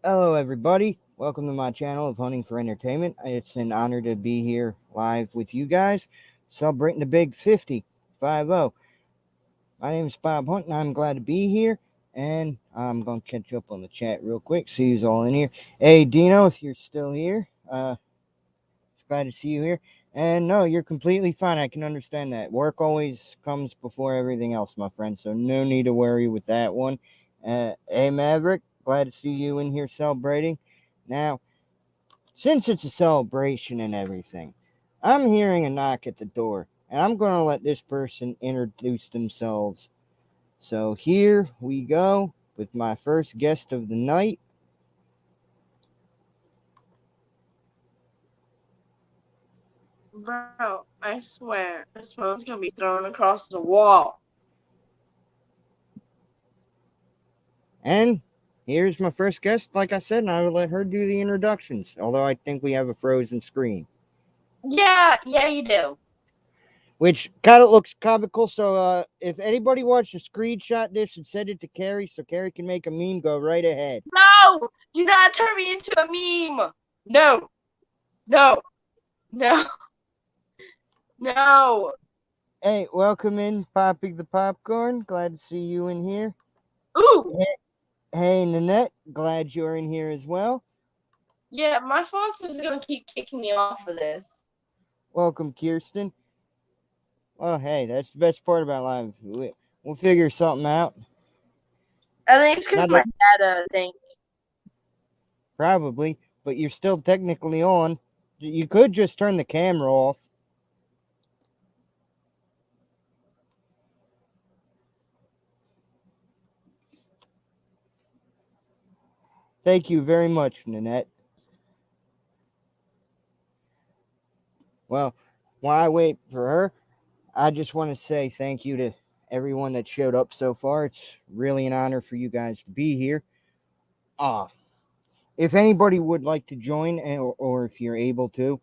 Hello, everybody. Welcome to my channel of Hunting for Entertainment. It's an honor to be here live with you guys, celebrating the big 50. My name is Bob Hunt, and I'm glad to be here. And I'm going to catch up on the chat real quick. See who's all in here. Hey, Dino, if you're still here, it's glad to see you here. And no, you're completely fine. I can understand that. Work always comes before everything else, my friend. So no need to worry with that one. Hey, Maverick, glad to see you in here celebrating. Now, since it's a celebration and everything, I'm hearing a knock at the door, and I'm going to let this person introduce themselves. So here we go with my first guest of the night. Bro, I swear, this phone's gonna be thrown across the wall. And here's my first guest, like I said, and I will let her do the introductions, although I think we have a frozen screen. Yeah, you do. Which kind of looks comical, so if anybody wants to screenshot this and send it to Carrie so Carrie can make a meme, go right ahead. No! Do not turn me into a meme! No! No! No! No! Hey, welcome in, Popping the Popcorn. Glad to see you in here. Ooh! Hey, Nanette. Glad you're in here as well. Yeah, my phone's just gonna keep kicking me off of this. Welcome, Kirsten. Well, hey, that's the best part about live. We'll figure something out. I think it's because my data, I think. Probably, but you're still technically on. You could just turn the camera off. Thank you very much, Nanette. Well, while I wait for her, I just want to say thank you to everyone that showed up so far. It's really an honor for you guys to be here. If anybody would like to join, or if you're able to,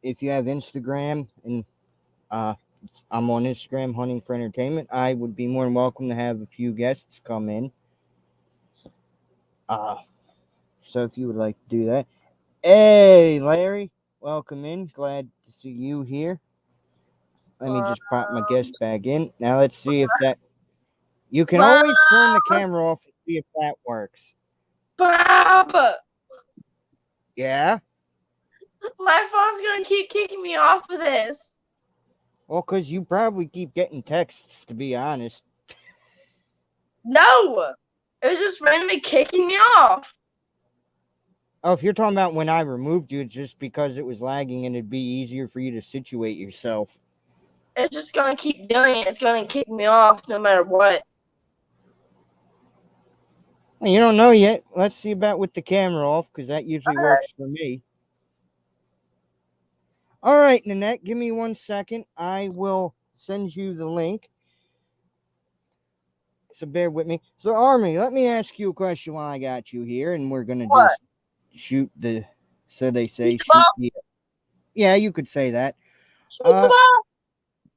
if you have Instagram, and I'm on Instagram, Hunting for Entertainment, I would be more than welcome to have a few guests come in. So if you would like to do that. Hey, Larry, welcome in. Glad to see you here. Let me just pop my guest back in. Now let's see if that. You can always turn the camera off and see if that works. Bob! Yeah? My phone's gonna keep kicking me off of this. Well, because you probably keep getting texts, to be honest. No! It was just randomly kicking me off. Oh, if you're talking about when I removed you, it's just because it was lagging and it'd be easier for you to situate yourself. It's just gonna keep doing it. It's gonna kick me off no matter what. Well, you don't know yet. Let's see about with the camera off, because that usually works for me. All right, Nanette, give me 1 second. I will send you the link. So bear with me. So, Army, let me ask you a question while I got you here, and we're going to just shoot the, so they say, shoot the, yeah, you could say that.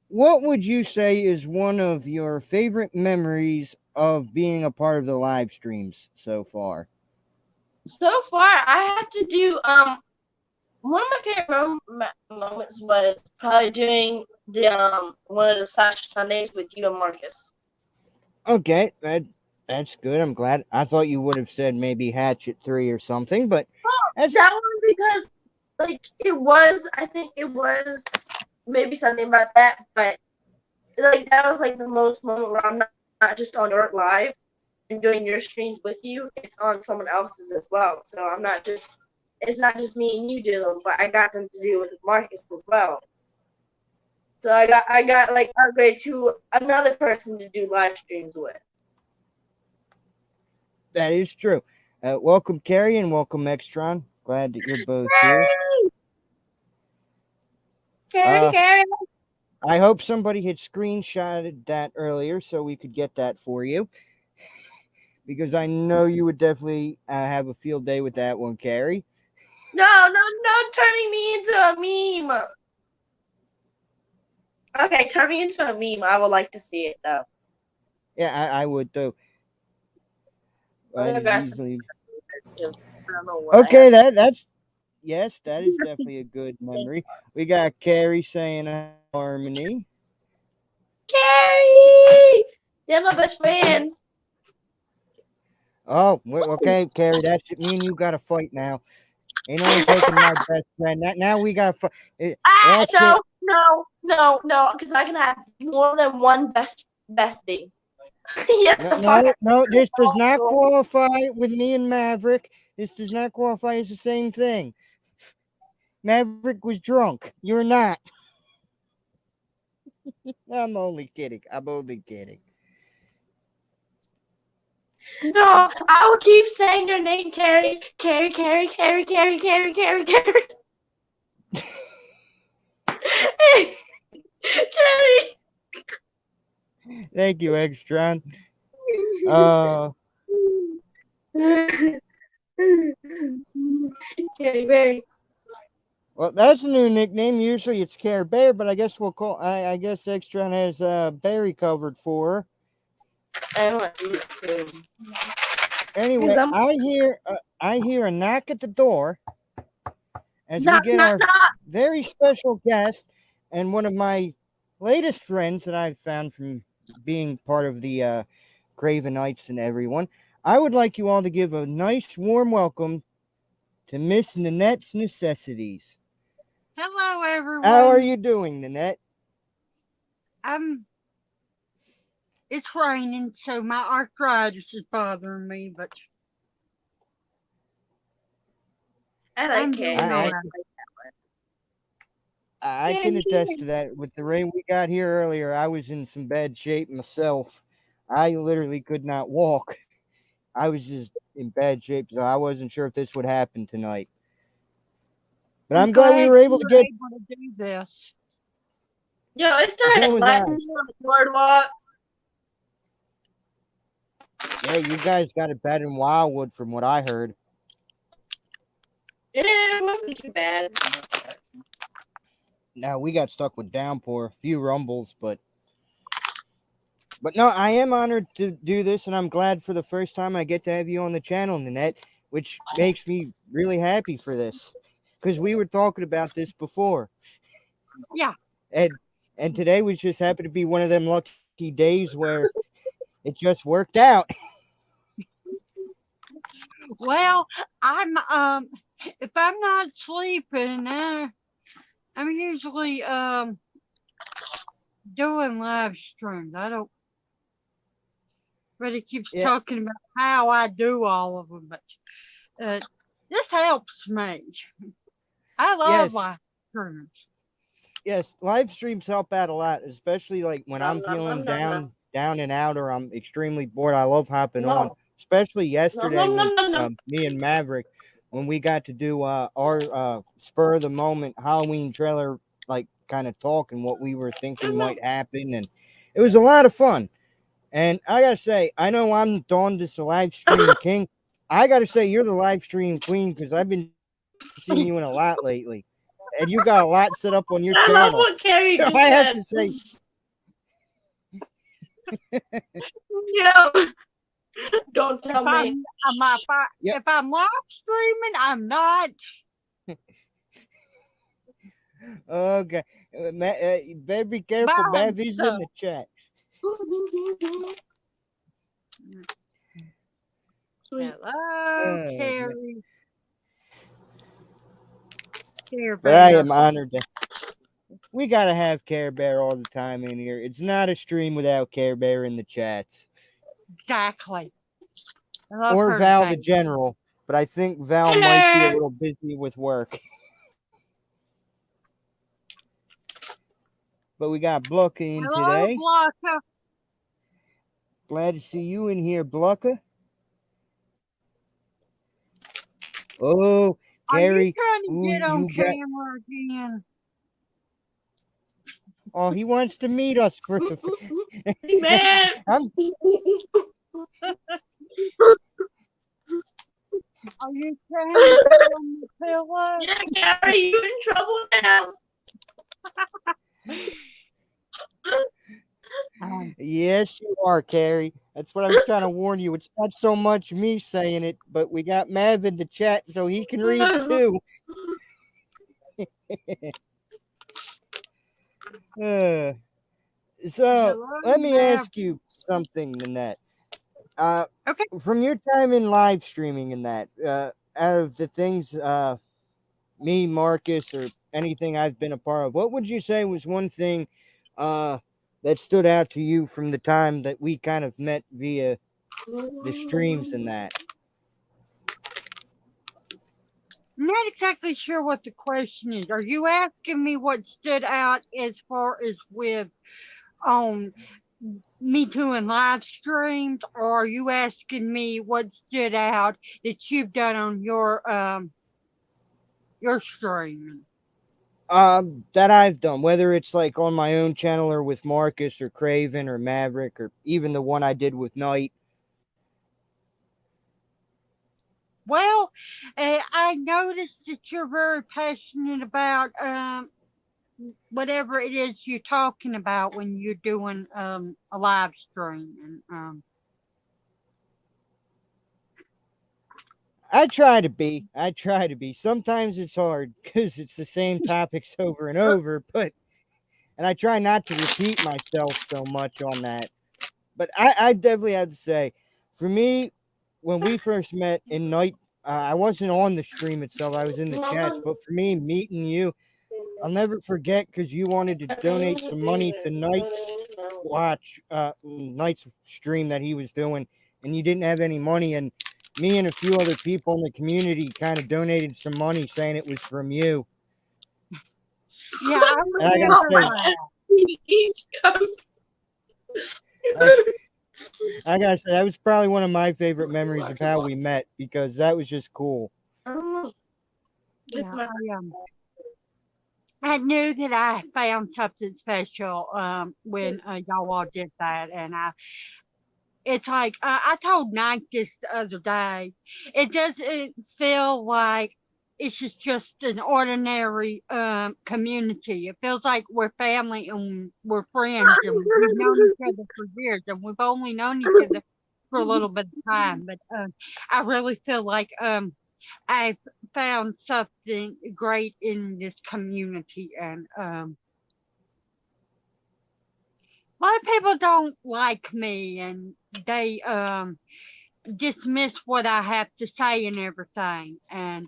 What would you say is one of your favorite memories of being a part of the live streams so far? So far, I have to do one of my favorite moments was probably doing the one of the Slash Sundays with you and Marcus. Okay, that's good. I'm glad. I thought you would have said maybe Hatchet 3 or something, but that one because like it was. I think it was maybe something about that, but like that was like the most moment where I'm not just on your live and doing your streams with you. It's on someone else's as well. So I'm not just. It's not just me and you do them, but I got them to do it with Marcus as well. So I got like upgrade to another person to do live streams with. That is true. Welcome, Carrie, and welcome, Extron. Glad that you're both here. Carrie. I hope somebody had screenshotted that earlier so we could get that for you. Because I know you would definitely have a field day with that one, Carrie. No, turning me into a meme. Okay, turn me into a meme. I would like to see it, though. Yeah, I would, though. Oh, Usually... 'cause I don't know what I Okay, have. that's yes, that is definitely a good memory. We got Carrie saying harmony. Carrie! They're my best friends. Oh, okay, Carrie, that's it. Me and you got to fight now. Ain't only taking my best friend. Now we got to fight. That's it. No, because I can have more than one bestie. Yes, the fuck. No, this does not qualify with me and Maverick. This does not qualify as the same thing. Maverick was drunk. You're not. I'm only kidding. No, I will keep saying your name, Carrie. Carrie. Carrie. Thank you, Extron. Carrie Berry. Well, that's a new nickname. Usually it's Care Bear, but I guess we'll call. I guess Extron has Barry covered for her. I want you to. Anyway, I hear a knock at the door as we get our very special guest and one of my latest friends that I've found from being part of the Cravenites and everyone. I would like you all to give a nice warm welcome to Miss Nanette's Necessities. Hello, everyone. How are you doing, Nanette? It's raining, so my arthritis is bothering me, but I'm doing all right. I can attest to that. With the rain we got here earlier, I was in some bad shape myself. I literally could not walk. I was just in bad shape, so I wasn't sure if this would happen tonight. But I'm glad we were able to do this. Yo, it started lightning on the boardwalk. Yeah, you guys got it bad in Wildwood from what I heard. Yeah, it wasn't too bad. Now we got stuck with downpour, a few rumbles, but no, I am honored to do this, and I'm glad for the first time I get to have you on the channel, Nanette, which makes me really happy for this, because we were talking about this before. Yeah. And today was just happened to be one of them lucky days where it just worked out. Well, I'm if I'm not sleeping, I'm usually doing live streams. I don't really keeps talking about how I do all of them, but this helps me. I love live streams. Yes, live streams help out a lot, especially like when I'm feeling down and out, or I'm extremely bored. I love hopping on. Especially yesterday when me and Maverick, when we got to do our spur of the moment Halloween trailer, like kind of talk and what we were thinking might happen, and it was a lot of fun. And I gotta say, I know I'm Dawn, the live stream king. I gotta say, you're the live stream queen, because I've been seeing you in a lot lately, and you got a lot set up on your channel. I love what Carrie so just I have said. to say. Yo, don't tell me. If I'm live streaming, I'm not. Okay, better be careful, Bev. He's in the chat. Hello, Carrie. But I am honored that we gotta have Care Bear all the time in here. It's not a stream without Care Bear in the chats. Exactly. Or Val the General, but I think Val might be a little busy with work. But we got Blucka in today. Blucka. Glad to see you in here, Blucka. Oh, Carrie. Are you trying to get on camera again? Oh, he wants to meet us for the. Man. Are you trying to get on the pillow? Yeah, Gary, you in trouble now. Yes, you are, Carrie. That's what I was trying to warn you. It's not so much me saying it, but we got Mav in the chat so he can read it too. So Hello, let me Mav. ask you something, Nanette. Okay. From your time in live streaming and that, out of the things me, Marcus, or anything I've been a part of, what would you say was one thing that stood out to you from the time that we kind of met via the streams and that? I'm not exactly sure what the question is. Are you asking me what stood out as far as with me doing live streams, or are you asking me what stood out that you've done on your streaming? That I've done, whether it's like on my own channel or with Marcus or Craven or Maverick or even the one I did with Knight. Well, I noticed that you're very passionate about whatever it is you're talking about when you're doing a live stream. And I try to be. Sometimes it's hard because it's the same topics over and over, and I try not to repeat myself so much on that. But I definitely have to say, for me, when we first met in Night, I wasn't on the stream itself. I was in the chats. But for me, meeting you, I'll never forget because you wanted to donate some money to Knight's stream that he was doing, and you didn't have any money. And me and a few other people in the community kind of donated some money saying it was from you. yeah, I remember that. I gotta say, that was probably one of my favorite memories of how we met because that was just cool. Yeah, I knew that I found something special when y'all all did that, and it's like I told Nike this the other day. It doesn't feel like it's just an ordinary community. It feels like we're family and we're friends, and we've known each other for years, and we've only known each other for a little bit of time. But I really feel like I've found something great in this community, and a lot of people don't like me, and they dismiss what I have to say and everything. And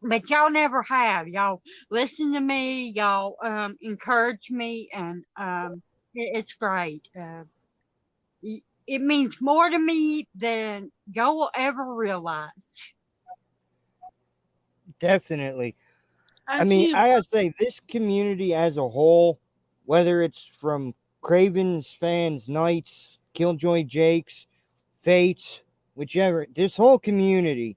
but y'all never have. Y'all listen to me. Y'all encourage me, and it's great. It means more to me than y'all will ever realize. Definitely. I mean, I gotta say, this community as a whole, whether it's from Craven's fans, Knights, Killjoy Jakes, Fates, whichever, this whole community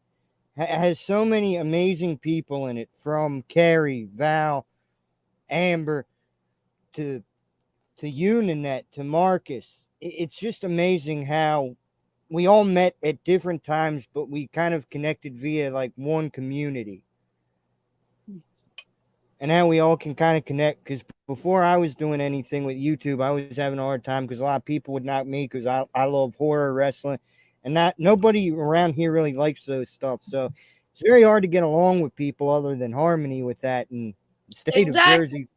has so many amazing people in it, from Carrie, Val, Amber, to Uninet, to Marcus. It's just amazing how we all met at different times, but we kind of connected via like one community. And now we all can kind of connect, because before I was doing anything with YouTube, I was having a hard time because a lot of people would knock me because I love horror, wrestling, and nobody around here really likes those stuff. So it's very hard to get along with people other than Harmony with that in the state of Jersey.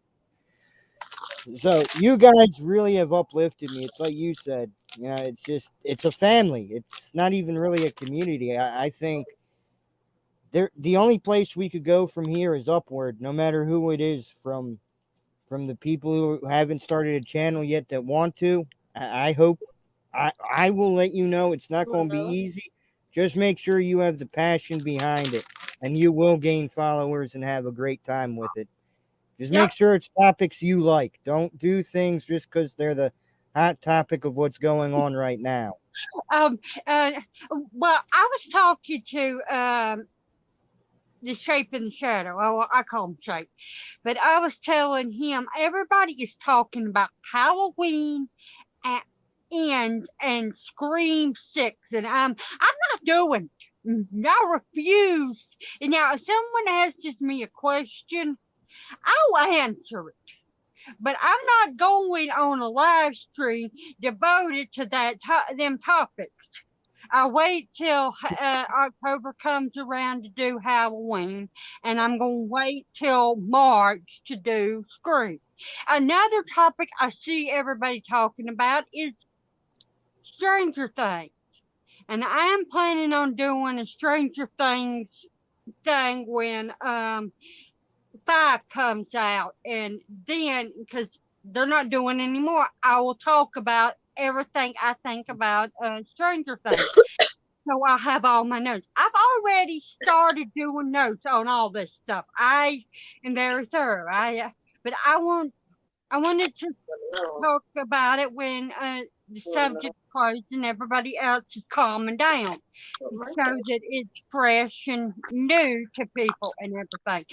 So you guys really have uplifted me. It's like you said, it's a family. It's not even really a community. I think the only place we could go from here is upward, no matter who it is, from the people who haven't started a channel yet that want to. I hope I will let you know it's not going to be easy. Just make sure you have the passion behind it, and you will gain followers and have a great time with it. Just make sure it's topics you like. Don't do things just because they're the hot topic of what's going on right now. Well, I was talking to the Shape in the Shadow. Oh, I call him Shape. But I was telling him everybody is talking about Halloween and Scream 6, and I'm not doing it. I refuse. And now if someone asks me a question, I'll answer it. but I'm not going on a live stream devoted to them topics. I wait till October comes around to do Halloween, and I'm going to wait till March to do Scream. Another topic I see everybody talking about is Stranger Things. And I am planning on doing a Stranger Things thing when 5 comes out. And then, because they're not doing anymore, I will talk about everything I think about Stranger Things. So I have all my notes. I've already started doing notes on all this stuff. I am very thorough. But I wanted to talk about it when the subject's closed and everybody else is calming down, so that it's fresh and new to people and everything.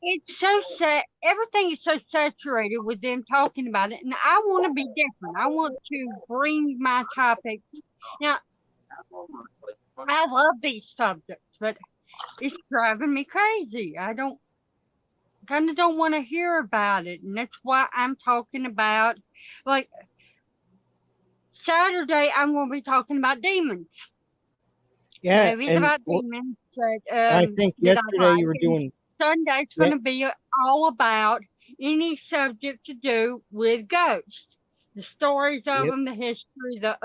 It's so sad. Everything is so saturated with them talking about it, and I want to be different. I want to bring my topic. Now, I love these subjects, but it's driving me crazy. I kind of don't want to hear about it, and that's why I'm talking about, like, Saturday. I'm going to be talking about demons. Yeah, Movies and about demons I think that I yesterday like. you were doing. Sunday's going to be all about any subject to do with ghosts, the stories of them, the history, the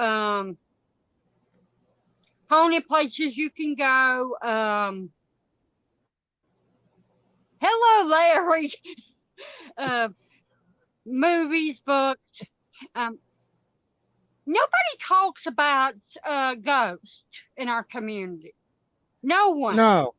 haunted places you can go. Hello, Larry. Movies, books. Nobody talks about ghosts in our community. No one. No.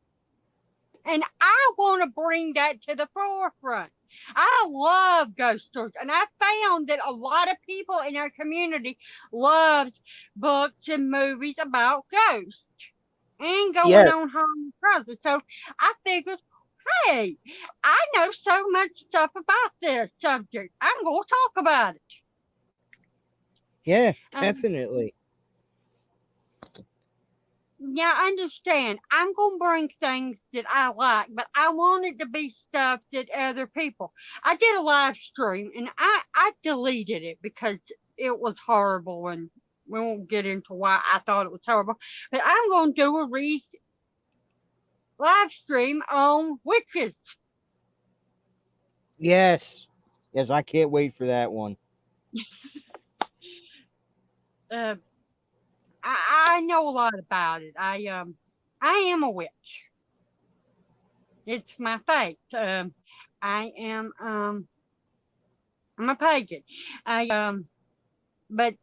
And I want to bring that to the forefront. I love ghost stories, and I found that a lot of people in our community loved books and movies about ghosts and going on haunted houses. So I figured, hey, I know so much stuff about this subject. I'm going to talk about it. Yeah, definitely. Yeah, I understand. I'm going to bring things that I like, but I want it to be stuff that other people. I did a live stream, and I deleted it because it was horrible, and we won't get into why I thought it was horrible. But I'm going to do a live stream on witches. Yes, I can't wait for that one. I know a lot about it. I am a witch. It's my fate. I'm a pagan. But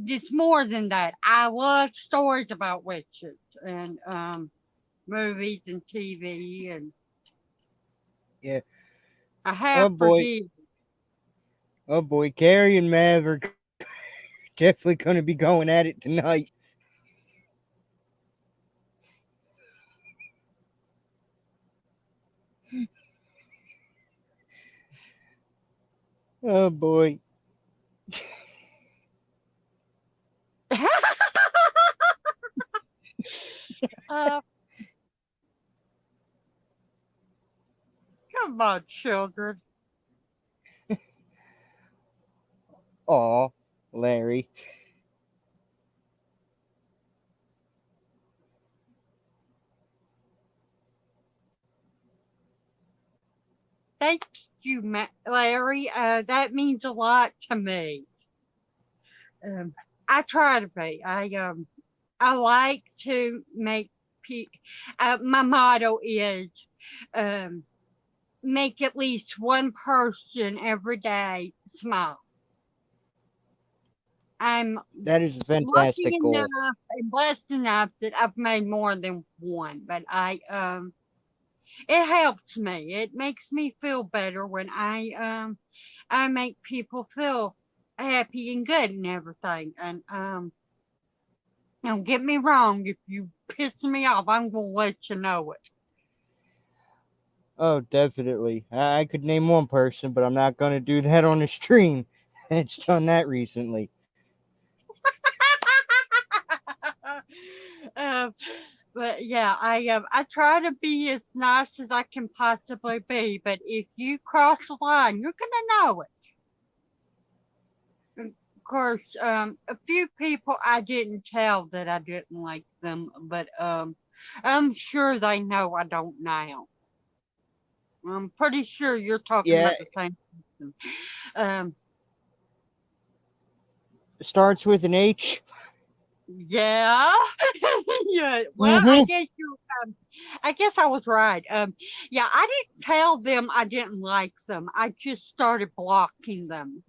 it's more than that. I love stories about witches and movies and TV and yeah. I have for years. Oh boy, Carrie and Mav are definitely going to be going at it tonight. Oh boy. Come on, children. Aw, Larry. Thank you, Larry. That means a lot to me. I try to be. I like to make my motto is make at least one person every day smile. That is a fantastic lucky goal. enough and blessed enough that I've made more than one, but it helps me. It makes me feel better when I make people feel happy and good and everything. And don't get me wrong, if you piss me off, I'm gonna let you know it. Oh, definitely. I could name one person, but I'm not going to do that on the stream. It's done that recently. But yeah, I try to be as nice as I can possibly be. But if you cross the line, you're gonna know it. And of course, a few people I didn't tell that I didn't like them, but I'm sure they know I don't now. I'm pretty sure you're talking Yeah, about the same person. Um, starts with an H. yeah, yeah. Well, I Mm-hmm. guess I guess I was right. Yeah, I didn't tell them I didn't like them. I just started blocking them.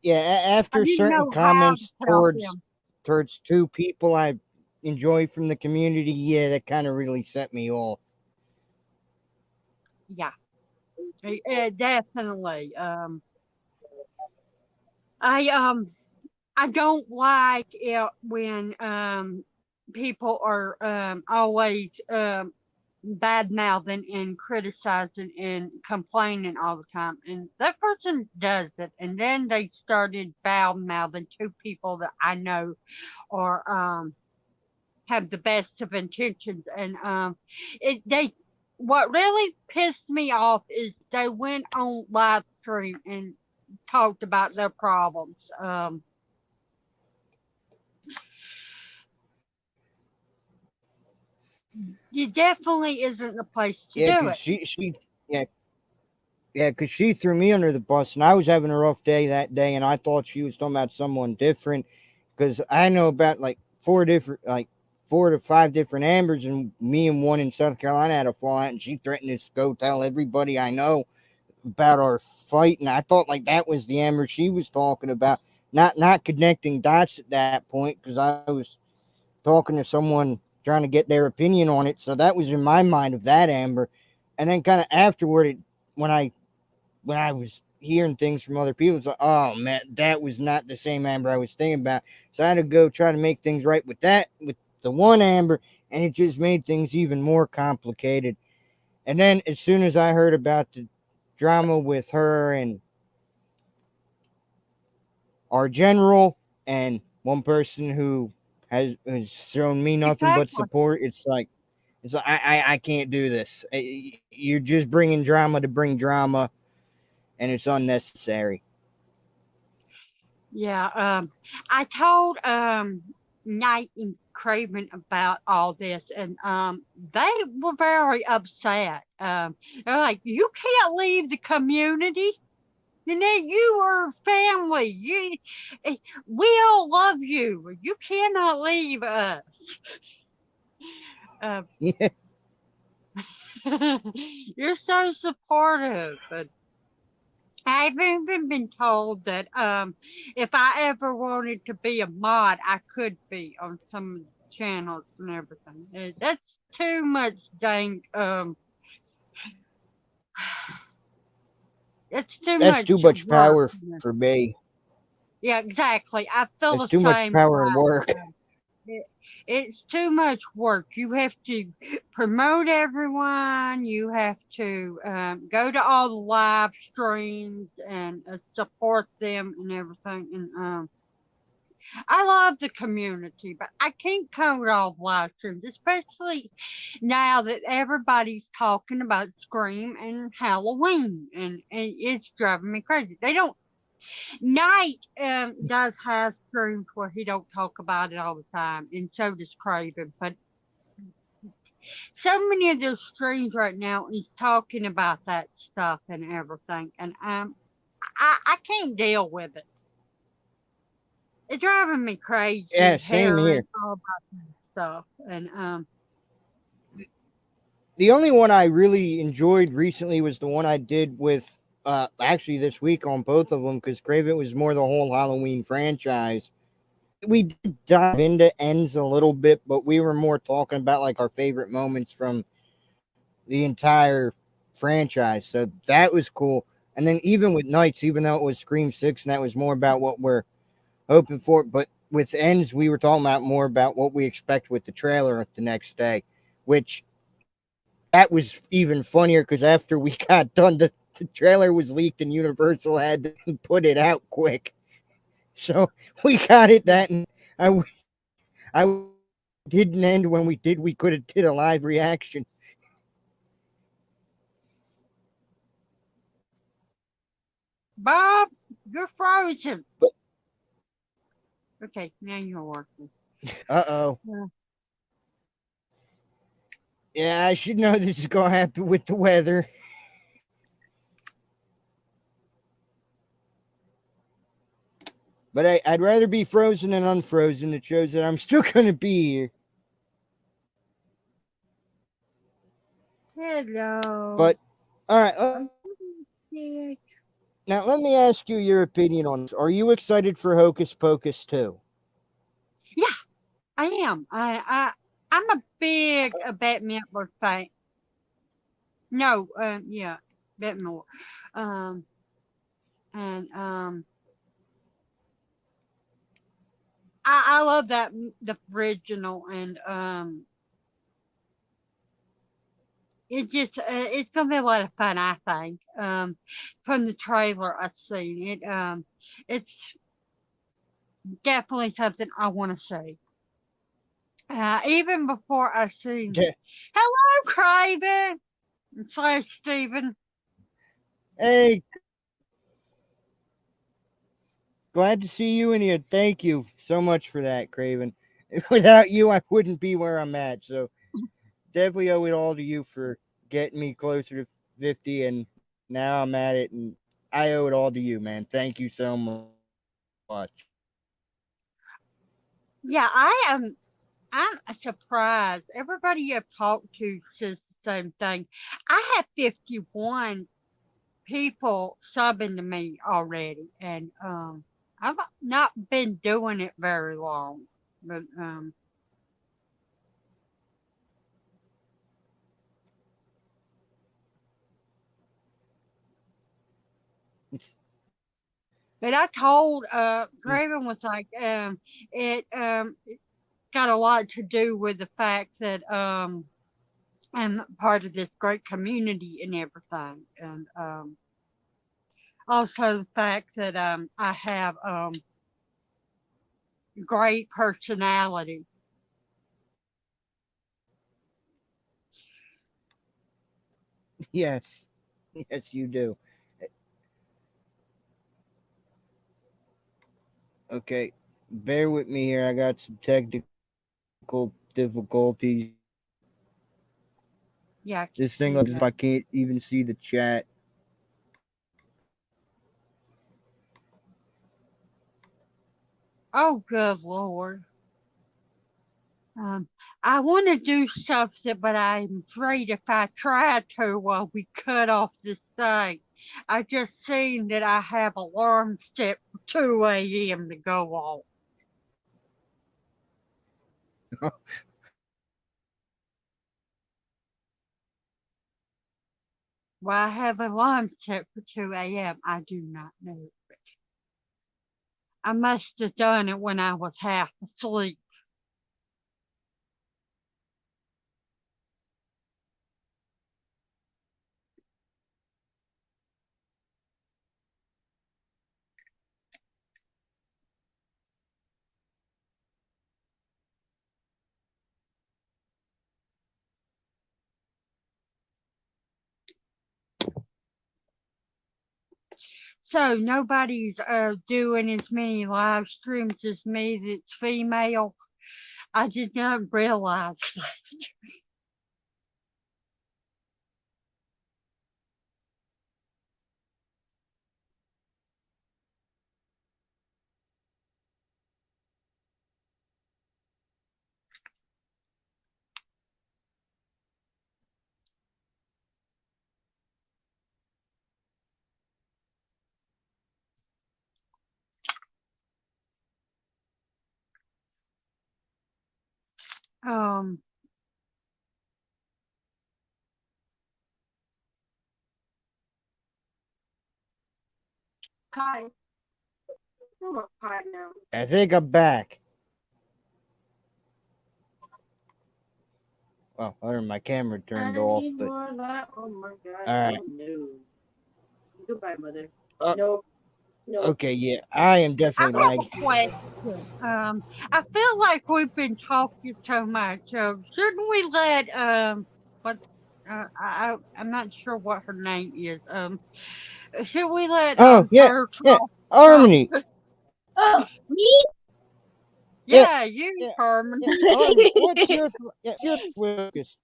Yeah, I after didn't certain know how to comments tell towards them. two people I enjoy from the community, yeah, that kind of really set me off. Yeah, definitely. I I don't like it when people are always bad mouthing and criticizing and complaining all the time. And that person does it, and then they started bad mouthing two people that I know or have the best of intentions. And it they what really pissed me off is they went on live stream and talked about their problems. It definitely isn't the place to Yeah, do because it. yeah, yeah, because she threw me under the bus, and I was having a rough day that day, and I thought she was talking about someone different, because I know about like four to five different Ambers, and me and one in South Carolina had a fallout, and she threatened to go tell everybody I know about our fight, and I thought like that was the Amber she was talking about, not connecting dots at that point, because I was talking to someone trying to get their opinion on it, so that was in my mind of that Amber, and then kind of afterward, when I when I was hearing things from other people, it's like, oh man, that was not the same Amber I was thinking about. So I had to go try to make things right with the one Amber, and it just made things even more complicated. And then as soon as I heard about the drama with her and our general and one person who has shown me nothing but Exactly. support, I can't do this. You're just bringing drama to bring drama, and it's unnecessary. Yeah. I told Knight and Craven about all this, and they were very upset. They're like, "You can't leave the community. You know, you are family. We all love you. You cannot leave us." Uh, Yeah, you're so supportive, but I've even been told that if I ever wanted to be a mod, I could be on some of the channels and everything. That's too much dang it's too that's too much much work. power for me. Yeah, exactly. I feel That's the too much same power and way. work. It, it's too much work. You have to promote everyone. You have to go to all the live streams and support them and everything. And I love the community, but I can't come to all the live streams, especially now that everybody's talking about Scream and Halloween, and it's driving me crazy. They don't. Knight does have streams where he don't talk about it all the time, and so does Craven. But so many of those streams right now is talking about that stuff and everything, and I can't deal with it. It's driving me Yeah, crazy same hearing here. all about that stuff, and The only one I really enjoyed recently was the one I did with actually this week on both of them, because Craven was more the whole Halloween franchise. We did dive into ends a little bit, but we were more talking about like our favorite moments from the entire franchise. So that was cool. And then even with Nights, even though it was Scream 6 and that was more about what we're hoping for, but with ends, we were talking about more about what we expect with the trailer the next day, which that was even funnier because after we got done, the trailer was leaked and Universal had to put it out quick. So we got it that, and I didn't end when we did, we could have did a live reaction. Bob, you're frozen. But Okay, now you're working. uh-oh. Yeah. Yeah, I should know this is gonna happen with the weather. But I'd rather be frozen than unfrozen. It shows that I'm still gonna be here. Hello. But all right, Yeah. now let me ask you your opinion on this. Are you excited for Hocus Pocus 2? Yeah, I am. I'm a big Batman fan. No, yeah, Batman. Um, and I love that the original, and it's gonna be a lot of fun. I think. From the trailer I've seen it, it's definitely something I want to see. Even before I seen. Yeah. Hello, Craven slash Steven. Hey, glad to see you in here. Thank you so much for that, Craven. Without you, I wouldn't be where I'm at. So definitely owe it all to you for getting me closer to 50, and now I'm at it, and I owe it all to you, man. Thank you so much. Yeah, I'm surprised. Everybody I've talked to says the same thing. I have 51 people subbing to me already, and I've not been doing it very long, but I told Graven was like it got a lot to do with the fact that I'm part of this great community and everything, and also the fact that I have great personality. Yes. Yes, you do. Okay. Bear with me here. I got some technical difficulties. Yeah, I can This thing see looks as if that. I can't even see the chat. Oh, good Lord. Um, I want to do something, but I'm afraid if I try to, we cut off this thing. I just seen that I have alarm set for 2 a.m. to go off. Why I have alarm set for 2 a.m., I do not know. I must have done it when I was half asleep. So nobody's doing as many live streams as me that's female. I did not realize that. Um, Hi. I'm a pie now. I think I'm back. Well, other than my camera turned I off, need but more light. Oh my god. all right. Oh no. Goodbye, mother. Uh, Nope. No. Okay, yeah, I am I definitely have a lagging. question. I feel like we've been talking so much. Shouldn't we let what I'm not sure what her name is. Should we let Oh, yeah, her yeah, talk? Harmony. Oh, me? Yeah, Yeah, you, yeah, Carmen. yeah, Harmony. What's your focus?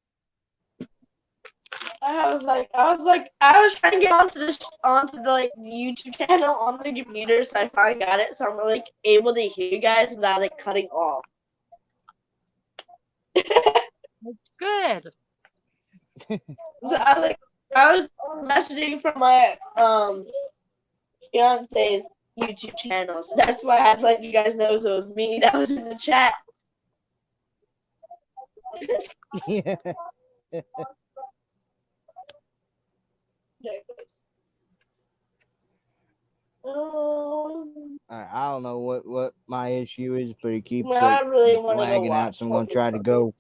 I was trying to get onto the like YouTube channel on the computer, so I finally got it. So I'm like able to hear you guys without it cutting off. Good. So I was messaging from my fiance's YouTube channel, so that's why I had to let you guys know so it was me that was in the chat. Yeah. I don't know what my issue is, but it keeps I like really just want to go lagging out. watch. So I'm gonna try to go.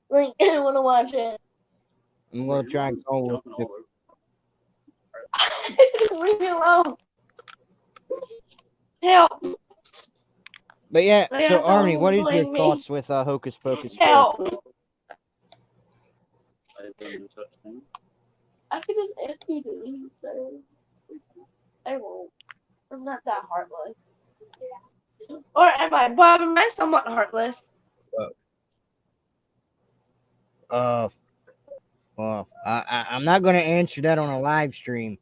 Like, I want to watch it. I'm gonna try and go with the, Leave me alone. Help. but yeah. I So got Harmony, someone what is your bullying me. thoughts with Hocus Pocus 2? Help. I can just ask you to leave, so I won't. I'm not that heartless. Or am I? Bob, am I somewhat heartless? Uh, well, I'm not gonna answer that on a live stream.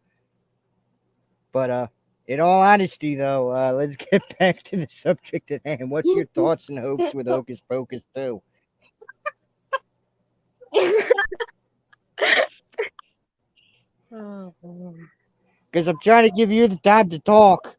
But in all honesty, though, let's get back to the subject at hand. What's your thoughts and hopes with Hocus Pocus 2? Because I'm trying to give you the time to talk.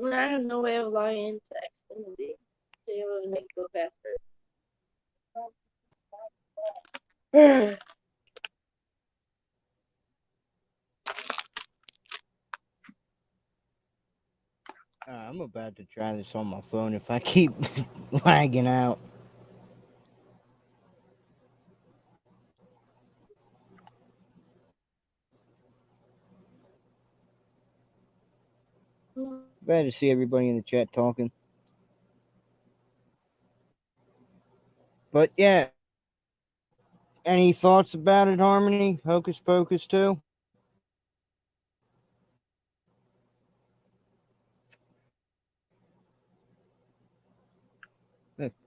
I have no way of logging into Xfinity to be able to make it go faster. I'm about to try this on my phone if I keep lagging out. Glad to see everybody in the chat talking. But yeah, any thoughts about it, Harmony? Hocus Pocus 2?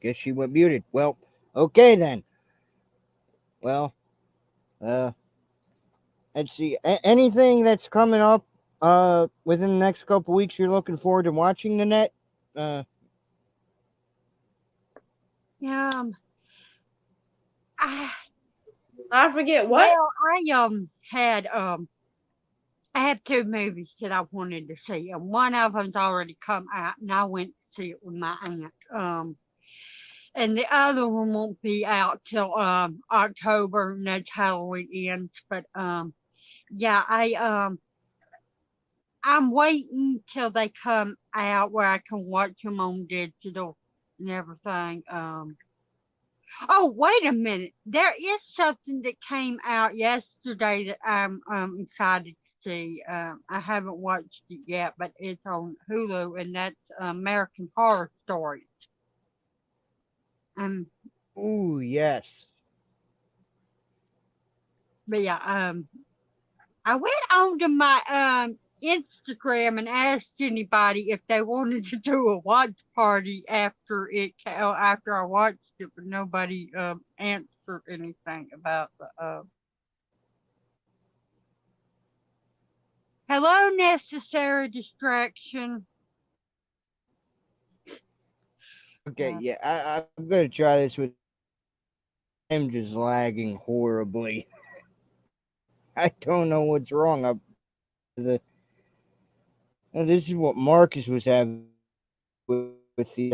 Guess she went muted. Well, okay then. Well, let's see. Anything that's coming up within the next couple weeks you're looking forward to watching the net? Yeah. I, I forget what? well, I have two movies that I wanted to see, and one of them's already come out, and I went to see it with my aunt. And the other one won't be out till October, and that's Halloween ends. But yeah, I'm waiting till they come out where I can watch them on digital and everything. Oh, wait a minute. There is something that came out yesterday that I'm excited to see. I haven't watched it yet, but it's on Hulu, and that's American Horror Story. Um, Ooh, yes. but yeah, I went on to my Instagram and asked anybody if they wanted to do a watch party after I watched it, but nobody answered anything about the hello, necessary distraction. Okay, yeah, I'm gonna try this with. I'm just lagging horribly. I don't know what's wrong. This is what Marcus was having with the.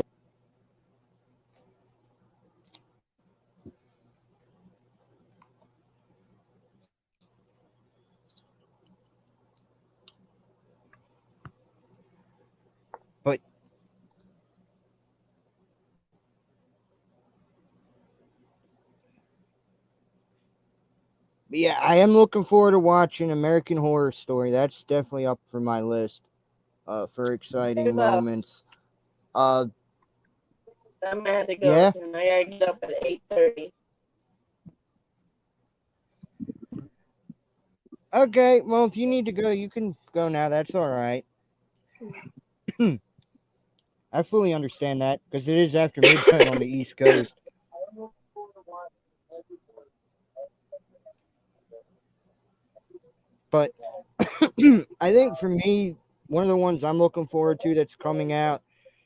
Yeah, I am looking forward to watching American Horror Story. That's definitely up for my list. For exciting moments. Uh, I'm gonna have to go yeah. soon. I gotta get up at 8:30. Okay. Well, if you need to go, you can go now. That's all right. I fully understand that because it is after midnight on the East Coast. But I think for me, one of the ones I'm looking forward to that's coming out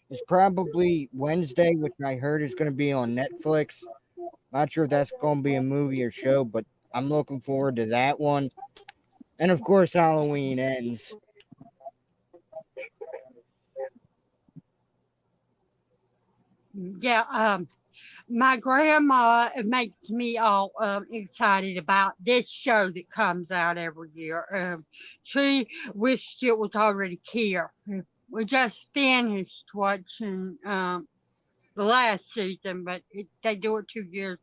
is probably Wednesday, which I heard is going to be on Netflix. Not sure if that's going to be a movie or show, but I'm looking forward to that one. And of course, Halloween ends. Yeah, my grandma makes me all excited about this show that comes out every year. She wished it was already here. We just finished watching the last season, but they do it 2 years,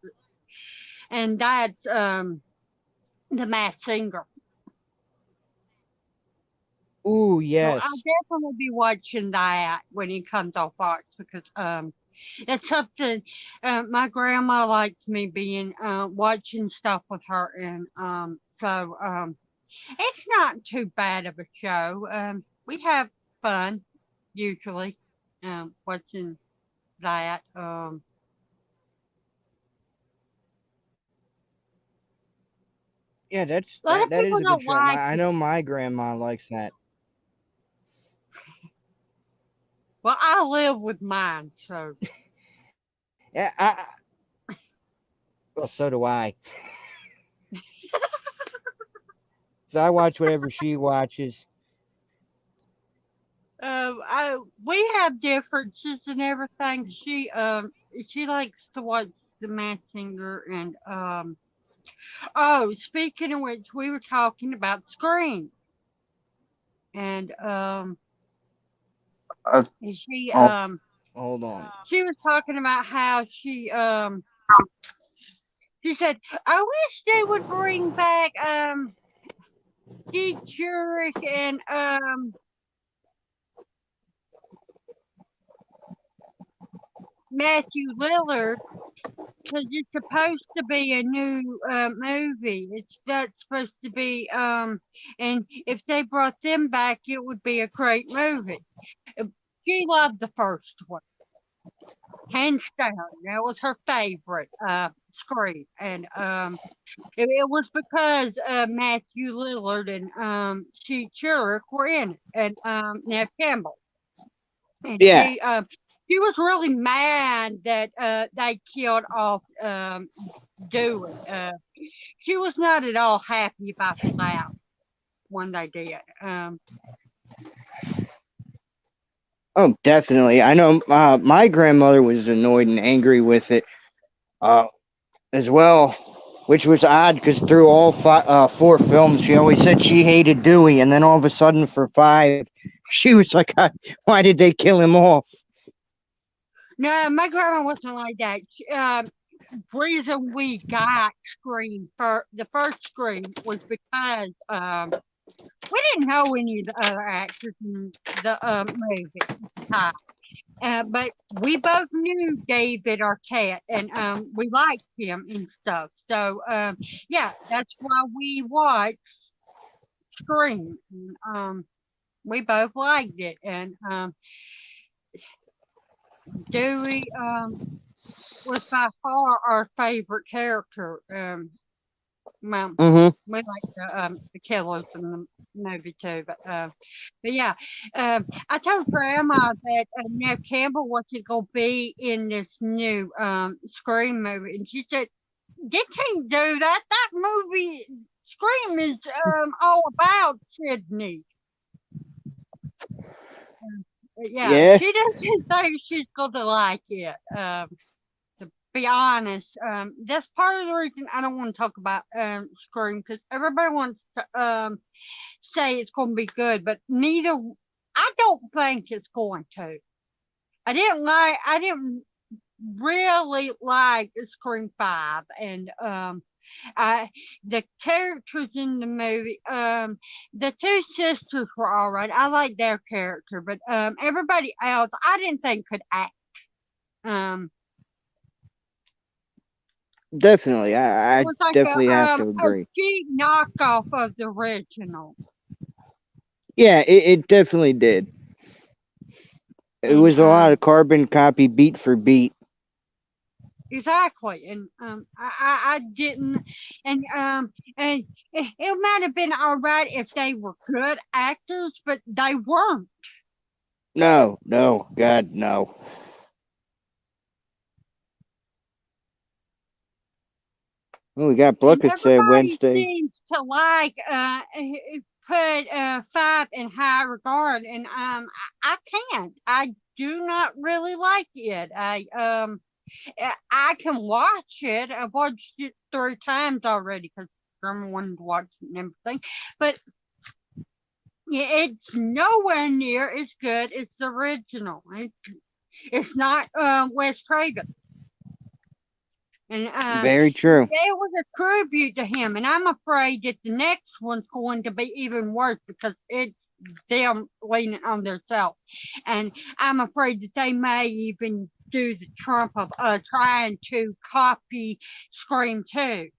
and that's the Masked Singer. Ooh, So I'll yes. definitely be watching that when it comes off Fox because it's something my grandma likes me being watching stuff with her, and it's not too bad of a show. We have fun usually watching that. Yeah, A lot of that is people a good don't show. like I it. know my grandma likes that. Well, I live with mine, so Yeah, well, so do I. So I watch whatever she watches. we have differences and everything. She likes to watch the Masked Singer, and oh, speaking of which, we were talking about Scream, and Uh, she oh, Hold on. she was talking about how she said, I wish they would bring back Steve Jurek and Matthew Lillard because it's supposed to be a new movie. It's not supposed to be and if they brought them back, it would be a great movie. Uh, She loved the first one, hands down. That was her favorite Scream, and it was because Matthew Lillard and Steve Jurek were in it, and Nev Campbell. And Yeah. she was really mad that they killed off Dewey. She was not at all happy about that when they did. Oh, definitely. I know my grandmother was annoyed and angry with it uh, as well, which was odd because through all four films, she always said she hated Dewey. And then all of a sudden, for five, she was like, why did they kill him off? No, my grandma wasn't like that. Reason we got Scream for the first Scream was because we didn't know any of the other actors in the movie at the time. But we both knew David Arquette, and we liked him and stuff. So yeah, that's why we watched Scream. And, we both liked it, and Dewey was by far our favorite character. Well, Mm-hmm. we like the killers in the movie too, but yeah, I told Grandma that Nev Campbell wasn't gonna be in this new Scream movie, and she said, "You can't do that. That movie Scream is all about Sydney." Yeah, Yeah. she doesn't think she's gonna like it. To be honest, that's part of the reason I don't want to talk about Scream because everybody wants to say it's going to be good, but neither. I don't think it's going to. I didn't really like Scream 5, and The characters in the movie, the two sisters were all right. I like their character, but everybody else I didn't think could act. Um, Definitely, it I was like definitely have to a agree. cheap knockoff of the original. Yeah, it definitely did. It And was a lot of carbon copy, beat for beat. exactly, and I didn't, and it might have been all right if they were good actors, but they weren't. No, no, God, no. Well, we got And Bluckus said everybody Wednesday. seems to like put five in high regard, and I can't. I do not really like it. I can watch it. I've watched it 3 times already because Grandma wanted to watch it and everything. But yeah, it's nowhere near as good as the original. It's not Wes Craven. And Very true. it was a tribute to him, and I'm afraid that the next one's going to be even worse because it's them leaning on themselves. And I'm afraid that they may even do the trump of trying to copy Scream 2.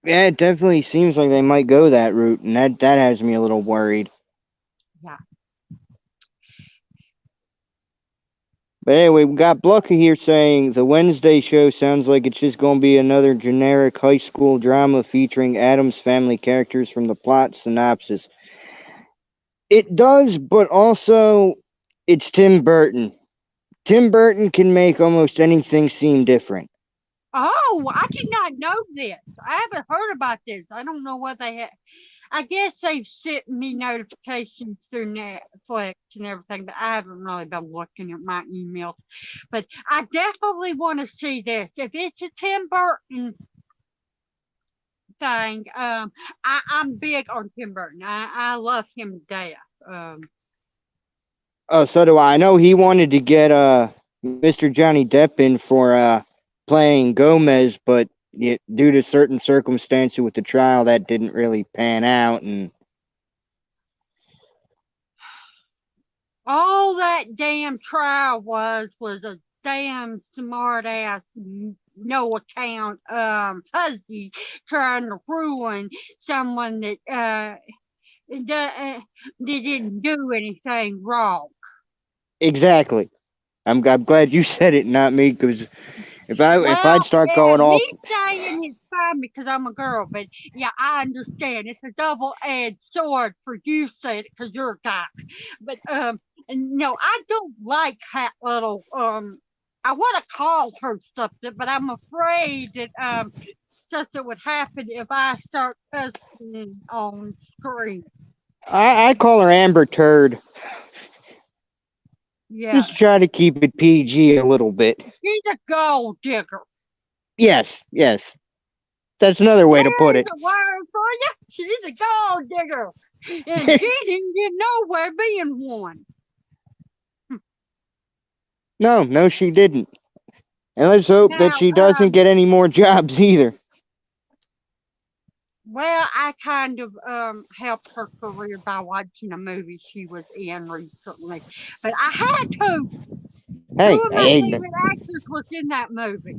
Yeah, it definitely seems like they might go that route, and that has me a little worried. Yeah. But anyway, we got Blucker here saying the Wednesday show sounds like it's just going to be another generic high school drama featuring Adam's family characters from the plot synopsis. It does, but also it's Tim Burton. Tim Burton can make almost anything seem different. Oh, I did not know this. I haven't heard about this. I don't know what they have. I guess they've sent me notifications through Netflix and everything, but I haven't really been looking at my emails. But I definitely want to see this. If it's a Tim Burton thing, I'm big on Tim Burton. I love him to death. Oh, so do I. I know he wanted to get Mr. Johnny Depp in for playing Gomez, but due to certain circumstances with the trial, that didn't really pan out. And all that damn trial was a damn smart ass no account hussy trying to ruin someone that didn't do anything wrong. exactly, I'm glad you said it, not me, because if I'd Well, start going me off, saying it's fine because I'm a girl, but yeah, I understand. It's a double-edged sword for you saying it because you're a guy. But no, I don't like that little I want to call her something, but I'm afraid that something would happen if I start cussing on screen. I call her Amber Turd. Yeah, Just try to keep it PG a little bit. she's a gold digger. Yes, yes, that's another way to put There's it. a word for you. She's a gold digger, and she didn't get nowhere being one. No, she didn't. And let's hope that Now, she doesn't get any more jobs either. well, I kind of helped her career by watching a movie she was in recently, but I had to. Two Hey, of my hey, favorite actors was in that movie.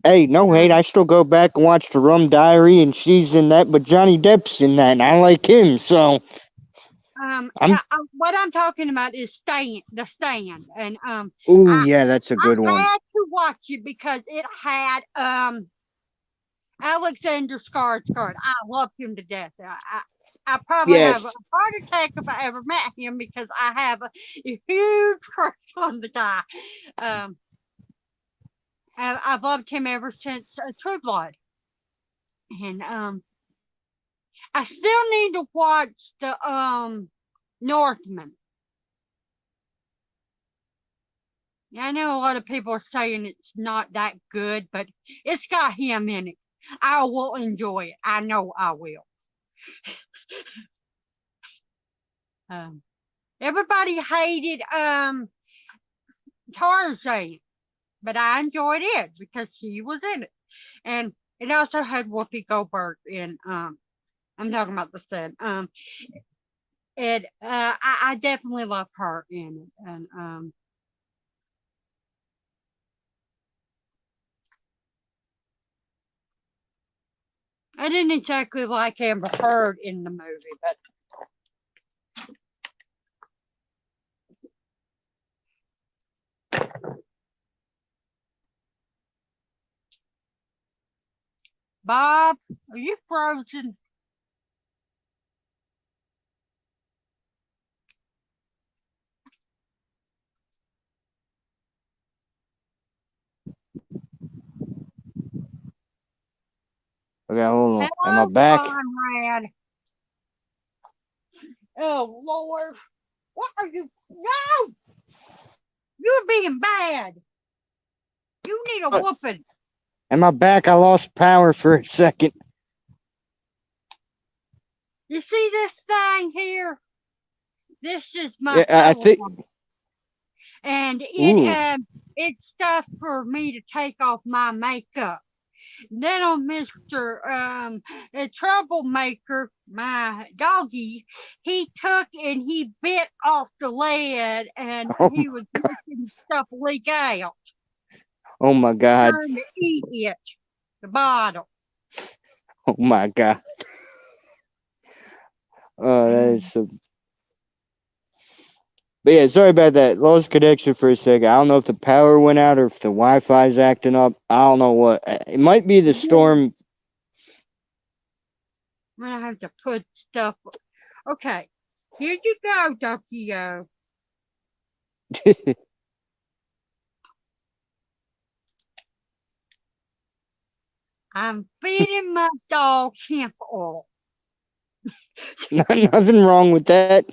hey, no hate. Um, I still go back and watch The Rum Diary, and she's in that, but Johnny Depp's in that, and I like him, so I'm. yeah, what I'm talking about is the Stand, and Ooh, I yeah, that's a I good one. had to watch it because it had Alexander Skarsgård. I love him to death. I probably have a Yes, heart attack if I ever met him because I have a huge crush on the guy. Um, I've loved him ever since True Blood, and I still need to watch the Northman. I know a lot of people are saying it's not that good, but it's got him in it. I will enjoy it. I know I will. Um, Everybody hated Tarzan, but I enjoyed it because he was in it. And It also had Whoopi Goldberg in. I'm talking about the set. I definitely love her in it, and I didn't exactly like Amber Heard in the movie, but Bob, are you frozen? Okay, hold on. Am I Hello, back? Conrad. Oh Lord, what are you? No, you're being bad. You need a whooping. Am I back? I lost power for a second. You see this thing here? This is my Yeah, I think. telephone, and Ooh. it's stuff for me to take off my makeup. Then on Mr. Troublemaker, my doggy, he took and he bit off the lid and Oh, he was making stuff leak out, oh my God. trying to eat it, the bottle. Oh my God. Oh, that is so. But yeah, sorry about that. Lost connection for a second. I don't know if the power went out or if the Wi-Fi's acting up. I don't know what. It might be the storm. I'm gonna have to put stuff. Okay, here you go, Duckio. I'm feeding my dog hemp oil. Nothing wrong with that.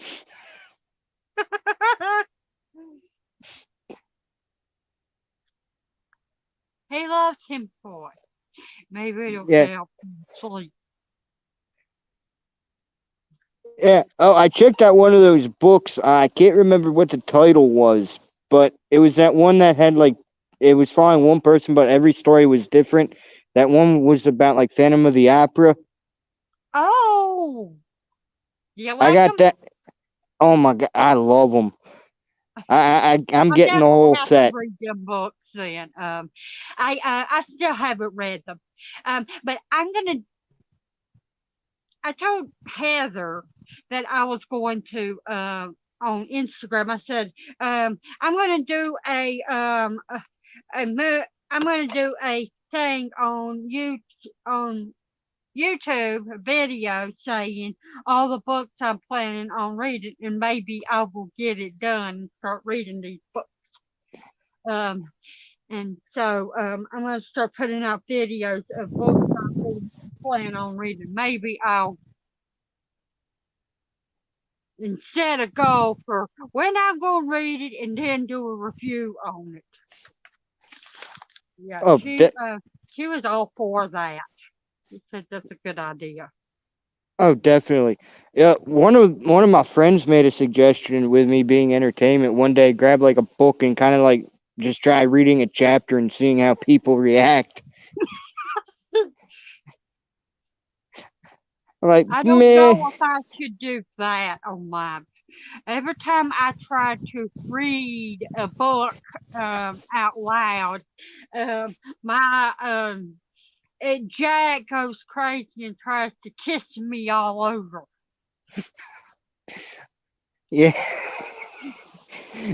He loves hemp oil. Maybe it'll Yeah. help him sleep. Yeah. Oh, I checked out one of those books. I can't remember what the title was, but it was that one that had like it was following one person, but every story was different. That one was about like Phantom of the Opera. Oh, you I like got him? that. Oh my God, I love them. I'm I getting the definitely whole have to set. read them books then. I still haven't read them. But I told Heather that I was going to on Instagram. I said I'm gonna do I'm gonna do a thing on YouTube video saying all the books I'm planning on reading, and maybe I will get it done and start reading these books. Um, and so I'm going to start putting out videos of books I really plan on reading. Maybe I'll, instead of go for when I'm going to read it and then do a review on it. Yeah, Oh, she was all for that. She said that's a good idea. oh, definitely. Yeah, one of my friends made a suggestion with me being entertainment one day. Grab like a book and kind of like just try reading a chapter and seeing how people react. Like, I don't meh. know if I should do that on my. Every time I try to read a book out loud, my Jack goes crazy and tries to kiss me all over. Yeah.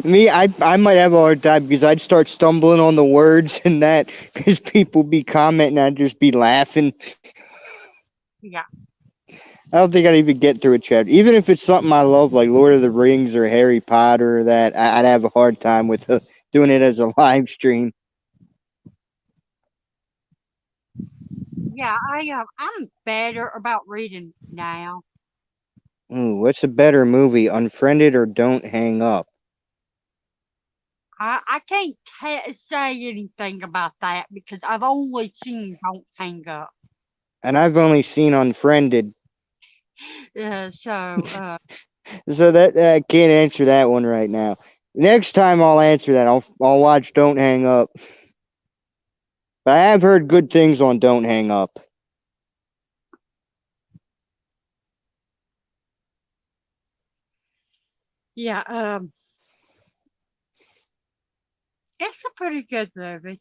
Me, I might have a hard time because I'd start stumbling on the words and that because people be commenting, I'd just be laughing. Yeah. I don't think I'd even get through a chapter, even if it's something I love like Lord of the Rings or Harry Potter or that. I'd have a hard time with doing it as a live stream. Yeah, I'm better about reading now. Ooh, what's a better movie, Unfriended or Don't Hang Up? I can't say anything about that because I've only seen Don't Hang Up. And I've only seen Unfriended, So so that I can't answer that one right now. Next time I'll answer that. I'll watch Don't Hang Up. But I have heard good things on Don't Hang Up. Yeah, it's a pretty good movie.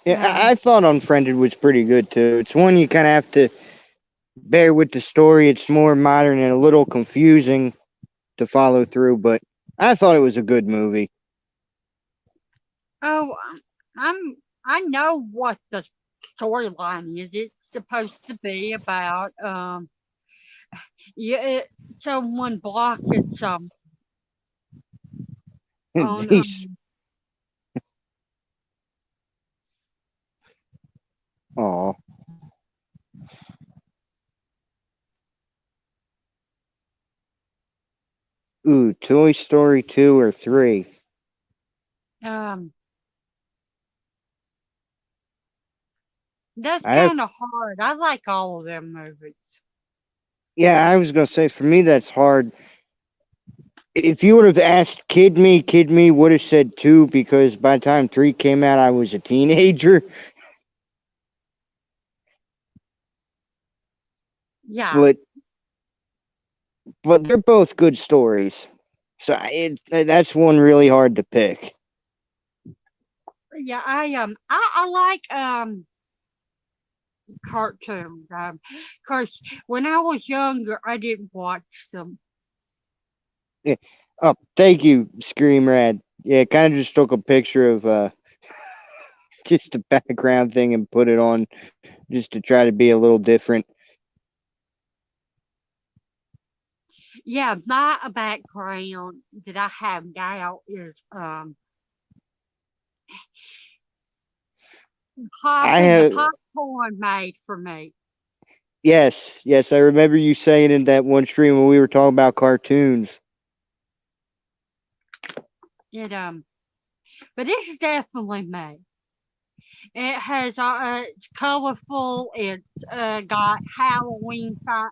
Yeah, I thought Unfriended was pretty good too. It's one you kind of have to bear with the story. It's more modern and a little confusing to follow through, but I thought it was a good movie. Oh, I know what the storyline is. It's supposed to be about yeah, someone blocking some on These, oh, ooh, Toy Story 2 or 3. um that's I have, kind of hard. I like all of them movies. yeah, I was gonna say for me that's hard. If you would have asked Kid Me would have said 2 because by the time 3 came out, I was a teenager. Yeah, But they're both good stories. So that's one really hard to pick. yeah. I like cartoons. Cause when I was younger, I didn't watch them. Yeah. Oh, thank you, Scream Rad. Yeah, kind of just took a picture of just a background thing and put it on just to try to be a little different. Yeah, my background that I have now is I popping the have popcorn made for me. yes, I remember you saying in that one stream when we were talking about cartoons. It but it's definitely me. It has it's colorful. It's got Halloween vibes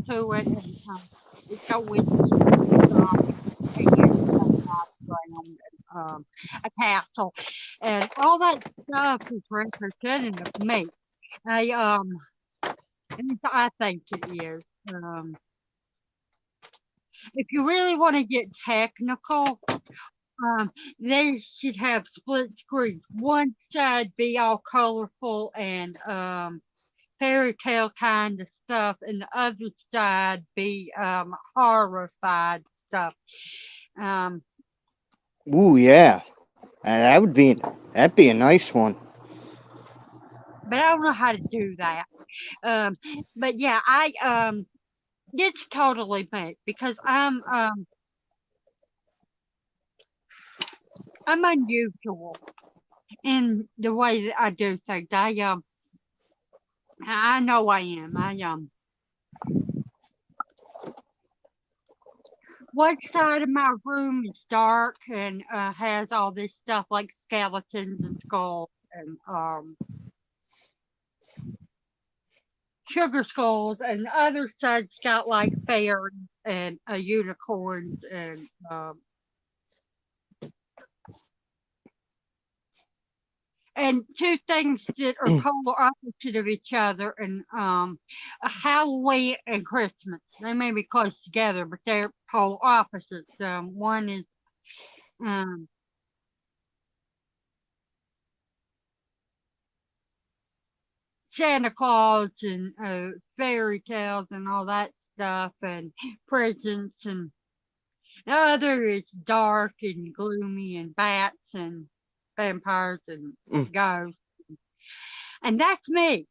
to it, and it's got witches and stuff, and a background and a castle, and all that stuff is represented of me. I and I think it is. If you really want to get technical, Um, they should have split screens. One side be all colorful and fairy tale kind of stuff, and the other side be horrified stuff. Um, Ooh, yeah, that'd be a nice one. but I don't know how to do that. Um, but yeah, I it's totally me because I'm unusual in the way that I do things. I know I am. One side of my room is dark and has all this stuff like skeletons and skulls and sugar skulls, and the other side's got like fairies and unicorns and two things that are polar opposite of each other, and Halloween and Christmas. They may be close together, but they're polar opposites. One is um, Santa Claus and fairy tales and all that stuff and presents, and the other is dark and gloomy and bats and vampires and Mm. ghosts. And that's me.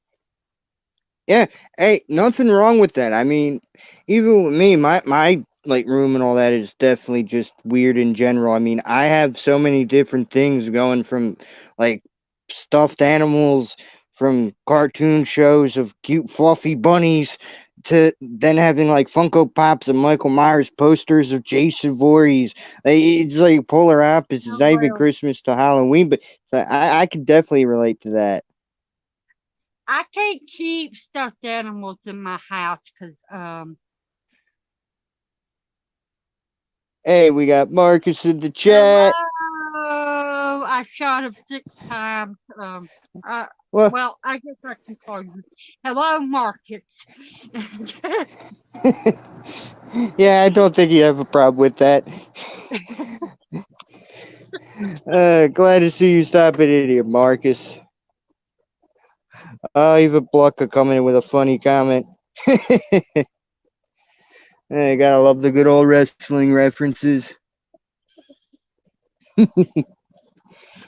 Yeah, hey, nothing wrong with that. I mean, even with me, my like room and all that is definitely just weird in general. I mean, I have so many different things going from like stuffed animals, from cartoon shows of cute fluffy bunnies to then having like Funko Pops and Michael Myers posters of Jason Voorhees. It's like polar opposites. It's Oh, not even well, Christmas to Halloween, but I could definitely relate to that. I can't keep stuffed animals in my house because Hey, we got Marcus in the chat. hello. I I shot him 6 times. Well, Well, I guess I can call you. Hello, Marcus. yeah, I don't think you have a problem with that. Glad to see you stopping in here, Marcus. Oh, even Blucka coming in with a funny comment. Hey, gotta love the good old wrestling references.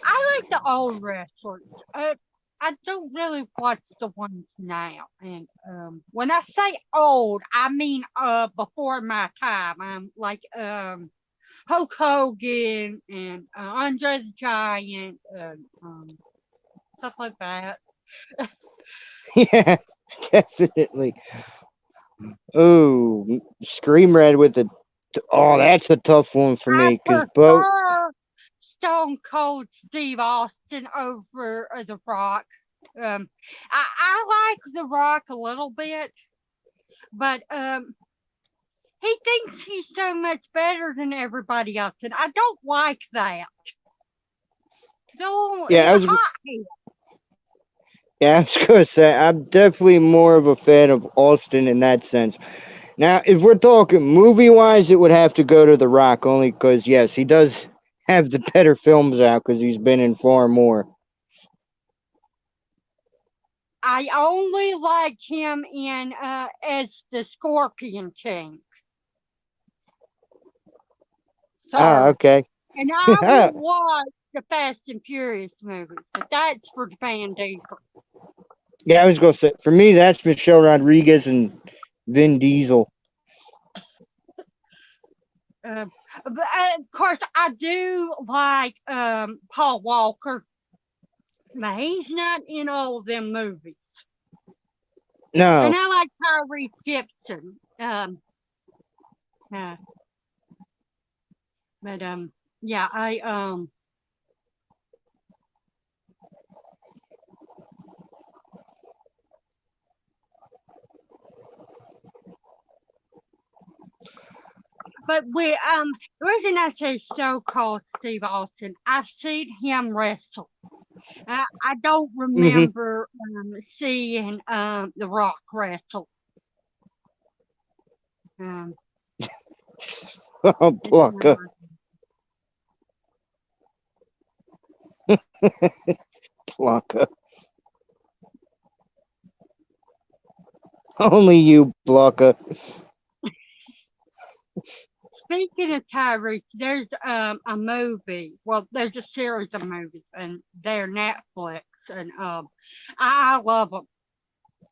I like the old wrestlers. I don't really watch the ones now. And when I say old, I mean before my time. Like Hulk Hogan and Andre the Giant and stuff like that. Yeah, definitely. Oh, Scream Red with the. Oh, that's a tough one for I me because Bo. prefer Stone Cold Steve Austin over The Rock. I like The Rock a little bit, but he thinks he's so much better than everybody else, and I don't like that. So Yeah, he's I a was. hot head. Yeah, I was gonna say I'm definitely more of a fan of Austin in that sense. Now, if we're talking movie wise, it would have to go to The Rock only because yes, he does have the better films out because he's been in far more. I only like him in as the Scorpion King. Ah, Sorry. okay. And I will watch the Fast and Furious movies, but that's for Van Diesel. Yeah, I was gonna say for me that's Michelle Rodriguez and Vin Diesel. But of course, I do like Paul Walker. But he's not in all of them movies. And No. I like Tyrese Gibson. Uh, but yeah, but the reason I say so-called Steve Austin, I've seen him wrestle. I don't Mm-hmm. remember seeing The Rock wrestle. Um, Oh, it's Blanca. Blanca. Only you, Blanca. Speaking of Tyrese, there's a movie. Well, there's a series of movies, and they're Netflix, and I love them.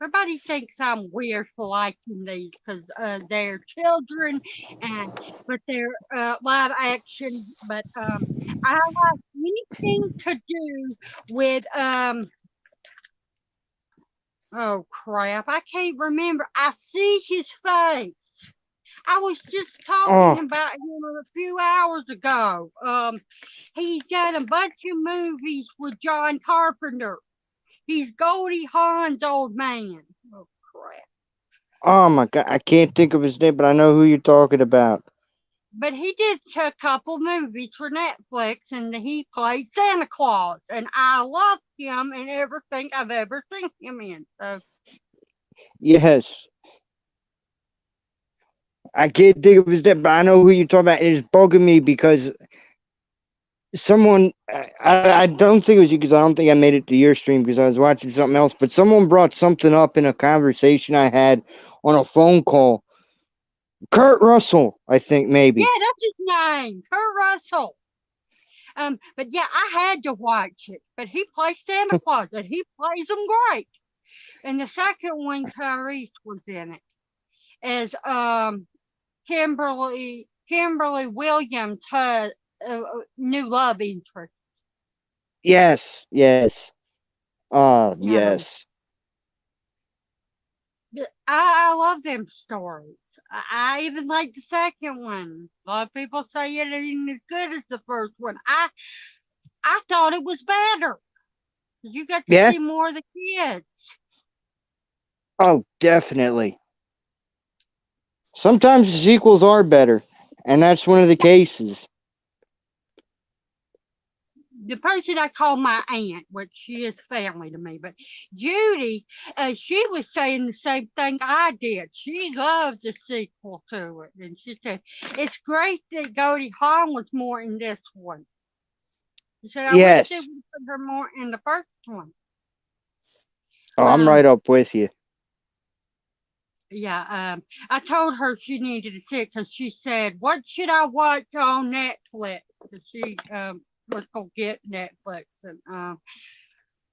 Everybody thinks I'm weird for liking these because they're children, and but they're live action. But I like anything to do with oh crap, I can't remember. I see his face. I was just talking Oh, about him a few hours ago. He's done a bunch of movies with John Carpenter. He's Goldie Hawn's old man. Oh crap! oh my God! I can't think of his name, but I know who you're talking about. But he did a couple movies for Netflix, and he played Santa Claus, and I love him in everything I've ever seen him in. So Yes, I can't think of his name, but I know who you're talking about. It's bugging me because someone, I don't think it was you because I don't think I made it to your stream because I was watching something else, but someone brought something up in a conversation I had on a phone call. Kurt Russell, I think yeah, maybe. that's his name, Kurt Russell. But yeah, I had to watch it. But he plays Santa Claus, and he plays them great. And the second one, Tyrese was in it as Kimberly Williams, her new love interest. Yes, yes. Um, Yes. I love them stories. I even like the second one. A lot of people say it ain't as good as the first one. I thought it was better. You got to Yeah. see more of the kids. Oh, definitely. Sometimes the sequels are better, and that's one of the cases. the person I call my aunt, which she is family to me, but Judy, she was saying the same thing I did. She loved the sequel to it, and she said it's great that Goldie Hawn was more in this one. She said I wish they Yes. would put her more in the first one. Oh, I'm right up with you. Yeah, I told her she needed to see it because she said, "What should I watch on Netflix?" 'Cause she was gonna get Netflix, and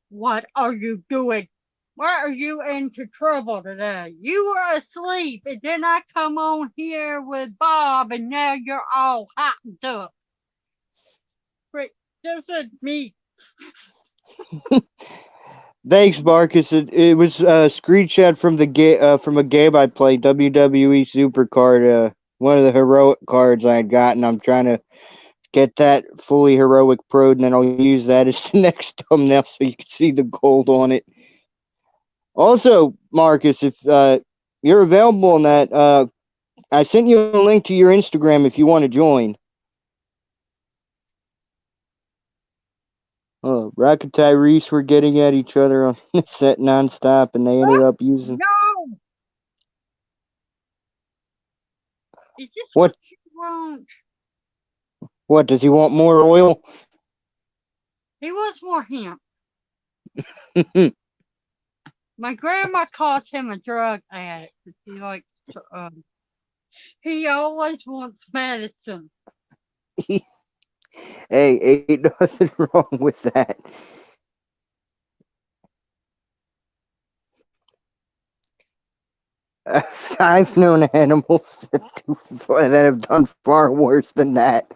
what are you doing? Why are you into trouble today? You were asleep, and then I come on here with Bob, and now you're all hottened up. But this is me. Thanks, Marcus. It was a screenshot from a game I played, WWE Supercard. One of the heroic cards I had gotten. I'm trying to get that fully heroic pro, and then I'll use that as the next thumbnail so you can see the gold on it. Also, Marcus, if you're available on that, I sent you a link to your Instagram if you want to join. Rock and Tyrese were getting at each other on the set nonstop, and they ended up using. No! Is this What? you want? What, does he want more oil? He wants more hemp. My grandma calls him a drug addict. He likes to, he always wants medicine. Hey, ain't nothing wrong with that. I've known animals that have done far worse than that.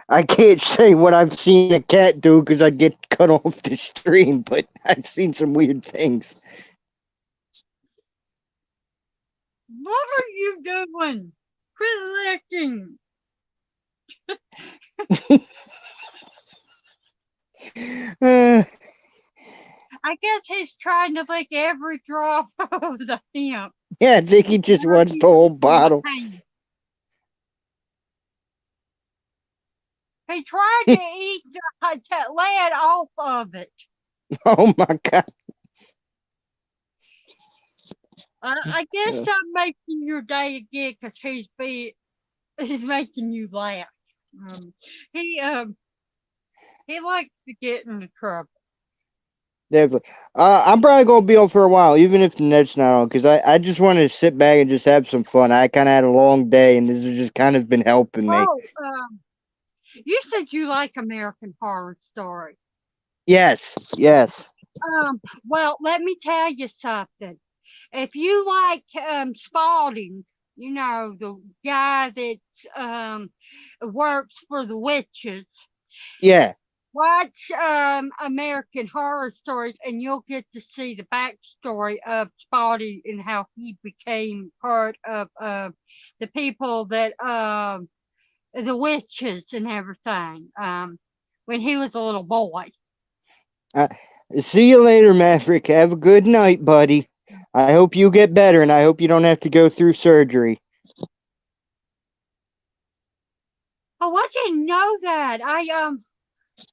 I can't say what I've seen a cat do because I'd get cut off the stream, but I've seen some weird things. What are you doing? Quit licking. I guess he's trying to lick every drop of the hemp. Yeah, I think he just wants the whole bottle. He tried to eat the lead off of it. Oh my God. I guess I'm making your day again because he's making you laugh. He likes to get into trouble. Definitely. I'm probably gonna be on for a while, even if the net's not on, because I just wanted to sit back and just have some fun. I kind of had a long day, and this has just kind of been helping me. Oh, you said you like American Horror Story. Yes. Well, let me tell you something. If you like Spalding, you know, the guy that works for the witches. Yeah. Watch American Horror Stories, and you'll get to see the backstory of Spalding and how he became part of the people that the witches and everything when he was a little boy. See you later, Maverick. Have a good night, buddy. I hope you get better, and I hope you don't have to go through surgery. Oh, I didn't know that.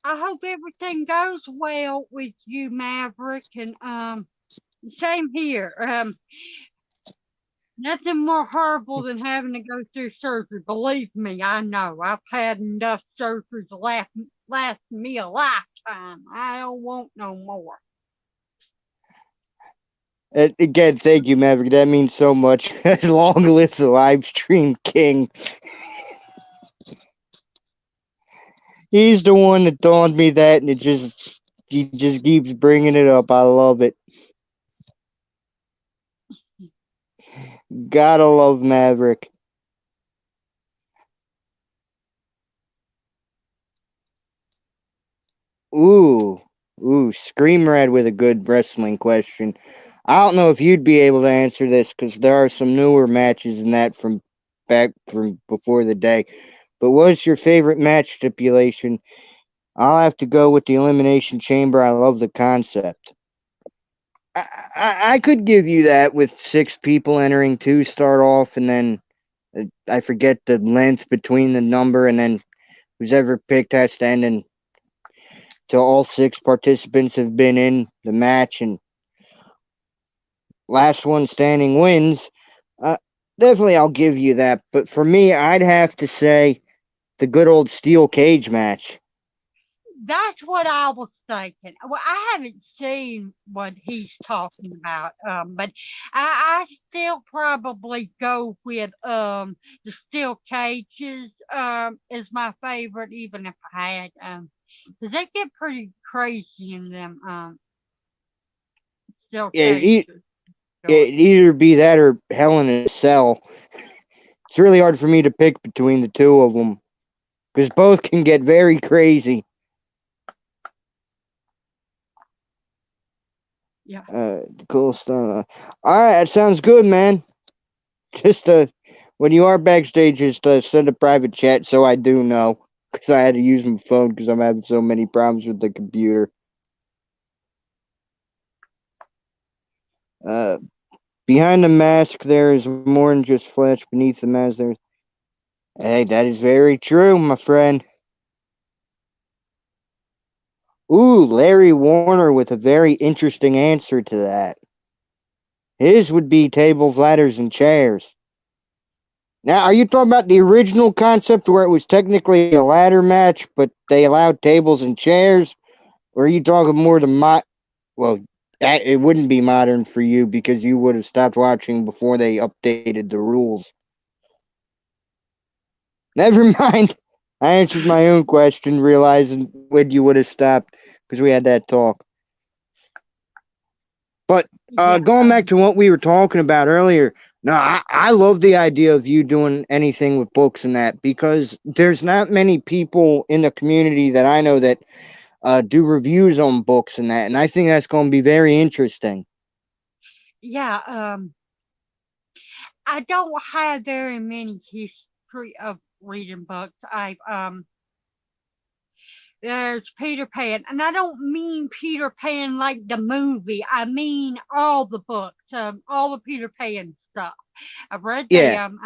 I hope everything goes well with you, Maverick, and same here. Nothing more horrible than having to go through surgery. Believe me, I know. I've had enough surgery to last me a lifetime. I don't want no more. Again, thank you, Maverick. That means so much. Long live the live stream king. He's the one that taught me that, and he just keeps bringing it up. I love it. Gotta love Maverick. Ooh, Scream Red with a good wrestling question. I don't know if you'd be able to answer this because there are some newer matches in that from back from before the day. But what's your favorite match stipulation? I'll have to go with the Elimination Chamber. I love the concept. I could give you that with 6 people entering, 2 start off, and then I forget the length between the number, and then who's ever picked has to end until all 6 participants have been in the match and last one standing wins. Uh, Definitely, I'll give you that. But for me, I'd have to say the good old steel cage match. That's what I was thinking. Well, I haven't seen what he's talking about, but I still probably go with the steel cages is my favorite, even if I had 'cause they get pretty crazy in them steel Yeah, cages. it'd either be that or Hell in a Cell. It's really hard for me to pick between the two of them because both can get very crazy. Yeah. Cool stuff. All right, that sounds good, man. Just when you are backstage, just send a private chat so I do know because I had to use my phone because I'm having so many problems with the computer. Uh, Behind the mask, there is more than just flesh. Beneath the mask, there's. Hey, that is very true, my friend. Ooh, Larry Warner with a very interesting answer to that. His would be tables, ladders, and chairs. Now, are you talking about the original concept where it was technically a ladder match, but they allowed tables and chairs? Or are you talking more the well, it wouldn't be modern for you because you would have stopped watching before they updated the rules. Never mind. I answered my own question, realizing when you would have stopped because we had that talk. But Yeah. going back to what we were talking about earlier, no, I love the idea of you doing anything with books and that because there's not many people in the community that I know that do reviews on books and that, and I think that's going to be very interesting. Yeah. I don't have very many history of reading books. There's Peter Pan, and I don't mean Peter Pan like the movie. I mean all the books, all the Peter Pan stuff. I've read Yeah, them.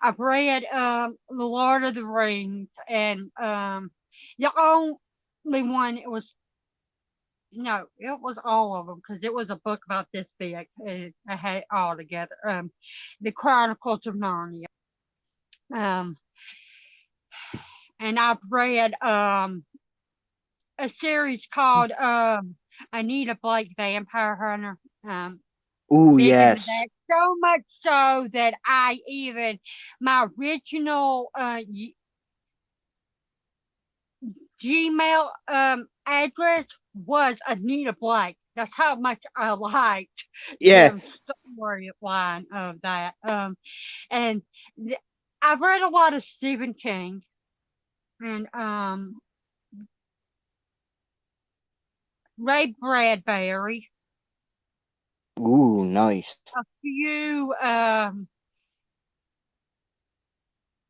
I've read The Lord of the Rings, and the only one it was no, it was all of them because it was a book about this big. And I had it all together. The Chronicles of Narnia. Um, and I've read a series called Anita Blake Vampire Hunter. ooh, Big into yes. that. So much so that I even my original Gmail address was Anita Blake. That's how much I liked Yeah, the storyline of that. And th- I've read a lot of Stephen King and Ray Bradbury, ooh, nice. a few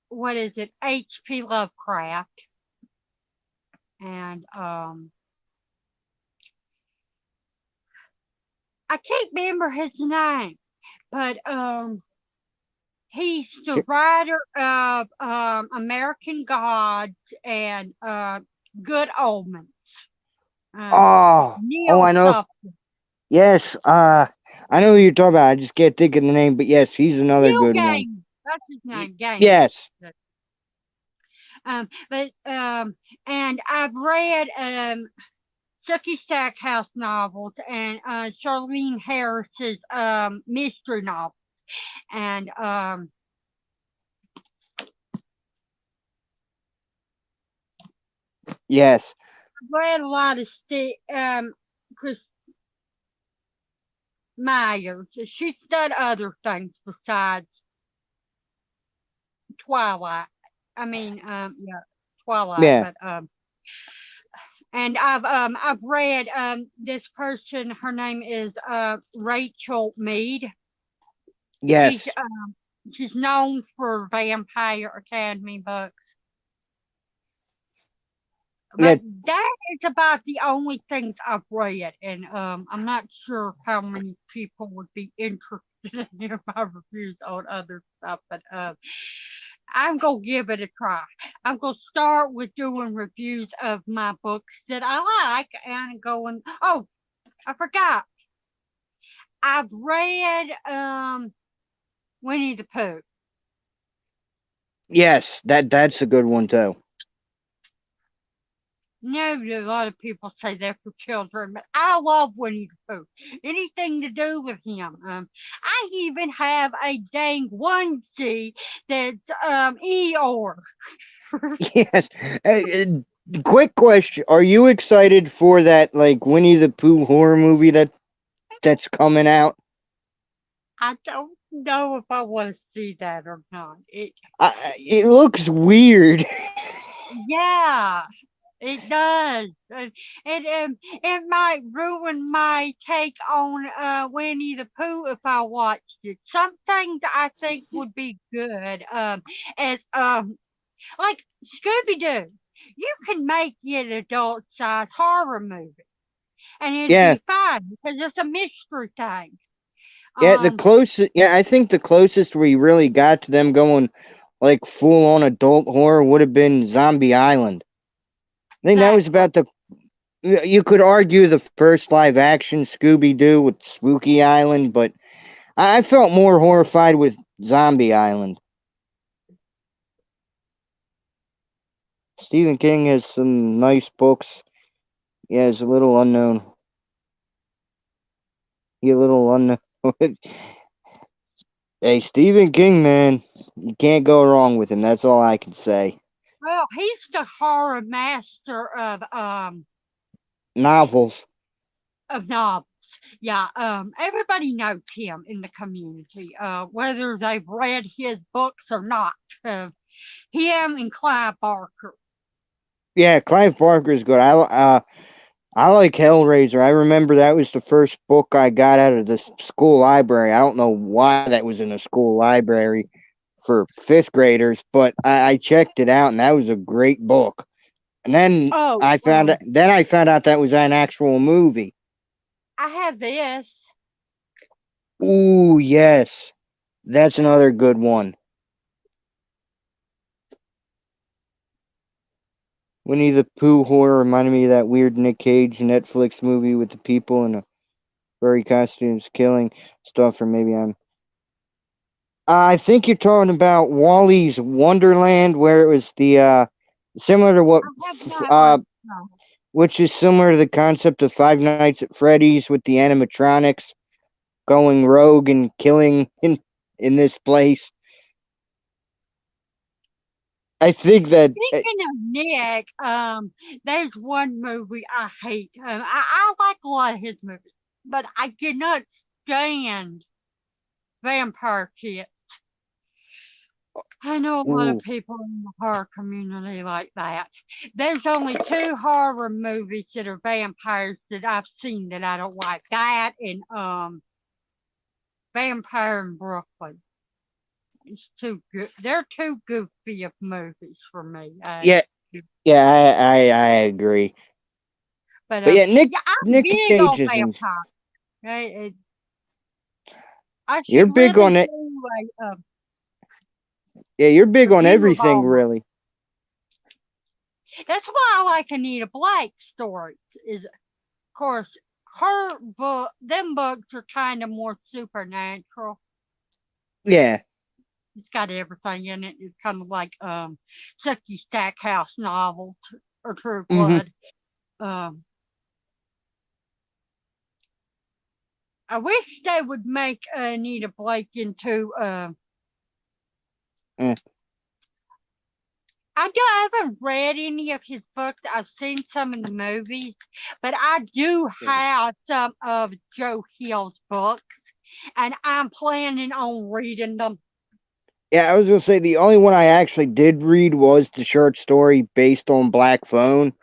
what is it, H.P. Lovecraft, and I can't remember his name, but he's the Sh- writer of American Gods and Good Omens. oh, Neil I know. something. Yes, I know who you're talking about. I just can't think of the name, but yes, he's another Neil good one. Gaiman. That's his name, Gaiman. Yes, But and I've read Chucky Stackhouse novels and Charlene Harris's mystery novel, and yes, I've read a lot of Chris Myers. She's done other things besides Twilight. I mean, yeah, Twilight, yeah, but and I've read this person. Her name is Rachel Mead. She's yes. she's known for Vampire Academy books, but That that is about the only things I've read, and I'm not sure how many people would be interested in hearing my reviews on other stuff, but I'm gonna give it a try. I'm gonna start with doing reviews of my books that I like and going. Oh, I forgot. I've read Winnie the Pooh. Yes, that's a good one too. No, a lot of people say they're for children, but I love Winnie the Pooh. Anything to do with him. I even have a dang onesie that's Eeyore. Yes. Quick question: are you excited for that like Winnie the Pooh horror movie that's coming out? I don't know if I want to see that or not. It looks weird. Yeah, it does. It might ruin my take on Winnie the Pooh if I watched it. Something that I think would be good is like Scooby Doo. You can make it an adult size horror movie, and it'd Yeah, be fine because it's a mystery thing. yeah. The Um, closest, yeah, I think the closest we really got to them going like full on adult horror would have been Zombie Island. I think that was exactly. about the. You could argue the first live action Scooby Doo with Spooky Island, but I felt more horrified with Zombie Island. Stephen King has some nice books. Yeah, it's a little unknown. He a little unknown. Hey, Stephen King, man, you can't go wrong with him. That's all I can say. Well, he's the horror master Novels. of novels. Yeah, everybody knows him in the community, whether they've read his books or not. Uh, him and Clive Barker. Yeah, Clive Barker's good. I like Hellraiser. I remember that was the first book I got out of the school library. I don't know why that was in a school library for fifth graders, but I checked it out, and that was a great book. And then Oh, I found out that was an actual movie. I have this. Ooh, yes, that's another good one. Winnie the Pooh horror reminded me of that weird Nick Cage Netflix movie with the people in a furry costumes killing stuff, or maybe I'm. I think you're talking about Wally's Wonderland, where it was the similar to what, I have not watched that. which is similar to the concept of Five Nights at Freddy's with the animatronics going rogue and killing in this place. I think that Speaking of Nick, there's one movie I hate. I like a lot of his movies, but I cannot stand Vampire Kid. I know a lot of ooh, people in the horror community like that. There's only two horror movies that are vampires that I've seen that I don't like. That and Vampire in Brooklyn. It's too good. They're too goofy of movies for me. yeah, yeah, I agree. But But yeah, yeah, I'm Nick big Cage on isn't. vampires. I You're should big really on it. do Yeah, you're a big on review of everything, all mine. really. That's why I like Anita Black's stories. Is of course her book. Them books are kind of more supernatural. Yeah. It's got everything in it. It's kind of like Sookie Stackhouse novels or True Hmm. Blood. Um, I wish they would make Anita Blake into. Eh. I haven't read any of his books. I've seen some in the movies, but I do have some of Joe Hill's books, and I'm planning on reading them. Yeah, I was gonna say the only one I actually did read was the short story based on Black Phone,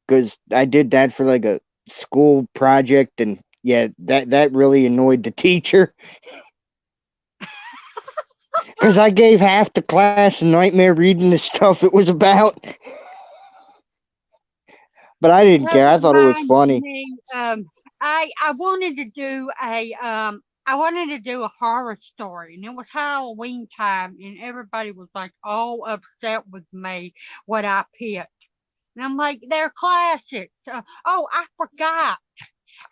because I did that for like a school project, and yeah, that really annoyed the teacher because I gave half the class a nightmare reading the stuff it was about. But I didn't That care. I thought it was reminds funny. me, I wanted to do a I wanted to do a horror story, and it was Halloween time, and everybody was like all upset with me what I picked. And I'm like, they're classics. Oh, I forgot.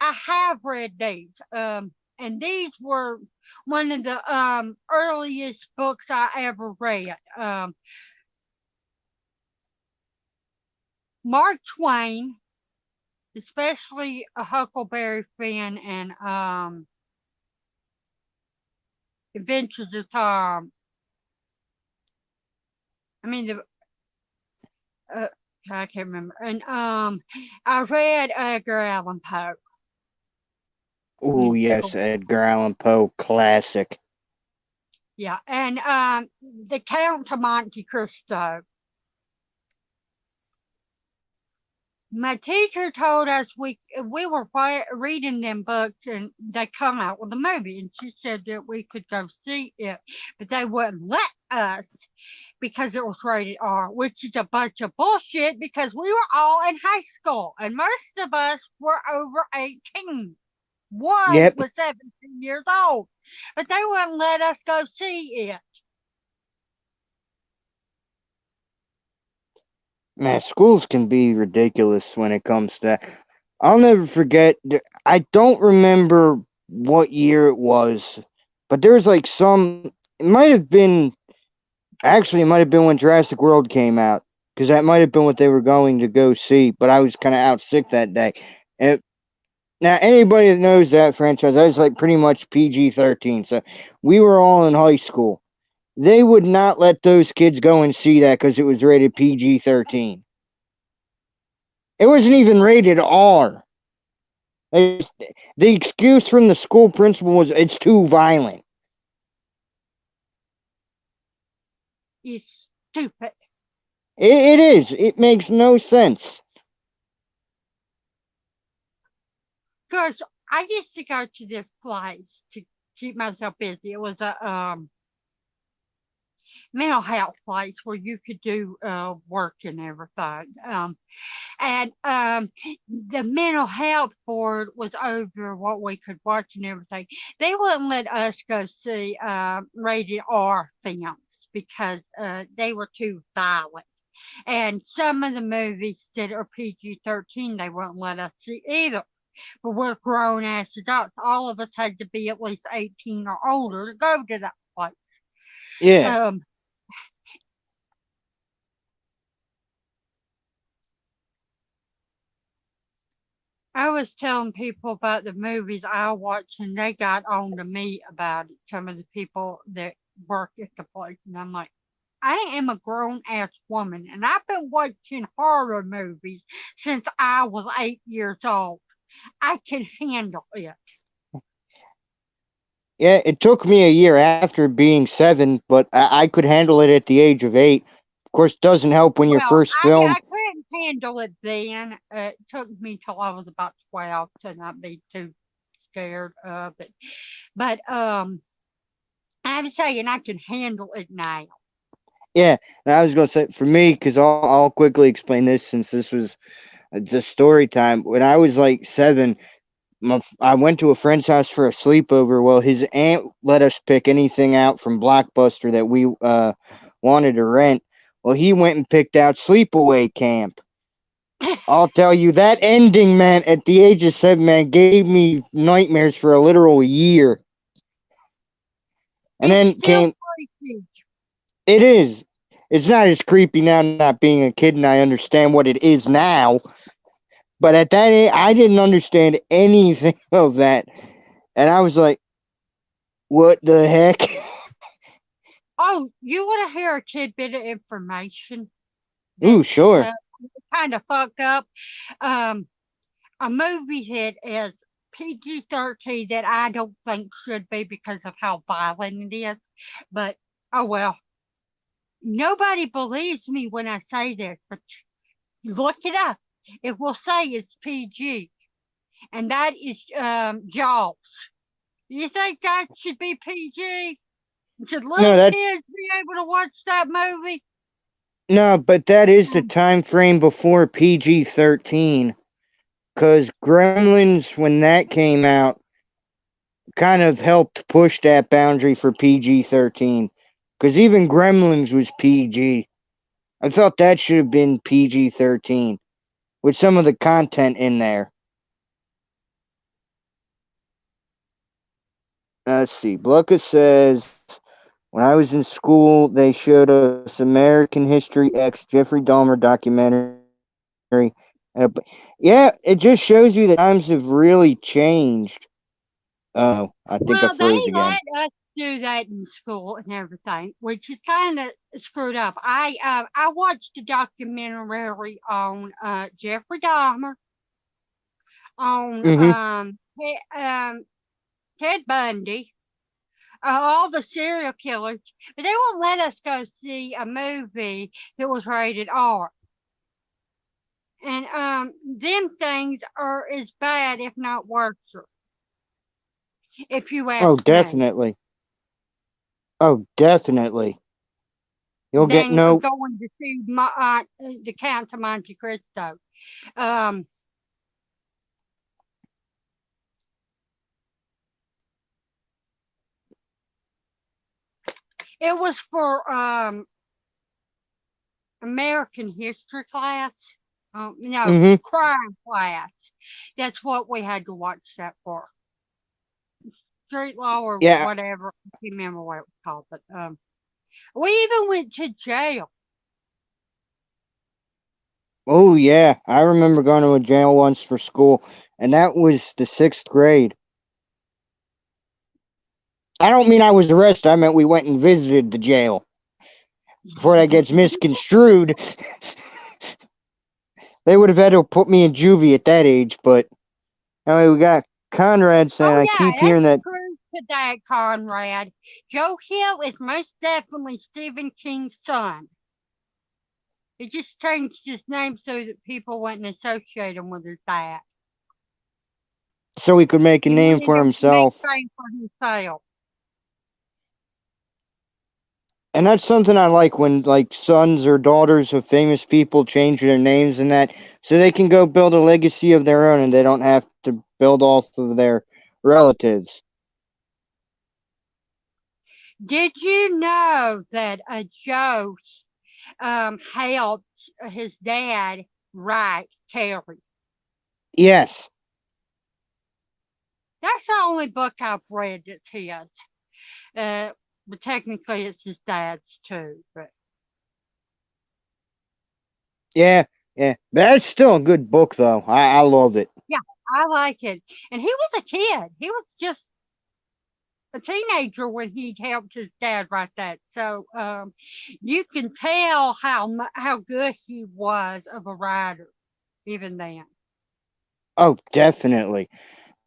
I have read these. And these were one of the earliest books I ever read. Mark Twain, especially a Huckleberry Finn and Adventures of Tom. I mean the I can't remember. And I read Edgar Allan Poe. Oh, yes, Edgar Allan Poe, classic. Yeah, and The Count of Monte Cristo. My teacher told us we were reading them books and they come out with a movie, and she said that we could go see it, but they wouldn't let us because it was rated R, which is a bunch of bullshit because we were all in high school and most of us were over 18. One was 17 years old, but they wouldn't let us go see it. Man, schools can be ridiculous when it comes to that. I'll never forget. I don't remember what year it was, but there was like some. It might have been. Actually, it might have been when Jurassic World came out, because that might have been what they were going to go see. But I was kind of out sick that day. And now, anybody that knows that franchise, that was like pretty much PG-13. So we were all in high school. They would not let those kids go and see that because it was rated PG-13. It wasn't even rated R. The excuse from the school principal was it's too violent. It's stupid. It is. It makes no sense. Because I used to go to this place to keep myself busy. It was a mental health place where you could do work and everything. And the mental health board was over what we could watch and everything. They wouldn't let us go see rated R films because they were too violent. And some of the movies that are PG-13, they wouldn't let us see either. But we're grown ass adults. All of us had to be at least 18 or older to go to that place. Yeah. I was telling people about the movies I watched, and they got on to me about it. Some of the people that work at the place, and I'm like, I am a grown ass woman, and I've been watching horror movies since I was 8 years old. I can handle it. Yeah, it took me a year after being 7, but I could handle it at the age of 8. Of course, it doesn't help when your first film. I couldn't handle it then. It took me till I was about 12 to not be too scared of it. But I'm saying I can handle it now. Yeah, and I was going to say, for me, because I'll quickly explain this since this was the story time. When I was like 7, I went to a friend's house for a sleepover. Well, his aunt let us pick anything out from Blockbuster that we wanted to rent. Well, he went and picked out Sleepaway Camp. I'll tell you, that ending, man, at the age of 7, man, gave me nightmares for a literal year. And then came... Creepy. It is. It's not as creepy now, not being a kid, and I understand what it is now. But at that age, I didn't understand anything of that. And I was like, what the heck? Oh, you want to hear a tidbit of information? Ooh, sure. Kind of fucked up. A movie hit is PG-13 that I don't think should be because of how violent it is. But, oh well. Nobody believes me when I say this, but look it up. It will say it's PG. And that is Jaws. You think that should be PG? Should little kids be able to watch that movie? No, but that is the time frame before PG-13. Because Gremlins, when that came out, kind of helped push that boundary for PG-13. Because even Gremlins was PG. I thought that should have been PG-13 with some of the content in there. Let's see. Blucka says, when I was in school, they showed us American History X Jeffrey Dahmer documentary. Yeah, it just shows you that times have really changed. Oh, I think I Well, they froze again. let us do that in school and everything, which is kind of screwed up. I watched a documentary on Jeffrey Dahmer, on Mm-hmm. Ted Bundy, all the serial killers, but they won't let us go see a movie that was rated R. And them things are as bad, if not worse, if you Oh, ask me, definitely. Oh, definitely. You'll get than no. going to see the Count of Monte Cristo. Um, it was for American history class. No, Mm-hmm. crime class. That's what we had to watch that for. Street law or Yeah. whatever. I can't remember what it was called, but we even went to jail. Oh, yeah. I remember going to a jail once for school, and that was the 6th grade. I don't mean I was arrested. I meant we went and visited the jail. Before that gets misconstrued, they would have had to put me in juvie at that age. But anyway, we got Conrad saying, Oh I yeah, keep that's hearing that. true to that, Conrad. Joe Hill is most definitely Stephen King's son. He just changed his name so that people wouldn't associate him with his dad. So he could make a He name wanted for to make himself. fame for himself. And that's something I like when like sons or daughters of famous people change their names and that so they can go build a legacy of their own and they don't have to build off of their relatives. Did you know that Joe helped his dad write Terry? Yes. That's the only book I've read that's his. Uh, but technically it's his dad's too. But Yeah. Yeah. But that's still a good book though. I love it. yeah, I like it. And he was a kid. He was just a teenager when he helped his dad write that. So you can tell how good he was of a writer even then. Oh, definitely.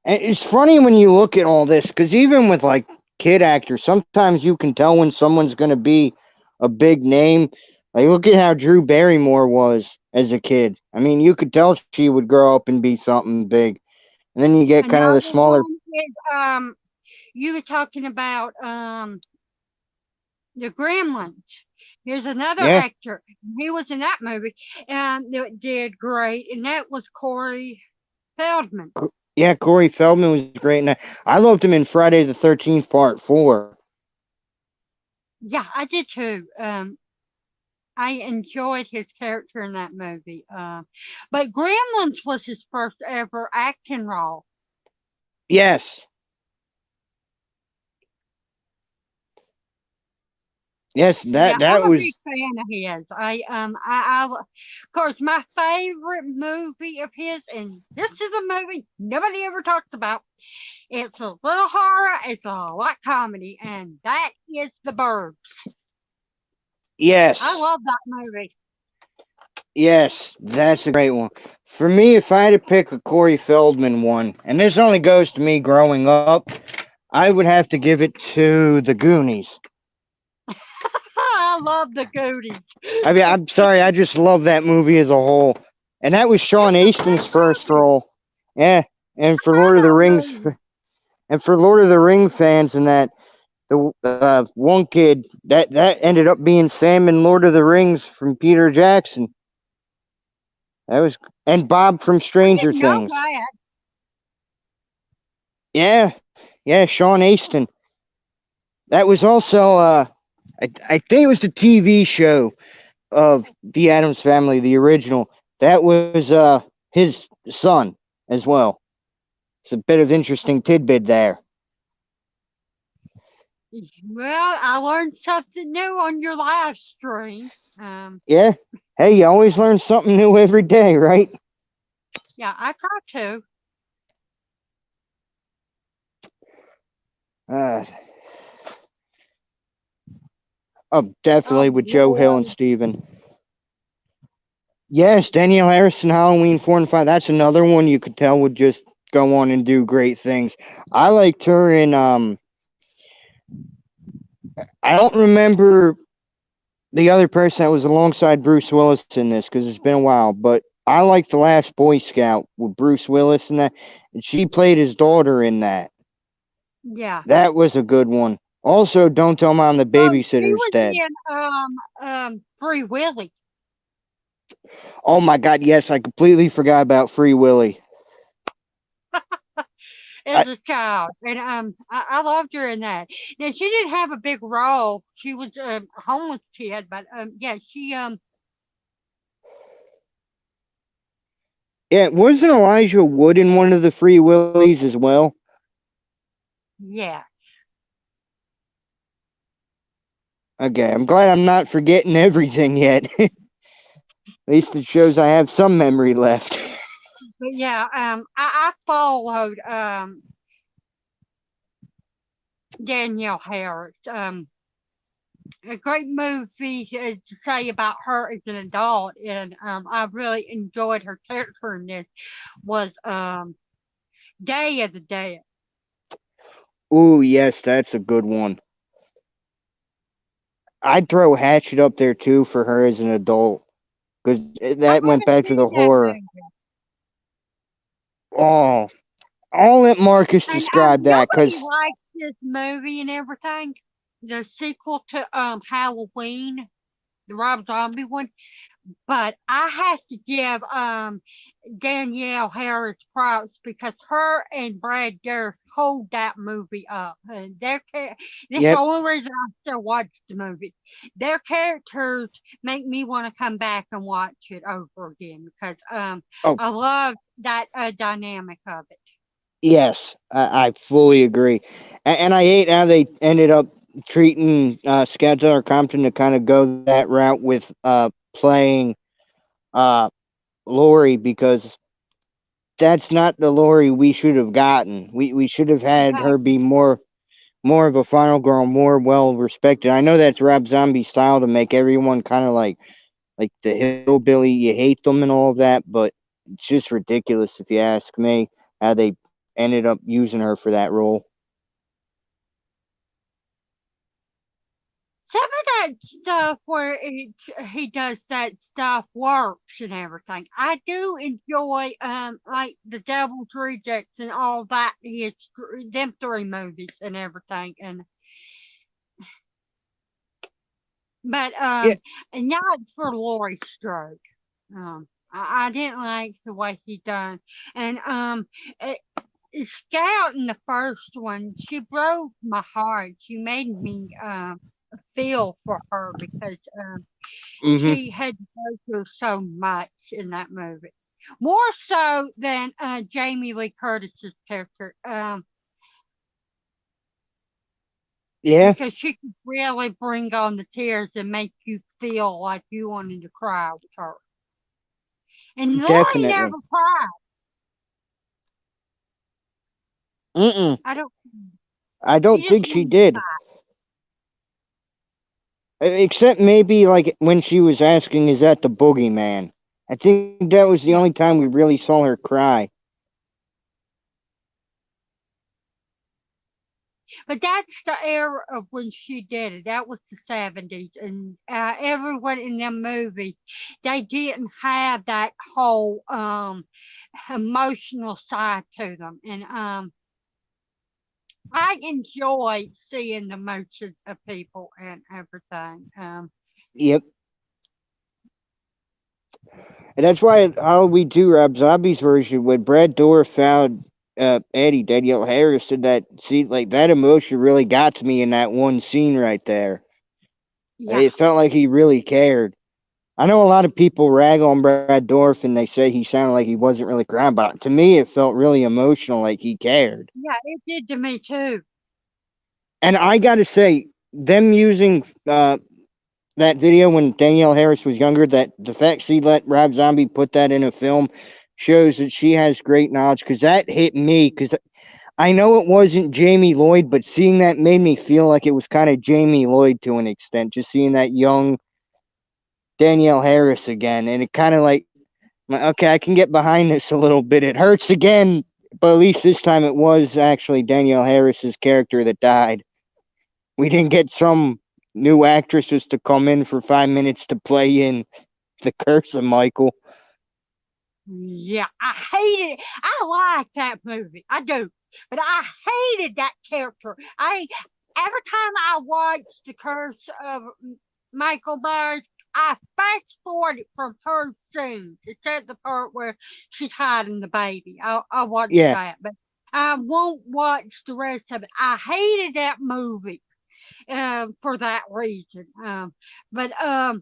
And it's funny when you look at all this because even with like kid actors, sometimes you can tell when someone's going to be a big name. Like, look at how Drew Barrymore was as a kid. I mean, you could tell she would grow up and be something big. And then you get kind of the Another smaller. one is you were talking about the Gremlins. Here's another Yeah, actor. He was in that movie and that did great, and that was Corey Feldman. yeah, Corey Feldman was great. And I loved him in Friday the 13th Part 4. Yeah, I did too. I enjoyed his character in that movie. But Gremlins was his first ever acting role. Yes. Yes, Yeah, that I'm a big was. fan of his. Of course, my favorite movie of his, and this is a movie nobody ever talks about. It's a little horror, it's a lot comedy, and that is The Bird. I Yes. love that movie. Yes, that's a great one. For me, if I had to pick a Corey Feldman one, and this only goes to me growing up, I would have to give it to The Goonies. I love the Goonies. I mean, I'm sorry, I just love that movie as a whole. And that was Sean It's a great Astin's first movie. role. Yeah, and for I love Lord of the that Rings, movie. and for Lord of the Ring fans, and that the one kid that ended up being Sam in Lord of the Rings from Peter Jackson. That was and Bob from I Stranger didn't know Things. that. Yeah, Yeah, Sean Astin. That was also I think it was the TV show of the Adams Family, the original. That was his son as well. It's a bit of interesting tidbit there. Well, I learned something new on your live stream. Yeah. Hey, you always learn something new every day, right? Yeah, I try to. Uh, oh, definitely Oh with Joe Hill and Lord. Steven. Yes, Danielle Harrison, Halloween 4 and 5. That's another one you could tell would just go on and do great things. I liked her in I don't remember the other person that was alongside Bruce Willis in this because it's been a while, but I like The Last Boy Scout with Bruce Willis in that, and she played his daughter in that. Yeah. That was a good one. Also, Don't Tell Mom the Oh, she Babysitter's was Dead. in Free Willy Oh my God, yes, I completely forgot about Free Willy. I, as a child, and I loved her in that. Now she didn't have a big role. She was a homeless kid, but yeah, she yeah, wasn't Elijah Wood in one of the Free Willies as well? yeah. Okay, I'm glad I'm not forgetting everything yet. At least it shows I have some memory left. But yeah, I followed Danielle Harris. A great movie to say about her as an adult, and I really enjoyed her character in this. Was Day of the Dead. Ooh, yes, that's a good one. I'd throw Hatchet up there too for her as an adult because I that went haven't back to the seen that horror. movie, Oh, I'll let Marcus and describe that nobody because likes this movie and everything. The sequel to Halloween, the Rob Zombie one, but I have to give Danielle Harris props because her and Brad Dourif hold that movie up. And that's the yep. only reason I still watch the movie. Their characters make me want to come back and watch it over again because Oh, I love that dynamic of it. yes, I fully agree, and I hate how they ended up treating Scouts Compton to kind of go that route with playing uh Lori because that's not the Lori we should have gotten. We should have had her be Exactly. more of a final girl, more well respected. I know that's Rob Zombie style to make everyone kind of like the hillbilly, you hate them and all of that, but it's just ridiculous if you ask me how they ended up using her for that role. Some of that stuff where he does that stuff works and everything. I do enjoy like the Devil's Rejects and all that. His them three movies and everything, and but Yeah, and not for Laurie Strode. I didn't like the way he done, and it, Scout in the first one, she broke my heart. She made me feel for her because mm-hmm, she had to go through so much in that movie. More so than Jamie Lee Curtis's character, yeah, because she could really bring on the tears and make you feel like you wanted to cry with her. And Lori definitely. never cried. Mm-mm, I don't. I She don't just think she wanted to did, cry. except maybe like when she was asking, "Is that the boogeyman?" I think that was the only Yeah. time we really saw her cry. But that's the era of when she did it. That was the 70s. And everyone in them movies, they didn't have that whole emotional side to them. And I enjoy seeing the emotions of people and everything. Yep, and that's why how we do Rob Zombie's version when Brad Dourif found Eddie, Danielle Harris said that. See, like that emotion really got to me in that one scene right there. Yeah, It felt like he really cared. I know a lot of people rag on Brad Dorff and they say he sounded like he wasn't really crying, but to me it felt really emotional, like he cared. yeah, it did to me too. And I got to say, them using that video when Danielle Harris was younger, that the fact she let Rob Zombie put that in a film shows that she has great knowledge. Because that hit me. Because I know it wasn't Jamie Lloyd, but seeing that made me feel like it was kind of Jamie Lloyd to an extent. Just seeing that young Danielle Harris again, and it kind of like, okay, I can get behind this a little bit. It hurts again, but at least this time it was actually Danielle Harris's character that died. We didn't get some new actresses to come in for 5 minutes to play in The Curse of Michael. Yeah, I hated it. I like that movie. I do. But I hated that character. Every time I watched The Curse of Michael Myers, I fast forwarded from her scene, except the part where she's hiding the baby. I watched Yeah, that, but I won't watch the rest of it. I hated that movie for that reason. But I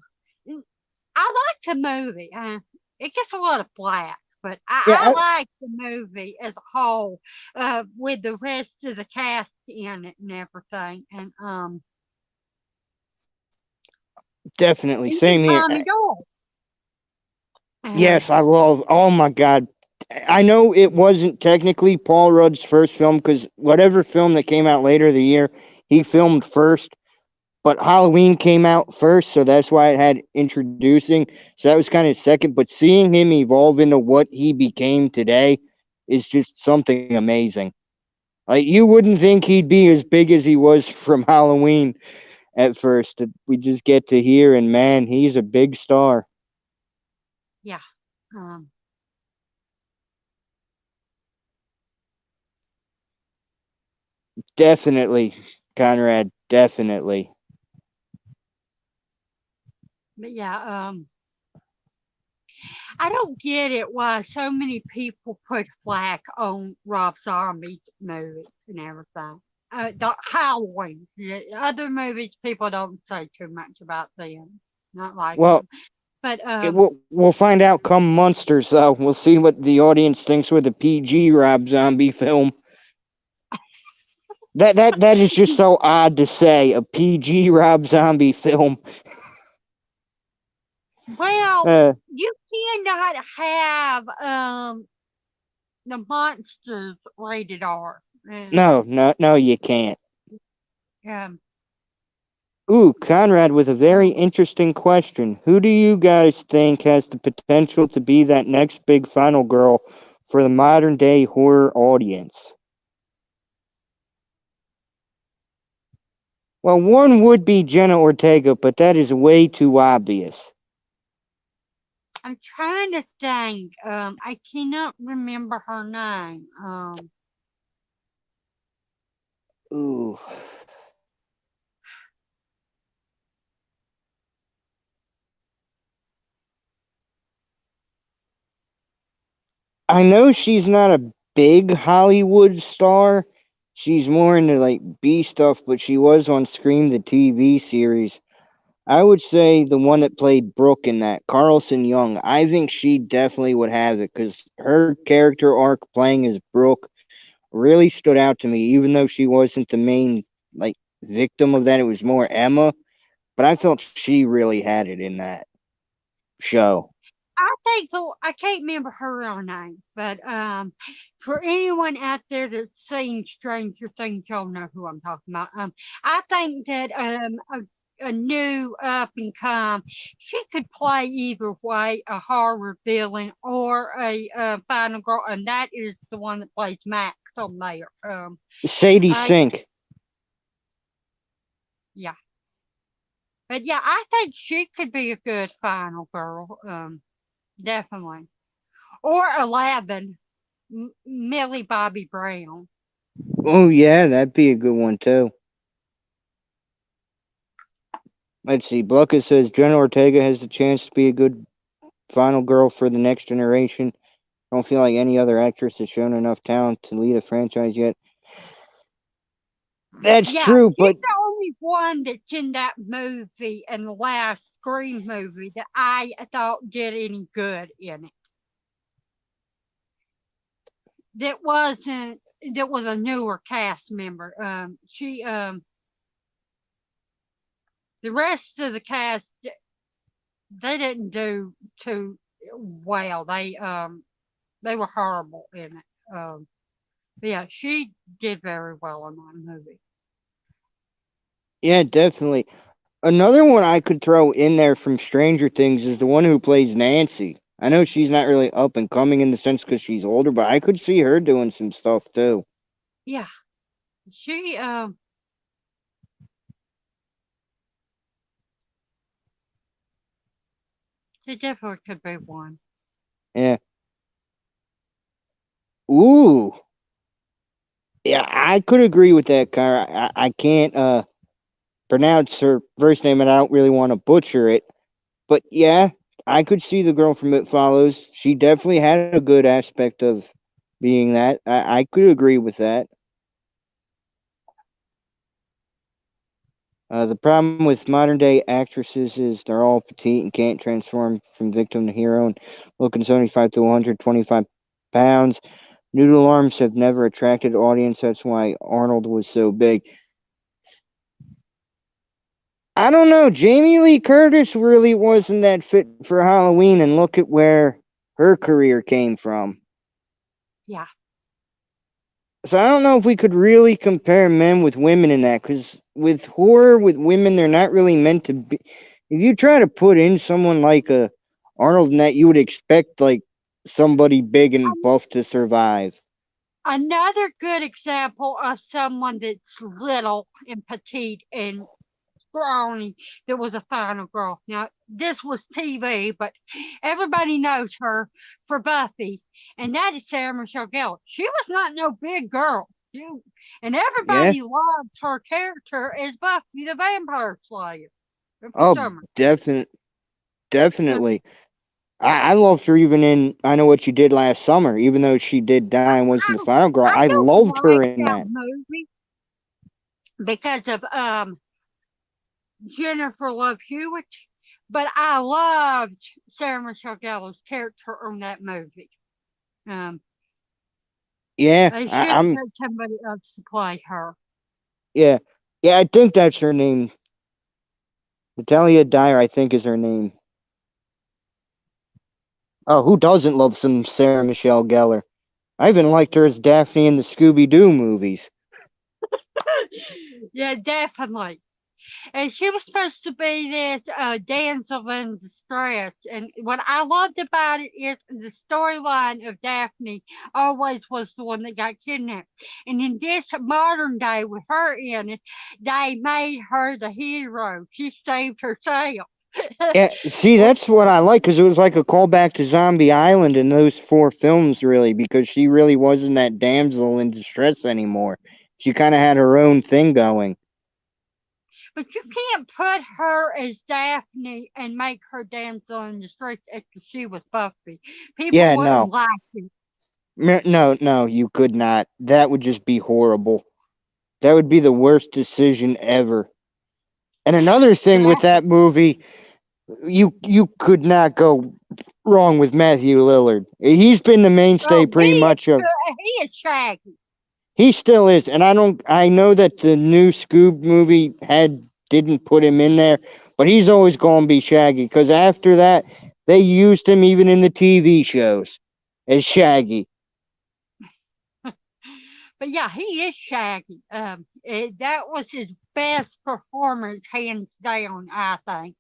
like the movie. It gets a lot of flack, but yeah, I like the movie as a whole, with the rest of the cast in it and everything, and definitely. even Same here. Tommy Doyle. Yes, I love. Oh my God. I know it wasn't technically Paul Rudd's first film because whatever film that came out later the year, he filmed first. But Halloween came out first, so that's why it had introducing. So that was kind of second. But seeing him evolve into what he became today is just something amazing. Like you wouldn't think he'd be as big as he was from Halloween at first. We just get to hear, and man, he's a big star. Yeah. Um, Definitely, Conrad. Definitely. but yeah, I don't get it why so many people put flack on Rob Zombie's movies and everything. The Halloween, the other movies, people don't say too much about them, not like Well, them. But we'll find out come Monsters, though. We'll see what the audience thinks with a PG Rob Zombie film. That is just so odd to say. A PG Rob Zombie film. well, Uh, you cannot have the monsters rated R. no, you can't. Um, Ooh, Conrad with a very interesting question. Who do you guys think has the potential to be that next big final girl for the modern day horror audience? Well, one would be Jenna Ortega, but that is way too obvious. I'm trying to think. I cannot remember her name. Ooh. I know she's not a big Hollywood star. She's more into like B stuff, but she was on Scream the TV series. I would say the one that played Brooke in that, Carlson Young. I think she definitely would have it because her character arc playing as Brooke really stood out to me, even though she wasn't the main like victim of that. It was more Emma, but I felt she really had it in that show. I think so. I can't remember her real name, but for anyone out there that's seen Stranger Things, y'all know who I'm talking about. I think that a new up and come, she could play either way, a horror villain or a final girl, and that is the one that plays Max on there. Sadie I Sink. Yeah, but yeah, I think she could be a good final girl. Definitely. Or 11, Millie Bobby Brown. Oh yeah, that'd be a good one too. Let's see. Blucka says Jenna Ortega has the chance to be a good final girl for the next generation. I don't feel like any other actress has shown enough talent to lead a franchise yet. That's Yeah, true, she's but the only one that's in that movie and the last Scream movie that I thought did any good in it. That was a newer cast member. The rest of the cast they didn't do too well. They were horrible in it. But yeah, she did very well in that movie. yeah, definitely. Another one I could throw in there from Stranger Things is the one who plays Nancy. I know she's not really up and coming in the sense because she's older, but I could see her doing some stuff too. Yeah, she she definitely could be one. Yeah. Ooh. Yeah, I could agree with that, Kyra. I can't pronounce her first name, and I don't really want to butcher it. But yeah, I could see the girl from It Follows. She definitely had a good aspect of being that. I could agree with that. The problem with modern day actresses is they're all petite and can't transform from victim to hero and looking 75 to 125 pounds. Noodle arms have never attracted audience. That's why Arnold was so big. I don't know. Jamie Lee Curtis really wasn't that fit for Halloween, and look at where her career came from. Yeah. So I don't know if we could really compare men with women in that, because with horror, with women, they're not really meant to be. If you try to put in someone like a Arnold in that, you would expect like somebody big and buff to survive. Another good example of someone that's little and petite and scrawny that was a final girl. Now, this was TV, but everybody knows her for Buffy, and that is Sarah Michelle Gellar. She was not no big girl. And Yeah. everybody loved her character as Buffy the Vampire Slayer. For Oh, summer. definitely. I loved her even in I Know What You Did Last Summer, even though she did die and wasn't the final girl. I I don't loved her like in that that. movie because of Jennifer Love Hewitt, but I loved Sarah Michelle Gellar's character on that movie. Um, Yeah, they should have I'm. had somebody else to play her. Yeah, yeah. I think that's her name. Natalia Dyer, I think, is her name. Oh, who doesn't love some Sarah Michelle Gellar? I even liked her as Daphne in the Scooby Doo movies. Yeah, definitely. And she was supposed to be this damsel in distress. And what I loved about it is the storyline of Daphne always was the one that got kidnapped. And in this modern day, with her in it, they made her the hero. She saved herself. Yeah, see, that's what I like because it was like a callback to Zombie Island in those four films, really, because she really wasn't that damsel in distress anymore. She kind of had her own thing going. But you can't put her as Daphne and make her damsel in distress after she was Buffy. People Yeah, wouldn't no. like it. No, no, you could not. That would just be horrible. That would be the worst decision ever. And another thing with That, that movie, you could not go wrong with Matthew Lillard. He's been the mainstay oh, pretty much of. he is Shaggy. He still is, and I don't. I know that the new Scoob movie had didn't put him in there, but he's always going to be Shaggy because after that they used him even in the TV shows as Shaggy. But yeah, he is Shaggy. That was his best performance, hands down. I think.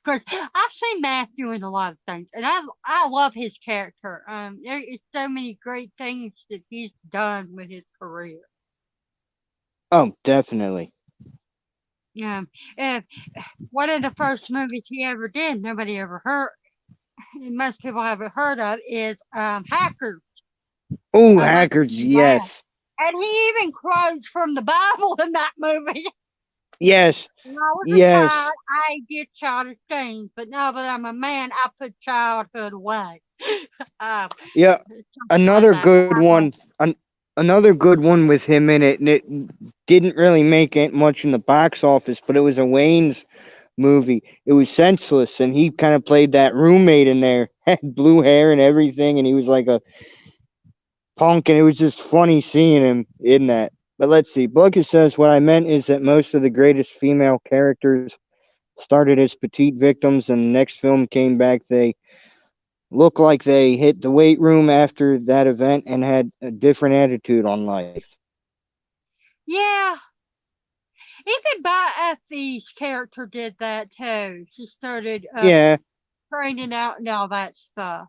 Because I've seen Matthew in a lot of things, and I love his character. There is so many great things that he's done with his career. Oh, definitely. Um, uh, One of the first movies he ever did, nobody ever heard, and most people haven't heard of, is Hackers. Oh, I like Hackers, that. yes, And he even quotes from the Bible in that movie. yes, When I was a yes. child, I did childish things, but now that I'm a man, I put childhood away. um, Yeah, something like another that. But good one. Another good one with him in it, and it didn't really make it much in the box office, but it was a Wayne's movie. It was Senseless, and he kind of played that roommate in there, had blue hair and everything, and he was like a punk, and it was just funny seeing him in that. But let's see. Booker says, what I meant is that most of the greatest female characters started as petite victims, and the next film came back. They look like they hit the weight room after that event and had a different attitude on life. yeah, even Effie's character did that too. She started Yeah, training out and all that stuff.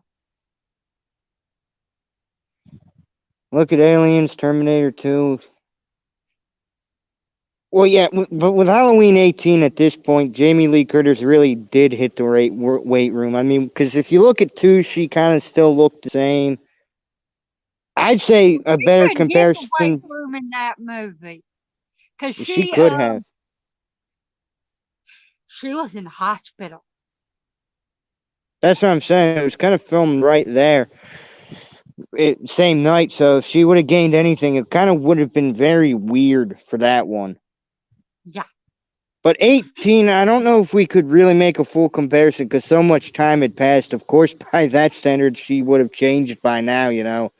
look at Aliens, Terminator 2. Well, yeah, but with Halloween 18 at this point, Jamie Lee Curtis really did hit the weight room. I mean, because if you look at 2, she kind of still looked the same. I'd say a She better couldn't hit the weight comparison, room in that movie because she could have. she was in the hospital. That's what I'm saying. It was kind of filmed right there, same night. So if she would have gained anything, it kind of would have been very weird for that one. Yeah. But 18, I don't know if we could really make a full comparison because so much time had passed. Of course, by that standard, she would have changed by now, you know.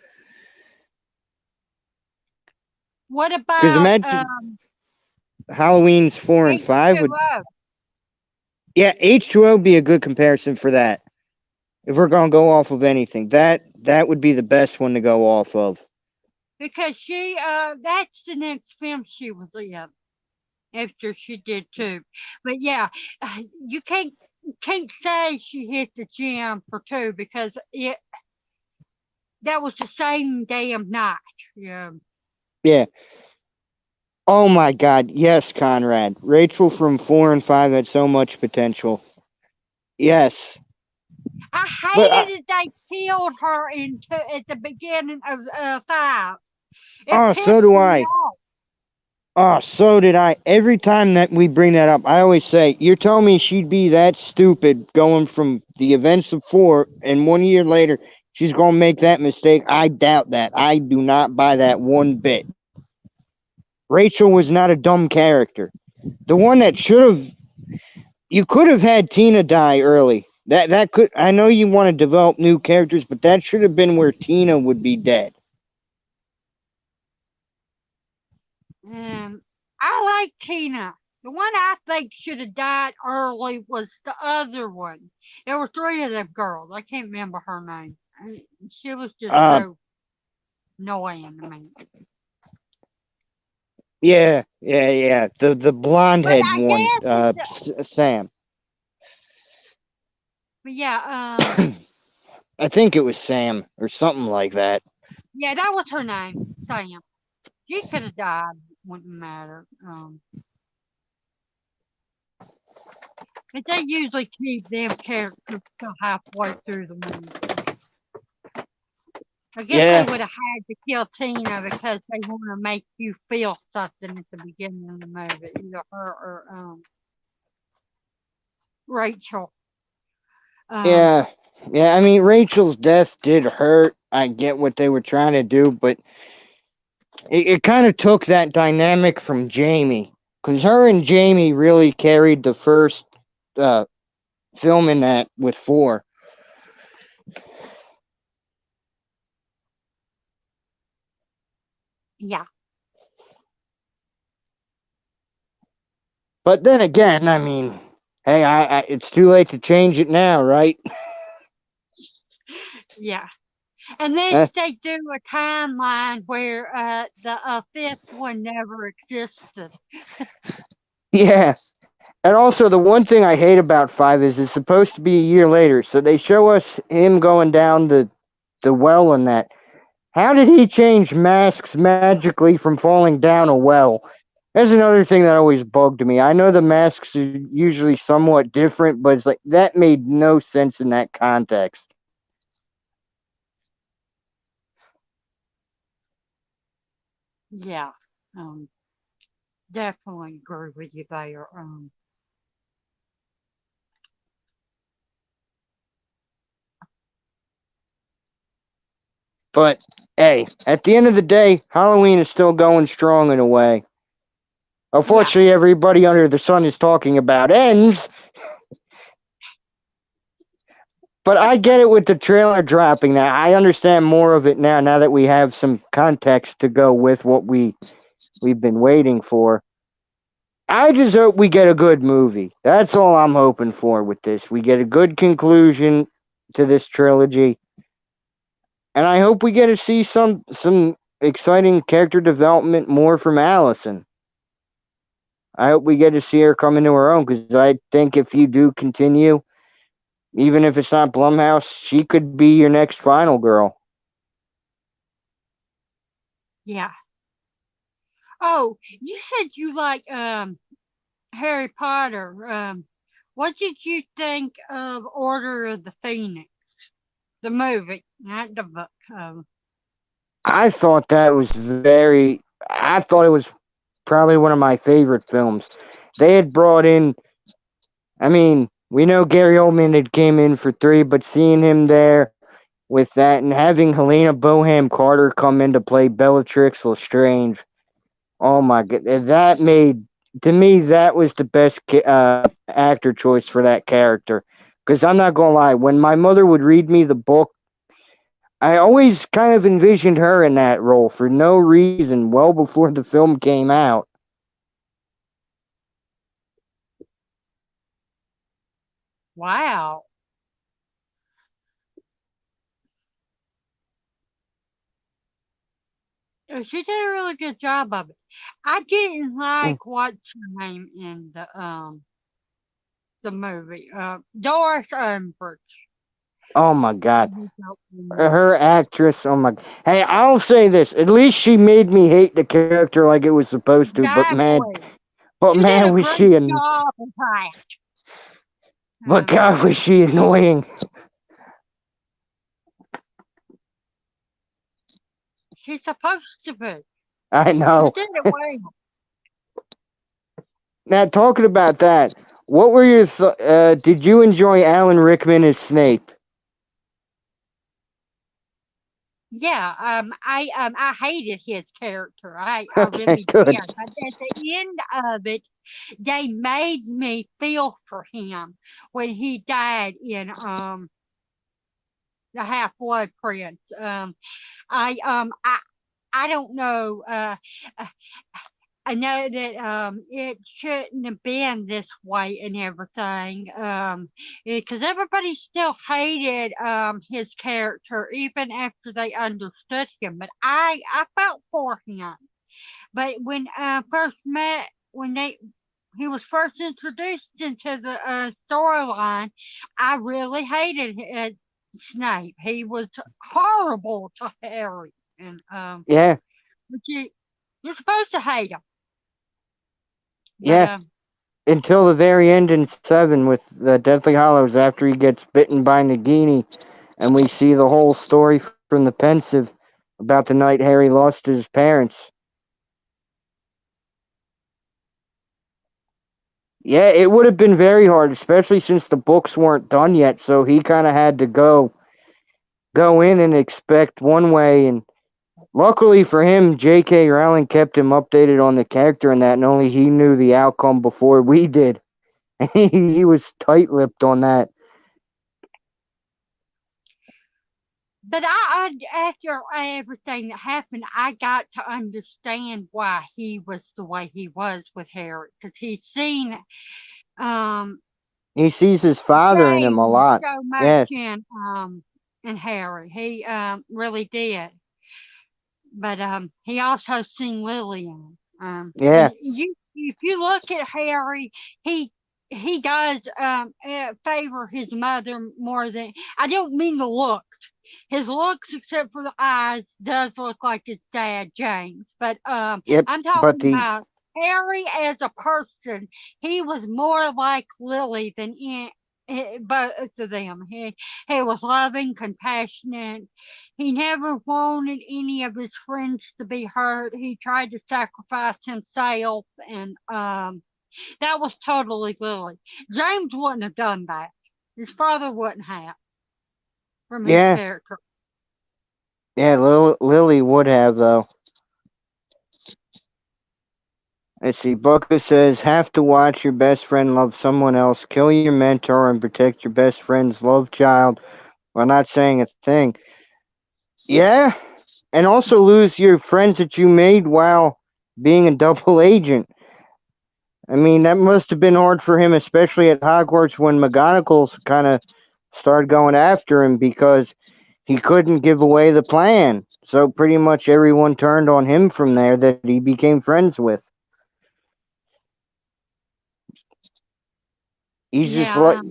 What Because about imagine Halloween's 4 and 5 would, H2O? yeah, H2O would be a good comparison for that. If we're gonna go off of anything, that would be the best one to go off of. Because she that's the next film she was in after she did too. But yeah, you can't say she hit the gym for two because it that was the same damn night. Yeah. Yeah. Oh my God, yes, Conrad. Rachel from 4 and 5 had so much potential. Yes, I but hated that they killed her at the beginning of five. It oh, so pissed do me I. off. Oh, so did I. Every time that we bring that up, I always say, "You're telling me she'd be that stupid going from the events of 4 and 1 year later she's gonna make that mistake?" I doubt that. I do not buy that one bit. Rachel was not a dumb character. The one that should have, you could have had Tina die early. That could. I know you want to develop new characters, but that should have been where Tina would be dead. Um, I like Tina. The one I think should have died early was the other one. There were three of them girls. I can't remember her name. She was just Uh, so annoying to me. yeah. The blonde But head I one, guess it's Sam. but yeah, I think it was Sam or something like that. yeah, that was her name, Sam. She could have died. Wouldn't matter. But they usually keep them characters till halfway through the movie. I guess they Yeah, would have had to kill Tina because they want to make you feel something at the beginning of the movie, either her or Rachel. Um, yeah, yeah. I mean, Rachel's death did hurt. I get what they were trying to do, but it kind of took that dynamic from Jamie because her and Jamie really carried the first uh, film in that with 4. yeah, But then again, I mean, hey, it's too late to change it now, right? yeah. Unless Uh, they do a timeline where the fifth one never existed. yeah. And also, the one thing I hate about 5 is it's supposed to be a year later, so they show us him going down the well and that. How did he change masks magically from falling down a well? There's another thing that always bugged me. I know the masks are usually somewhat different, but it's like that made no sense in that context. Yeah, um, definitely agree with you there. But hey, at the end of the day, Halloween is still going strong in a way. Yeah, Unfortunately, everybody under the sun is talking about ends. But I get it with the trailer dropping that. I understand more of it now that we have some context to go with what we've been waiting for. I just hope we get a good movie. That's all I'm hoping for with this. We get a good conclusion to this trilogy. And I hope we get to see some exciting character development more from Allison. I hope we get to see her come into her own because I think if you do continue, even if it's not Blumhouse, she could be your next final girl. yeah. Oh, you said you like Harry Potter. What did you think of Order of the Phoenix? The movie, not the book. I thought that was I thought it was probably one of my favorite films. They had brought in, I mean, we know Gary Oldman had came in for 3, but seeing him there with that and having Helena Bonham Carter come in to play Bellatrix Lestrange, oh my god, that made, to me, that was the best actor choice for that character. Because I'm not gonna lie, when my mother would read me the book, I always kind of envisioned her in that role for no reason, well before the film came out. Wow. She did a really good job of it. I didn't Mm. like what's her name in the movie. Doris Umbridge. Oh my god. You don't remember. Her actress, oh my. Hey, I'll say this. At least she made me hate the character like it was supposed to, Exactly. but You did man, a was great she, job of that. but God, was she annoying. She's supposed to be. I You know. did it well. Now, talking about that, what were your, did you enjoy Alan Rickman as Snape? I hated his character. I Okay, really did. good. But at the end of it, they made me feel for him when he died in the Half Blood Prince. I um I I don't know. Uh, I know that it shouldn't have been this way and everything. Because everybody still hated his character even after they understood him. But I felt for him. But when first met when they he was first introduced into the storyline, I really hated Snape. He was horrible to Harry, and Yeah, but you're supposed to hate him. But yeah. Until the very end in 7 with the Deathly Hollows after he gets bitten by Nagini, and we see the whole story from the Pensive about the night Harry lost his parents. Yeah, it would have been very hard, especially since the books weren't done yet, so he kind of had to go in and expect one way, and luckily for him, J.K. Rowling kept him updated on the character and that, and only he knew the outcome before we did. He was tight-lipped on that. But after everything that happened, I got to understand why he was the way he was with Harry, because he's seen um He sees his father in him a James lot. so Yeah, much in Harry. He really did. But he also seen Lily in him. And yeah, if you look at Harry, he he does favor his mother more than I don't mean the looks. His looks, except for the eyes, does look like his dad, James. But yep. I'm But talking the about Harry as a person. He was more like Lily than both of them. He was loving, compassionate. He never wanted any of his friends to be hurt. He tried to sacrifice himself, and that was totally Lily. James wouldn't have done that. His father wouldn't have, from his yeah, character. Yeah, Lily would have, though. Let's see. Bucka says, have to watch your best friend love someone else, kill your mentor, and protect your best friend's love child while not saying a thing. Yeah, and also lose your friends that you made while being a double agent. I mean, that must have been hard for him, especially at Hogwarts when McGonagall kind of started going after him because he couldn't give away the plan. So pretty much everyone turned on him from there that he became friends with. He's just like, Yeah,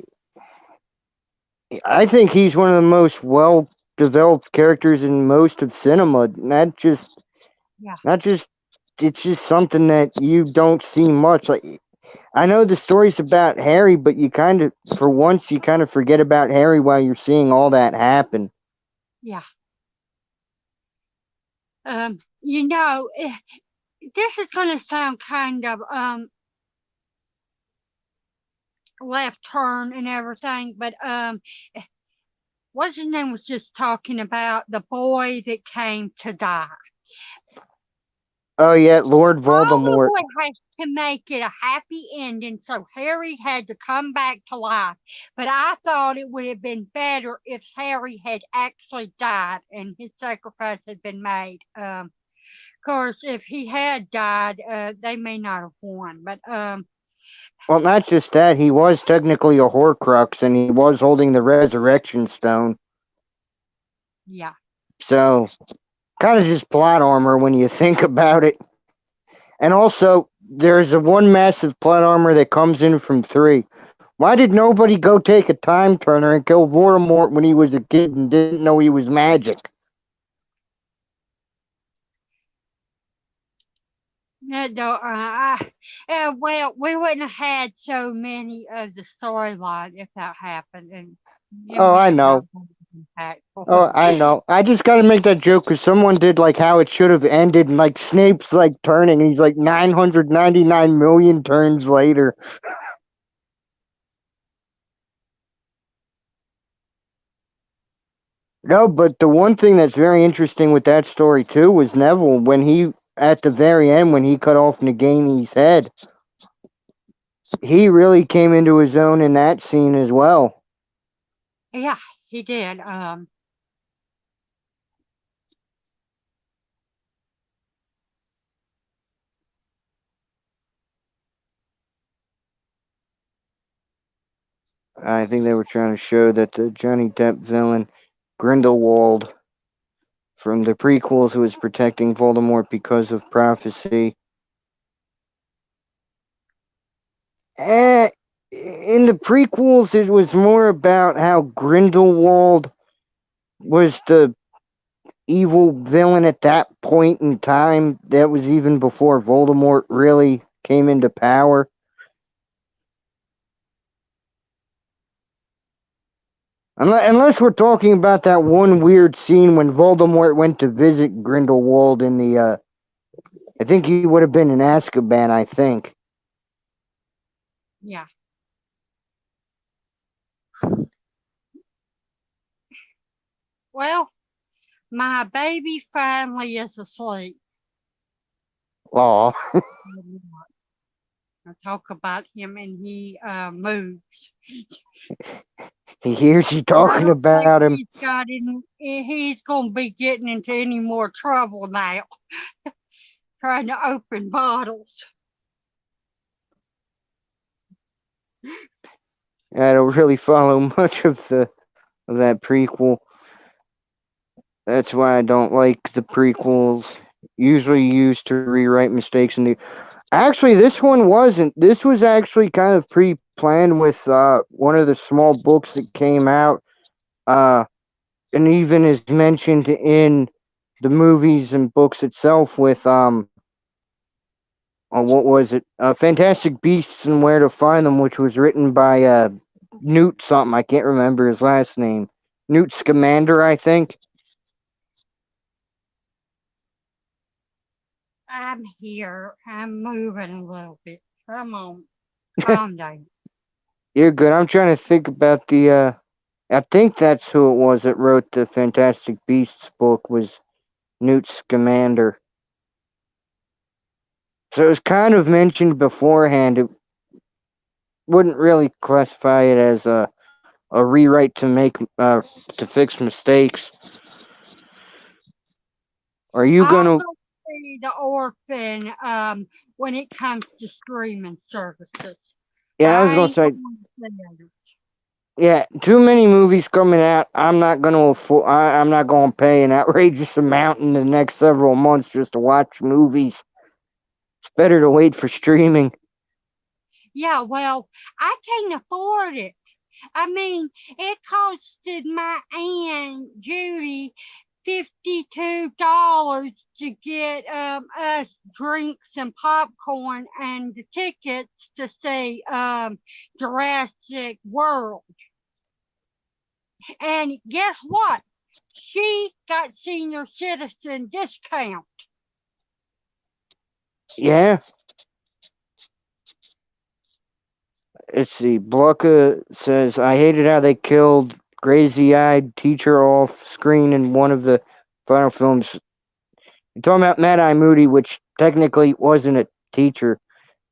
I think he's one of the most well developed characters in most of cinema. yeah, Not just, it's just something that you don't see much. Like, I know the story's about Harry, but you kind of, for once, you kind of forget about Harry while you're seeing all that happen. yeah. You know, this is going to sound kind of left turn and everything, but what's his name was just talking about the boy that came to die. Oh yeah, Lord Voldemort. Hollywood has to make it a happy ending, so Harry had to come back to life. But I thought it would have been better if Harry had actually died and his sacrifice had been made. Of course, if he had died, they may not have won. But Well, not just that, he was technically a Horcrux, and he was holding the Resurrection Stone. yeah, So, kind of just plot armor when you think about it. And also, there's a one massive plot armor that comes in from 3. Why did nobody go take a time turner and kill Voldemort when he was a kid and didn't know he was magic? no, well, we wouldn't have had so many of the storyline if that happened, and it Oh, may I have not know. been impactful. Oh, I know. I just gotta make that joke because someone did like how it should have ended, and like Snape's like turning, and he's like 999 million turns later. No, but the one thing that's very interesting with that story too was Neville when he at the very end when he cut off Nagini's head. He really came into his own in that scene as well. Yeah, he did. I think they were trying to show that the Johnny Depp villain Grindelwald from the prequels who was protecting Voldemort because of prophecy. Eh, in the prequels, it was more about how Grindelwald was the evil villain at that point in time. That was even before Voldemort really came into power. Unless we're talking about that one weird scene when Voldemort went to visit Grindelwald in the, I think he would have been in Azkaban, I think. Yeah. Well, my baby finally is asleep. Aw. I talk about him and he moves. He hears you And I talking don't think about him. he's gonna be getting into any more trouble now, trying to open bottles. I don't really follow much of that prequel. That's why I don't like the prequels. Usually used to rewrite mistakes in the. Actually, this one wasn't. This was actually kind of pre-planned with one of the small books that came out, uh, and even is mentioned in the movies and books itself. With what was it? Fantastic Beasts and Where to Find Them, which was written by Newt something. I can't remember his last name. Newt Scamander, I think. I'm here. I'm moving a little bit. Come on, calm down. You're good. I'm trying to think about the I think that's who it was that wrote the Fantastic Beasts book, was Newt Scamander. So it was kind of mentioned beforehand. It wouldn't really classify it as a rewrite to fix mistakes. Are you I'll gonna? go see The Orphan when it comes to streaming services. But Yeah, I was I gonna ain't say. going to see it. Yeah, too many movies coming out. I'm not gonna afford. I'm not gonna pay an outrageous amount in the next several months just to watch movies. It's better to wait for streaming. Yeah, well, I can't afford it. I mean, it costed my Aunt Judy $52 to get us drinks and popcorn and the tickets to see Jurassic World. And guess what? She got senior citizen discount. Yeah, let's see. Blucka says, I hated how they killed crazy-eyed teacher off screen in one of the final films. You're talking about Mad Eye Moody, which technically wasn't a teacher.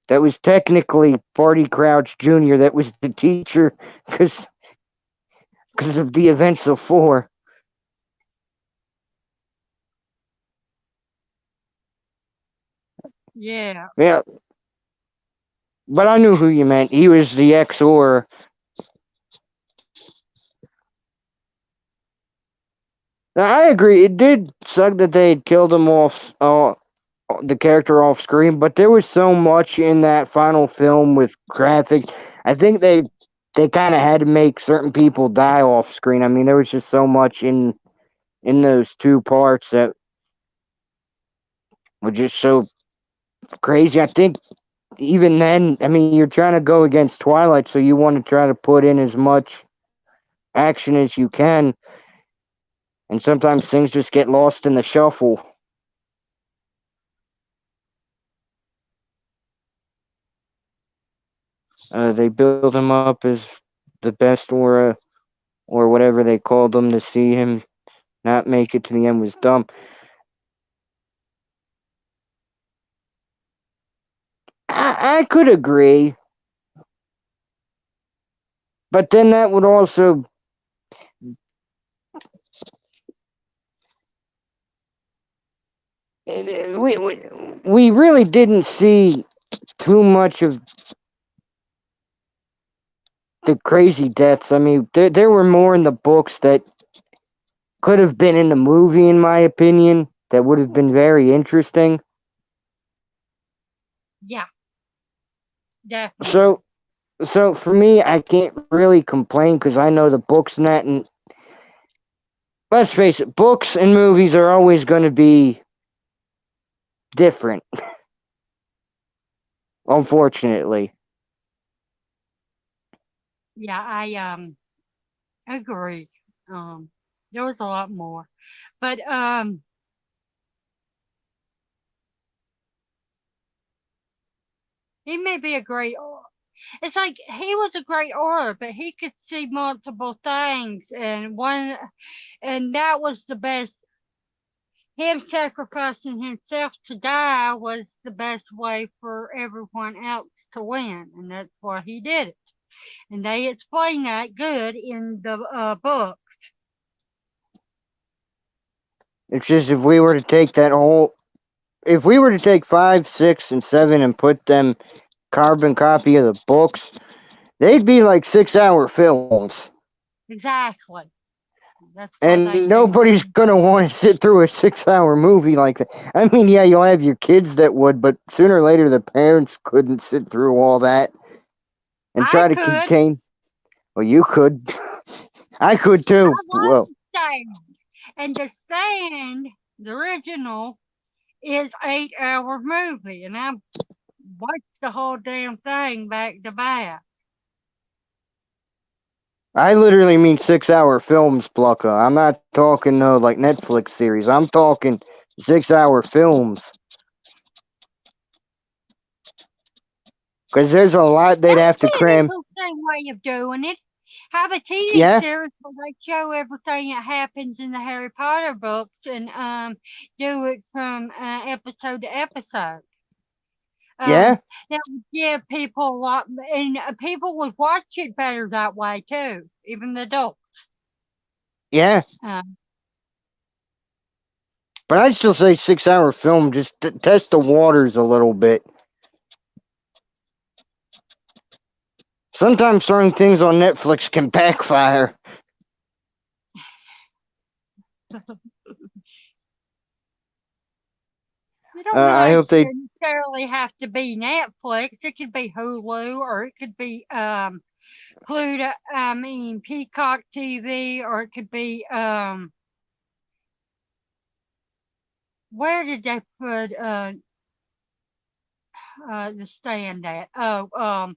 That was technically Barty Crouch Jr. That was the teacher because of the events of 4. Yeah, Yeah, but I knew who you meant. He was the ex-or. I agree. It did suck that they had killed him off, the character off screen, but there was so much in that final film with graphic. I think they kind of had to make certain people die off screen. I mean, there was just so much in those 2 parts that were just so crazy. I think even then, I mean, you're trying to go against Twilight, so you want to try to put in as much action as you can, and sometimes things just get lost in the shuffle. They build him up as the best aura or whatever they called him. To see him not make it to the end was dumb. I could agree, but then that would also we really didn't see too much of the crazy deaths. I mean, there were more in the books that could have been in the movie, in my opinion, that would have been very interesting. yeah, definitely. So, so for me, I can't really complain because I know the books and that. And let's face it, books and movies are always going to be different, unfortunately. Yeah, I agree. There was a lot more, but he may be a great. It's like he was a great orator, but he could see multiple things, and that was the best. Him sacrificing himself to die was the best way for everyone else to win, and that's why he did it. And they explain that good in the book. It's just if we were to take 5, 6, and 7 and put them carbon copy of the books, they'd be like 6-hour films. Exactly. That's why And they do nobody's gonna want to sit through a 6-hour movie like that. I mean, yeah, you'll have your kids that would, but sooner or later the parents couldn't sit through all that and I try to could. contain. Well, you could. I could I too. love Well, the stand. And the stand, the original, is 8 hour movie. And I watched the whole damn thing back to back. I literally mean 6-hour films, Blucka. I'm not talking no like Netflix series. I'm talking 6-hour films. Because there's a lot they'd That's have to an cram. interesting way of doing it. have a TV Yeah, series where they show everything that happens in the Harry Potter books and do it from episode to episode. yeah, That would give people a lot, and people would watch it better that way too, even the adults. yeah. Um, But I'd still say 6-hour film, just test the waters a little bit. Sometimes throwing things on Netflix can backfire. you don't I hope they. necessarily have to be Netflix. It could be Hulu, or it could be Pluto. I mean Peacock TV, or it could be where did they put the stand at? Oh,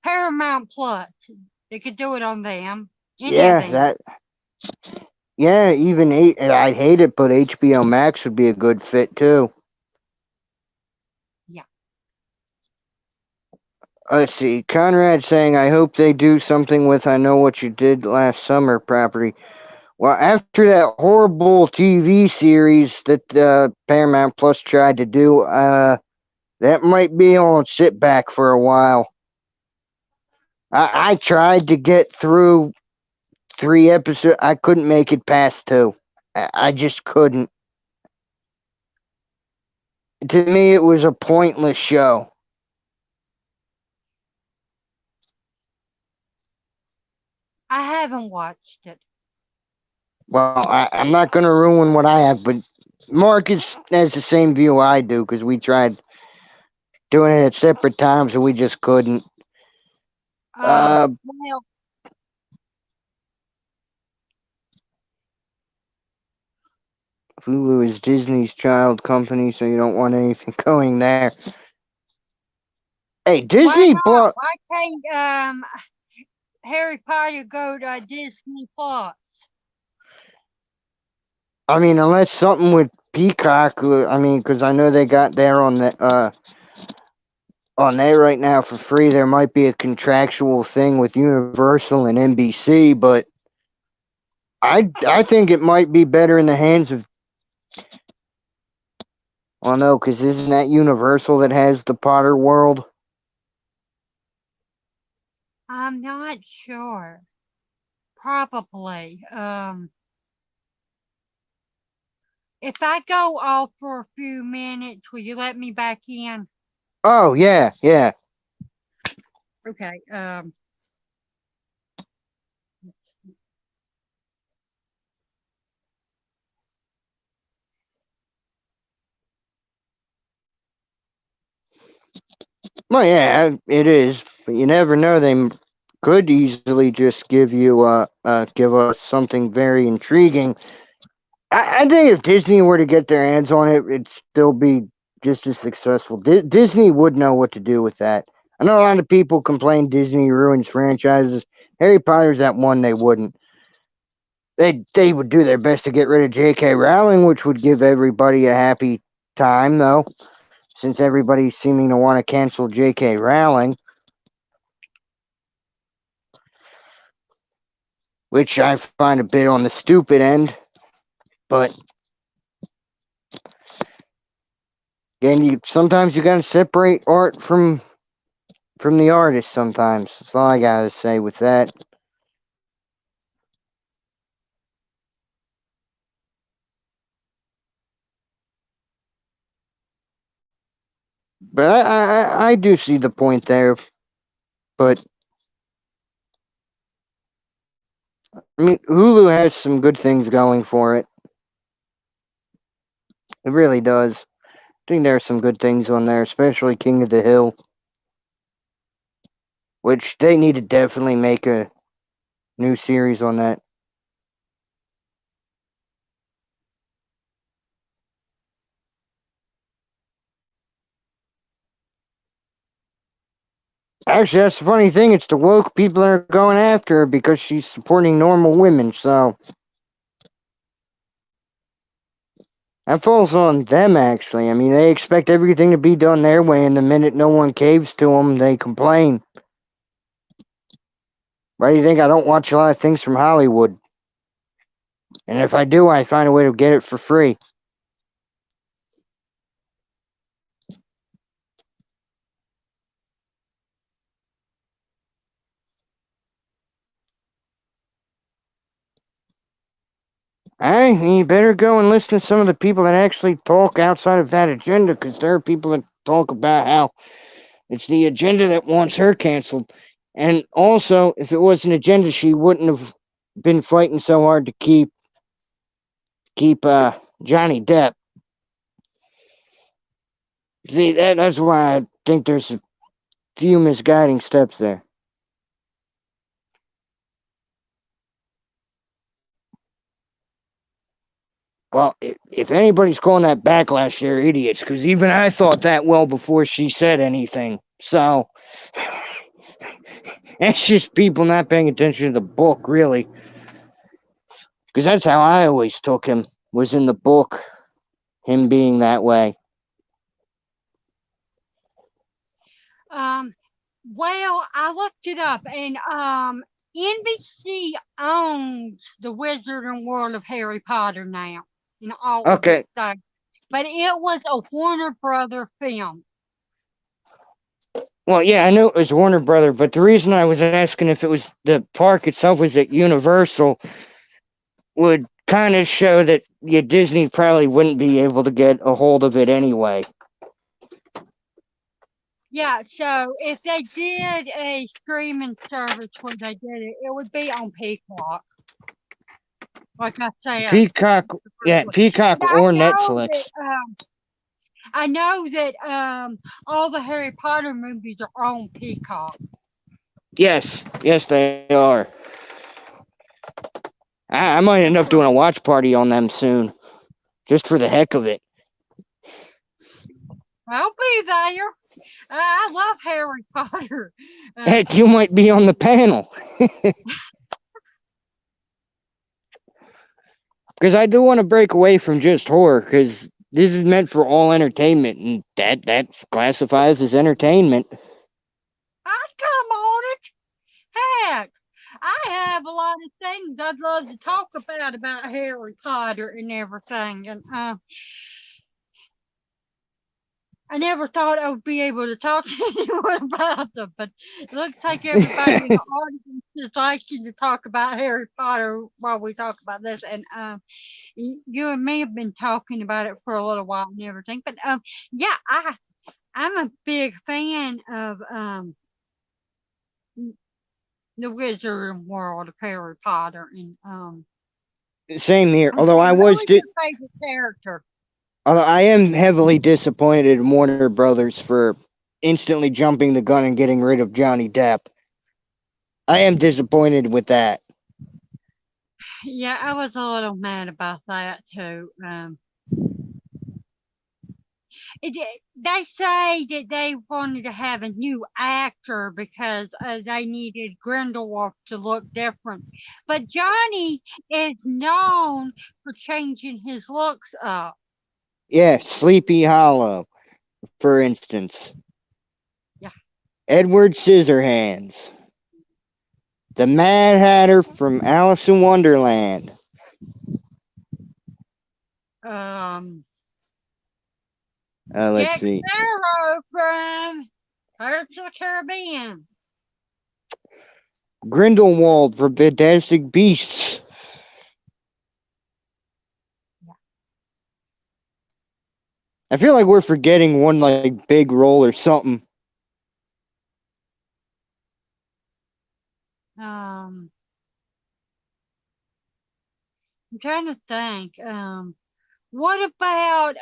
Paramount Plus. They could do it on them. Any of Yeah, them. that. Yeah, even I'd hate it, but HBO Max would be a good fit too. Yeah. Let's see. Conrad saying, I hope they do something with I Know What You Did Last Summer property. Well, after that horrible TV series that Paramount Plus tried to do, that might be on sit back for a while. I tried to get through 3 episodes. I couldn't make it past 2. I just couldn't. To me, it was a pointless show. I haven't watched it. Well, I'm not going to ruin what I have, but Marcus has the same view I do because we tried doing it at separate times and we just couldn't. Well, Hulu is Disney's child company, so you don't want anything going there. Hey, Disney bought. why can't Harry Potter go to Disney Plus? I mean, unless something with Peacock. I mean, because I know they got there on there right now for free. There might be a contractual thing with Universal and NBC, but I think it might be better in the hands of. Well, no, because isn't that Universal that has the Potter World? I'm not sure. Probably. If I go off for a few minutes, will you let me back in? Oh yeah, yeah. Okay. Well, yeah, it is, but you never know. They could easily just give us something very intriguing. I think if Disney were to get their hands on it, it'd still be just as successful. Disney would know what to do with that. I know a lot of people complain Disney ruins franchises. Harry Potter's that one they wouldn't. They would do their best to get rid of J.K. Rowling, which would give everybody a happy time, though, since everybody's seeming to want to cancel J.K. Rowling. Which I find a bit on the stupid end. But again, sometimes you gotta separate art from the artist. Sometimes that's all I gotta say with that. But I do see the point there. But I mean, Hulu has some good things going for it. It really does. I think there are some good things on there, especially King of the Hill, which they need to definitely make a new series on that. Actually, that's the funny thing. It's the woke people that are going after her because she's supporting normal women. So that falls on them, actually. I mean, they expect everything to be done their way, and the minute no one caves to them, they complain. Why do you think I don't watch a lot of things from Hollywood? And if I do, I find a way to get it for free. Hey, you better go and listen to some of the people that actually talk outside of that agenda, because there are people that talk about how it's the agenda that wants her canceled. And also, if it was an agenda, she wouldn't have been fighting so hard to keep Johnny Depp. See, that's why I think there's a few misguiding steps there. Well, if anybody's calling that backlash, they're idiots, because even I thought that well before she said anything. So, that's just people not paying attention to the book, really. Because that's how I always took him, was in the book, him being that way. Well, I looked it up, and NBC owns the Wizarding World of Harry Potter now, in all of Okay, its stuff. But it was a Warner Brother film. well, yeah, I knew it was Warner Brother, but the reason I was asking if it was the park itself was at Universal would kind of show that Disney probably wouldn't be able to get a hold of it anyway. Yeah, so if they did a streaming service where they did it, it would be on Peacock. Like I said. Peacock, yeah, Peacock And or Netflix. I know that all the Harry Potter movies are on Peacock. Yes, they are. I might end up doing a watch party on them soon, just for the heck of it. I'll be there. I love Harry Potter. Heck, you might be on the panel. Because I do want to break away from just horror, because this is meant for all entertainment, and that classifies as entertainment. I'd come on it. Heck, I have a lot of things I'd love to talk about Harry Potter and everything. And I never thought I would be able to talk to anyone about them, but it looks like everybody in the audience is liking to talk about Harry Potter while we talk about this. And you and me have been talking about it for a little while and everything. But yeah, I'm a big fan of the Wizarding World of Harry Potter, and Same here. I'm really their favorite character. Although I am heavily disappointed in Warner Brothers for instantly jumping the gun and getting rid of Johnny Depp. I am disappointed with that. Yeah, I was a little mad about that too. They say that they wanted to have a new actor because they needed Grindelwald to look different. But Johnny is known for changing his looks up. Yeah, Sleepy Hollow, for instance. Yeah. Edward Scissorhands. The Mad Hatter from Alice in Wonderland. Let's Jack see. Sparrow from Pirates of the Caribbean. Grindelwald from Fantastic Beasts. Yeah. I feel like we're forgetting one like big role or something. I'm trying to think. What about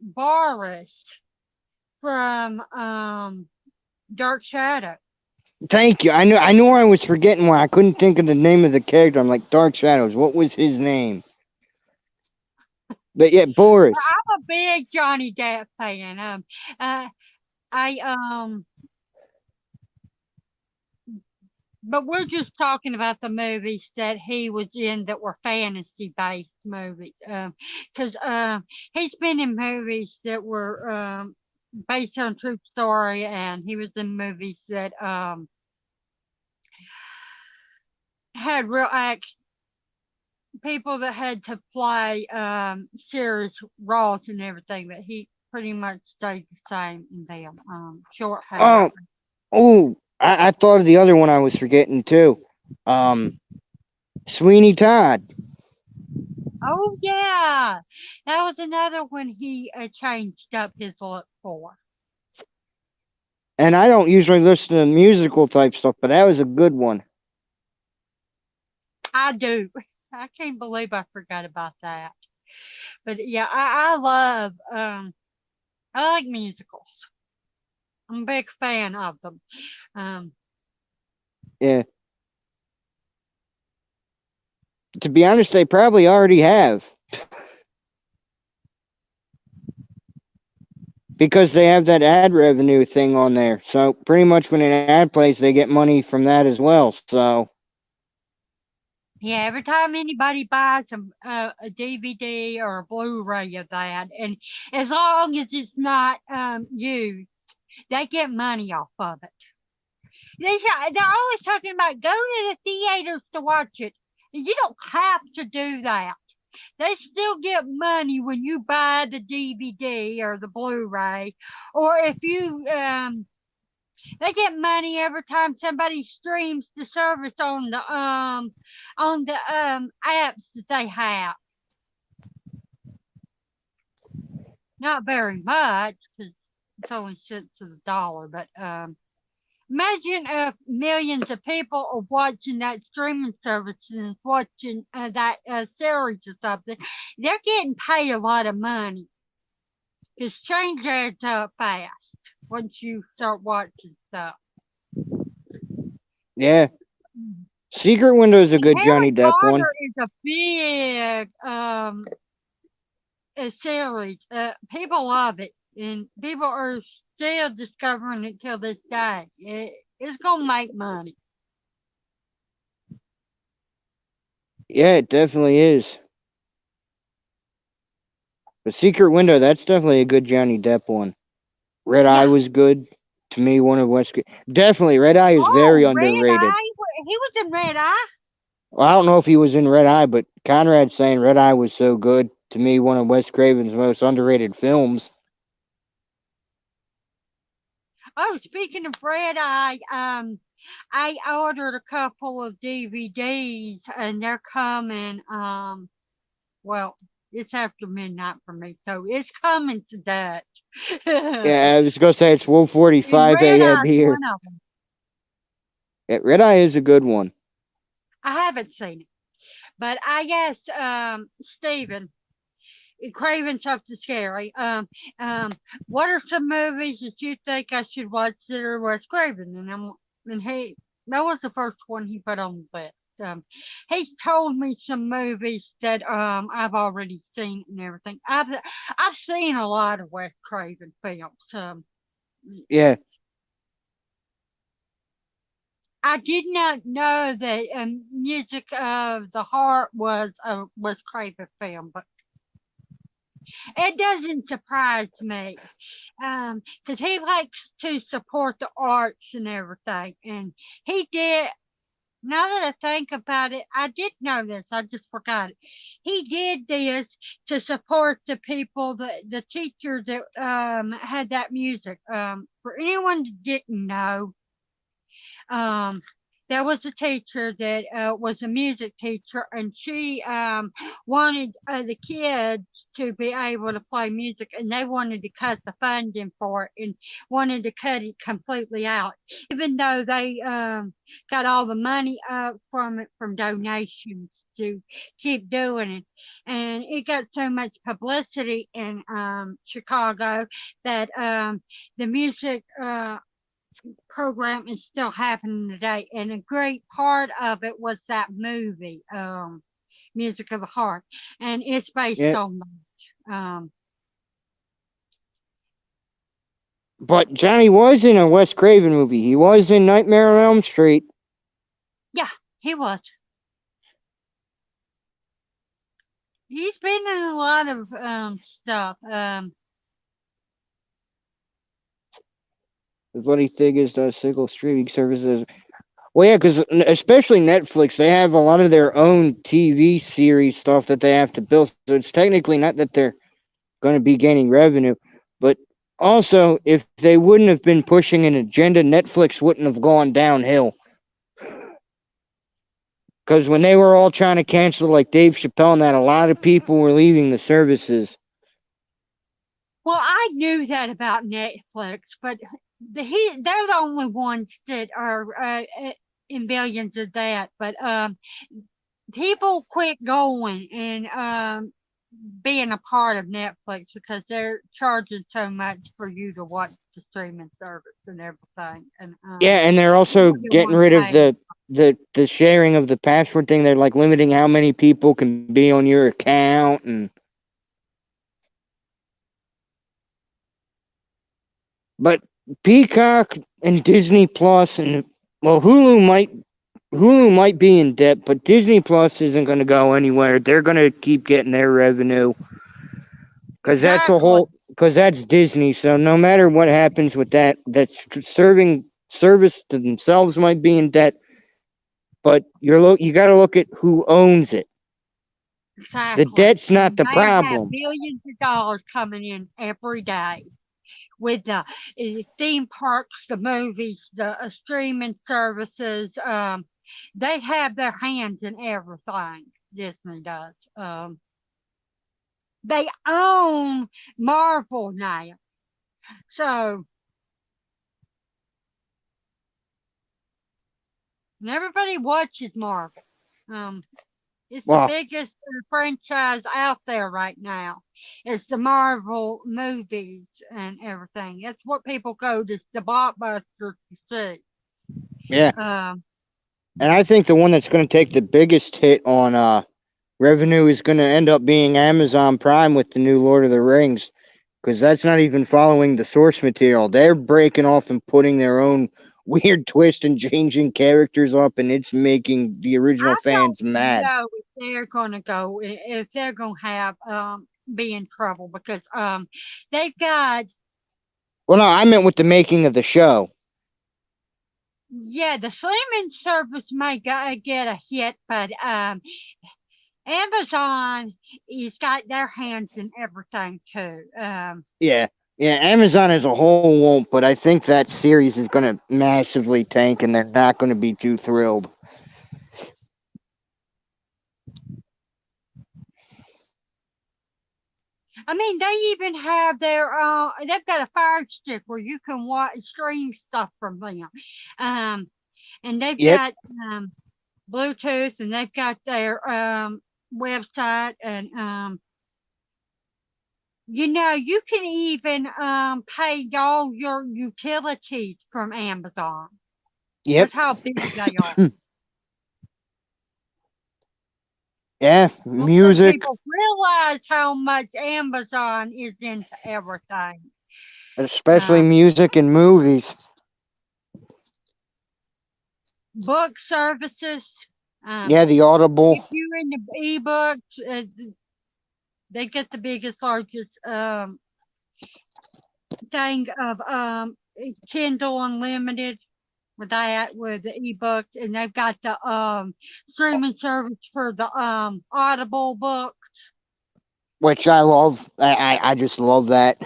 Boris from Dark Shadow? Thank you. I knew I was forgetting one. I couldn't think of the name of the character. I'm like, Dark Shadows. What was his name? But yeah, Boris. I'm a big Johnny Depp fan. But we're just talking about the movies that he was in that were fantasy-based movies. Because he's been in movies that were based on true story, and he was in movies that had real act people that had to play serious roles and everything, but he pretty much stayed the same in them. Short hair. I thought of the other one I was forgetting too. Sweeney Todd. Oh yeah, that was another one he changed up his look for. And I don't usually listen to musical type stuff, but that was a good one. I do. I can't believe I forgot about that. But yeah, I love I like musicals. I'm a big fan of them. Um, Yeah. To be honest, they probably already have. Because they have that ad revenue thing on there. So pretty much when an ad plays, they get money from that as well. So yeah, every time anybody buys a DVD or a Blu-ray of that, and as long as it's not used, they get money off of it. They're always talking about go to the theaters to watch it. You don't have to do that. They still get money when you buy the DVD or the Blu-ray, or if you they get money every time somebody streams the service on the apps that they have. Not very much because it's only cents to the dollar, but imagine if millions of people are watching that streaming service and watching that series or something. They're getting paid a lot of money because change adds up fast once you start watching stuff. yeah, Secret Window is a And good Johnny Harry Depp one. Potter is a big series. People love it, and people are still discovering it till this day. It's gonna make money. Yeah, it definitely is. But Secret Window, that's definitely a good Johnny Depp one. Red Eye Yeah. was good to me. One of West. Definitely, Red Eye is very Oh, Red underrated. Eye. He was in Red Eye. Well, I don't know if he was in Red Eye, but Conrad's saying Red Eye was so good to me. One of Wes Craven's most underrated films. Oh, speaking of Red Eye, I ordered a couple of DVDs and they're coming. Well, it's after midnight for me, so it's coming to Dutch. Yeah, I was gonna say it's 1:45 Red a.m. Eye's here. one of them. Yeah, Red Eye is a good one. I haven't seen it, but I asked Stephen, Craven something scary. What are some movies that you think I should watch that are Wes Craven? And he that was the first one he put on the list. He told me some movies that I've already seen and everything. I've seen a lot of Wes Craven films. Yeah, I did not know that Music of the Heart was a Wes Craven film, but it doesn't surprise me because he likes to support the arts and everything. And he did, now that I think about it, I did know this, I just forgot it. He did this to support the people, the teachers that had that music. For anyone that didn't know, um, there was a teacher that was a music teacher, and she wanted the kids to be able to play music, and they wanted to cut the funding for it and wanted to cut it completely out, even though they got all the money up from it from donations to keep doing it. And it got so much publicity in Chicago that the music program is still happening today, and a great part of it was that movie, Music of the Heart, and it's based yeah. on that. But Johnny was in a Wes Craven movie. He was in Nightmare on Elm Street. Yeah, he was. He's been in a lot of stuff. The funny thing is, single streaming services. Well, yeah, because especially Netflix, they have a lot of their own TV series stuff that they have to build. So it's technically not that they're going to be gaining revenue, but also if they wouldn't have been pushing an agenda, Netflix wouldn't have gone downhill. Because when they were all trying to cancel, like Dave Chappelle and that, a lot of people were leaving the services. Well, I knew that about Netflix, but they're the only ones that are in billions of that. But people quit going and being a part of Netflix because they're charging so much for you to watch the streaming service and everything. And Yeah, and they're people also didn't getting want to rid of pay. the sharing of the password thing. They're like limiting how many people can be on your account, and but Peacock and Disney Plus and well, Hulu might be in debt, but Disney Plus isn't going to go anywhere. They're going to keep getting their revenue Exactly. because that's Disney. So no matter what happens with that, that's serving service to themselves might be in debt, but you got to look at who owns it. The Exactly. debt's not And the they have problem. billions of dollars coming in every day with the theme parks, the movies, the streaming services. They have their hands in everything. Disney does. They own Marvel now, so and everybody watches Marvel. It's the Well, biggest franchise out there right now. It's the Marvel movies and everything. That's what people go to the blockbusters to see. yeah, Um, and I think the one that's going to take the biggest hit on revenue is going to end up being Amazon Prime with the new Lord of the Rings, because that's not even following the source material. They're breaking off and putting their own weird twist and changing characters up, and it's making the original I don't fans mad. know if they're gonna go if they're gonna have be in trouble because they've got Well, no, I meant with the making of the show. yeah the streaming service may get a hit, but Amazon has got their hands in everything too. Yeah, yeah, Amazon as a whole won't, but I think that series is going to massively tank, and they're not going to be too thrilled. I mean, they even have they've got a Fire Stick where you can watch stream stuff from them. Um, and they've Yep. got Bluetooth, and they've got their website, and you can even pay all your utilities from Amazon. Yep. That's how big they are. Yeah, I don't think music, people realize how much Amazon is into everything. especially Um, music and movies. Book services. Yeah, the If Audible, you're into ebooks, they get the biggest, largest thing of Kindle Unlimited with that with the ebooks, and they've got the streaming service for the Audible book. which I love. I just love that.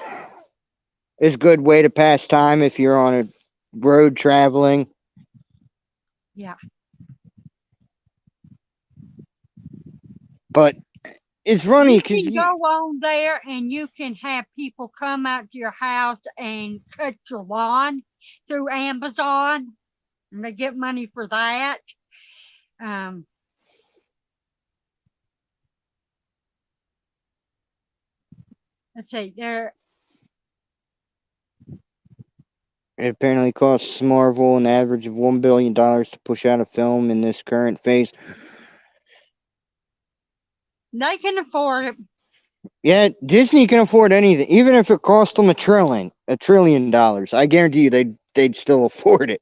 It's a good way to pass time if you're on a road traveling. Yeah, But it's funny you because can go on there and you can have people come out to your house and cut your lawn through Amazon, and they get money for that. Um, let's see, there. it apparently costs Marvel an average of $1 billion to push out a film in this current phase. They can afford it. Yeah, Disney can afford anything, even if it cost them $1 trillion. I guarantee you, they'd still afford it.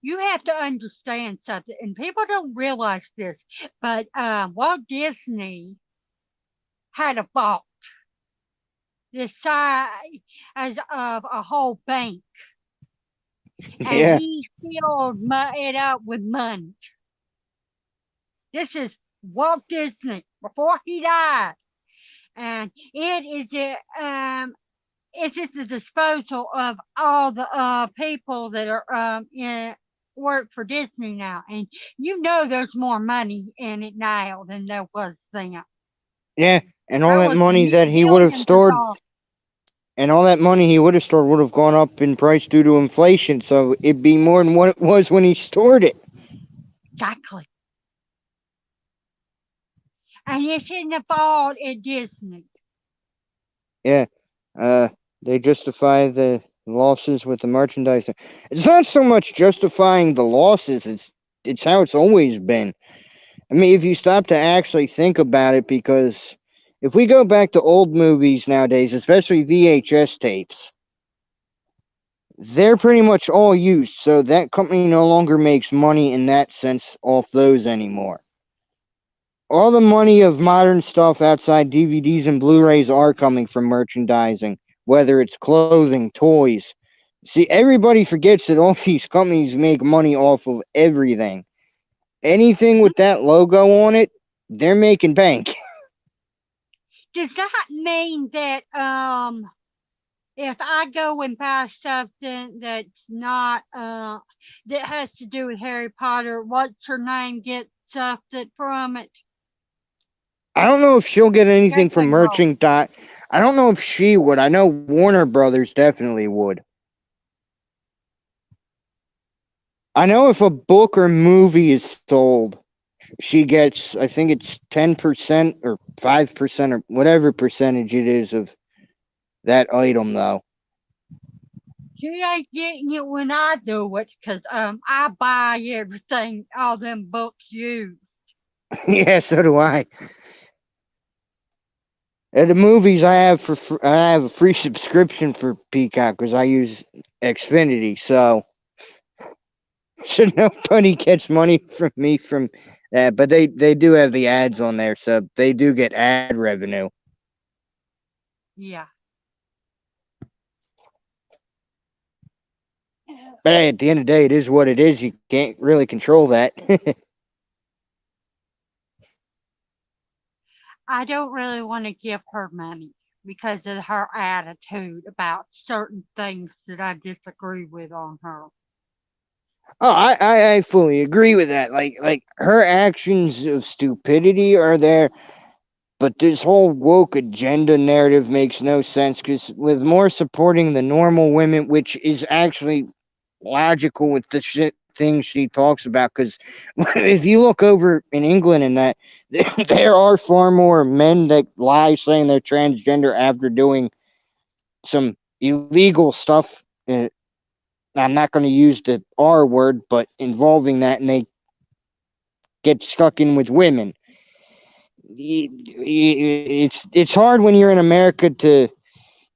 You have to understand something, and people don't realize this, but Walt Disney had a vault the size of a whole bank and Yeah. he filled it up with money. This is Walt Disney before he died, and it's at the disposal of all the people that are work for Disney now, and you know there's more money in it now than there was then. Yeah. And all That that was money that he would have millions of stored, dollars. and all that money he would have stored would have gone up in price due to inflation. So it'd be more than what it was when he stored it. Exactly. And it's in the fault at Disney. Yeah. Uh, they justify the losses with the merchandising. It's not so much justifying the losses, it's how it's always been. I mean, if you stop to actually think about it, because if we go back to old movies nowadays, especially VHS tapes, they're pretty much all used. So that company no longer makes money in that sense off those anymore. All the money of modern stuff outside DVDs and Blu-rays are coming from merchandising, whether it's clothing, toys. See, everybody forgets that all these companies make money off of everything. Anything with that logo on it, they're making bank. Does that mean that if I go and buy something that's not that has to do with Harry Potter, what's her name gets something from it? I don't know if she'll get anything from Gateway Girl. merchandise. I don't know if she would. I know Warner Brothers definitely would. I know if a book or movie is sold, she gets, I think it's 10% or 5% or whatever percentage it is of that item, though. She ain't getting it when I do it, 'cause I buy everything, all them books used. Yeah, so do I. At the movies, I have a free subscription for Peacock because I use Xfinity, so nobody gets money from me from that. But they do have the ads on there, so they do get ad revenue. Yeah. But hey, at the end of the day, it is what it is. You can't really control that. I don't really want to give her money because of her attitude about certain things that I disagree with on her. Oh, I fully agree with that. Like her actions of stupidity are there, but this whole woke agenda narrative makes no sense because with more supporting the normal women, which is actually logical with the shit things she talks about. Because if you look over in England and that, there are far more men that lie saying they're transgender after doing some illegal stuff. I'm not going to use the R word, but involving that, and they get stuck in with women. It's hard when you're in America to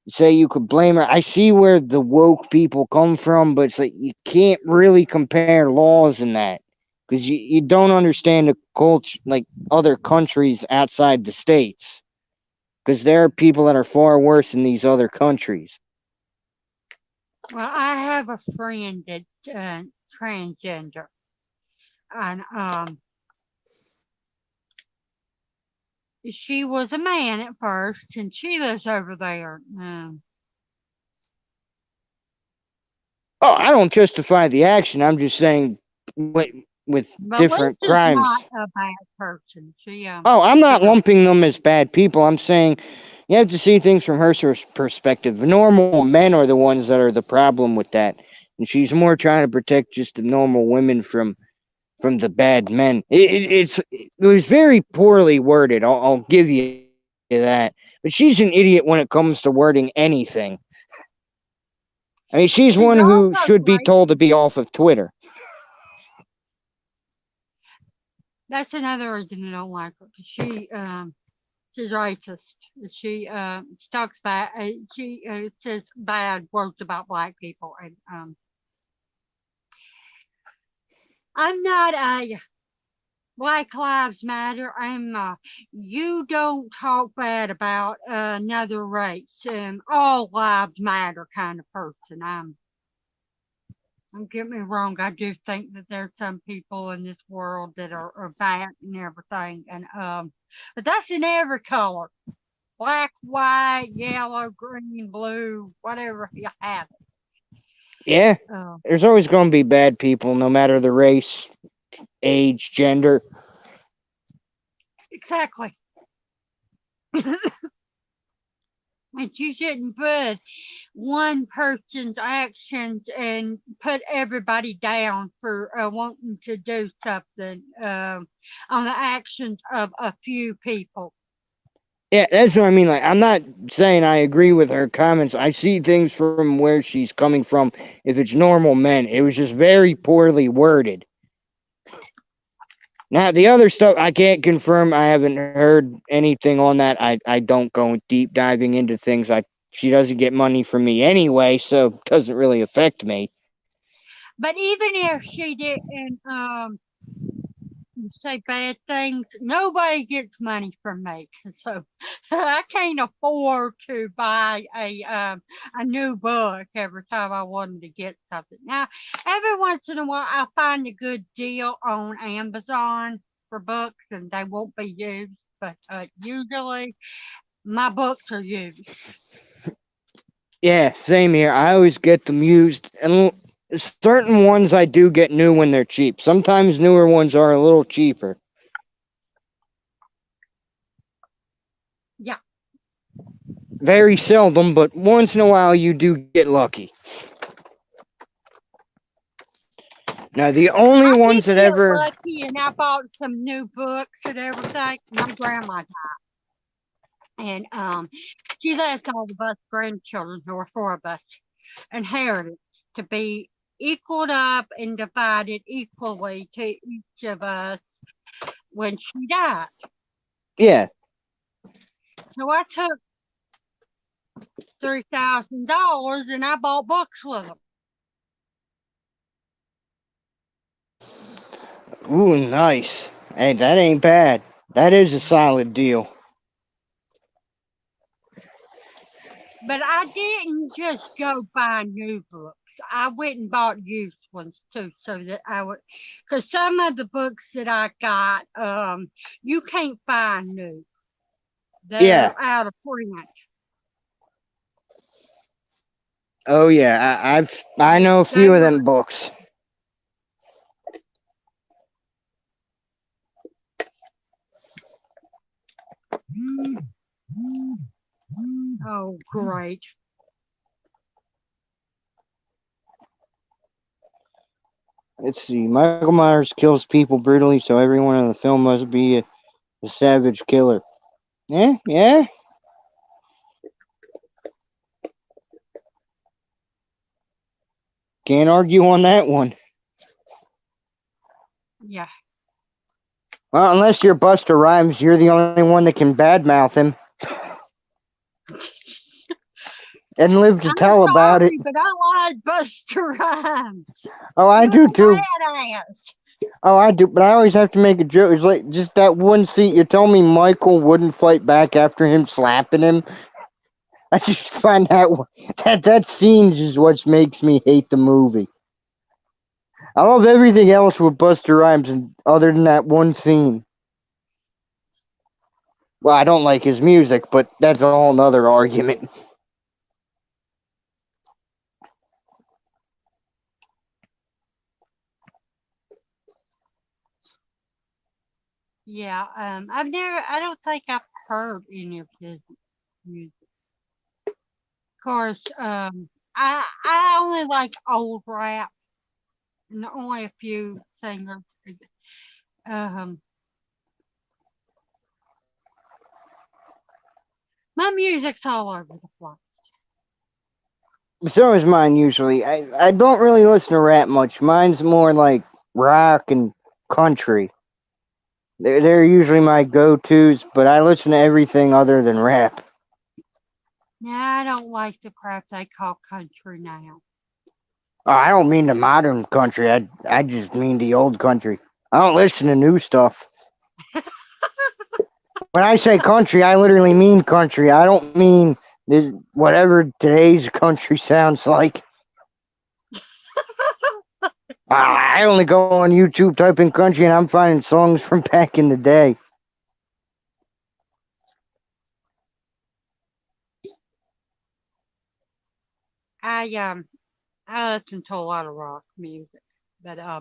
say you could blame her. I see where the woke people come from, but it's like you can't really compare laws in that because you don't understand the culture, like other countries outside the states, because there are people that are far worse in these other countries. Well, I have a friend that's transgender, and she was a man at first, and she lives over there. Oh, I don't justify the action. I'm just saying with But different Lisa's not crimes. a bad person. Oh, I'm She not lumping them as bad people. I'm saying you have to see things from her perspective. Normal men are the ones that are the problem with that, and she's more trying to protect just the normal women from the bad men. It was very poorly worded. I'll give you that. But she's an idiot when it comes to wording anything. I mean, she's one she's who also should be told to racist. be off of Twitter. That's another reason I don't like her. 'Cause she's racist. She talks bad. She says bad words about black people, and I'm not a Black Lives Matter. You don't talk bad about another race. All lives matter kind of person. Don't get me wrong. I do think that there's some people in this world that are bad and everything, and but that's in every color: black, white, yellow, green, blue, whatever you have. Yeah, Uh, there's always going to be bad people, no matter the race, age, gender. exactly. And you shouldn't put one person's actions and put everybody down for wanting to do something on the actions of a few people. Yeah, that's what I mean. Like, I'm not saying I agree with her comments. I see things from where she's coming from. If it's normal men, it was just very poorly worded. Now, the other stuff, I can't confirm. I haven't heard anything on that. I don't go deep diving into things. She doesn't get money from me anyway, so it doesn't really affect me. But even if she didn't say bad things, nobody gets money from me. So I can't afford to buy a new book every time I wanted to get something. Now, every once in a while, I find a good deal on Amazon for books, and they won't be used. But usually, my books are used. Yeah, same here. I always get them used, and certain ones I do get new when they're cheap. Sometimes newer ones are a little cheaper. Yeah. Very seldom, but once in a while you do get lucky. Now, the only I ones did that get ever... lucky, and I bought some new books and everything. My grandma died, and she left all of us grandchildren, who were four of us, inheritance to be equaled up and divided equally to each of us when she died. Yeah. So I took $3,000 and I bought books with them. Ooh, nice. Hey, that ain't bad. That is a solid deal. But I didn't just go buy new books. I went and bought used ones too, so that I would, because some of the books that I got, you can't find new. Yeah. They're out of print. Oh, yeah. I know a They few of were, them books. oh, great. Let's see. Michael Myers kills people brutally, so everyone in the film must be a savage killer. Yeah, yeah. Can't argue on that one. Yeah. Well, unless you're Buster Rhymes, you're the only one that can badmouth him. And live to I'm tell about it. sorry, but I like Buster Rhymes. Oh, I You're do a too. badass. Oh, I do, but I always have to make a joke. It's like just that one scene. You're telling me Michael wouldn't fight back after him slapping him? I just find that scene is what makes me hate the movie. I love everything else with Buster Rhymes, and other than that one scene. Well, I don't like his music, but that's a whole nother argument. Yeah, I don't think I've heard any of his music. Of course, I only like old rap, and only a few singers. Um, my music's all over the place. So is mine usually. I don't really listen to rap much. Mine's more like rock and country. They're usually my go-tos, but I listen to everything other than rap. Now, I don't like the crap they call country now. Oh, I don't mean the modern country. I just mean the old country. I don't listen to new stuff. When I say country, I literally mean country. I don't mean this whatever today's country sounds like. I only go on YouTube, type in country, and I'm finding songs from back in the day. I listen to a lot of rock music, but I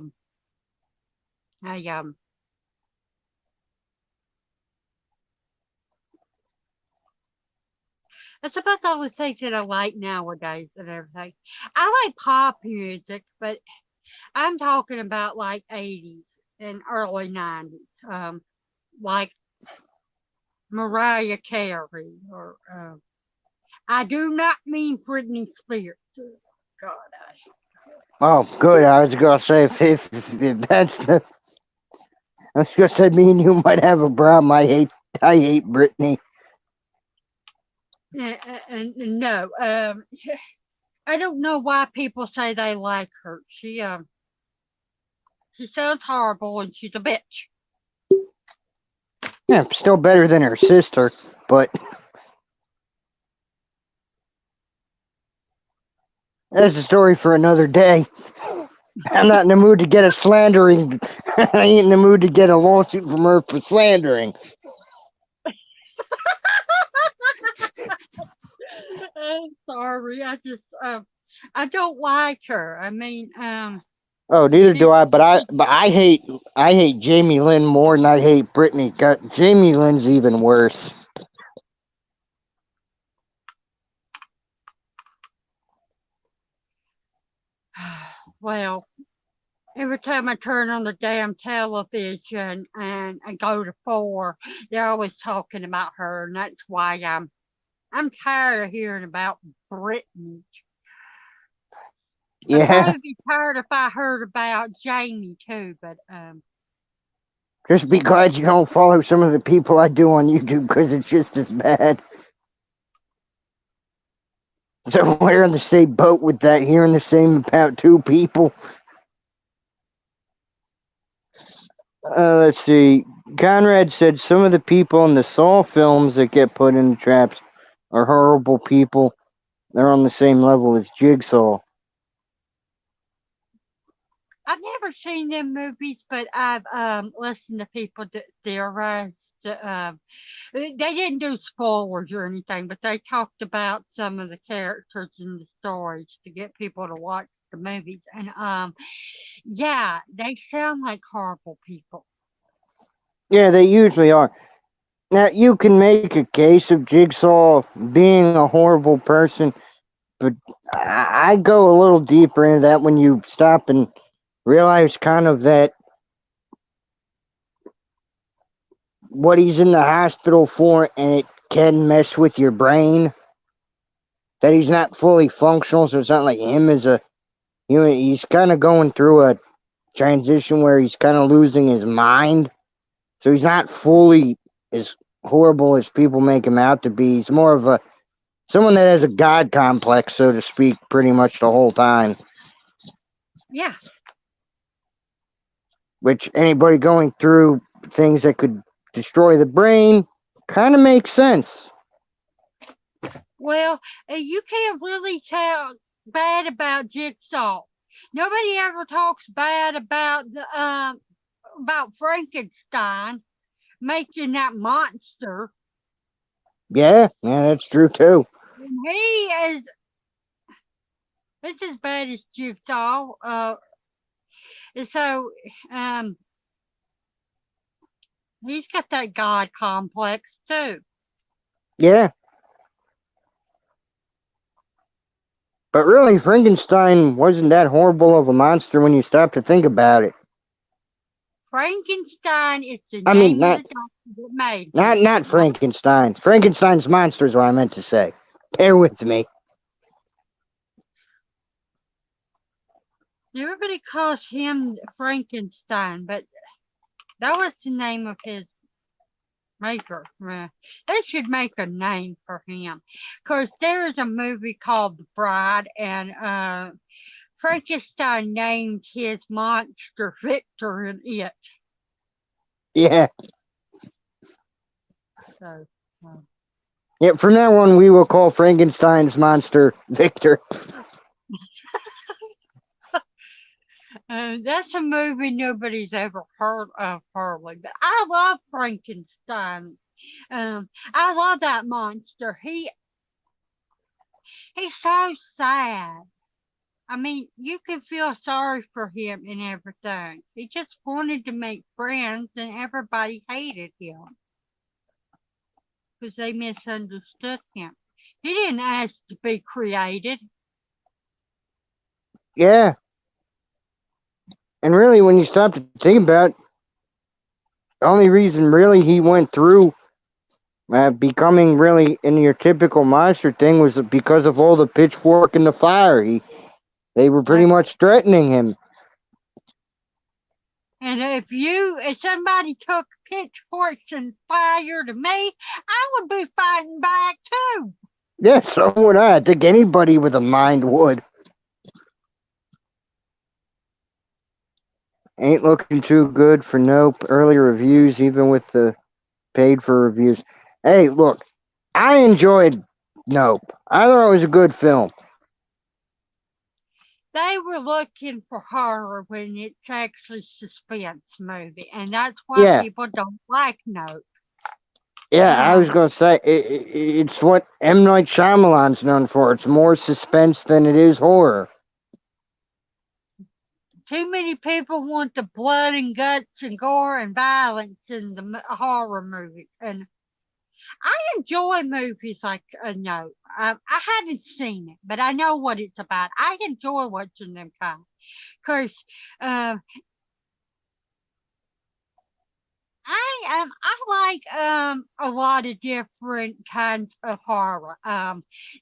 that's about the only things that I like nowadays and everything. I like pop music, but I'm talking about like 80s and early 90s, like Mariah Carey or I do not mean Britney Spears. God, Oh, good. I was gonna say if that's the, I was gonna say me and you might have a problem. I hate Britney. and no, I don't know why people say they like her. She sounds horrible and she's a bitch. Yeah, still better than her sister, but that's a story for another day. I'm not in the mood to get a slandering. I ain't in the mood to get a lawsuit from her for slandering. I'm sorry, I don't like her. I mean, Oh, neither do I. But I hate Jamie Lynn more than I hate Britney. God, Jamie Lynn's even worse. well, every time I turn on the damn television and I go to 4, they're always talking about her, and that's why I'm tired of hearing about Britney. I'd Yeah, probably be tired if I heard about Jamie too, but just be glad you don't follow some of the people I do on YouTube because it's just as bad. So we're in the same boat with that, hearing the same about two people. Let's see. Conrad said some of the people in the Saw films that get put in traps are horrible people. They're on the same level as Jigsaw. I've never seen them movies, but I've listened to people theorize. They didn't do spoilers or anything, but they talked about some of the characters in the stories to get people to watch the movies. And yeah, they sound like horrible people. Yeah, they usually are. Now, you can make a case of Jigsaw being a horrible person, but I go a little deeper into that when you stop and realize kind of that what he's in the hospital for and it can mess with your brain. That he's not fully functional, so it's not like him as a human. He's kind of going through a transition where he's kind of losing his mind. So he's not fully as horrible as people make him out to be. He's more of a someone that has a god complex, so to speak, pretty much the whole time. Yeah. Which anybody going through things that could destroy the brain kind of makes sense. Well, you can't really talk bad about Jigsaw. Nobody ever talks bad about Frankenstein making that monster. Yeah, that's true too. And he is it's as bad as Jigsaw. And so he's got that God complex too. Yeah. But really, Frankenstein wasn't that horrible of a monster when you stop to think about it. Frankenstein is the I name mean, of the doctor that made him. not Frankenstein. Frankenstein's monster is what I meant to say. Bear with me. Everybody calls him Frankenstein, but that was the name of his maker. They should make a name for him. Because there is a movie called The Bride, and Frankenstein named his monster Victor in it. Yeah. So, Yeah, from now on, we will call Frankenstein's monster Victor. That's a movie nobody's ever heard of, hardly. But I love Frankenstein. I love that monster. He's so sad. I mean, you can feel sorry for him and everything. He just wanted to make friends, and everybody hated him because they misunderstood him. He didn't ask to be created. Yeah. And really, when you stop to think about it, the only reason really he went through becoming really in your typical monster thing was because of all the pitchfork and the fire. They were pretty Like, much threatening him. and if somebody took pitchforks and fire to me, I would be fighting back too. Yeah, so would I. I think anybody with a mind would. Ain't looking too good for Nope. Early reviews, even with the paid for reviews. Hey, look, I enjoyed Nope. I thought it was a good film. They were looking for horror when it's actually suspense movie, and that's why Yeah, people don't like Nope. yeah. I was Um, gonna say it's what M Night Shyamalan's known for. It's more suspense than it is horror. Too many people want the blood and guts and gore and violence in the horror movies, and I enjoy movies like Nope. I haven't seen it, but I know what it's about. I enjoy watching them kind. Cause uh, I like a lot of different kinds of horror.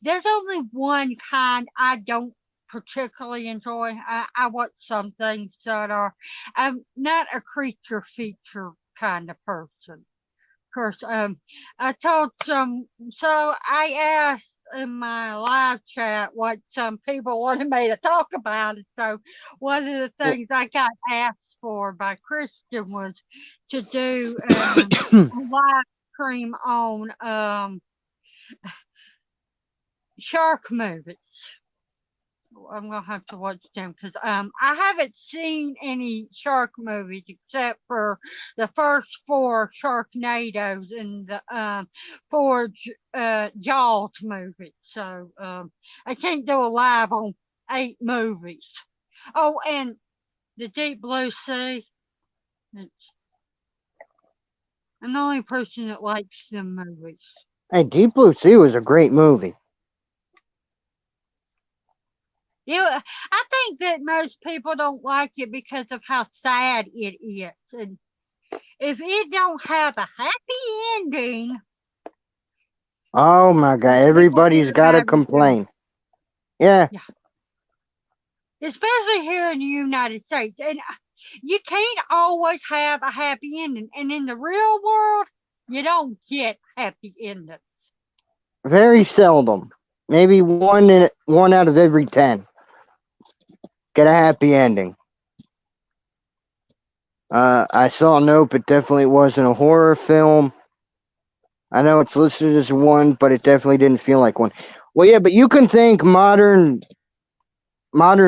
There's only one kind I don't particularly enjoy. I watch some things that are. I'm not a creature feature kind of person. Of course, I told so I asked in my live chat what some people wanted me to talk about. And so one of the things I got asked for by Christian was to do a live stream on shark movies. I'm gonna have to watch them because I haven't seen any shark movies except for the first four Sharknadoes and the four Jaws movies. So I can't do a live on 8 movies. Oh, and the Deep Blue Sea. I'm the only person that likes them movies. Hey, Deep Blue Sea was a great movie. I think that most people don't like it because of how sad it is. And if it don't have a happy ending, Oh my god, people everybody's do got to have issues. complain. Yeah. Yeah, especially here in the United States. And you can't always have a happy ending. And in the real world, you don't get happy endings. Very seldom. Maybe one out of every 10 get a happy ending. I saw Nope. It definitely wasn't a horror film. I know it's listed as one, but it definitely didn't feel like one. Well, yeah, but you can thank modern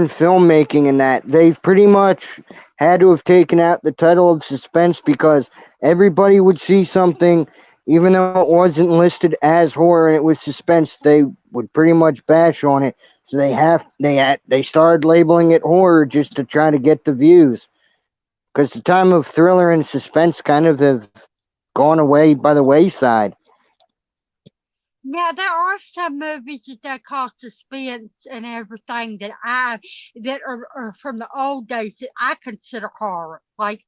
filmmaking in that they've pretty much had to have taken out the title of suspense because everybody would see something, even though it wasn't listed as horror and it was suspense, they would pretty much bash on it. So they started labeling it horror just to try to get the views. Because the time of thriller and suspense kind of have gone away by the wayside. Now there are some movies that call suspense and everything that are from the old days that I consider horror, like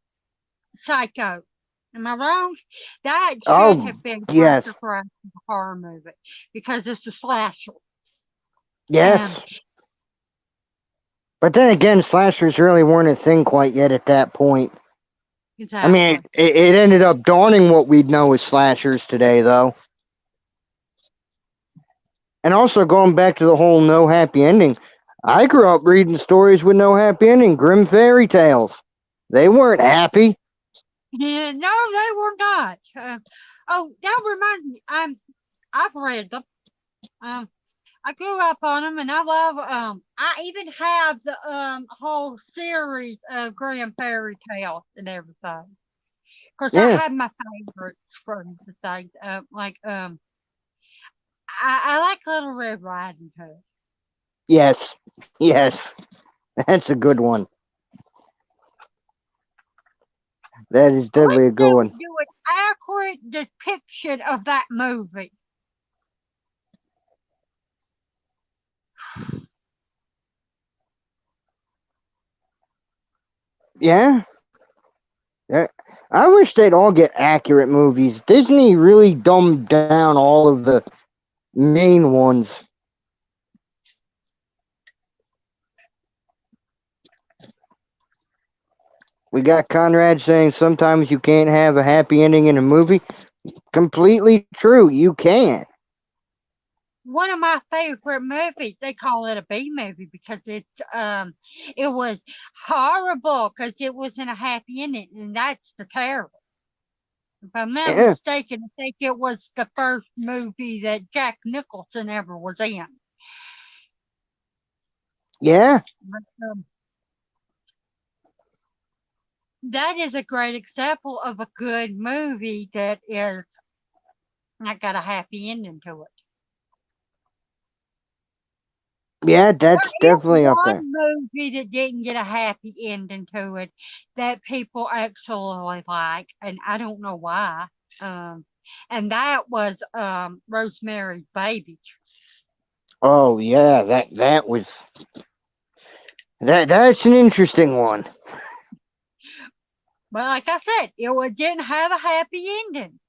Psycho. Am I wrong? That should Oh, have been yes. classified as a horror movie because it's a slasher. Um, Yes. But then again, slashers really weren't a thing quite yet at that point. I mean, exactly. it ended up dawning what we'd know as slashers today, though. And also, going back to the whole no happy ending, I grew up reading stories with no happy ending, grim fairy tales. They weren't happy. Yeah, no, they were not. Oh, that reminds me. I've read them. Um, I grew up on them, and I love. I even have the whole series of Grand Fairy Tales and everything. Of course, I Yeah. have my favorites from the things. I like Little Red Riding Hood. Yes. Yes. That's a good one. That is I wish definitely a they good would one. do an accurate depiction of that movie. Yeah. Yeah. I wish they'd all get accurate movies. Disney really dumbed down all of the main ones. We got Conrad saying sometimes you can't have a happy ending in a movie. Completely true. You can't. One of my favorite movies, they call it a B movie because it was horrible because it wasn't a happy ending, and that's the terrible. If I'm not Yeah. mistaken, I think it was the first movie that Jack Nicholson ever was in. Yeah. But, that is a great example of a good movie that is not got a happy ending to it. Yeah, There that's is definitely up there. one movie that didn't get a happy ending to it that people actually like, and I don't know why. Um, and that was Rosemary's Baby. Oh yeah, that was that's an interesting one. But like I said, didn't have a happy ending.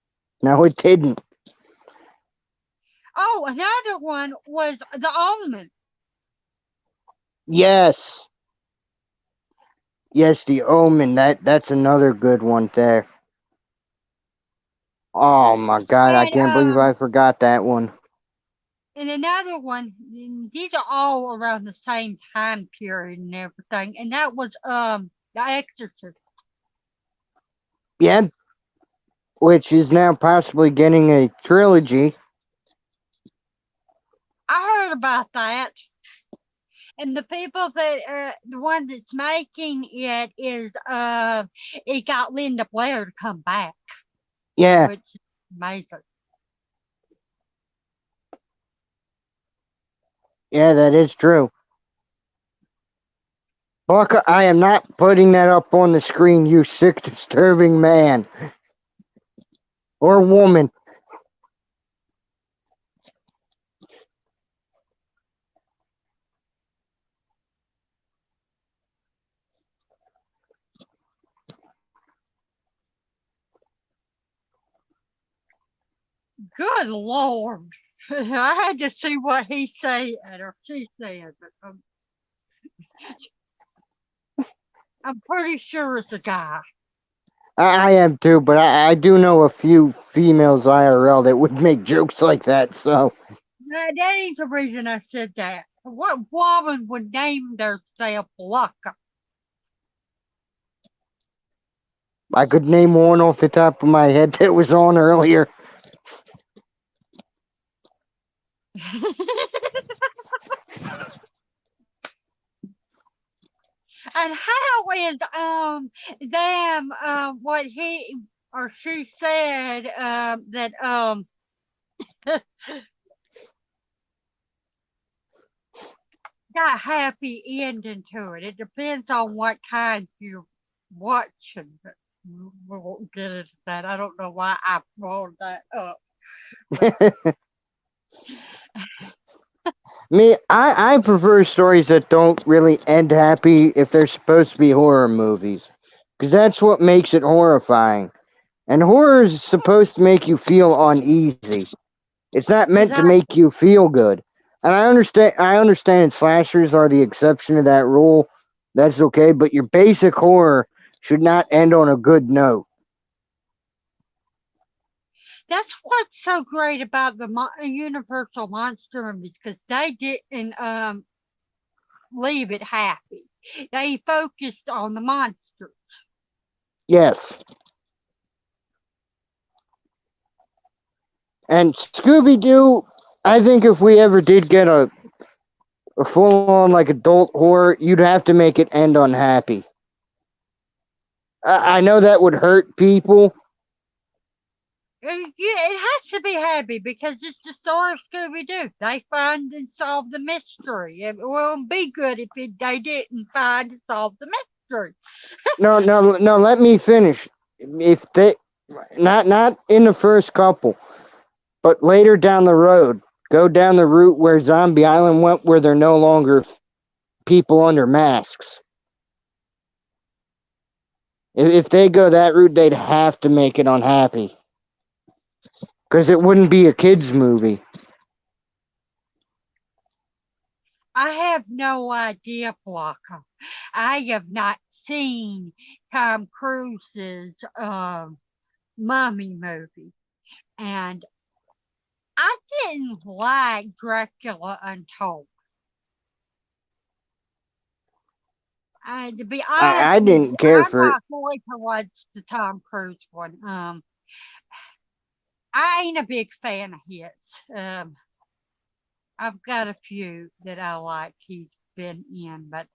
No, it didn't. Oh, another one was The Omen. Yes. Yes, the Omen. That's another good one there. Oh my god, I And can't believe I forgot that one. another one, these are all around the same time period and everything, and that was The Exorcist. Yeah, which is now possibly getting a trilogy. I heard about that. And the people that the one that's making it is it got Linda Blair to come back, Yeah, which is amazing. yeah, that is true. Buck, I am not putting that up on the screen, you sick, disturbing man. Or woman. Good Lord. I had to see what he said or she said, but I'm pretty sure it's a guy. I am too, but I do know a few females IRL that would make jokes like that, so. That ain't the reason I said that. What woman would name themselves Lucka? I could name one off the top of my head that was on earlier. And how is them what he or she said that got happy ending to it. It depends on what kind you're watching. But we won't get into that. I don't know why I brought that up. Me, I prefer stories that don't really end happy if they're supposed to be horror movies. Because that's what makes it horrifying. And horror is supposed to make you feel uneasy. It's not meant to Exactly. make you feel good. And I understand slashers are the exception to that rule. That's okay, but your basic horror should not end on a good note. That's what's so great about the Universal monster movies because they didn't leave it happy. They focused on the monster. Yes. And Scooby Doo, I think if we ever did get a full on like adult horror, you'd have to make it end unhappy. I know that would hurt people. It has to be happy because it's the story of Scooby Doo. They find and solve the mystery. It wouldn't be good if they didn't find and solve the mystery. No, no, no. Let me finish. If they not in the first couple, but later down the road, go down the route where Zombie Island went, where they're no longer people under masks. If they go that route, they'd have to make it unhappy. Because it wouldn't be a kid's movie. I have no idea, Blanca. I have not seen Tom Cruise's Mummy movie, and I didn't like Dracula Untold. To be honest, I didn't care I'm for it. not going to watch the Tom Cruise one. I ain't a big fan of his. I've got a few that I like he's been in, but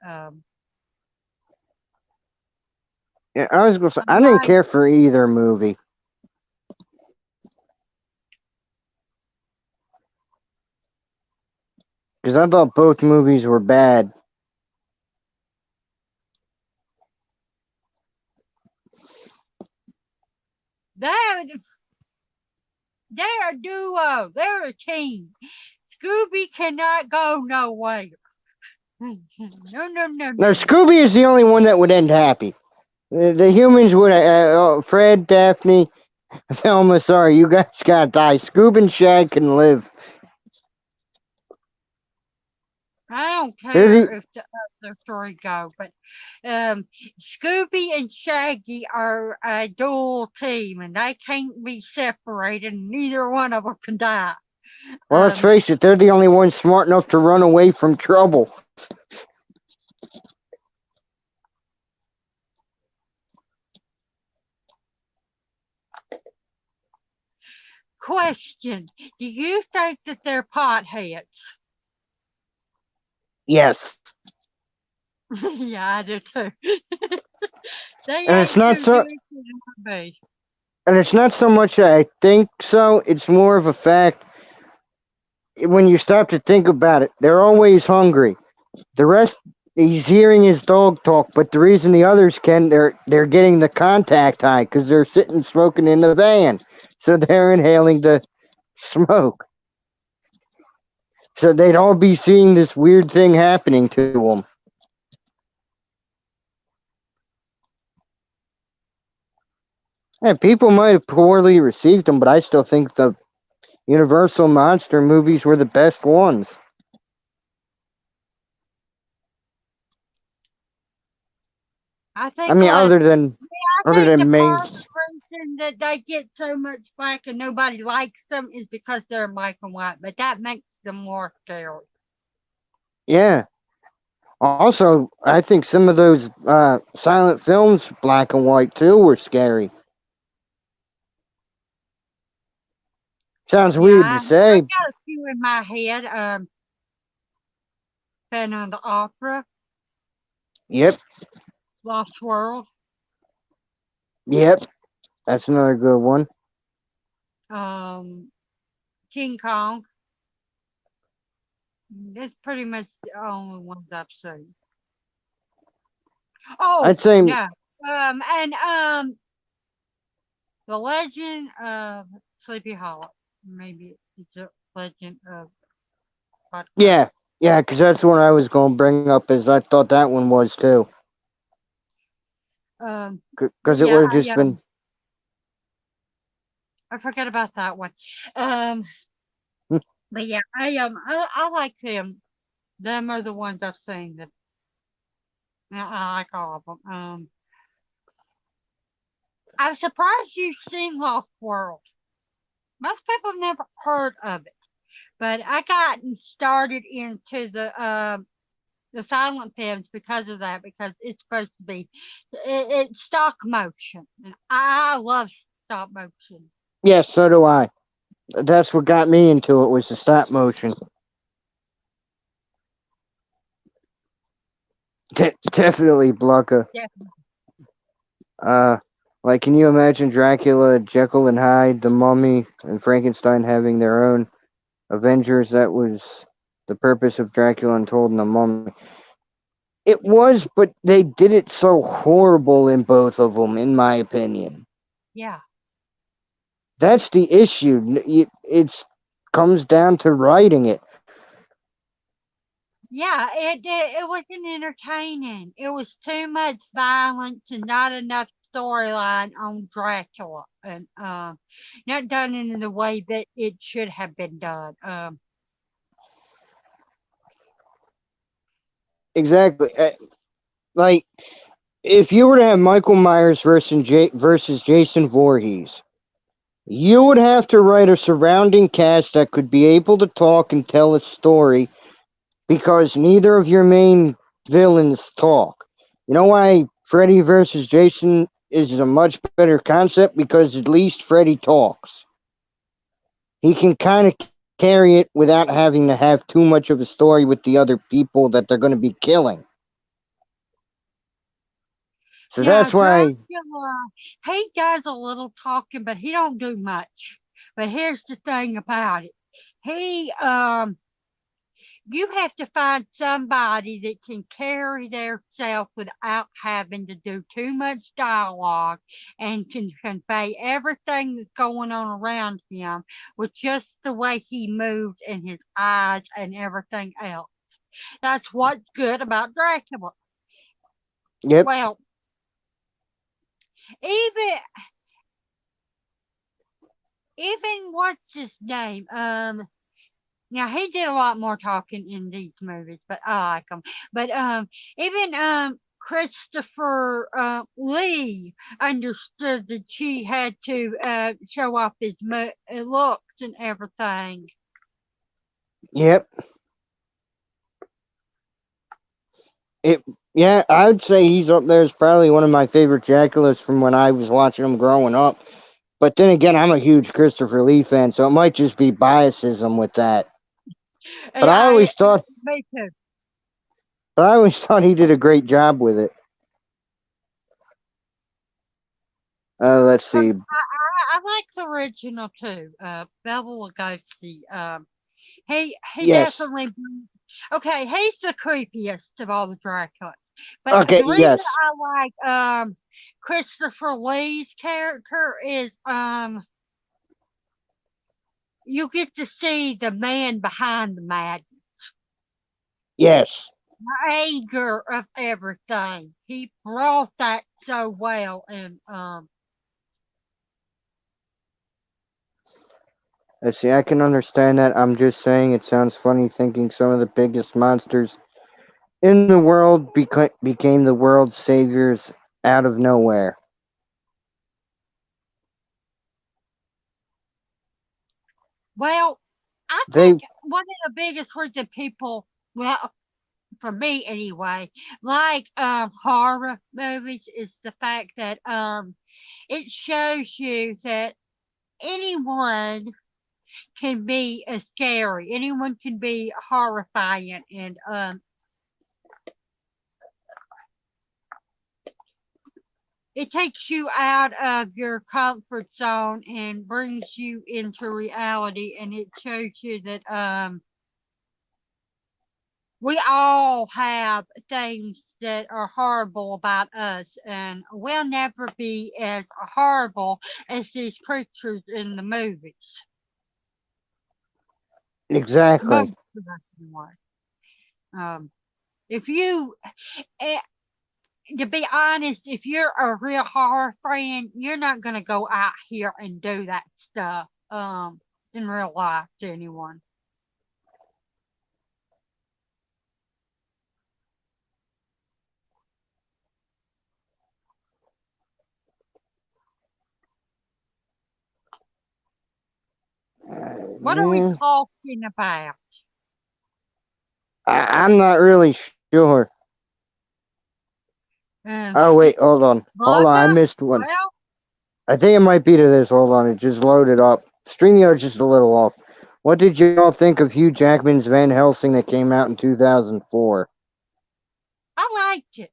Yeah, I was gonna say I I didn't like care for either movie. Because I thought both movies were bad. they're they're a duo. They're a team. Scooby cannot go nowhere. No, no, no, No, no. Scooby is the only one that would end happy. The humans would. Fred, Daphne, Thelma, sorry, you guys gotta die. Scoob and Shag can live. I don't They're the care if the story go, but Scooby and Shaggy are a dual team, and they can't be separated. And neither one of them can die. well. Let's Um, face it, they're the only ones smart enough to run away from trouble. Question: do you think that they're potheads? Yes, Yeah, I do too. They and it's ain't not too good so. as they want to be. And it's not so much that I think so. It's more of a fact. When you stop to think about it, they're always hungry. The rest, he's hearing his dog talk, but the reason the others can, they're getting the contact high because they're sitting smoking in the van, so they're inhaling the smoke. So they'd all be seeing this weird thing happening to them. And people might have poorly received them, but I still think the Universal monster movies were the best ones. I I think mean, like I other think the than main, part of the reason that they get so much flack and nobody likes them is because they're black and white, but that makes them more scary. yeah. Also, I think some of those silent films, black and white too, were scary. Sounds Yeah, weird to I say. got a few in my head. Phantom of the Opera, Yep, Lost World, yep. That's another good one. um, King Kong. That's pretty much the only ones I've seen. Oh I'd say, no, and the Legend of Sleepy Hollow. Maybe it's a Legend of what? yeah, yeah, because that's the one I was going to bring up. Is I thought that one was too, But because it yeah, would have just been. I forget about that one. Um, but yeah, I like them. Them are the ones I've seen that I like all of them. I'm surprised you've seen Lost World. Most people have never heard of it, but I got started into the silent films because of that, because it's supposed to be it's stop motion, and I love stop motion. Yes, so do I. That's what got me into it, was the stop motion. Definitely Blanca. Definitely. Uh, like, can you imagine Dracula, Jekyll and Hyde, the Mummy, and Frankenstein having their own Avengers? That was the purpose of Dracula Untold and the Mummy. It was, but they did it so horrible in both of them, in my opinion. Yeah. That's the issue. It comes down to writing it. Yeah, it wasn't entertaining. It was too much violence and not enough storyline on Dracula, and not done in the way that it should have been done. Exactly. Like, if you were to have Michael Myers versus Jason Voorhees, you would have to write a surrounding cast that could be able to talk and tell a story, because neither of your main villains talk. You know why Freddy versus Jason is a much better concept? Because at least Freddy talks. He can kind of carry it without having to have too much of a story with the other people that they're going to be killing. So Now that's why. Dracula, he does a little talking, but he don't do much. But here's the thing about it. He You have to find somebody that can carry their self without having to do too much dialogue and can convey everything that's going on around him with just the way he moves and his eyes and everything else. That's what's good about Dracula. Yep. Well, even what's his name? Now he did a lot more talking in these movies, but I like him. But even Christopher Lee understood that she had to show off his looks and everything. Yep. It. Yeah, I would say he's up there as probably one of my favorite Draculas from when I was watching him growing up. But then again, I'm a huge Christopher Lee fan, so it might just be biasism with that. But I I always thought, Me too. he did a great job with it. Let's see. I like the original too. Bela Lugosi. He Yes. definitely. Okay, he's the creepiest of all the Draculas. But Okay. the reason Yes. I like Christopher Lee's character is you get to see the man behind the madness, Yes. the anger of everything. He brought that so well, and Let's see. I can understand that. I'm just saying it sounds funny thinking some of the biggest monsters in the world became the world's saviors out of nowhere. well, I They. think one of the biggest reasons people, well, for me anyway, like horror movies is the fact that it shows you that anyone can be scary. Anyone can be horrifying, and it takes you out of your comfort zone and brings you into reality. And it shows you that we all have things that are horrible about us, and we'll never be as horrible as these creatures in the movies. Exactly. Most of us, anyway. Um, if you eh, to be honest, if you're a real horror fan, you're not gonna go out here and do that stuff in real life to anyone. What are we Mm, talking about? I'm not really sure. Um, Oh wait, hold on. Hold on, I Vodka? missed one. Well, I think it might be to this. Hold on, it just loaded up. StreamYard's just a little off. What did y'all think of Hugh Jackman's Van Helsing that came out in 2004? I liked it.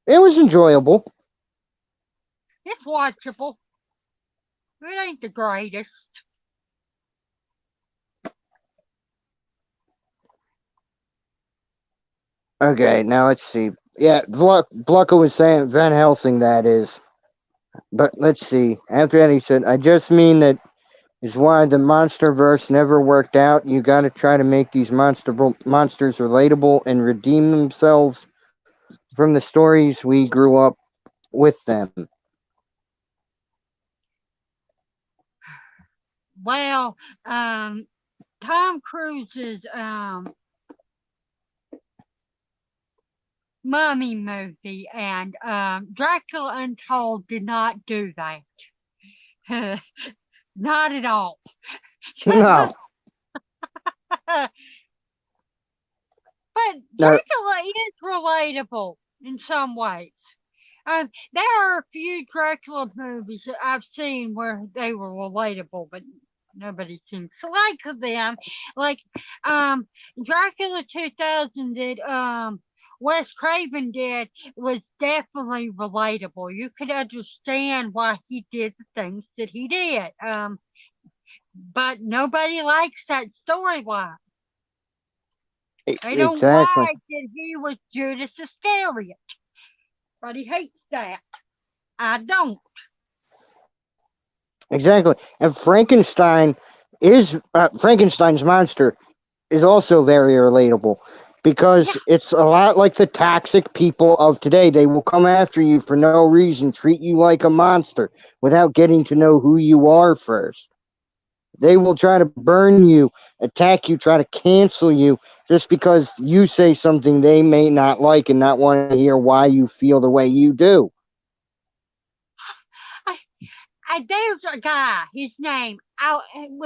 It was enjoyable. It's watchable. It ain't the greatest. Okay, now let's see. Yeah, Blucka was saying Van Helsing, that is. But let's see. After that, he said, I just mean that is why the MonsterVerse never worked out. You gotta try to make these monsters relatable and redeem themselves from the stories we grew up with them. Well, Tom Cruise's Mummy movie and Dracula Untold did not do that. Not at all. No, But no, Dracula is relatable in some ways. There are a few Dracula movies that I've seen where they were relatable, but nobody seems to like them. Like Dracula 2000 did Wes Craven did was definitely relatable. You could understand why he did the things that he did. But nobody likes that storyline. They don't exactly. like that he was Judas Iscariot. But he hates that. I don't. Exactly. And Frankenstein's monster is also very relatable Yeah, because it's a lot like the toxic people of today. They will come after you for no reason, treat you like a monster without getting to know who you are first. They will try to burn you, attack you, try to cancel you just because you say something they may not like and not want to hear why you feel the way you do. there's a guy. His name,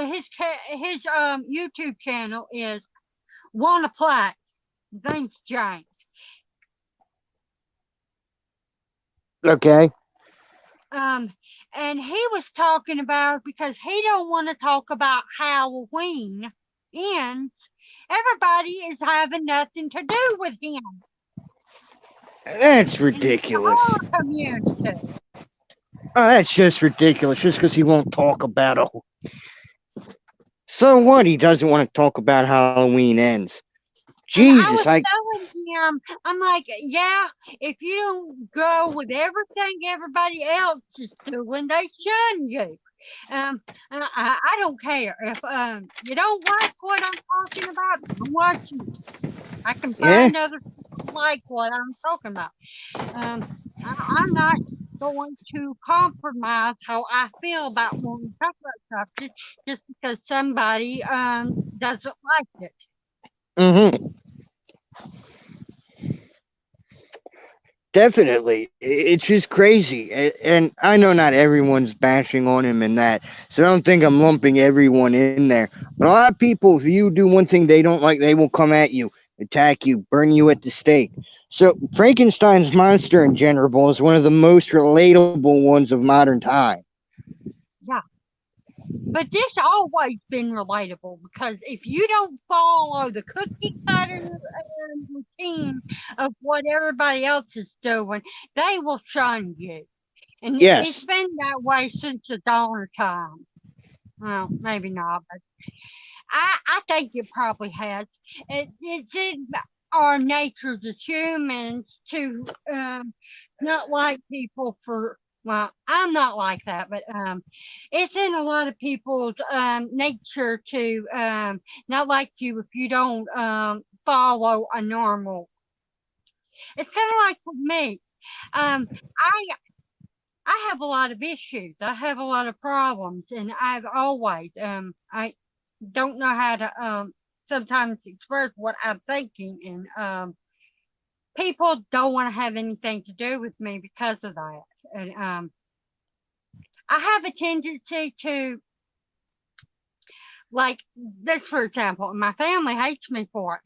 his YouTube channel is Wanna Play. His name's James. Okay? Um, and he was talking about because he don't want to talk about Halloween, and everybody is having nothing to do with him That's in the ridiculous. horror community. Oh, that's just ridiculous. Just because he won't talk about it. So what? He doesn't want to talk about Halloween ends. And I Jesus, was telling him, I'm like, yeah, if you don't go with everything everybody else is doing, they shun you. I don't care if you don't like what I'm talking about. Don't watch me. I can yeah, find other people who like what I'm talking about. I'm not going to compromise how I feel about wanting to talk about something just because somebody doesn't like it. mm-hmm, definitely. It's just crazy, and I know not everyone's bashing on him and that, so I don't think I'm lumping everyone in there. But a lot of people, if you do one thing they don't like, they will come at you, attack you, burn you at the stake. So Frankenstein's monster in general is one of the most relatable ones of modern time. Yeah. But this always been relatable because if you don't follow the cookie cutter routine of what everybody else is doing, they will shun you. And it's Yes, been that way since the dawn of time. Well, maybe not, but I think it probably has. It's in our nature as humans to not like people for. Well, I'm not like that, but it's in a lot of people's nature to not like you if you don't follow a normal. It's kind of like with me. Um, I I have a lot of issues. I have a lot of problems, and I've always I don't know how to sometimes express what I'm thinking, and people don't want to have anything to do with me because of that. And I have a tendency to like this, for example, and my family hates me for it.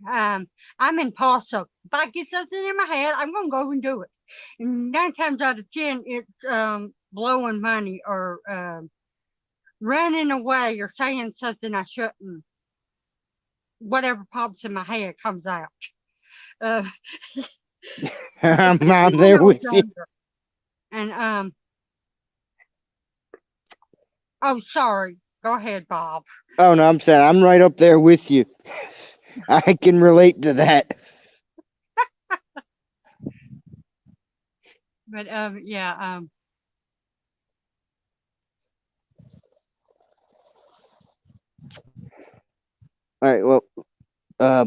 I'm impulsive. If I get something in my head, I'm gonna go and do it. And 9 times out of 10, it's blowing money or running away or saying something I shouldn't. Whatever pops in my head comes out. Uh, especially I'm when there I was with you. younger. And oh, sorry. Go ahead, Bob. Oh no, I'm saying I'm right up there with you. I can relate to that. But yeah, All right, well,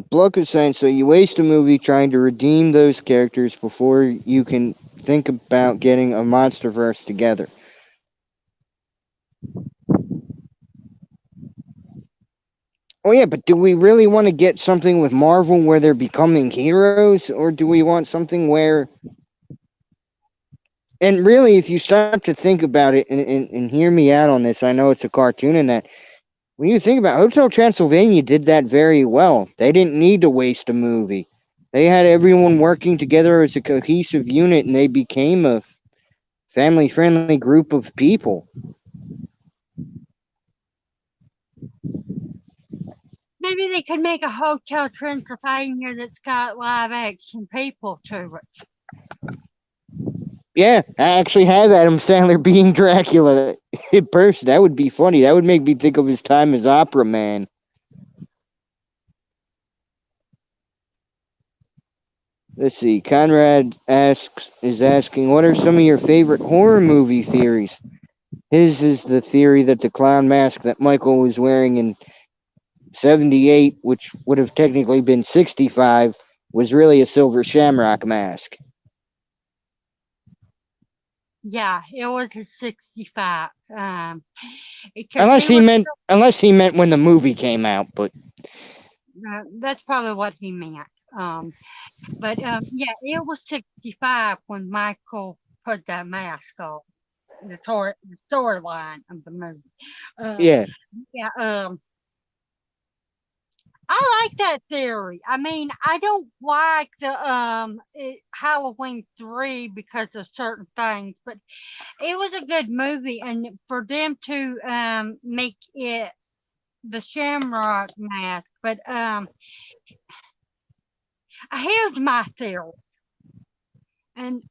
Bluck is saying so. You waste a movie trying to redeem those characters before you can think about getting a MonsterVerse together. Oh yeah, but do we really want to get something with Marvel where they're becoming heroes, or do we want something where? And really, if you stop to think about it and hear me out on this, I know it's a cartoon and that. When you think about it, Hotel Transylvania did that very well. They didn't need to waste a movie. They had everyone working together as a cohesive unit, and they became a family-friendly group of people. maybe they could make a Hotel Transylvania that's got live action people to it. Yeah, I actually have Adam Sandler being Dracula in person. That would be funny. That would make me think of his time as Opera Man. Let's see. Conrad is asking, what are some of your favorite horror movie theories? His is the theory that the clown mask that Michael was wearing in 78, which would have technically been 65, was really a silver shamrock mask. Yeah, it was a 65. Because Unless he meant when the movie came out, but that's probably what he meant. Um, but yeah, it was 65 when Michael put that mask on. The storyline of the movie. Um, yeah. yeah, I like that theory. I mean, I don't like the Halloween 3 because of certain things, but it was a good movie, and for them to make it the Shamrock Mask. But here's my theory, and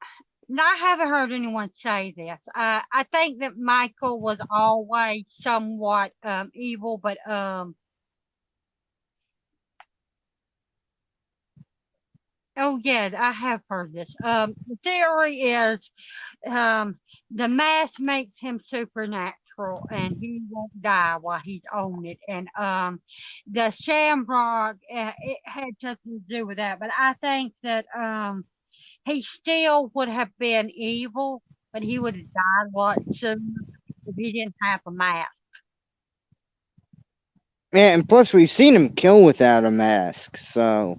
I haven't heard anyone say this. I think that Michael was always somewhat evil, but oh yeah, I have heard this. The theory is the mask makes him supernatural, and he won't die while he's on it. And the Shamrock, it had something to do with that. But I think that he still would have been evil, but he would have died a lot sooner if he didn't have a mask. Yeah, and plus we've seen him kill without a mask, so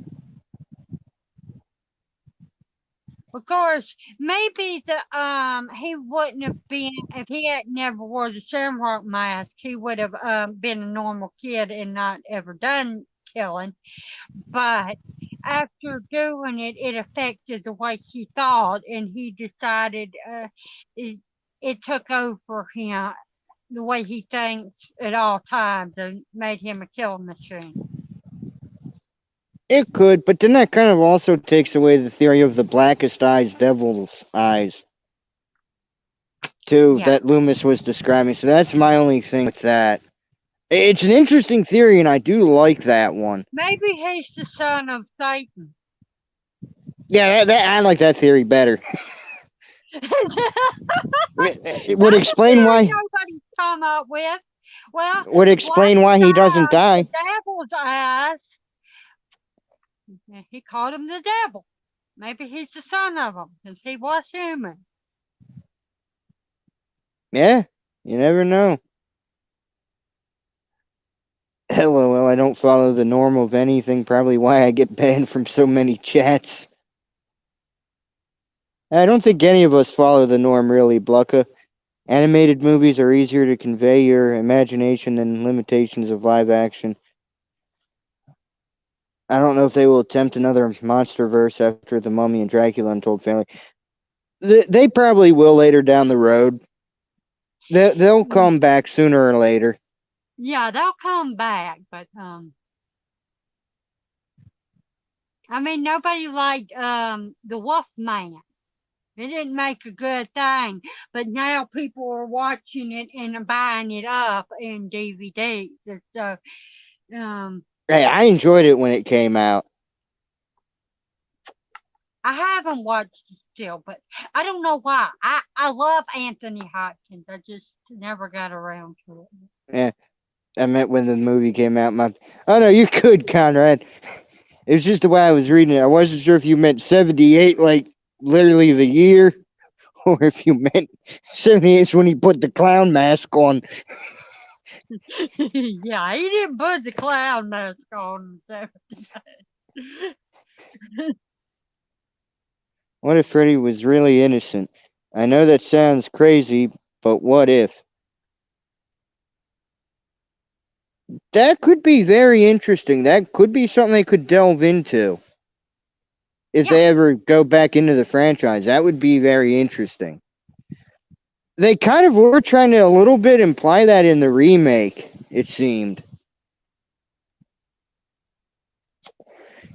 Of course, maybe the he wouldn't have been if he had never wore the Shamrock mask. He would have been a normal kid and not ever done killing. But after doing it, it affected the way he thought, and he decided it, it took over him the way he thinks at all times and made him a killing machine. it could, but then that kind of also takes away the theory of the blackest eyes, devil's eyes, too, Yeah. that Loomis was describing. So that's my only thing with that. It's an interesting theory, and I do like that one. Maybe he's the son of Satan. Yeah, I like that theory better. It would That's a explain theory why. nobody's come up with. Well, Would explain why blackest he doesn't eyes, die. the devil's eyes. He called him the devil. Maybe he's the son of him, since he was human. Yeah, you never know. LOL, I don't follow the norm of anything, probably why I get banned from so many chats. I don't think any of us follow the norm, really, Blucka. Animated movies are easier to convey your imagination than limitations of live action. I don't know if they will attempt another monster verse after The Mummy and Dracula Untold Family. They probably will later down the road. They'll come back sooner or later. Yeah, they'll come back, but I mean, nobody liked the Wolf Man. It didn't make a good thing, but now people are watching it and buying it up in DVDs. And so, Hey, I enjoyed it when it came out. I haven't watched it still, but I don't know why. I love Anthony Hopkins. I just never got around to it. Yeah, I meant when the movie came out. Oh no, you're good, Conrad. It was just the way I was reading it. I wasn't sure if you meant 78, like literally the year, or if you meant 78 is when he put the clown mask on. Yeah, he didn't put the clown mask on. So. What if Freddy was really innocent? I know that sounds crazy, but what if? That could be very interesting. That could be something they could delve into. If Yeah. they ever go back into the franchise, that would be very interesting. They kind of were trying to a little bit imply that in the remake, it seemed.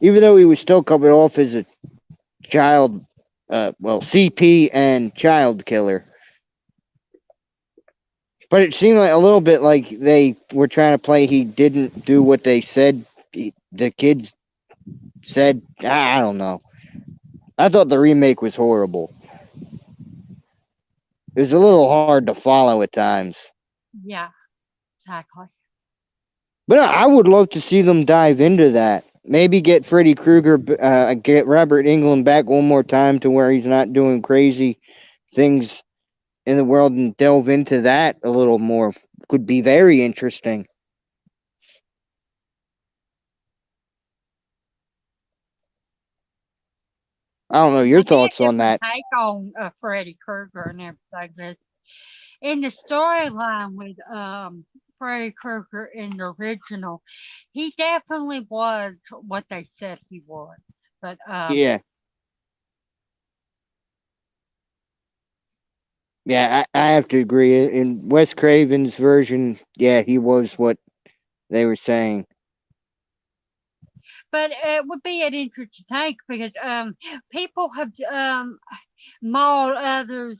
Even though he was still coming off as a child, CP and child killer. But it seemed like a little bit like they were trying to play he didn't do what they said the kids said. I don't know. I thought the remake was horrible. It was a little hard to follow at times. Yeah, exactly. But I would love to see them dive into that. Maybe get Freddy Krueger, get Robert Englund back one more time to where he's not doing crazy things in the world and delve into that a little more. Could be very interesting. I don't know your thoughts on that. Take on Freddy Krueger and everything, but in the storyline with Freddy Krueger in the original, he definitely was what they said he was. But Yeah. Yeah, I have to agree. In Wes Craven's version, yeah, he was what they were saying. But it would be an interesting take because people have mauled others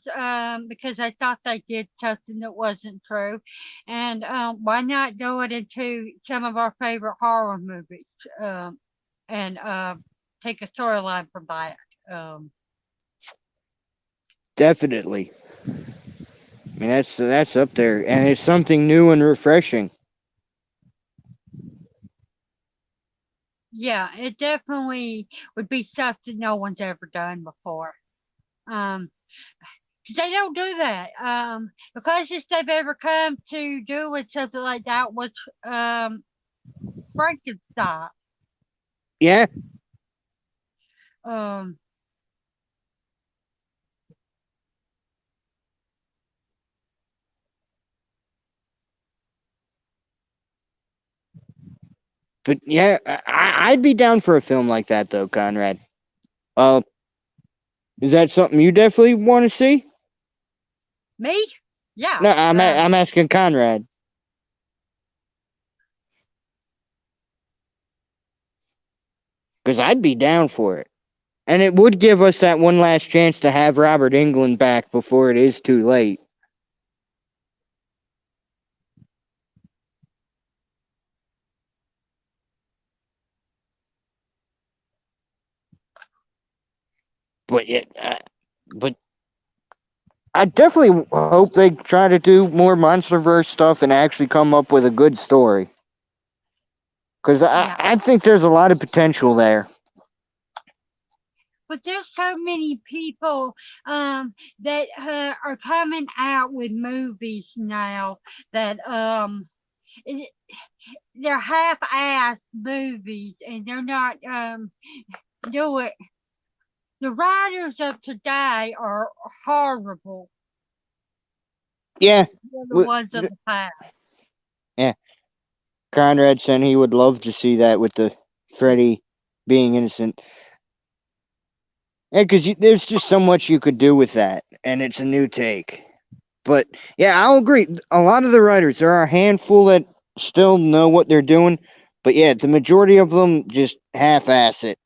because they thought they did something that wasn't true, and why not do it into some of our favorite horror movies and take a storyline from that. Definitely. I mean, that's up there, and it's something new and refreshing. Yeah, it definitely would be something no one's ever done before. Um, they don't do that. The closest they've ever come to doing something like that was Frankenstein. Yeah, Um, but yeah, I'd be down for a film like that though, Conrad. Uh, is that something you definitely want to see? me? Yeah. No, I'm asking Conrad because I'd be down for it, and it would give us that one last chance to have Robert Englund back before it is too late. But yeah, but I definitely hope they try to do more MonsterVerse stuff and actually come up with a good story. Because Yeah. I think there's a lot of potential there. But there's so many people that are coming out with movies now that they're half-assed movies and they're not doing. The writers of today are horrible. Yeah. They're the ones of the past. Yeah. Conrad said he would love to see that with the Freddy being innocent. Yeah, because there's just so much you could do with that, and it's a new take. But yeah, I'll agree. A lot of the writers, there are a handful that still know what they're doing, but yeah, the majority of them just half-ass it.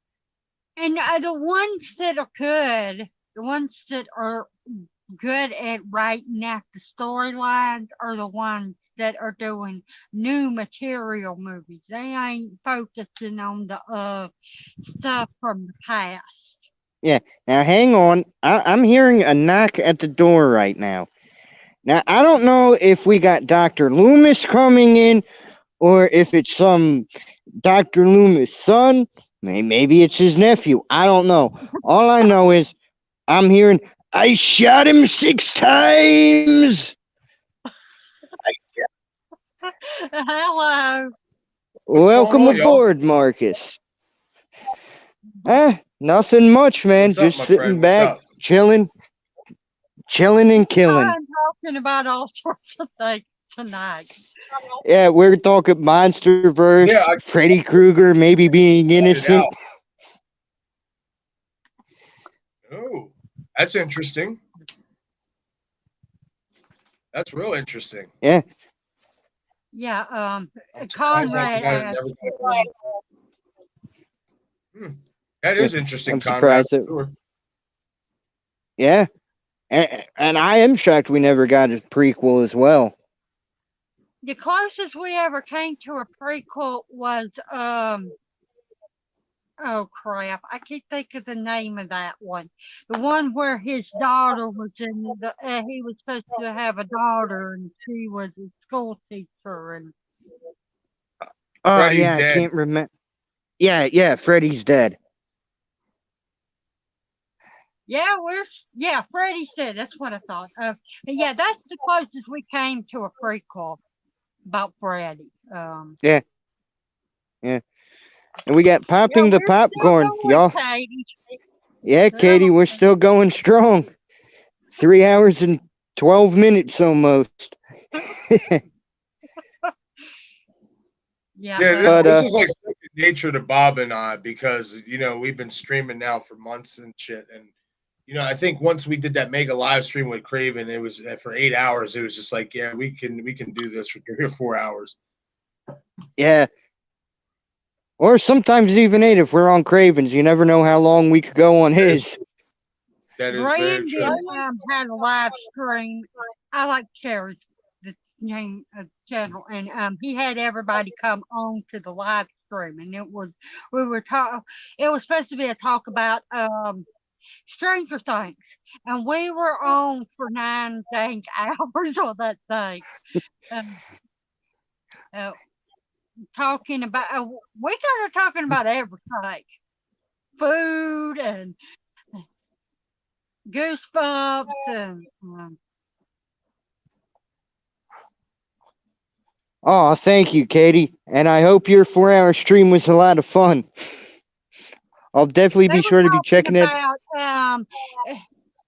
And the ones that are good, the ones that are good at writing out the storylines are the ones that are doing new material movies. They ain't focusing on the stuff from the past. Yeah. Now, hang on. I'm hearing a knock at the door right now. Now, I don't know if we got Dr. Loomis coming in or if it's some Dr. Loomis' son. Maybe it's his nephew. I don't know. All I know is I'm hearing, I shot him 6 times. Hello. Welcome going on, y'all? aboard, Marcus. Nothing much, man. What's up, Just my sitting friend? What's back, up? chilling and killing. I'm talking about all sorts of things tonight. Yeah, we're talking MonsterVerse, Yeah, Freddy Krueger maybe being it innocent. out. Oh, that's interesting. That's real interesting. Yeah. Yeah, I'm surprised Conrad that asked. That is interesting, I'm Conrad. surprised that. Sure. Yeah. And I am shocked we never got a prequel as well. The closest we ever came to a prequel was oh crap, I can't think of the name of that one. The one where his daughter was in the he was supposed to have a daughter and she was a school teacher and Oh, Freddy's yeah, I dead. can't remember. Yeah, Freddy's dead. yeah, Freddie said that's what I thought. Yeah, that's the closest we came to a prequel about Freddy. Yeah. And we got Popping the We're still Popcorn, going, y'all. Katie. Yeah, Katie, we're still going strong. 3 hours and 12 minutes almost. Yeah, This is like second nature to Bob and I because we've been streaming now for months and shit, and I think once we did that mega live stream with Craven, it was for 8 hours. It was just like, yeah, we can do this for 3 or 4 hours. Yeah. Or sometimes even 8 if we're on Craven's. You never know how long we could go on his. That is very true. Brandon had a live stream. I like Sherry's the name of the channel, and he had everybody come on to the live stream, and it was supposed to be a talk about Stranger Things, and we were on for 9 dang hours on that thing. Talking about we kind of talking about everything, food and goosebumps and Oh, thank you, Katie. And I hope your 4-hour stream was a lot of fun. I'll definitely be sure to be checking it.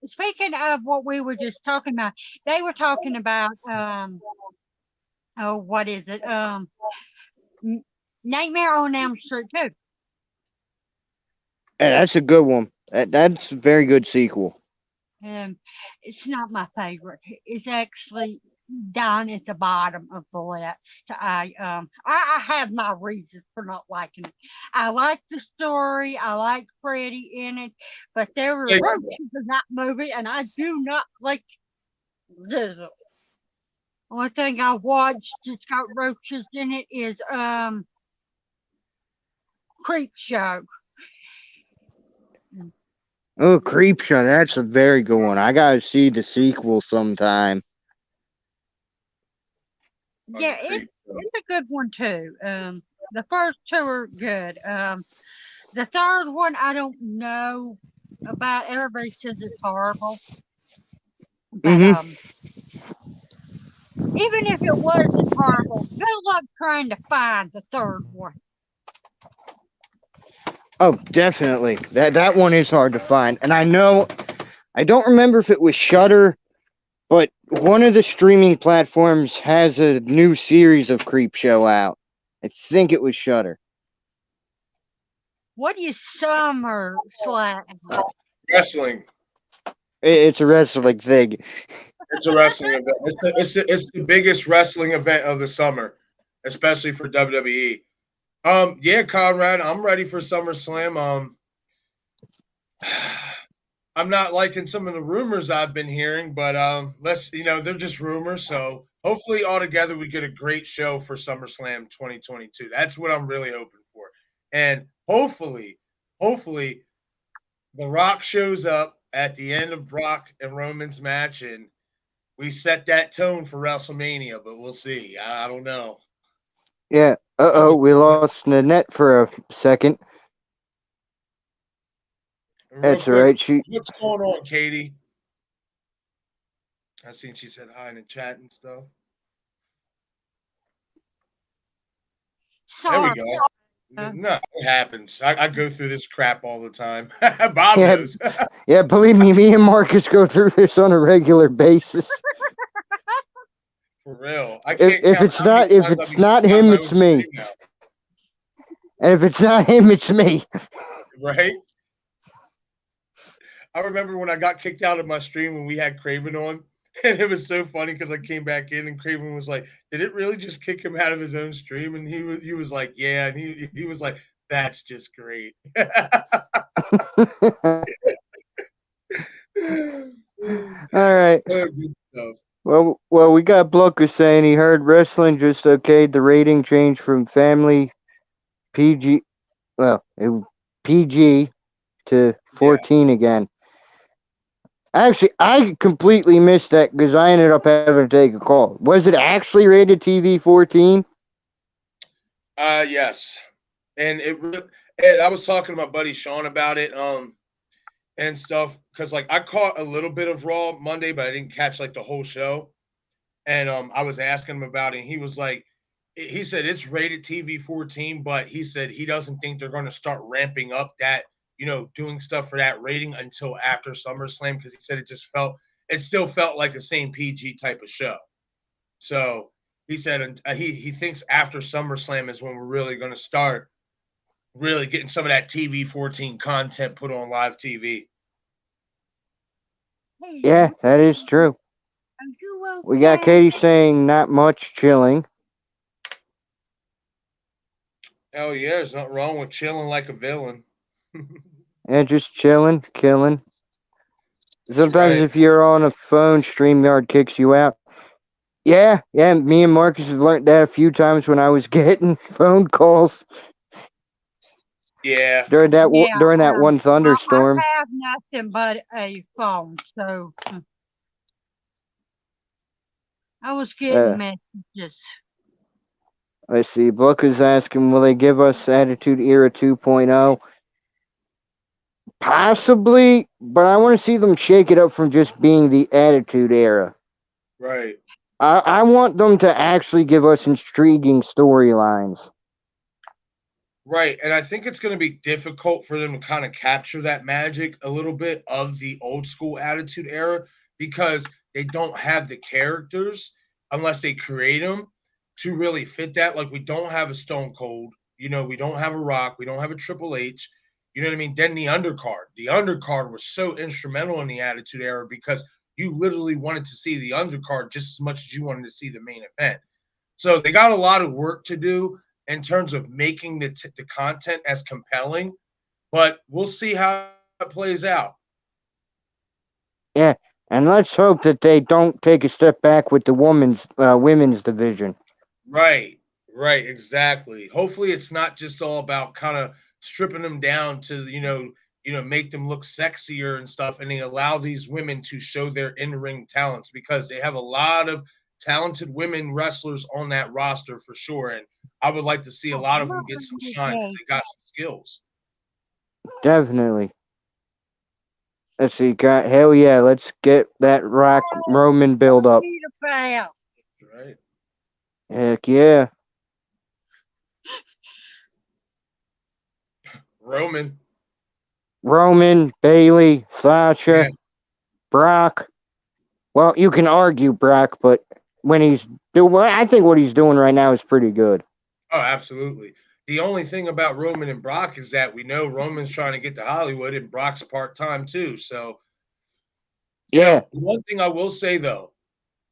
Speaking of what we were just talking about, they were talking about what is it? Nightmare on Elm Street 2. That's a good one. That's a very good sequel. It's not my favorite. It's actually down at the bottom of the list. I have my reasons for not liking it. I like the story. I like Freddy in it, but there were roaches in that movie, and I do not like this. Only thing I watched that's got roaches in it is Creepshow. Oh, Creepshow, that's a very good one. I gotta see the sequel sometime. Yeah, it's a good one too. The first 2 are good. The third one I don't know about. Everybody says it's horrible, but even if it wasn't horrible, good luck trying to find the third one. Oh, definitely. That one is hard to find. And I don't remember if it was Shudder, but one of the streaming platforms has a new series of Creepshow out. I think it was Shudder. What is SummerSlam? Wrestling. It's a wrestling thing. It's a wrestling event. It's the biggest wrestling event of the summer, especially for WWE. Yeah, Conrad, I'm ready for SummerSlam. I'm not liking some of the rumors I've been hearing, but they're just rumors. So hopefully, all together, we get a great show for SummerSlam 2022. That's what I'm really hoping for, and hopefully, The Rock shows up at the end of Brock and Roman's match, and we set that tone for WrestleMania. But we'll see. I don't know. Yeah. We lost the net for a second. Real That's all quick, right. what's going on, Katie? I seen she said hi in the chat and stuff. There we Sorry. go. No, it happens. I go through this crap all the time. Bob Yeah. knows. Yeah, believe me and Marcus go through this on a regular basis. For real. If it's not him, it's me. And if it's not him, it's me. Right? I remember when I got kicked out of my stream when we had Craven on, and it was so funny because I came back in and Craven was like, "Did it really just kick him out of his own stream?" And he was like, "Yeah," and he was like, "That's just great." All right. Oh, good stuff. Well, we got Blucker saying he heard wrestling just okayed the rating change from family PG, PG to 14 again. Actually, I completely missed that because I ended up having to take a call. Was it actually rated TV 14? Yes, and and I was talking to my buddy Sean about it, and stuff because like I caught a little bit of Raw Monday, but I didn't catch like the whole show. And I was asking him about it, and he was like, he said it's rated TV 14, but he said he doesn't think they're going to start ramping up that, doing stuff for that rating until after SummerSlam because he said it still felt like the same PG type of show. So he said he thinks after SummerSlam is when we're really going to start really getting some of that TV 14 content put on live TV. Yeah, that is true. We got Katie saying not much, chilling. Oh yeah, there's nothing wrong with chilling like a villain. And just chilling, killing. Sometimes right. if you're on a phone, StreamYard kicks you out. Yeah, me and Marcus have learned that a few times when I was getting phone calls. Yeah. During that one thunderstorm. I have nothing but a phone, so I was getting messages. Let's see. Buck is asking, will they give us Attitude Era 2.0? Possibly, but I want to see them shake it up from just being the Attitude Era. Right. I want them to actually give us intriguing storylines. Right, and I think it's going to be difficult for them to kind of capture that magic a little bit of the old school Attitude Era because they don't have the characters unless they create them to really fit that. Like we don't have a Stone Cold, we don't have a Rock, we don't have a Triple H, you know what I mean? Then the undercard was so instrumental in the Attitude Era because you literally wanted to see the undercard just as much as you wanted to see the main event. So they got a lot of work to do in terms of making the content as compelling, but we'll see how it plays out. Yeah, and let's hope that they don't take a step back with the women's division. Right, exactly. Hopefully it's not just all about kind of stripping them down to, make them look sexier and stuff, and they allow these women to show their in-ring talents because they have a lot of talented women wrestlers on that roster for sure, and I would like to see a lot of them get some shine because they got some skills. Definitely. Let's see, hell yeah, let's get that Rock Roman build up. Right. Heck yeah. Roman, Bailey, Sasha, Brock. Well, you can argue Brock, but I think what he's doing right now is pretty good. Oh, absolutely. The only thing about Roman and Brock is that we know Roman's trying to get to Hollywood and Brock's part-time too. So, one thing I will say though,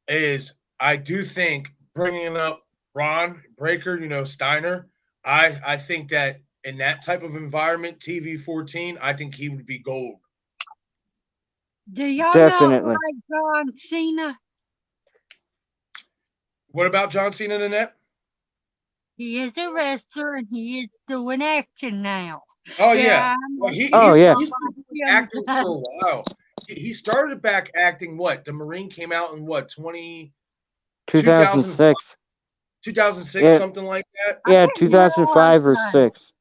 is I do think bringing up Ron Breaker, Steiner, I think that in that type of environment, TV 14, I think he would be gold. Do y'all Definitely. know like John Cena? What about John Cena in that? He is a wrestler and he is doing action now. Oh Yeah, yeah. I Well, know he, Oh, he's yeah. he's been acting for a while. He started back acting. What? The Marine came out in what 2006. 2006, Yeah, something like that. I yeah, didn't realize 2005 or that. 6.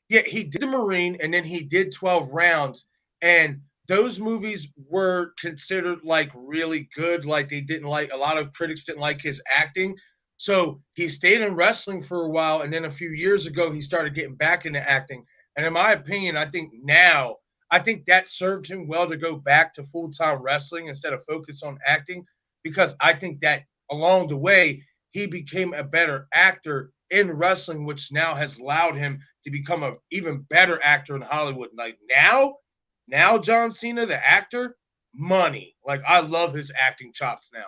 Yeah, he did the Marine, and then he did 12 Rounds, and those movies were considered like really good. Like they didn't like a lot of critics didn't like his acting. So he stayed in wrestling for a while, and then a few years ago he started getting back into acting. And in my opinion, I think that served him well to go back to full-time wrestling instead of focus on acting, because I think that along the way he became a better actor in wrestling, which now has allowed him to become an even better actor in Hollywood. Like now John Cena, the actor, money. Like I love his acting chops now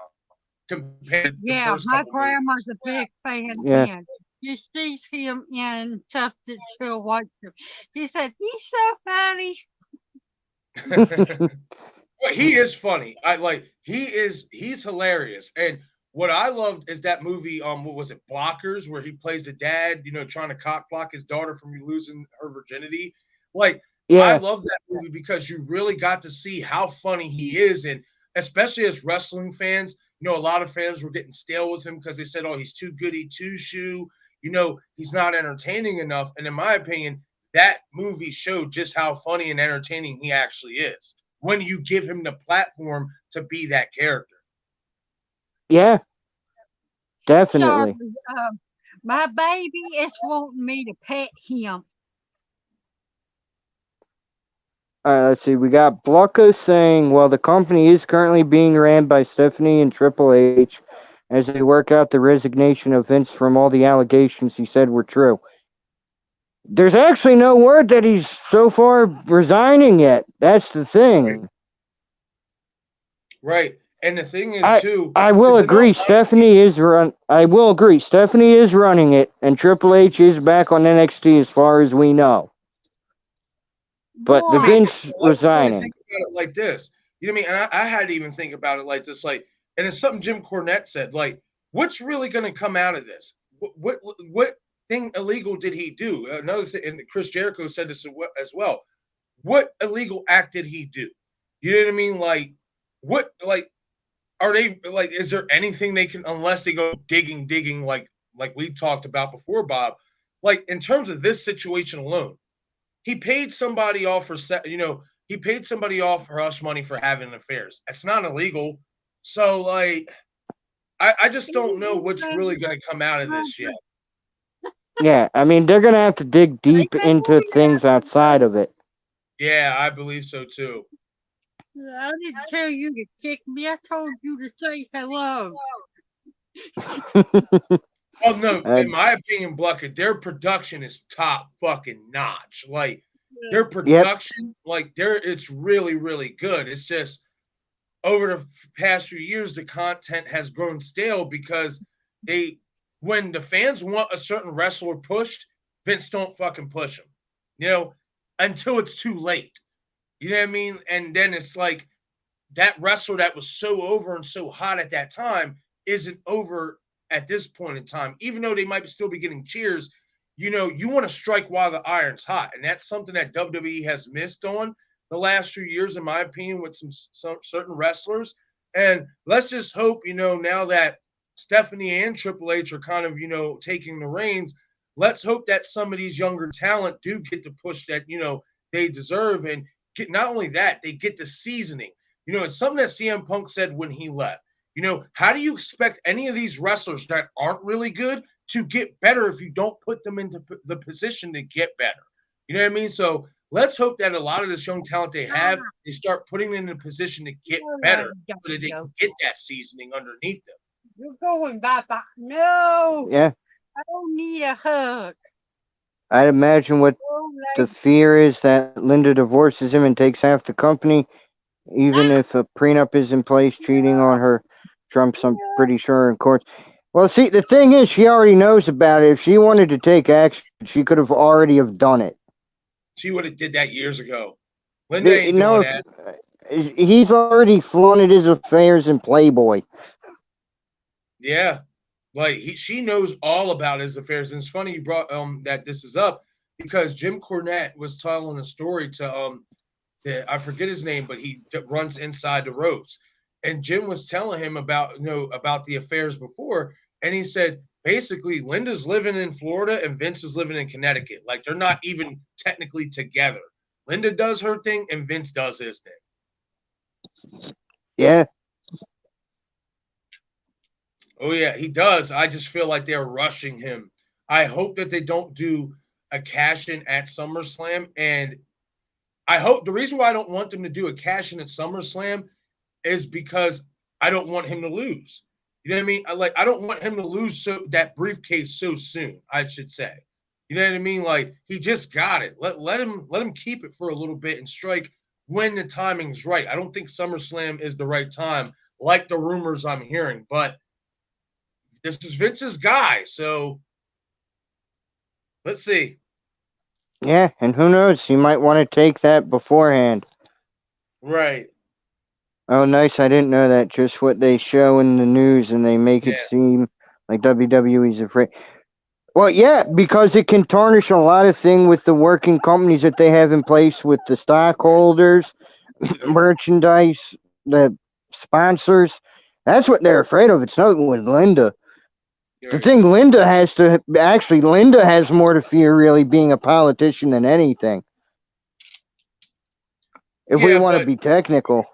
compared to the Yeah, first my couple grandma's movies. a big fan of Yeah. him. She sees him in stuff that she'll watch him. She said, he's so funny. But he is funny. He's hilarious. And what I loved is that movie, what was it, Blockers, where he plays the dad, trying to cock block his daughter from losing her virginity. Like, I Yeah, love that movie because you really got to see how funny he is. And especially as wrestling fans, a lot of fans were getting stale with him because they said, oh, he's too goody two shoe. He's not entertaining enough. And in my opinion, that movie showed just how funny and entertaining he actually is when you give him the platform to be that character. yeah, Sorry, definitely. my baby is wanting me to pet him. All right, let's see. We got Blanco saying, well, the company is currently being ran by Stephanie and Triple H as they work out the resignation of Vince from all the allegations he said were true. There's actually no word that he's so far resigning yet. That's the thing. Right. And the thing is, too, I will is in all agree. I will agree. Stephanie is running it, and Triple H is back on NXT as far as we know. But the Boy, Vince let's really resigning. think about it like this. You know what I mean? And I had to even think about it like this. Like, and it's something Jim Cornette said. Like, what's really going to come out of this? What thing illegal did he do? Another thing, and Chris Jericho said this as well. What illegal act did he do? You know what I mean? Like, what? Like, are they like? Is there anything they can, unless they go digging, like we talked about before, Bob? Like in terms of this situation alone, he paid somebody off for he paid somebody off for hush money for having affairs. That's not illegal. So like I just don't know what's really going to come out of this yet. Yeah, I mean, they're going to have to dig deep into things outside of it. Yeah, I believe so too. I didn't tell you to kick me. I told you to say hello. Oh no, in my opinion, Bluckett, their production is top fucking notch. Like their production, it's really, really good. It's just over the past few years, the content has grown stale because when the fans want a certain wrestler pushed, Vince don't fucking push him, until it's too late. You know what I mean? And then it's like that wrestler that was so over and so hot at that time isn't over at this point in time, even though they might still be getting cheers. You want to strike while the iron's hot. And that's something that WWE has missed on the last few years, in my opinion, with some certain wrestlers. And let's just hope, now that Stephanie and Triple H are kind of, taking the reins, let's hope that some of these younger talent do get the push that, they deserve. And get not only that, they get the seasoning. It's something that CM Punk said when he left. How do you expect any of these wrestlers that aren't really good to get better if you don't put them into the position to get better? You know what I mean? So let's hope that a lot of this young talent they have, they start putting them in a position to get better so that they can get that seasoning underneath them. You're going bye-bye. No. Yeah. I don't need a hug. I'd imagine what the fear is that Linda divorces him and takes half the company, even if a prenup is in place, treating Trump's, I'm pretty sure, in court. Well, see, the thing is, she already knows about it. If she wanted to take action, she could have already have done it. She would have did that years ago. Linda ain't No, doing that. he's already flaunted his affairs in Playboy. Yeah, like she knows all about his affairs, and it's funny you brought that this is up because Jim Cornette was telling a story to I forget his name, but he runs Inside the Ropes, and Jim was telling him about about the affairs before, and he said basically Linda's living in Florida and Vince is living in Connecticut, like they're not even technically together. Linda does her thing and Vince does his thing. Yeah. Oh yeah, he does. I just feel like they're rushing him. I hope that they don't do a cash in at SummerSlam, and I hope the reason why I don't want them to do a cash in at SummerSlam is because I don't want him to lose. You know what I mean? I don't want him to lose that briefcase so soon, I should say. You know what I mean? Like he just got it. Let him keep it for a little bit and strike when the timing's right. I don't think SummerSlam is the right time, like the rumors I'm hearing, but this is Vince's guy, so let's see. Yeah, and who knows? He might want to take that beforehand. Right. Oh, nice. I didn't know that. Just what they show in the news, and they make it seem like WWE's afraid. Well, yeah, because it can tarnish a lot of things with the working companies that they have in place with the stockholders, merchandise, the sponsors. That's what they're afraid of. It's nothing with Linda. The thing Linda has more to fear really being a politician than anything. If we want to be technical.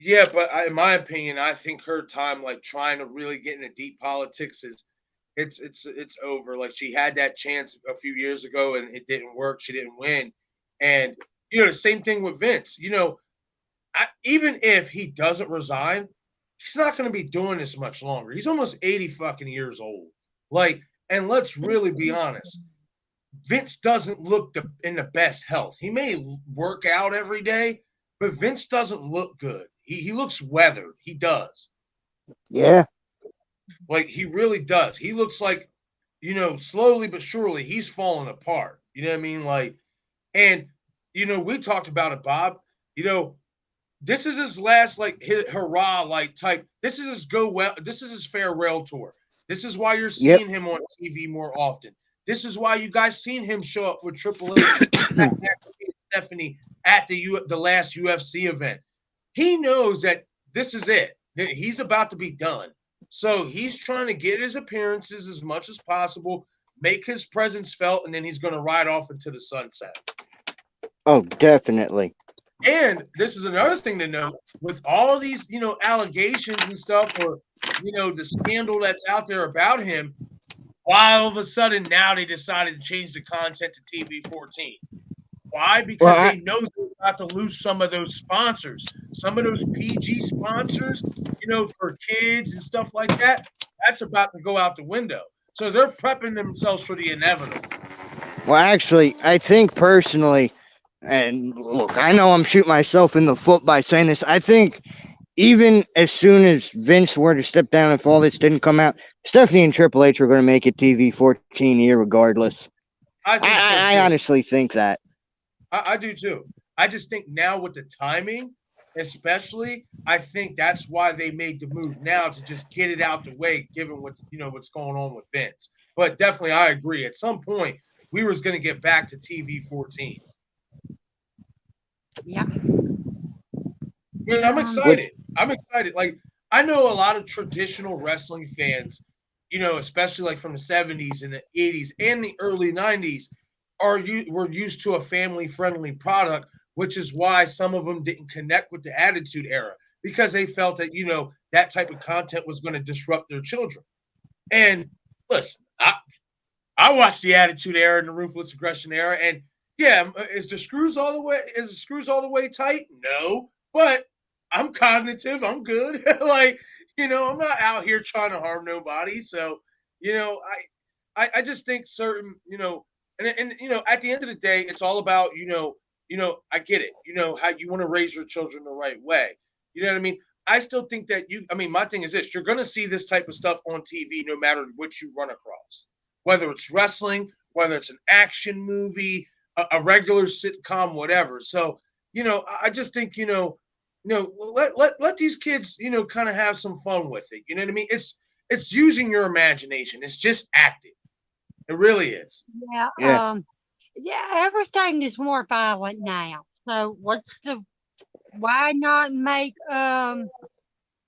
Yeah, but in my opinion, I think her time like trying to really get into deep politics is it's over. Like she had that chance a few years ago and it didn't work. She didn't win. And the same thing with Vince. Even if he doesn't resign, he's not going to be doing this much longer. He's almost 80 fucking years old. Like, and let's really be honest. Vince doesn't look in the best health. He may work out every day, but Vince doesn't look good. He looks weathered. He does. Yeah. Like, he really does. He looks like, slowly but surely, he's falling apart. You know what I mean? Like, and, we talked about it, Bob. This is his last, like, hurrah, like, type. This is his farewell tour. This is why you're seeing him on TV more often. This is why you guys seen him show up with Triple H and Stephanie at the last UFC event. He knows that this is it. He's about to be done. So he's trying to get his appearances as much as possible, make his presence felt, and then he's going to ride off into the sunset. Oh, definitely. And this is another thing to note with all these, allegations and stuff, or, the scandal that's out there about him. Why all of a sudden now they decided to change the content to TV 14? Why? Because they know they're about to lose some of those sponsors, some of those PG sponsors, for kids and stuff like that. That's about to go out the window. So they're prepping themselves for the inevitable. Well, actually, I think personally, and look, I know I'm shooting myself in the foot by saying this. I think even as soon as Vince were to step down, if all this didn't come out, Stephanie and Triple H were going to make it TV 14 year regardless. I honestly think that. I do too. I just think now with the timing, especially, I think that's why they made the move now to just get it out the way, given what's going on with Vince. But definitely, I agree. At some point, we were going to get back to TV 14. Yeah. I'm excited. Like, I know a lot of traditional wrestling fans, especially like from the 70s and the 80s and the early 90s, were used to a family-friendly product, which is why some of them didn't connect with the Attitude Era, because they felt that, that type of content was going to disrupt their children. And listen, I watched the Attitude Era and the Ruthless Aggression Era, and yeah, is the screws all the way tight? No, but I'm cognitive. I'm good. Like, I'm not out here trying to harm nobody. So, I just think certain, and at the end of the day, it's all about, I get it. How you want to raise your children the right way. You know what I mean? I still think that my thing is this: you're going to see this type of stuff on TV no matter what you run across, whether it's wrestling, whether it's an action movie, a regular sitcom, whatever. So, I just think, let these kids, kind of have some fun with it. You know what I mean? It's using your imagination. It's just acting. It really is. Yeah. Yeah. Yeah. Everything is more violent now. So why not make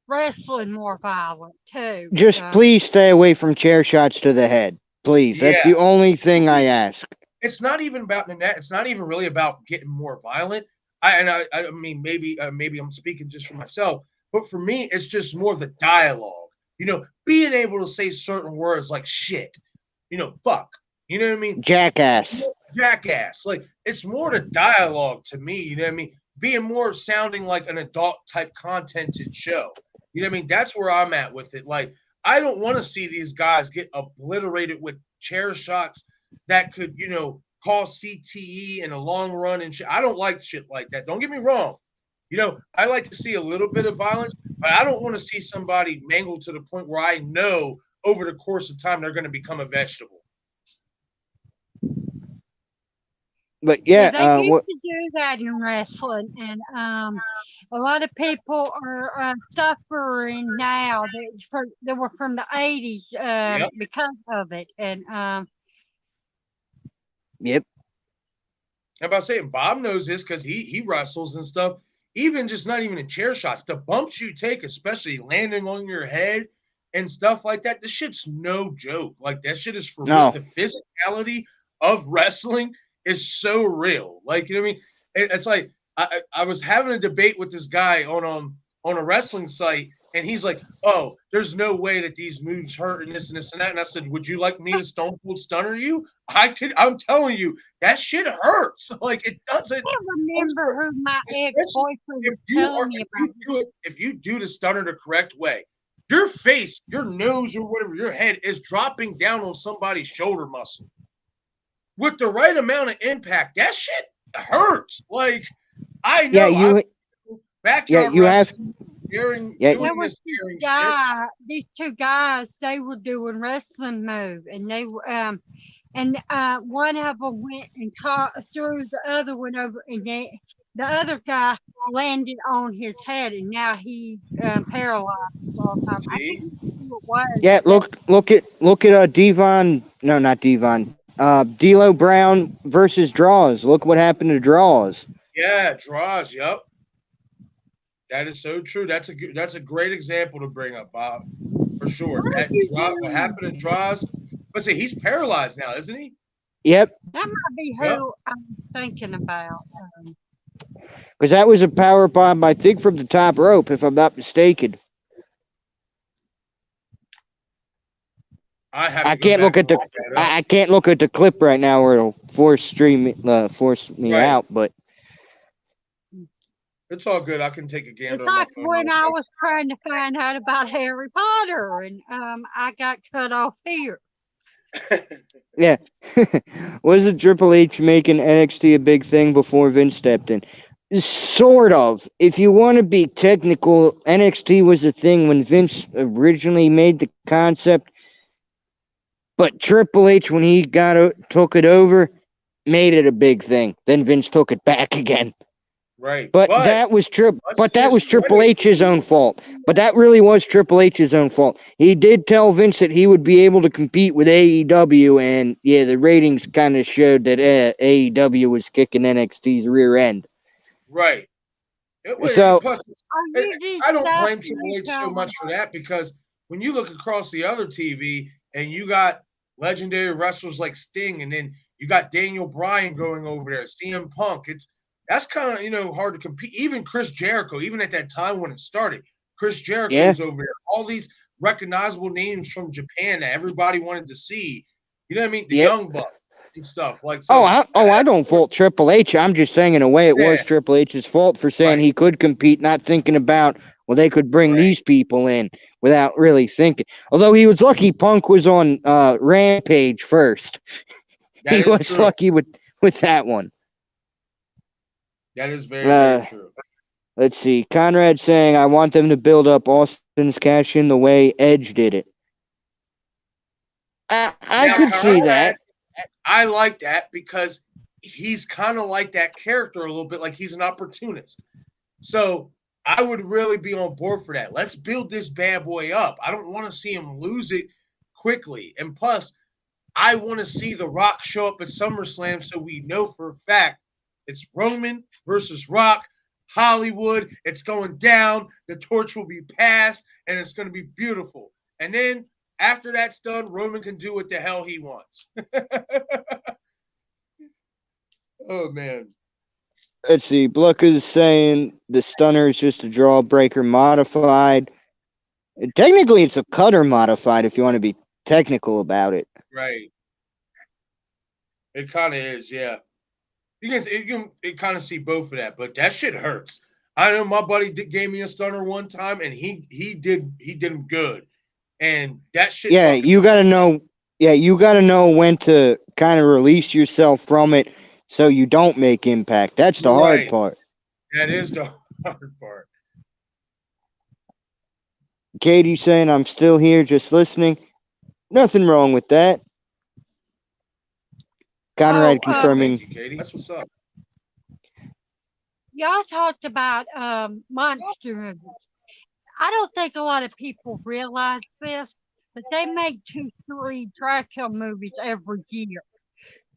wrestling more violent too? Just please stay away from chair shots to the head. Please. That's the Yeah. only thing I ask. It's not even about the net. It's not even really about getting more violent. I mean, maybe I'm speaking just for myself, but for me, it's just more the dialogue. Being able to say certain words like shit, fuck. You know what I mean? Jackass. Jackass. Like, it's more the dialogue to me. You know what I mean? Being more sounding like an adult type contented show. You know what I mean? That's where I'm at with it. Like, I don't want to see these guys get obliterated with chair shots that could, cause CTE in the long run and shit. I don't like shit like that. Don't get me wrong. I like to see a little bit of violence, but I don't want to see somebody mangled to the point where I know over the course of time they're going to become a vegetable. But yeah, they used to do that in wrestling, and a lot of people are suffering now that were from the 80s Yep. because of it. And yep. I'm about saying Bob knows this because he wrestles and stuff. Even just not even in chair shots, the bumps you take, especially landing on your head and stuff like that, this shit's no joke. Like, that shit is for real. The physicality of wrestling is so real. Like, you know what I mean? It's like I was having a debate with this guy on a wrestling site, and he's like, "Oh, there's no way that these moves hurt and this and this and that." And I said, "Would you like me to Stone Cold Stunner you?" I'm telling you, that shit hurts. Like, it doesn't. I remember who my ex-boyfriend was telling me about. If you do the stunner the correct way, your face, your nose, or whatever, your head is dropping down on somebody's shoulder muscle. With the right amount of impact, that shit hurts. Like, I know. You have. There was these two guys. They were doing wrestling moves, and they were and one of them went and threw the other one over, and the other guy landed on his head, and now he's paralyzed all the time. I think who it was. Yeah, look at Devon. No, not Devon. D'Lo Brown versus Draws. Look what happened to Draws. Yeah, Draws. Yep, that is so true. That's a great example to bring up, Bob, for sure. What happened to Draws? Let's say he's paralyzed now, isn't he? Yep. That might be who I'm thinking about. Because that was a power bomb, I think, from the top rope, if I'm not mistaken. I can't look at the clip right now, or it'll force me out. But it's all good. I can take a gander. It's like when I was trying to find out about Harry Potter, and I got cut off here. Yeah. Wasn't Triple H making NXT a big thing before Vince stepped in? Sort of. If you want to be technical, NXT was a thing when Vince originally made the concept. But Triple H, when he took it over, made it a big thing. Then Vince took it back again. Right. But that was Triple H's own fault. But that really was Triple H's own fault. He did tell Vince that he would be able to compete with AEW, and yeah, the ratings kind of showed that AEW was kicking NXT's rear end. Right. So I don't blame Triple H so much for that, because when you look across the other TV and you got legendary wrestlers like Sting, and then you got Daniel Bryan going over there, CM Punk, that's kind of, hard to compete. Even Chris Jericho, even at that time when it started, Chris Jericho's over there. All these recognizable names from Japan that everybody wanted to see. You know what I mean? The Young Bucks and stuff. Like, so I don't fault Triple H. I'm just saying, in a way, it was Triple H's fault for saying he could compete, not thinking about, well, they could bring these people in without really thinking. Although he was lucky Punk was on Rampage first. He was lucky with that one. That is very, very true. Let's see. Conrad saying, I want them to build up Austin's cash in the way Edge did it. I Now, could see Conrad, that. I like that because he's kind of like that character a little bit, like he's an opportunist. So I would really be on board for that. Let's build this bad boy up. I don't want to see him lose it quickly. And plus, I want to see The Rock show up at SummerSlam so we know for a fact it's Roman versus Rock, Hollywood. It's going down. The torch will be passed, and it's going to be beautiful. And then after that's done, Roman can do what the hell he wants. Oh, man. Let's see. Blucka's saying the stunner is just a jawbreaker modified. Technically, it's a cutter modified if you want to be technical about it. Right. It kind of is, yeah. You can kind of see both of that, but that shit hurts. I know my buddy gave me a stunner one time, and he did him good, and that shit. Yeah, you got to know. Yeah, you got to know when to kind of release yourself from it so you don't make impact. That's the hard part. That is the hard part. Katie saying, I'm still here just listening. Nothing wrong with that. Conrad confirming. Thank you, Katie. That's what's up. Y'all talked about monster movies. I don't think a lot of people realize this, but they make 2, 3 Dracula movies every year.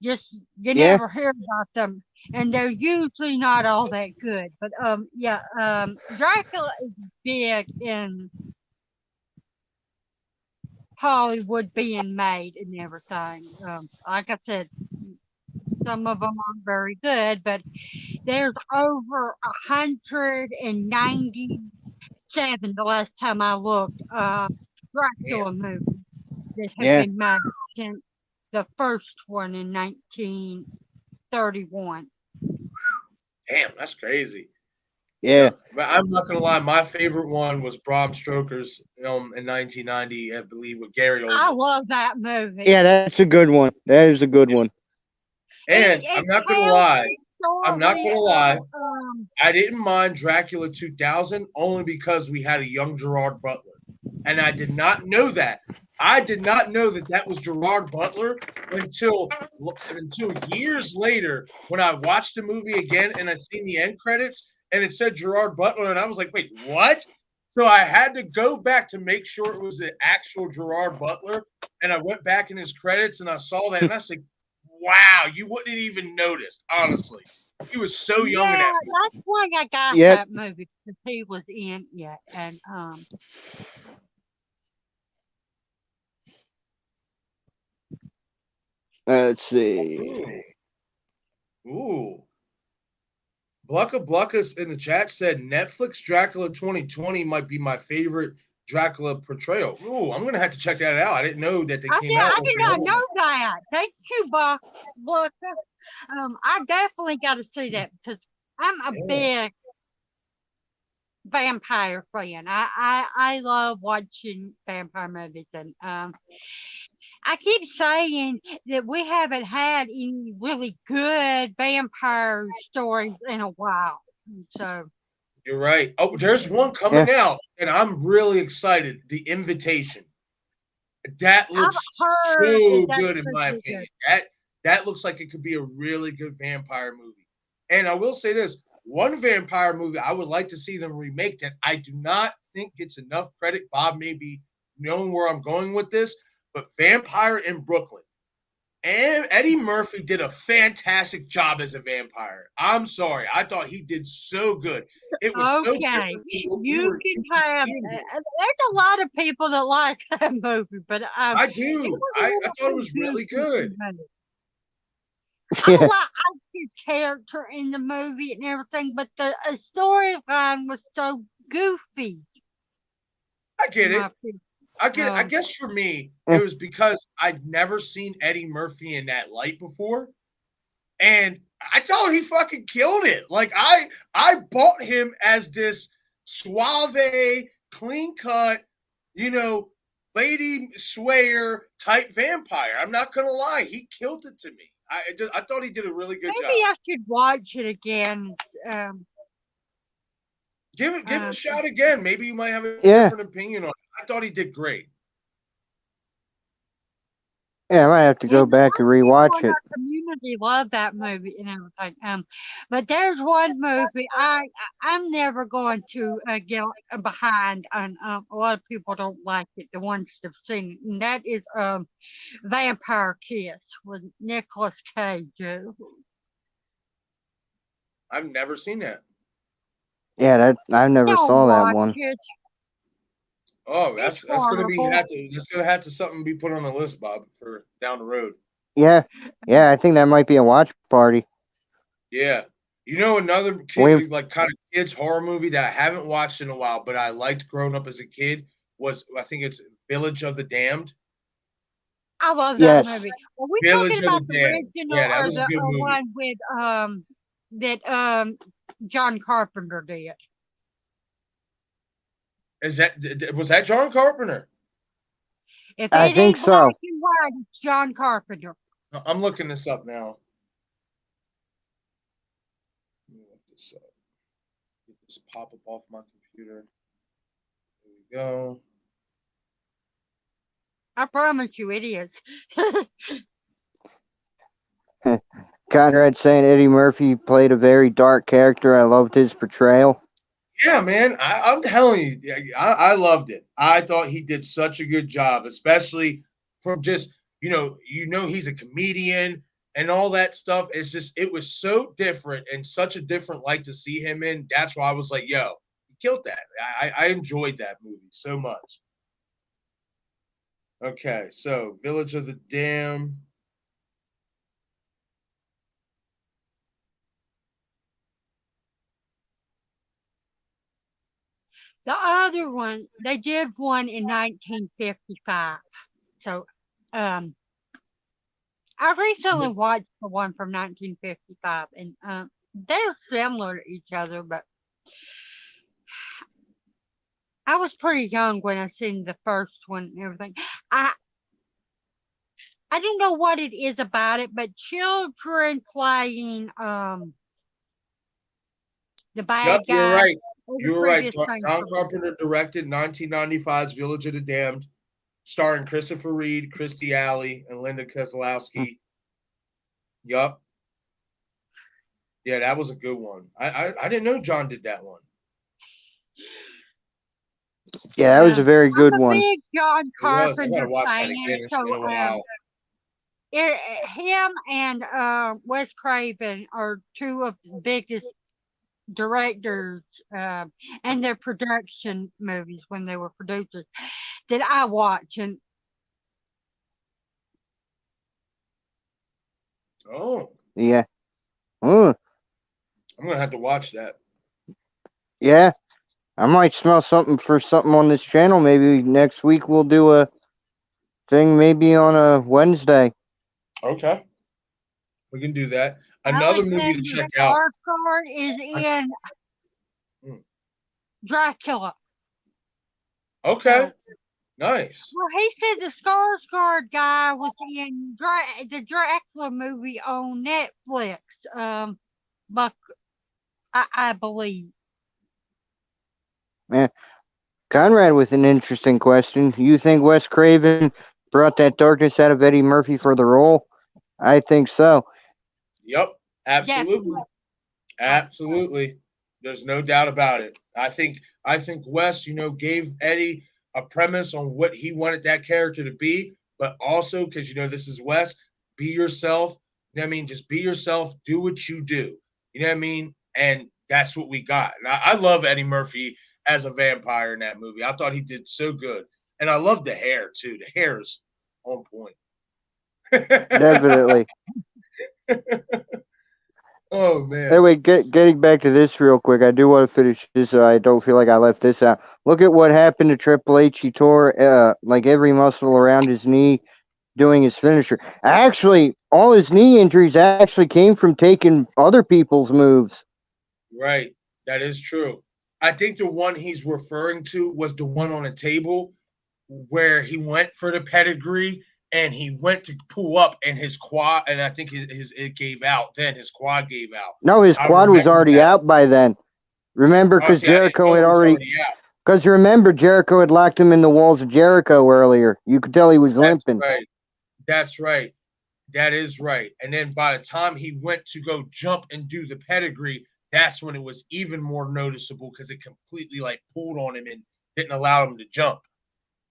Just you never hear about them, and they're usually not all that good. But Dracula is big in Hollywood being made and everything. Like I said, some of them aren't very good, but there's over 197 the last time I looked. Dracula movies that have been made since the first one in 1931. Damn, that's crazy. Yeah. But I'm not gonna lie, my favorite one was Bram Stoker's film in 1990, I believe, with Gary Oldman. I love that movie. Yeah, that's a good one. That is a good one. And I'm not gonna lie. I didn't mind Dracula 2000 only because we had a young Gerard Butler, and I did not know that. I did not know that was Gerard Butler until years later when I watched the movie again and I seen the end credits and it said Gerard Butler and I was like, wait, what? So I had to go back to make sure it was the actual Gerard Butler, and I went back in his credits and I saw that and I was like, wow, you wouldn't have even noticed, honestly. He was so young in that movie. That's why I got that movie, because he was in it. And let's see. Ooh. Blucka's in the chat said Netflix Dracula 2020 might be my favorite Dracula portrayal. Ooh, I'm gonna have to check that out. I didn't know that they came out. I did not know that. Thank you, Blucka. I definitely got to see that because I'm a big vampire fan. I love watching vampire movies, and I keep saying that we haven't had any really good vampire stories in a while. So you're right. Oh, there's one coming out, and I'm really excited. The Invitation. That looks so good in my opinion. That looks like it could be a really good vampire movie. And I will say this, one vampire movie I would like to see them remake that I do not think gets enough credit. Bob may be knowing where I'm going with this, but Vampire in Brooklyn. And Eddie Murphy did a fantastic job as a vampire. I'm sorry. I thought he did so good. It was so different. You can have. There's a lot of people that like that movie, but I do. I thought it was really good. I like his character in the movie and everything, but the storyline was so goofy. I get it. I get it. I guess for me, it was because I'd never seen Eddie Murphy in that light before. And I thought he fucking killed it. Like I bought him as this suave, clean cut, lady swayer type vampire. I'm not gonna lie, he killed it to me. I thought he did a really good job. Maybe I should watch it again. Give it a shot again. Maybe you might have a Yeah. different opinion on it. I thought he did great. Yeah, I might have to go back and rewatch it. Our community loved that movie and everything. But there's one movie I'm never going to get behind, and a lot of people don't like it. The ones that've seen it, and that is Vampire Kiss with Nicolas Cage. I've never seen that. Yeah, I never Don't saw that watch one. it. Oh, that's It's gonna be horrible. that's gonna have to something be put on the list, Bob, for down the road. Yeah, I think that might be a watch party. Yeah, you know another kid, like kind of kids horror movie that I haven't watched in a while, but I liked growing up as a kid was I think it's Village of the Damned. I love that Yes. movie. Are we Village talking of about the the Damned. original Yeah, that or was a the good movie. one with that John Carpenter did? Was that John Carpenter? If I it think ain't so. black and white, it's John Carpenter. I'm looking this up now. Let me look this up. Get this pop up off my computer. There we go. I promise you, it is. Conrad saying Eddie Murphy played a very dark character. I loved his portrayal. Yeah, man, I'm telling you, I loved it. I thought he did such a good job, especially from just he's a comedian and all that stuff. It's just it was so different and such a different light to see him in. That's why I was like, yo, he killed that. I enjoyed that movie so much. Okay, so Village of the Damned. The other one, they did one in 1955. So, I recently watched the one from 1955, and they're similar to each other, but I was pretty young when I seen the first one and everything. I don't know what it is about it, but children playing the bad Yep, guy. you're right. or the You were right. previous thing John for them. Carpenter directed 1995's Village of the Damned, starring Christopher Reed, Christy Alley, and Linda Kozlowski. Yup. Yeah, that was a good one. I didn't know John did that one. Yeah, that was a very good I'm a one. big John It was. I gotta Carpenter watch that fan, again. It's so been a while. him and Wes Craven are two of the biggest directors and their production movies when they were producers that I watch. And Oh, Yeah. Mm, I'm gonna have to watch that. yeah. I might smell something on this channel. Maybe next week we'll do a thing maybe on a Wednesday. Okay, we can do that. Another movie to check out. Skarsgård is in Dracula. Okay, nice. Well, he said the Skarsgård guy was in the Dracula movie on Netflix. But I believe. Yeah. Conrad with an interesting question. You think Wes Craven brought that darkness out of Eddie Murphy for the role? I think so. Yep, absolutely. Definitely. Absolutely. There's no doubt about it. I think Wes, gave Eddie a premise on what he wanted that character to be, but also because this is Wes, be yourself. You know what I mean? Just be yourself, do what you do. You know what I mean? And that's what we got. And I love Eddie Murphy as a vampire in that movie. I thought he did so good. And I love the hair too. The hair is on point. Definitely. Oh man. Anyway, getting back to this real quick, I do want to finish this so I don't feel like I left this out. Look at what happened to Triple H. He tore like every muscle around his knee doing his finisher. Actually, all his knee injuries actually came from taking other people's moves. Right. That is true. I think the one he's referring to was the one on a table where he went for the pedigree and he went to pull up and his quad, and I think it gave out. Then his quad gave out. No, his quad was already out by then. Remember, because See, I didn't Jericho know had it was already. already out. Because remember, Jericho had locked him in the walls of Jericho earlier. You could tell he was limping. That's right. That is right. And then by the time he went to go jump and do the pedigree, that's when it was even more noticeable because it completely like pulled on him and didn't allow him to jump.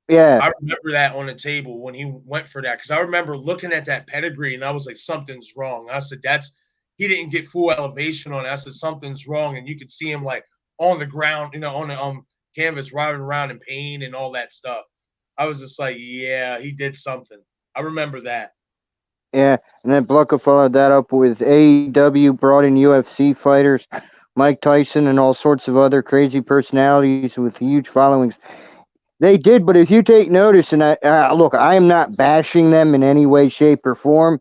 Yeah. I remember that on the table when he went for that because I remember looking at that pedigree and I was like, something's wrong. I said, he didn't get full elevation on it. I said, something's wrong. And you could see him like on the ground, on the canvas, riding around in pain and all that stuff. I was just like, yeah, he did something. I remember that. Yeah, and then Blanca followed that up with AEW brought in UFC fighters, Mike Tyson, and all sorts of other crazy personalities with huge followings. They did, but if you take notice, and look, I am not bashing them in any way, shape, or form,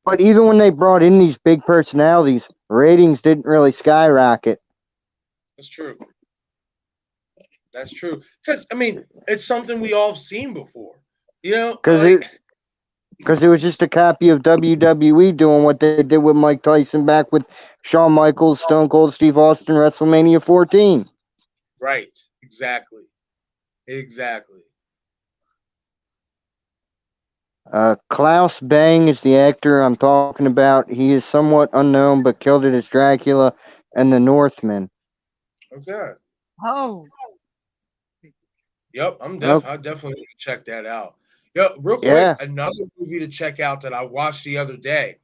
but even when they brought in these big personalities, ratings didn't really skyrocket. That's true. That's true. Because, I mean, it's something we all have seen before. Because it was just a copy of WWE doing what they did with Mike Tyson back with Shawn Michaels, Stone Cold Steve Austin, WrestleMania 14. Right. Exactly. Klaus Bang is the actor I'm talking about. He is somewhat unknown, but killed it as Dracula and the Northman. Okay. Oh. Yep, I definitely need to check that out. Real quick, another movie to check out that I watched the other day,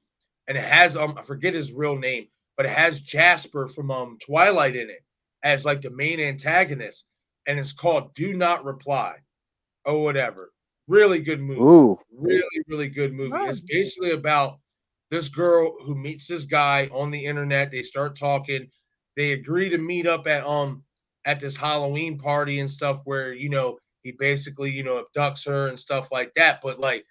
and it has I forget his real name, but it has Jasper from Twilight in it as like the main antagonist, and it's called Do Not Reply or whatever. Really good movie. Ooh. Really, really good movie. It's basically about this girl who meets this guy on the internet. They start talking. They agree to meet up at this Halloween party and stuff where he basically abducts her and stuff like that. But like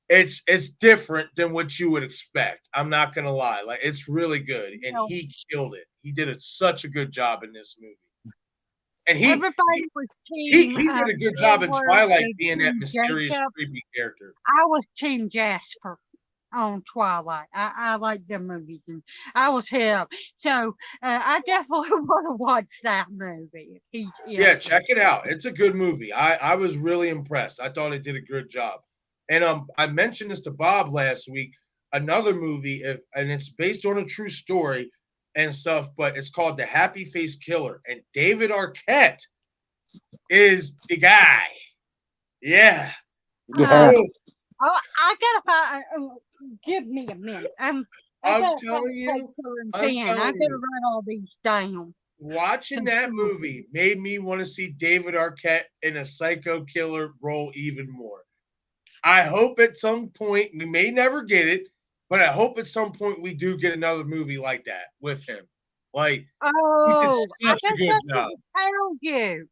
it's different than what you would expect. I'm not gonna lie. Like it's really good, and he killed it. He did such a good job in this movie. And he did a good job in Twilight being that mysterious, creepy character. I was Team Jasper on Twilight. I like the movies, and I was him. So I definitely want to watch that movie. Yeah, check it out. It's a good movie. I was really impressed. I thought it did a good job. And I mentioned this to Bob last week. Another movie, and it's based on a true story and stuff, but it's called The Happy Face Killer. And David Arquette is the guy. Yeah. I gotta find. Give me a minute. I'm telling you. I gotta write all these down. Watching that movie made me want to see David Arquette in a psycho killer role even more. I hope at some point, we may never get it, but I hope at some point we do get another movie like that with him. Like, he did such a good job. Tell you.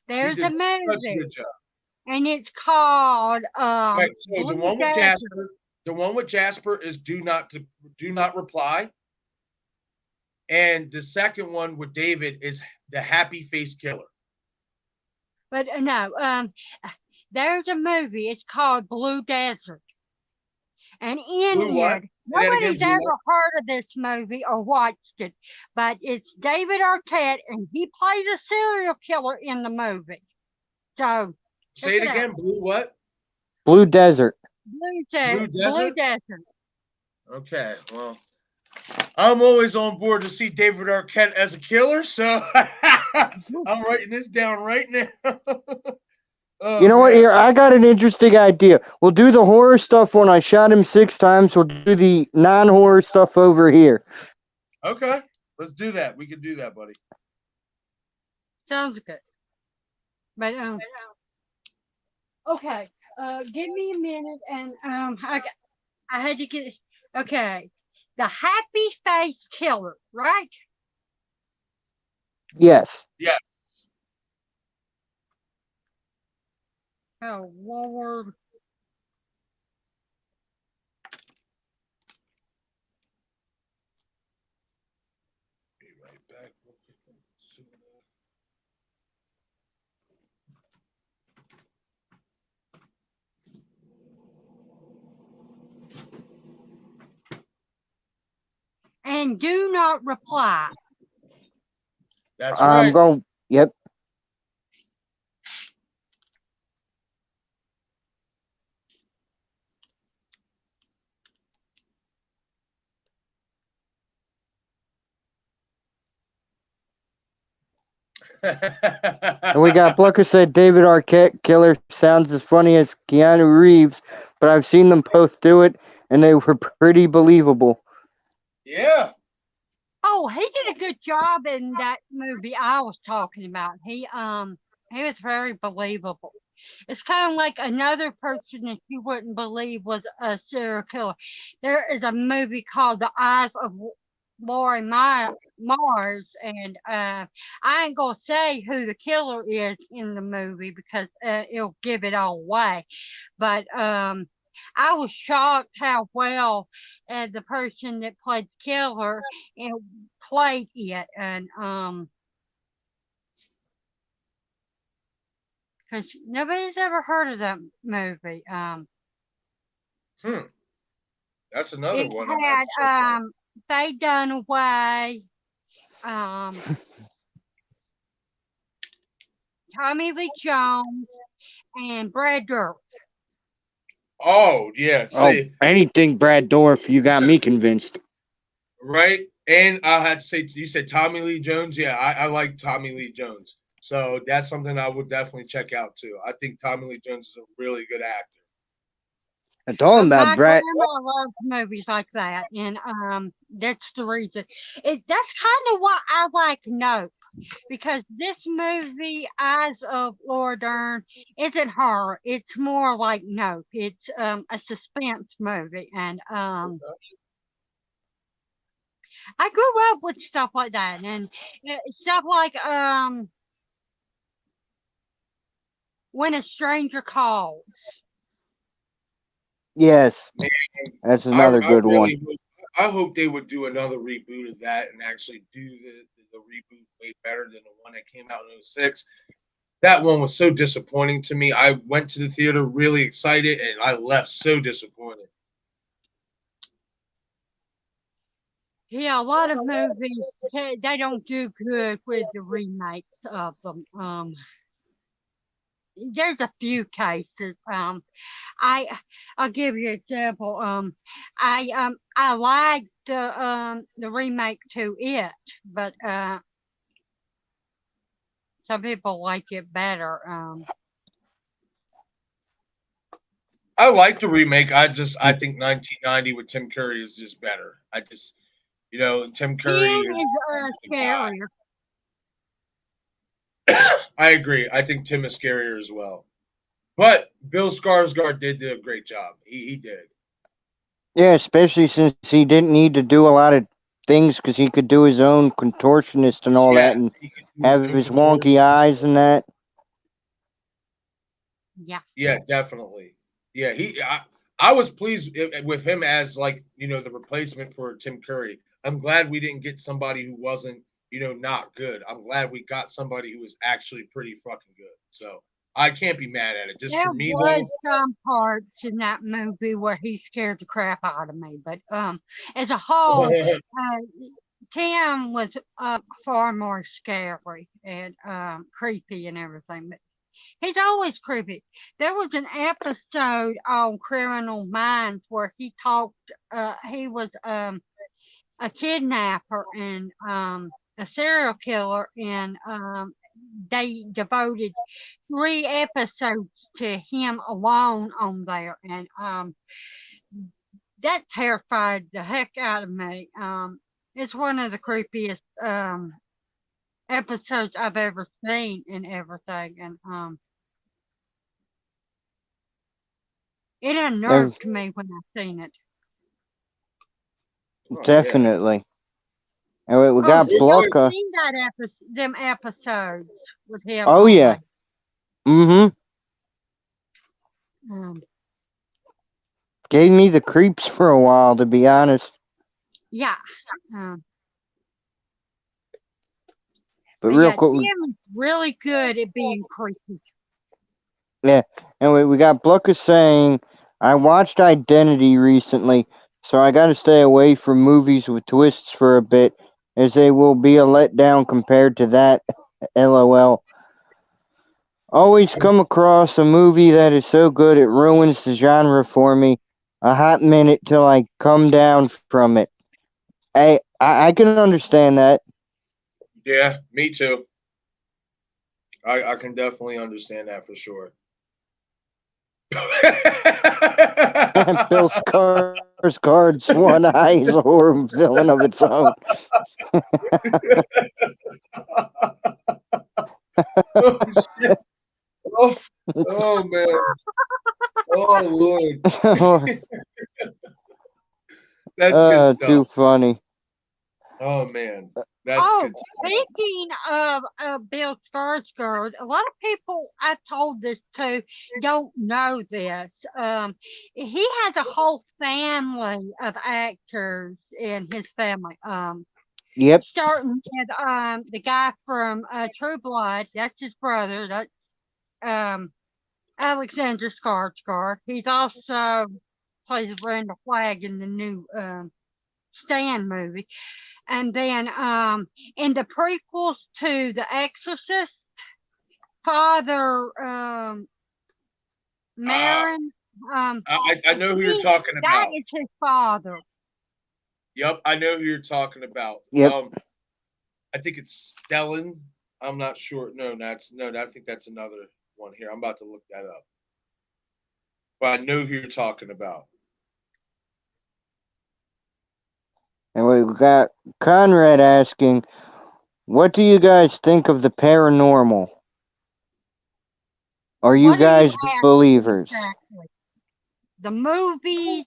There's a movie. Such a good job. And it's called right, so the one with Jasper is do not reply. And the second one with David is The Happy Face Killer. But no, there's a movie. It's called Blue Desert. And in it, nobody's ever heard of this movie or watched it, but it's David Arquette, and he plays a serial killer in the movie. So say it again. Blue what? Blue Desert. Blue Desert. Okay, well, I'm always on board to see David Arquette as a killer, so I'm writing this down right now. You know what? Here, I got an interesting idea. We'll do the horror stuff when I shot him 6 times. We'll do the non-horror stuff over here. Okay, let's do that. We can do that, buddy. Sounds good. But okay. Give me a minute, and I had to get it. Okay, The Happy Face Killer, right? Yes. Yes. Oh Lord. Be right back. And and do not reply. That's I'm right. going. Yep. And we got Plucker said David Arquette killer sounds as funny as Keanu Reeves, but I've seen them both do it, and they were pretty believable. Yeah. Oh, he did a good job in that movie I was talking about. He was very believable. It's kind of like another person that you wouldn't believe was a serial killer. There is a movie called The Eyes of Laurie Mars, and I ain't gonna say who the killer is in the movie because it'll give it all away. But I was shocked how well the person that played the killer and played it, and because nobody's ever heard of that movie. That's another It one. I had Faye Dunaway, Tommy Lee Jones, and Brad Dourif. Oh yeah. Oh, See, anything Brad Dourif, you got me convinced. right. And I had to say, you said Tommy Lee Jones. Yeah, I like Tommy Lee Jones. So that's something I would definitely check out too. I think Tommy Lee Jones is a really good actor. I told him But about my Brad. grandma loves movies like that, and that's the reason. That's kind of why I like Nope, because this movie, Eyes of Laura Dern, isn't horror. It's more like Nope. It's a suspense movie, and I grew up with stuff like that, and stuff like When a Stranger Calls. Yes, Man, that's another good one. I hope they would do another reboot of that and actually do the reboot way better than the one that came out in 06. That one was so disappointing to me. I went to the theater really excited and I left so disappointed. Yeah, a lot of movies they don't do good with the remakes of them. There's a few cases. I'll give you an example. I like the remake to It, but some people like it better. I like the remake. I think 1990 with Tim Curry is just better. Tim Curry It is is the guy. scarier. I agree. I think Tim is scarier as well. But Bill Skarsgård did do a great job. He did. Yeah, especially since he didn't need to do a lot of things because he could do his own contortionist and all that, and He could do have own his control. wonky eyes and that. Yeah. Yeah, definitely. Yeah, I was pleased with him as the replacement for Tim Curry. I'm glad we didn't get somebody who wasn't not good. I'm glad we got somebody who was actually pretty fucking good. So I can't be mad at it. Just There for me though. was some parts in that movie where he scared the crap out of me, but as a whole, Tim was far more scary and creepy and everything. But he's always creepy. There was an episode on Criminal Minds where he talked. He was a kidnapper and a serial killer, and they devoted 3 episodes to him alone on there, and that terrified the heck out of me. It's one of the creepiest episodes I've ever seen and everything, and it unnerved me when I seen it. Definitely. And we got Blanca. Seen that them episodes with him. Oh yeah. Mm-hmm. Gave me the creeps for a while, to be honest. Yeah. But real quick, Tim is really good at being creepy. Yeah, and we got Blanca saying, I watched Identity recently. so I gotta stay away from movies with twists for a bit, as they will be a letdown compared to that. LOL. Always come across a movie that is so good it ruins the genre for me. A hot minute till I come down from it. I can understand that. Yeah, me too. I can definitely understand that for sure. Bill Skarsgård's one eye is a horror villain of its own. Oh shit! Oh, oh man! Oh lord! That's good Too stuff. funny. Oh man, that's Oh, good stuff. speaking of Bill Skarsgård, a lot of people I told this to don't know this. He has a whole family of actors in his family. Yep. Starting with the guy from True Blood, that's his brother. That's um Alexander Skarsgård. He's also plays Brenda Flagg in the new Stan movie. And then in the prequels to The Exorcist, Father Ah, Marin, um, I know who you're he talking that about. is his father. Yep, I know who you're talking about. Yep. I think it's Stellan. I'm not sure. No, I think that's another one here. I'm about to look that up. But I know who you're talking about. And we've got Conrad asking, what do you guys think of the paranormal? Are you What are you guys asking believers? exactly? The movies,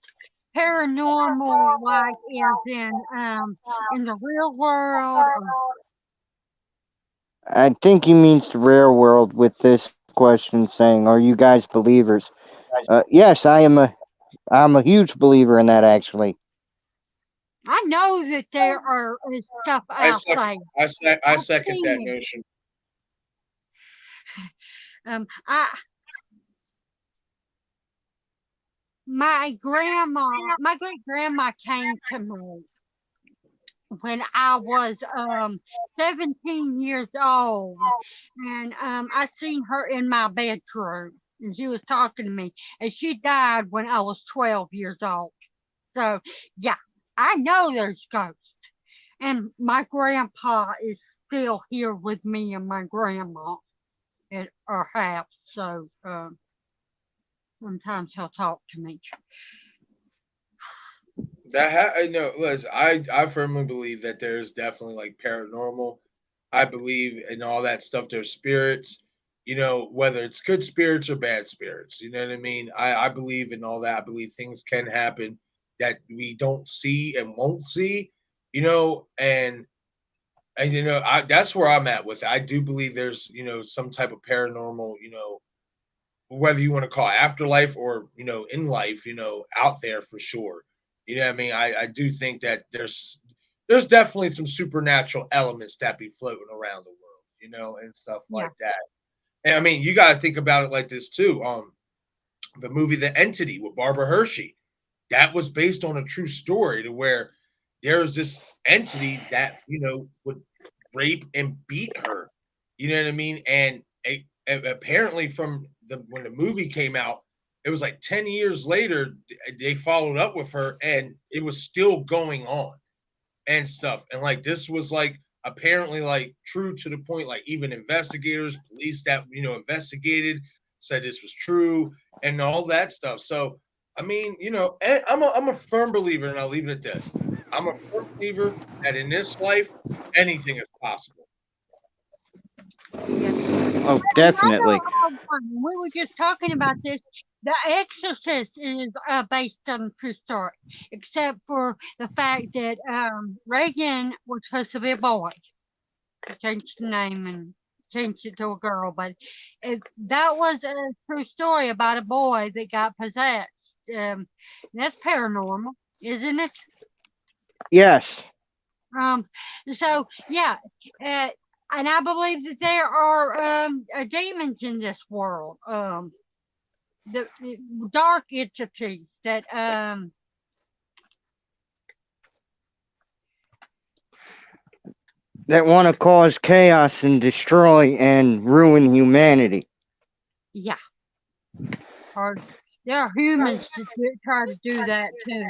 paranormal, like in the real world, or I think he means the real world with this question saying, are you guys believers? Yes, I'm a huge believer in that actually. I know that there is stuff I out second. there. I I've second seen that it. notion. I my great grandma came to me when I was 17 years old, and I seen her in my bedroom, and she was talking to me, and she died when I was 12 years old. So yeah, I know there's ghosts, and my grandpa is still here with me and my grandma at our house. So sometimes he'll talk to me. I know. Listen, I firmly believe that there's definitely like paranormal. I believe in all that stuff. There's spirits. You know, whether it's good spirits or bad spirits. You know what I mean? I believe in all that. I believe things can happen that we don't see and won't see. You know, and you know, that's where I'm at with it. I do believe there's some type of paranormal. Whether you want to call it afterlife or in life, out there for sure. You know what I mean? I do think that there's definitely some supernatural elements that be floating around the world, and stuff Yeah. like that. And I mean, you got to think about it like this too. The movie The Entity with Barbara Hershey, that was based on a true story to where there's this entity that would rape and beat her. You know what I mean? And apparently, from when the movie came out, it was like 10 years later. They followed up with her, and it was still going on and stuff. And like this was like apparently like true to the point. Like even investigators, police that investigated said this was true and all that stuff. So I mean, I'm a firm believer, and I'll leave it at this. I'm a firm believer that in this life, anything is possible. Yeah. Oh, Another definitely. one, we were just talking about this. The Exorcist is based on true story, except for the fact that Reagan was supposed to be a boy. They changed the name and changed it to a girl, but that was a true story about a boy that got possessed. That's paranormal, isn't it? Yes. Um, so yeah, uh, and I believe that there are demons in this world. The dark entities that that want to cause chaos and destroy and ruin humanity. Yeah. Or there are humans that try to do that too.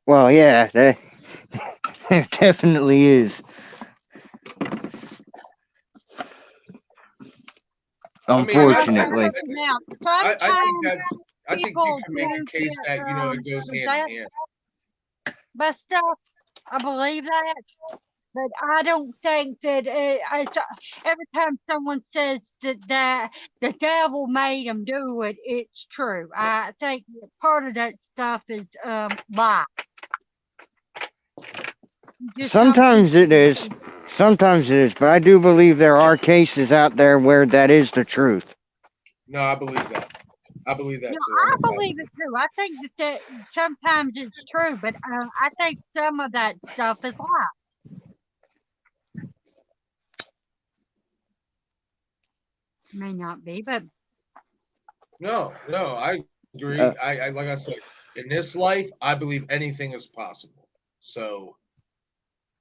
Well, yeah, there definitely is. I mean, Unfortunately. I think you can make a case that it goes hand in hand. But stuff, I believe that. But I don't think that every time someone says that the devil made them do it, it's true. I think that part of that stuff is lie. Sometimes it is. Sometimes it is. But I do believe there are cases out there where that is the truth. No, I believe that. I believe that too. I believe it too. I think that sometimes it's true, but I think some of that stuff is lie. May not be, but no, I agree. I like I said, in this life, I believe anything is possible. So,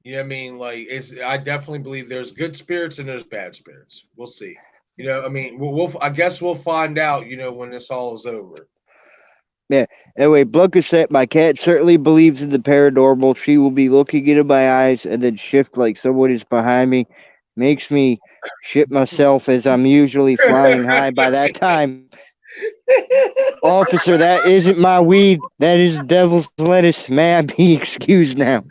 you know what I mean? Like, I definitely believe there's good spirits and there's bad spirits. We'll see. You know, I mean, I guess we'll find out. When this all is over. Yeah. Anyway, Blunkasette, my cat certainly believes in the paranormal. She will be looking into my eyes and then shift like someone is behind me. Makes me shit myself as I'm usually flying high by that time. Officer, that isn't my weed. That is devil's lettuce. May I be excused now?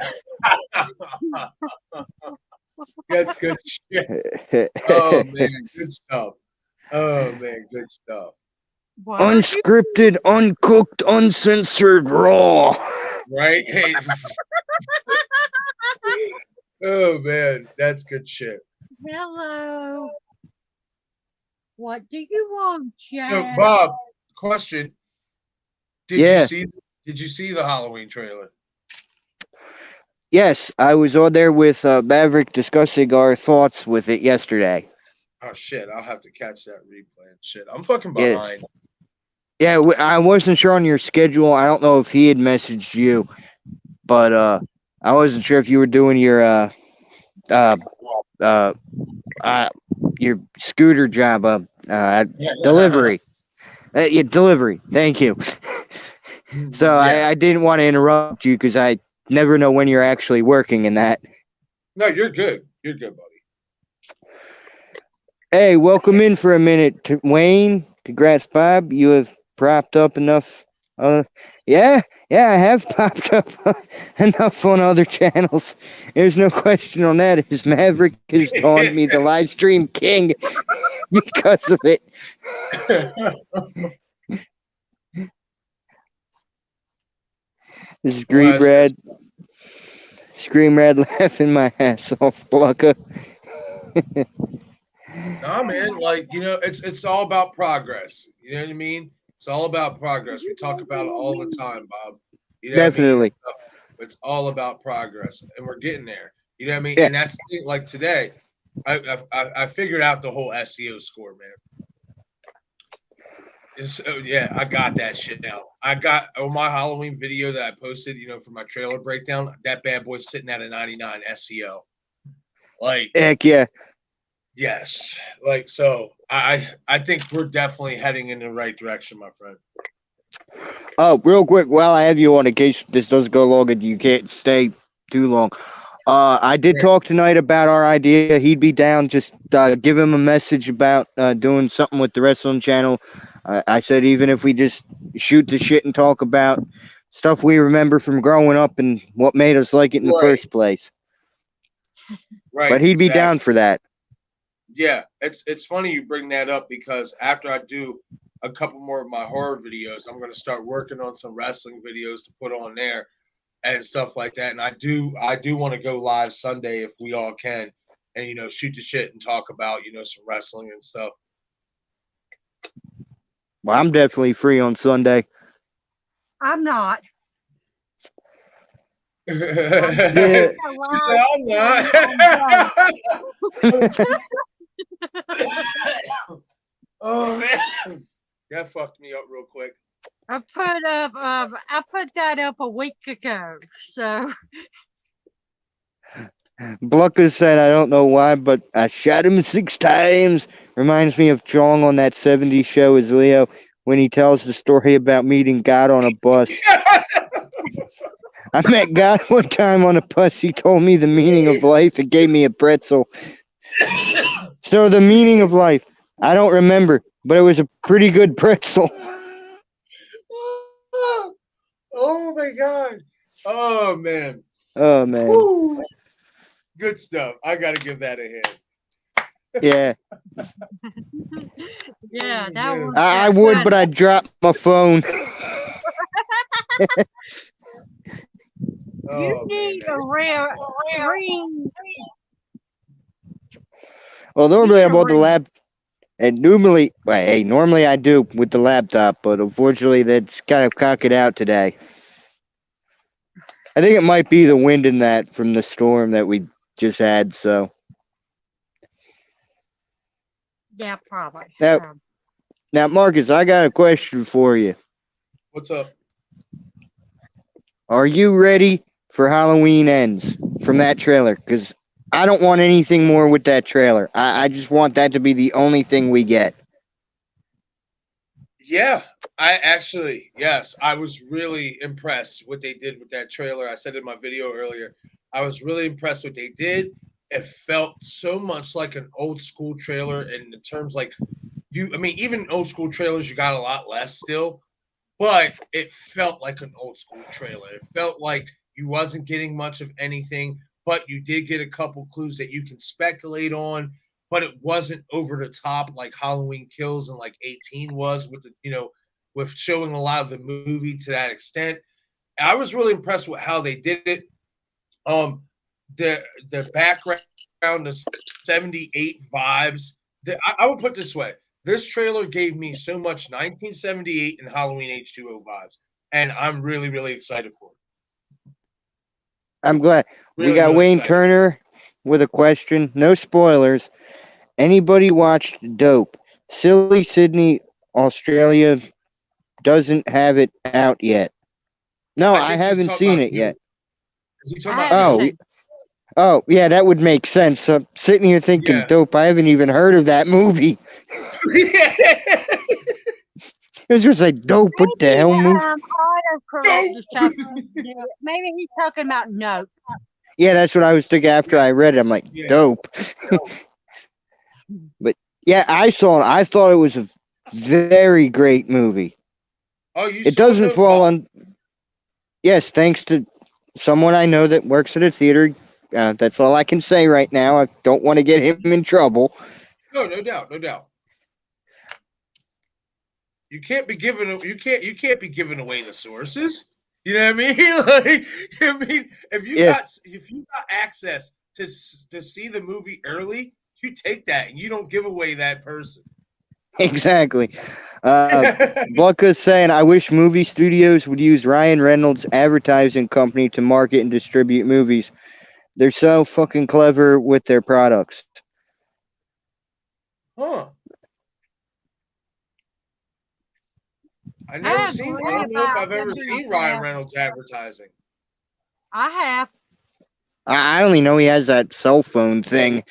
That's good shit. Oh man, good stuff. Oh man, good stuff. Unscripted, uncooked, uncensored, raw. Right? Hey. Oh man, that's good shit. Hello. What do you want, Jack? So, Bob, question. Did you see the Halloween trailer? Yes, I was on there with Maverick discussing our thoughts with it yesterday. Oh shit, I'll have to catch that replay and shit. I'm fucking behind. Yeah, I wasn't sure on your schedule. I don't know if he had messaged you, but I wasn't sure if you were doing your scooter job delivery. Delivery. Thank you. So I didn't want to interrupt you because I never know when you're actually working in that. No, you're good. You're good, buddy. Hey, welcome in for a minute, Wayne. Congrats, Bob. You have propped up enough. Yeah, I have popped up enough on other channels. There's no question on that. His Maverick has taunted me the live stream king because of it. This is Green Red. Scream Red laughing my ass off, Blucka. Nah, man, like, it's all about progress. You know what I mean? It's all about progress. We talk about it all the time, Bob. You know Definitely. What I mean? It's all about progress, and we're getting there. You know what I mean? Yeah. And that's the thing, like today, I figured out the whole SEO score, man. I got that shit now. I got on my Halloween video that I posted, for my trailer breakdown. That bad boy's sitting at a 99 SEO. Like, heck yeah. Yes. Like, so I think we're definitely heading in the right direction, my friend. Oh, real quick, while I have you on, in case this doesn't go long and you can't stay too long. I did talk tonight about our idea. He'd be down. Just give him a message about doing something with the wrestling channel. I said even if we just shoot the shit and talk about stuff we remember from growing up and what made us like it in the first place. Right. But he'd be down for that. Yeah, it's funny you bring that up because after I do a couple more of my horror videos, I'm going to start working on some wrestling videos to put on there and stuff like that. And I do want to go live Sunday if we all can, and shoot the shit and talk about some wrestling and stuff. Well, I'm definitely free on Sunday. I'm not. Yeah. I'm not. Oh man, that fucked me up real quick. I put that up a week ago. So Blucker said, I don't know why, but I shot him 6 times. Reminds me of Chong on that 70s show as Leo when he tells the story about meeting God on a bus. I met God one time on a bus. He told me the meaning of life and gave me a pretzel. So the meaning of life, I don't remember, but it was a pretty good pretzel. Oh my god. Oh man. Oh, man. Woo. Good stuff. I gotta give that a hit. Yeah. Yeah, Oh, that man. was. I would, but I dropped my phone. You Oh, need man. a rare ring. Well, You normally need I'm a on the ring. lab. And normally, well, hey, normally I do with the laptop, but unfortunately that's kind of cocked out today. I think it might be the wind in that from the storm that we just had. So Yeah, probably. now, now, Marcus, I got a question for you. What's up? Are you ready for Halloween Ends from that trailer? Because I don't want anything more with that trailer. I just want that to be the only thing we get. Yeah, yes, I was really impressed what they did with that trailer. I said in my video earlier, I was really impressed what they did. It felt so much like an old school trailer, and in terms like I mean, even old school trailers, you got a lot less still, but it felt like an old school trailer. It felt like you wasn't getting much of anything, but you did get a couple clues that you can speculate on. But it wasn't over the top like Halloween Kills and like 18 was with with showing a lot of the movie to that extent. I was really impressed with how they did it. Um, the background, the 78 vibes. I would put it this way: this trailer gave me so much 1978 and Halloween H2O vibes, and I'm really, really excited for it. I'm glad. We Really, got really Wayne excited. Turner with a question. No spoilers. Anybody watched Dope? Silly Sydney, Australia doesn't have it out yet. No, I I think he's haven't talking seen about it you. yet. Is he I talking about haven't Oh, you? seen. oh, yeah, that would make sense. I'm sitting here thinking, Yeah. Dope, I haven't even heard of that movie. It was just like, Dope, what the Maybe hell movie? autocorrect Nope. is talking. Maybe he's talking about Nope. Yeah, that's what I was thinking after I read it. I'm like, Yeah. Dope. But yeah, I saw it. I thought it was a very great movie. Oh, you It saw doesn't Nope, fall Bob? on. Yes, thanks to someone I know that works at a theater. That's all I can say right now. I don't want to get him in trouble. No, no doubt, no doubt. You can't be giving away the sources. You know what I mean? Like, I mean, Yeah, if you got access to see the movie early, you take that and you don't give away that person. exactly. Blanca's saying, I wish movie studios would use Ryan Reynolds' advertising company to market and distribute movies. They're so fucking clever with their products. Huh? I never I seen. I agree don't know if about I've them ever being seen Ryan clever. Reynolds advertising. I have. I only know he has that cell phone thing.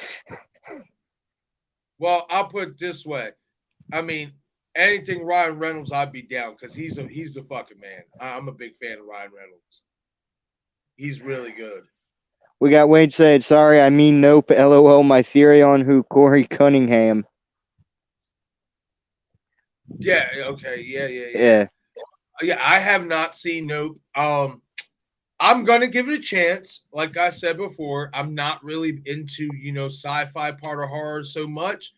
Well, I'll put it this way. I mean, anything Ryan Reynolds, I'd be down because he's the fucking man. I'm a big fan of Ryan Reynolds. He's really good. We got Wade saying, sorry, I mean nope, lol, my theory on who Corey Cunningham. Yeah. Okay. Yeah. Yeah. Yeah. I have not seen Nope. I'm gonna give it a chance. Like I said before, I'm not really into sci-fi part of horror so much,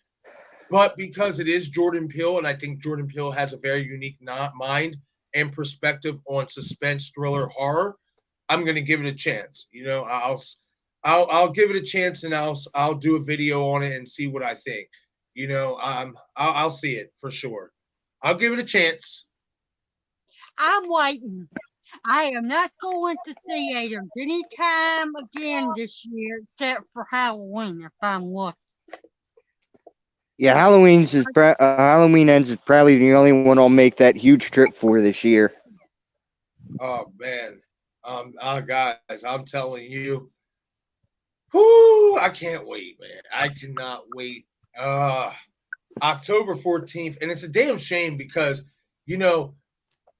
but because it is Jordan Peele, and I think Jordan Peele has a very unique mind and perspective on suspense, thriller, horror, I'm gonna give it a chance. I'll give it a chance, and I'll do a video on it and see what I think. I'll see it for sure. I'll give it a chance. I'm waiting. I am not going to theaters anytime again this year except for Halloween if I'm lucky. Yeah, Halloween Ends is probably the only one I'll make that huge trip for this year. Oh man, guys, I'm telling you, Whoo! I can't wait, man. I cannot wait. October 14th, and it's a damn shame because you know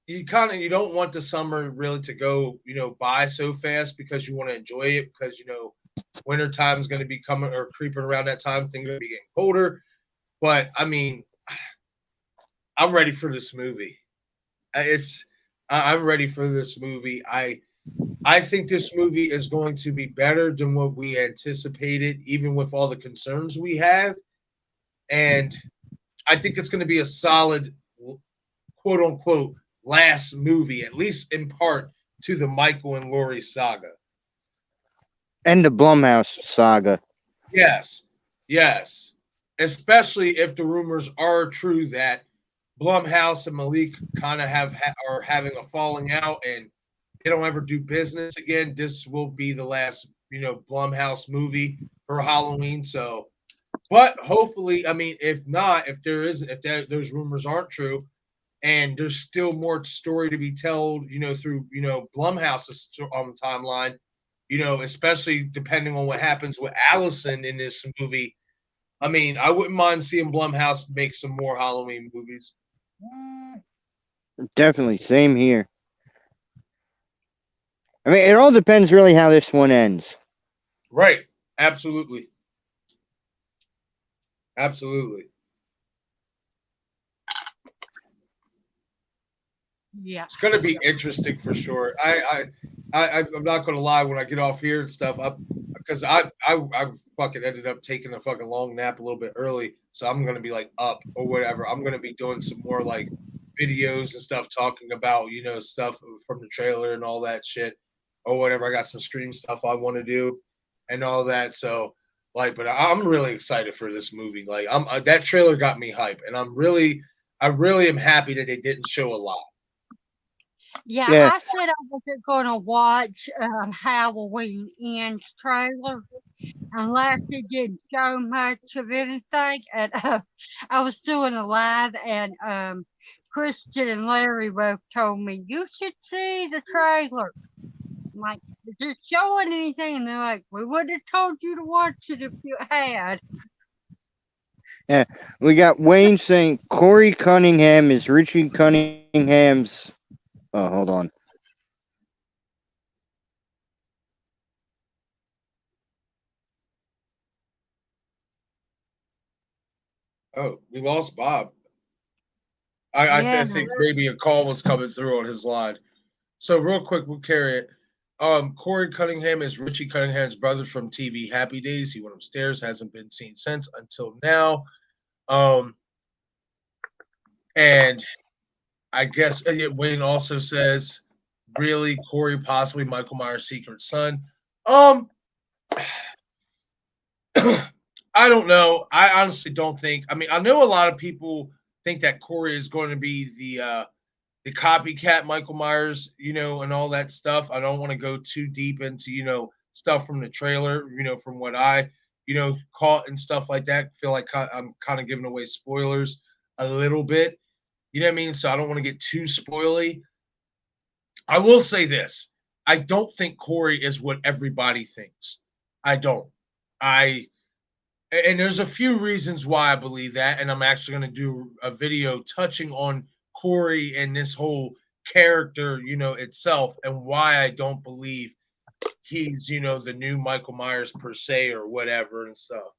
you don't want the summer really to go by so fast because you want to enjoy it because winter time is going to be coming or creeping around that time. Things are going to be getting colder, but I mean, I'm ready for this movie. I'm ready for this movie. I think this movie is going to be better than what we anticipated, even with all the concerns we have. And I think it's going to be a solid, quote unquote, last movie, at least in part, to the Michael and Laurie saga. And the Blumhouse saga. Yes. Yes. Especially if the rumors are true that Blumhouse and Malik kind of are having a falling out and they don't ever do business again. This will be the last, Blumhouse movie for Halloween. So, but hopefully, I mean, if not, if those rumors aren't true, and there's still more story to be told, through Blumhouse's timeline, especially depending on what happens with Allison in this movie. I mean, I wouldn't mind seeing Blumhouse make some more Halloween movies. Definitely, same here. I mean, it all depends really how this one ends. Right. Absolutely. Absolutely. Yeah. It's going to be interesting for sure. I'm not going to lie when I get off here and stuff up because I fucking ended up taking a fucking long nap a little bit early. So I'm going to be like up or whatever. I'm going to be doing some more like videos and stuff talking about, stuff from the trailer and all that shit or whatever. I got some stream stuff I want to do and all that. So like, but I'm really excited for this movie. Like that trailer got me hype and I really am happy that they didn't show a lot. Yeah, Yeah. I said I wasn't going to watch Halloween Ends trailer unless it didn't show much of anything. And I was doing a live, and Christian and Larry both told me, you should see the trailer. I'm like, is it showing anything? And they're like, we would have told you to watch it if you had. Yeah. We got Wayne saying Corey Cunningham is Richie Cunningham's. Oh, hold on. Oh, we lost Bob. I think maybe a call was coming through on his line. So real quick, we'll carry it. Corey Cunningham is Richie Cunningham's brother from TV Happy Days. He went upstairs, hasn't been seen since until now. And I guess Wayne also says, really, Corey possibly Michael Myers' secret son. I don't know. I honestly don't think. I mean, I know a lot of people think that Corey is going to be the copycat Michael Myers, and all that stuff. I don't want to go too deep into stuff from the trailer, from what I caught and stuff like that. Feel like I'm kind of giving away spoilers a little bit. You know what I mean? So I don't want to get too spoily. I will say this: I don't think Corey is what everybody thinks. I don't. And there's a few reasons why I believe that, and I'm actually going to do a video touching on Corey and this whole character, itself, and why I don't believe he's, the new Michael Myers per se or whatever and stuff.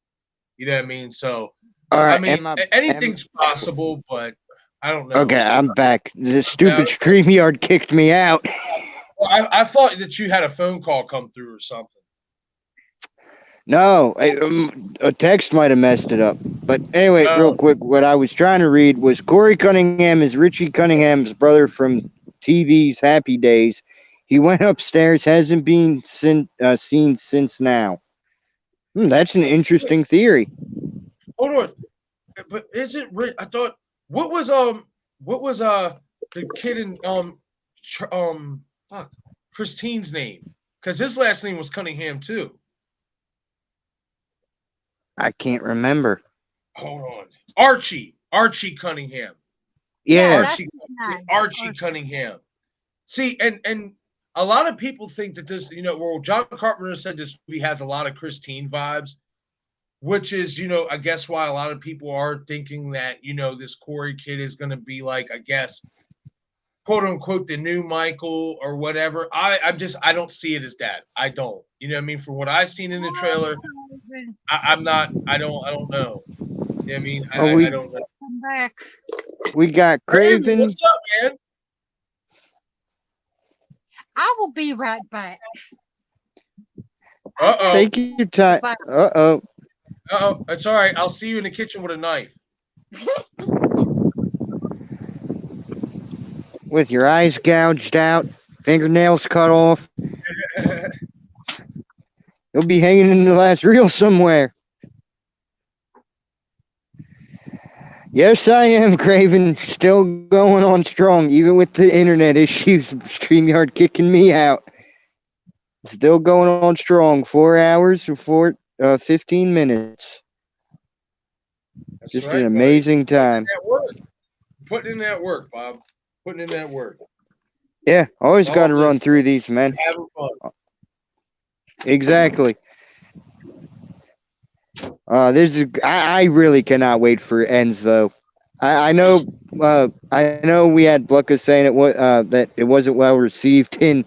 You know what I mean? So, All right, I mean, anything's possible, but I don't know. Okay, I'm back. The stupid StreamYard kicked me out. Well, I thought that you had a phone call come through or something. No, a text might have messed it up. But anyway, real quick, what I was trying to read was Corey Cunningham is Richie Cunningham's brother from TV's Happy Days. He went upstairs, hasn't been seen since now. That's an interesting theory. Hold on, but is it? I thought what was the kid in Christine's name? Because his last name was Cunningham too. I can't remember. Hold on. Archie Cunningham. Yeah. Archie Cunningham. See, and a lot of people think that this, well, John Carpenter said this movie has a lot of Christine vibes, which is, I guess why a lot of people are thinking that, this Corey kid is going to be like, I guess, quote unquote, the new Michael or whatever. I don't see it as that. I don't. You know what I mean? From what I've seen in the trailer, I'm not. I don't know. You know what I mean? I don't know. Come back. We got Craven. What's up, man? I will be right back. Uh-oh. Take your time. Uh-oh. Uh-oh. It's all right. I'll see you in the kitchen with a knife. With your eyes gouged out, fingernails cut off. You'll be hanging in the last reel somewhere. Yes, I am, Craven. Still going on strong, even with the internet issues. StreamYard kicking me out. Still going on strong. 4 hours or 15 minutes. That's Just right, an amazing time. Putting in that work, Bob. Putting in that work. Yeah, always got to run through these, man. Having fun. Exactly. I really cannot wait for ends though. I know we had Blucka saying that it wasn't well received in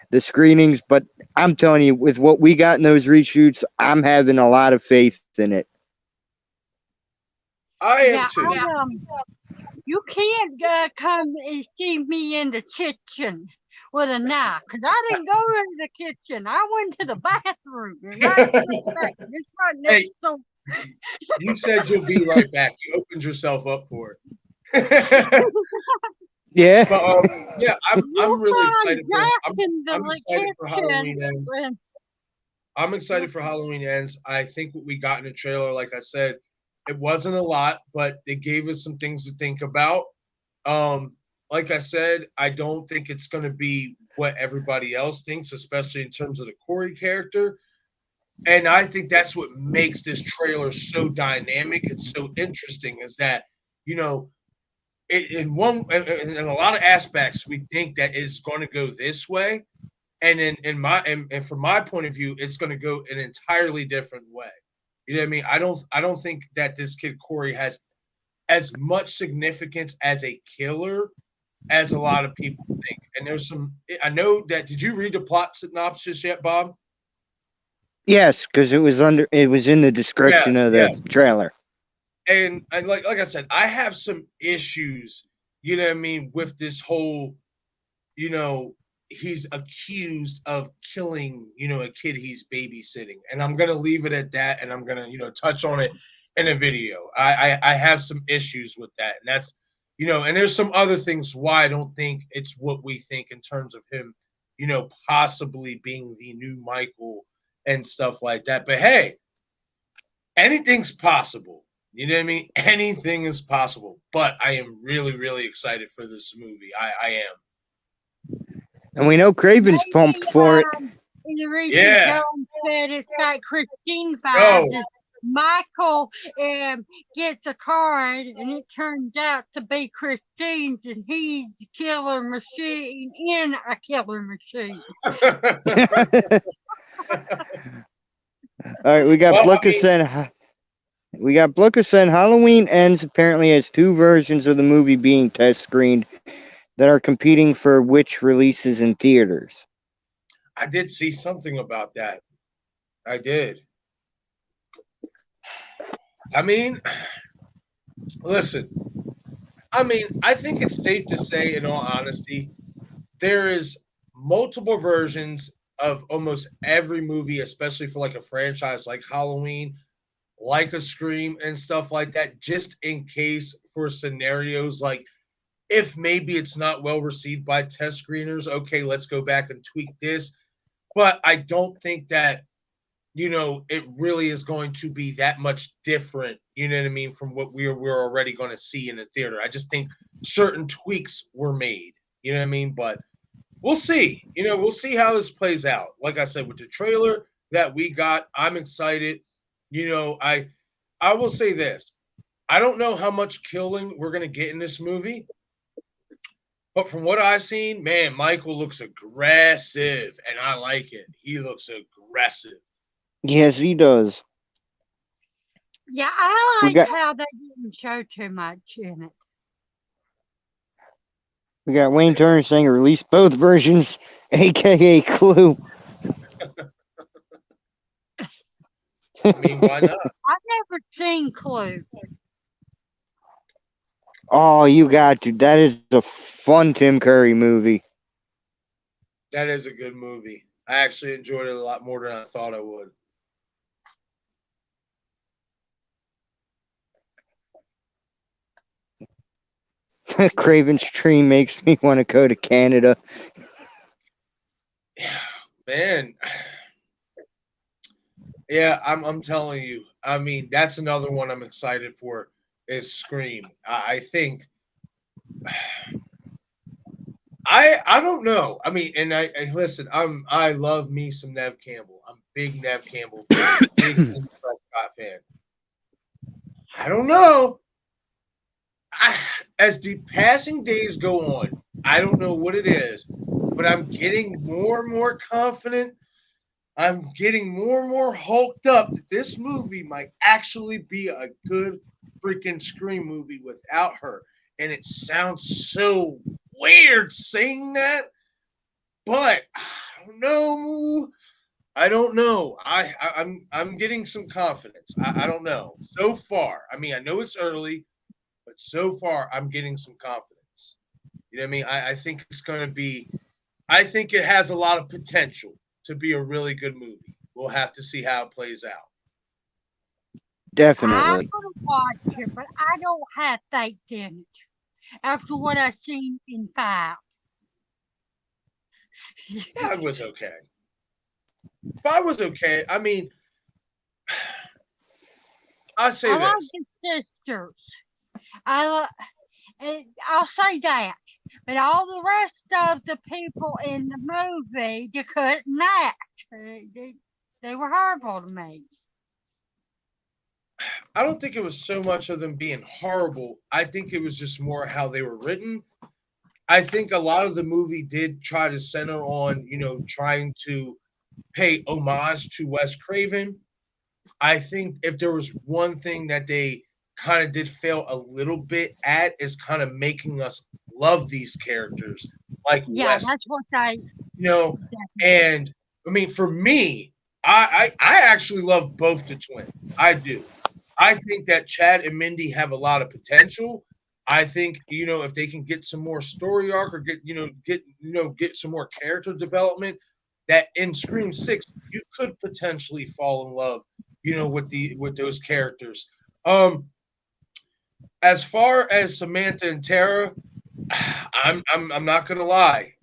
the screenings, but I'm telling you, with what we got in those reshoots, I'm having a lot of faith in it. I am too. You can't come and see me in the kitchen with a knife, because I didn't go into the kitchen. I went to the bathroom. Hey, you said you'll be right back. You opened yourself up for it. Yeah. But yeah, I'm really excited I'm excited for Halloween Ends. I'm excited for Halloween Ends. I think what we got in the trailer, like I said, it wasn't a lot, but they gave us some things to think about. Like I said, I don't think it's going to be what everybody else thinks, especially in terms of the Corey character. And I think that's what makes this trailer so dynamic and so interesting is that, in a lot of aspects, we think that it's going to go this way. And and from my point of view, it's going to go an entirely different way. You know what I mean? I don't think that this kid Corey has as much significance as a killer as a lot of people think. And I know that, did you read the plot synopsis yet, Bob? Yes, because it was in the description of the trailer. And like I said, I have some issues, you know what I mean, with this whole, he's accused of killing, a kid he's babysitting. And I'm going to leave it at that. And I'm going to, touch on it in a video. I have some issues with that. And that's, and there's some other things why I don't think it's what we think in terms of him, possibly being the new Michael and stuff like that. But hey, anything's possible. You know what I mean? Anything is possible. But I am really, really excited for this movie. I am. And we know Craven's pumped for it. The reason Joan said it's got Christine vibes. Michael gets a card, and it turns out to be Christine's, and he's the killer machine in a killer machine. All right, we got Blucka saying Halloween Ends apparently has 2 versions of the movie being test screened that are competing for which releases in theaters. I did see something about that. I did. I mean, listen, I think it's safe to say, in all honesty, there is multiple versions of almost every movie, especially for like a franchise like Halloween, like a Scream and stuff like that, just in case for scenarios like if maybe it's not well received by test screeners, okay, let's go back and tweak this. But I don't think that, it really is going to be that much different, you know what I mean, from what we're already going to see in the theater. I just think certain tweaks were made, you know what I mean? But we'll see. We'll see how this plays out. Like I said, with the trailer that we got, I'm excited. I will say this. I don't know how much killing we're going to get in this movie, But from what I've seen, man, Michael looks aggressive, and I like it. He looks aggressive. Yes, he does. Yeah, I We like got how they didn't show too much in it. we got Wayne Turner saying release both versions, aka Clue. I mean, why not? I've never seen Clue. Oh, you got to. That is a fun Tim Curry movie. That is a good movie. I actually enjoyed it a lot more than I thought I would. Craven's Tree makes me want to go to Canada. Yeah, man. Yeah, I'm telling you. I mean, that's another one I'm excited for is Scream. I think I don't know. I mean, and I listen, I love me some Nev Campbell. I'm a big Nev Campbell fan, big Cindy Prescott fan. I don't know. As the passing days go on, I don't know what it is, but I'm getting more and more confident. I'm getting more and more hulked up that this movie might actually be a good freaking Scream movie without her. And it sounds so weird saying that, but I don't know. I don't know. I'm getting some confidence. I don't know. So far, I mean, I know it's early, but so far I'm getting some confidence. You know what I mean? I think it's going to be. I think it has a lot of potential to be a really good movie. We'll have to see how it plays out. I'm Definitely. gonna watch it, but I don't have faith in it after what I've seen in 5. 5 was okay. 5 was okay. I mean, I'll say I like this. the sisters. I'll say that. But all the rest of the people in the movie, they couldn't act. They were horrible to me. I don't think it was so much of them being horrible. I think it was just more how they were written. I think a lot of the movie did try to center on, trying to pay homage to Wes Craven. I think if there was one thing that they kind of did fail a little bit at is kind of making us love these characters like Yeah, Wes, that's what they. and I mean for me, I actually love both the twins. I do. I think that Chad and Mindy have a lot of potential. I think if they can get some more story arc or get some more character development, that in Scream 6 you could potentially fall in love, with those characters. As far as Samantha and Tara, I'm not gonna lie.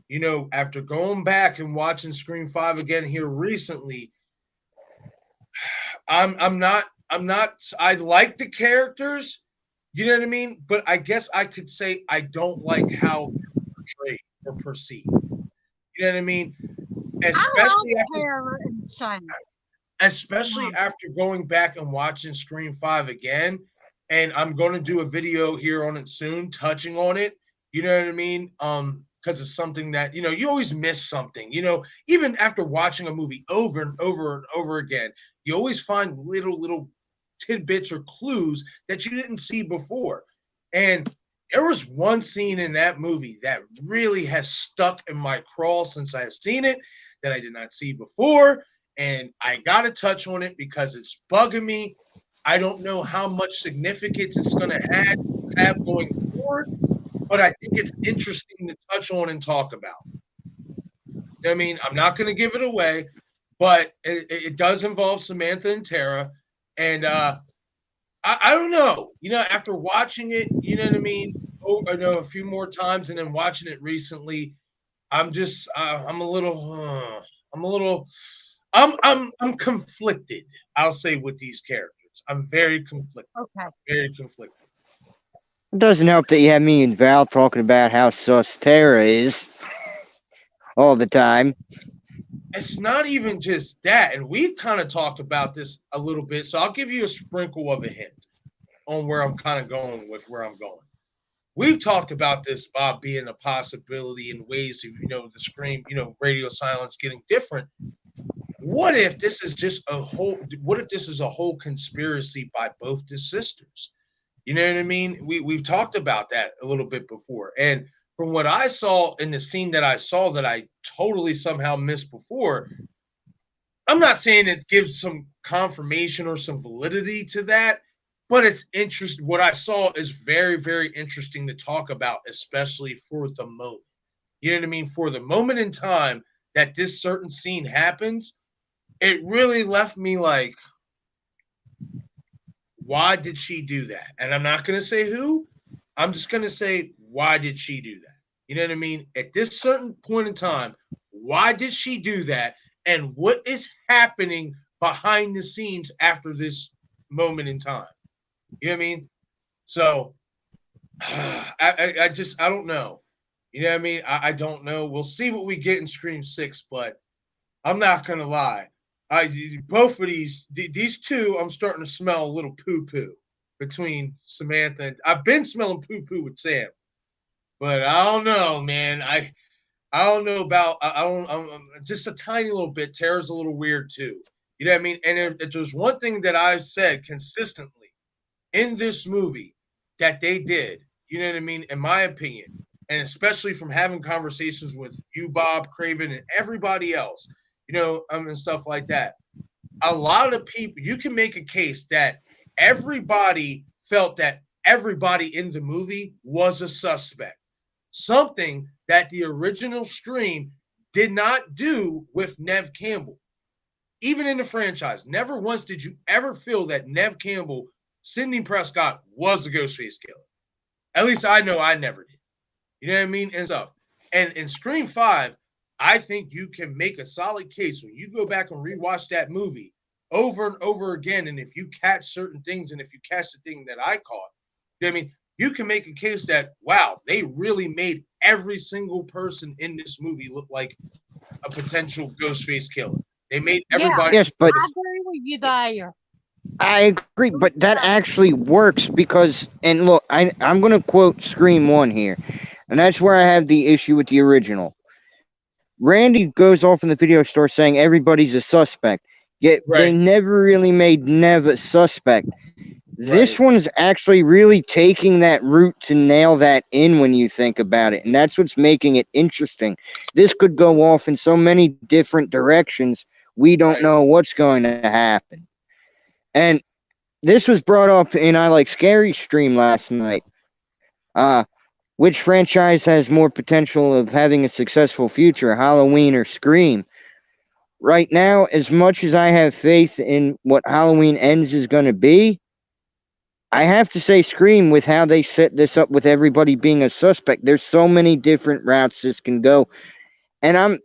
After going back and watching Scream 5 again here recently, I'm not I like the characters, you know what I mean? But I guess I could say I don't like how they're portrayed or perceived. You know what I mean? Especially I like after Tara and Shane. especially after going back and watching Scream 5 again. And I'm going to do a video here on it soon, touching on it. You know what I mean? Because it's something that, you always miss something. Even after watching a movie over and over and over again, you always find little tidbits or clues that you didn't see before. And there was one scene in that movie that really has stuck in my craw since I have seen it that I did not see before. And I got to touch on it because it's bugging me. I don't know how much significance it's going to have going forward, but I think it's interesting to touch on and talk about. I mean, I'm not going to give it away, but it does involve Samantha and Tara. And I don't know. After watching it, you know what I mean? A few more times and then watching it recently, I'm just, I'm a little, I'm conflicted. I'll say with these characters, I'm very conflicted. Okay. Very conflicted. It doesn't help that you have me and Val talking about how sus Tara is all the time. It's not even just that, and we've kind of talked about this a little bit. So I'll give you a sprinkle of a hint on where I'm kind of going with where I'm going. we've talked about this, Bob, being a possibility in ways of, the Scream, radio silence getting different. What if this is just what if this is a whole conspiracy by both the sisters? You know what I mean? We've talked about that a little bit before. And from what I saw in the scene that I saw that I totally somehow missed before, I'm not saying it gives some confirmation or some validity to that, but it's interesting. What I saw is very, very interesting to talk about, especially for the moment. You know what I mean? For the moment in time that this certain scene happens, it really left me like, why did she do that? And I'm not going to say who. I'm just going to say, why did she do that? You know what I mean? At this certain point in time, why did she do that? And what is happening behind the scenes after this moment in time? You know what I mean? So I don't know. You know what I mean? I don't know. We'll see what we get in Scream 6, but I'm not going to lie. Both of these two, I'm starting to smell a little poo-poo between Samantha and I've been smelling poo-poo with Sam, but I don't know, man. I don't know about I'm just a tiny little bit. Tara's a little weird too. You know what I mean? And if there's one thing that I've said consistently in this movie that they did, you know what I mean, in my opinion, and especially from having conversations with you, Bob, Craven, and everybody else, and stuff like that. A lot of people, you can make a case that everybody felt that everybody in the movie was a suspect. Something that the original Scream did not do with Neve Campbell. Even in the franchise, never once did you ever feel that Neve Campbell, Sidney Prescott, was a Ghostface killer. At least I know I never did. You know what I mean? And stuff. And in Scream 5, I think you can make a solid case when you go back and rewatch that movie over and over again. And if you catch certain things, and if you catch the thing that I caught, you know what I mean? You can make a case that, wow, they really made every single person in this movie look like a potential Ghostface killer. They made everybody. Yes, but I agree with you there. I agree, but that actually works because, and look, I'm going to quote Scream 1 here, and that's where I have the issue with the original. Randy goes off in the video store saying everybody's a suspect, yet they never really made Neve a suspect. This one's actually really taking that route to nail that in when you think about it, and that's what's making it interesting. This could go off in so many different directions, we don't know what's going to happen. And this was brought up in I Like Scary stream last night. Which franchise has more potential of having a successful future, Halloween or Scream? Right now, as much as I have faith in what Halloween Ends is going to be, I have to say Scream with how they set this up with everybody being a suspect. There's so many different routes this can go. And I'm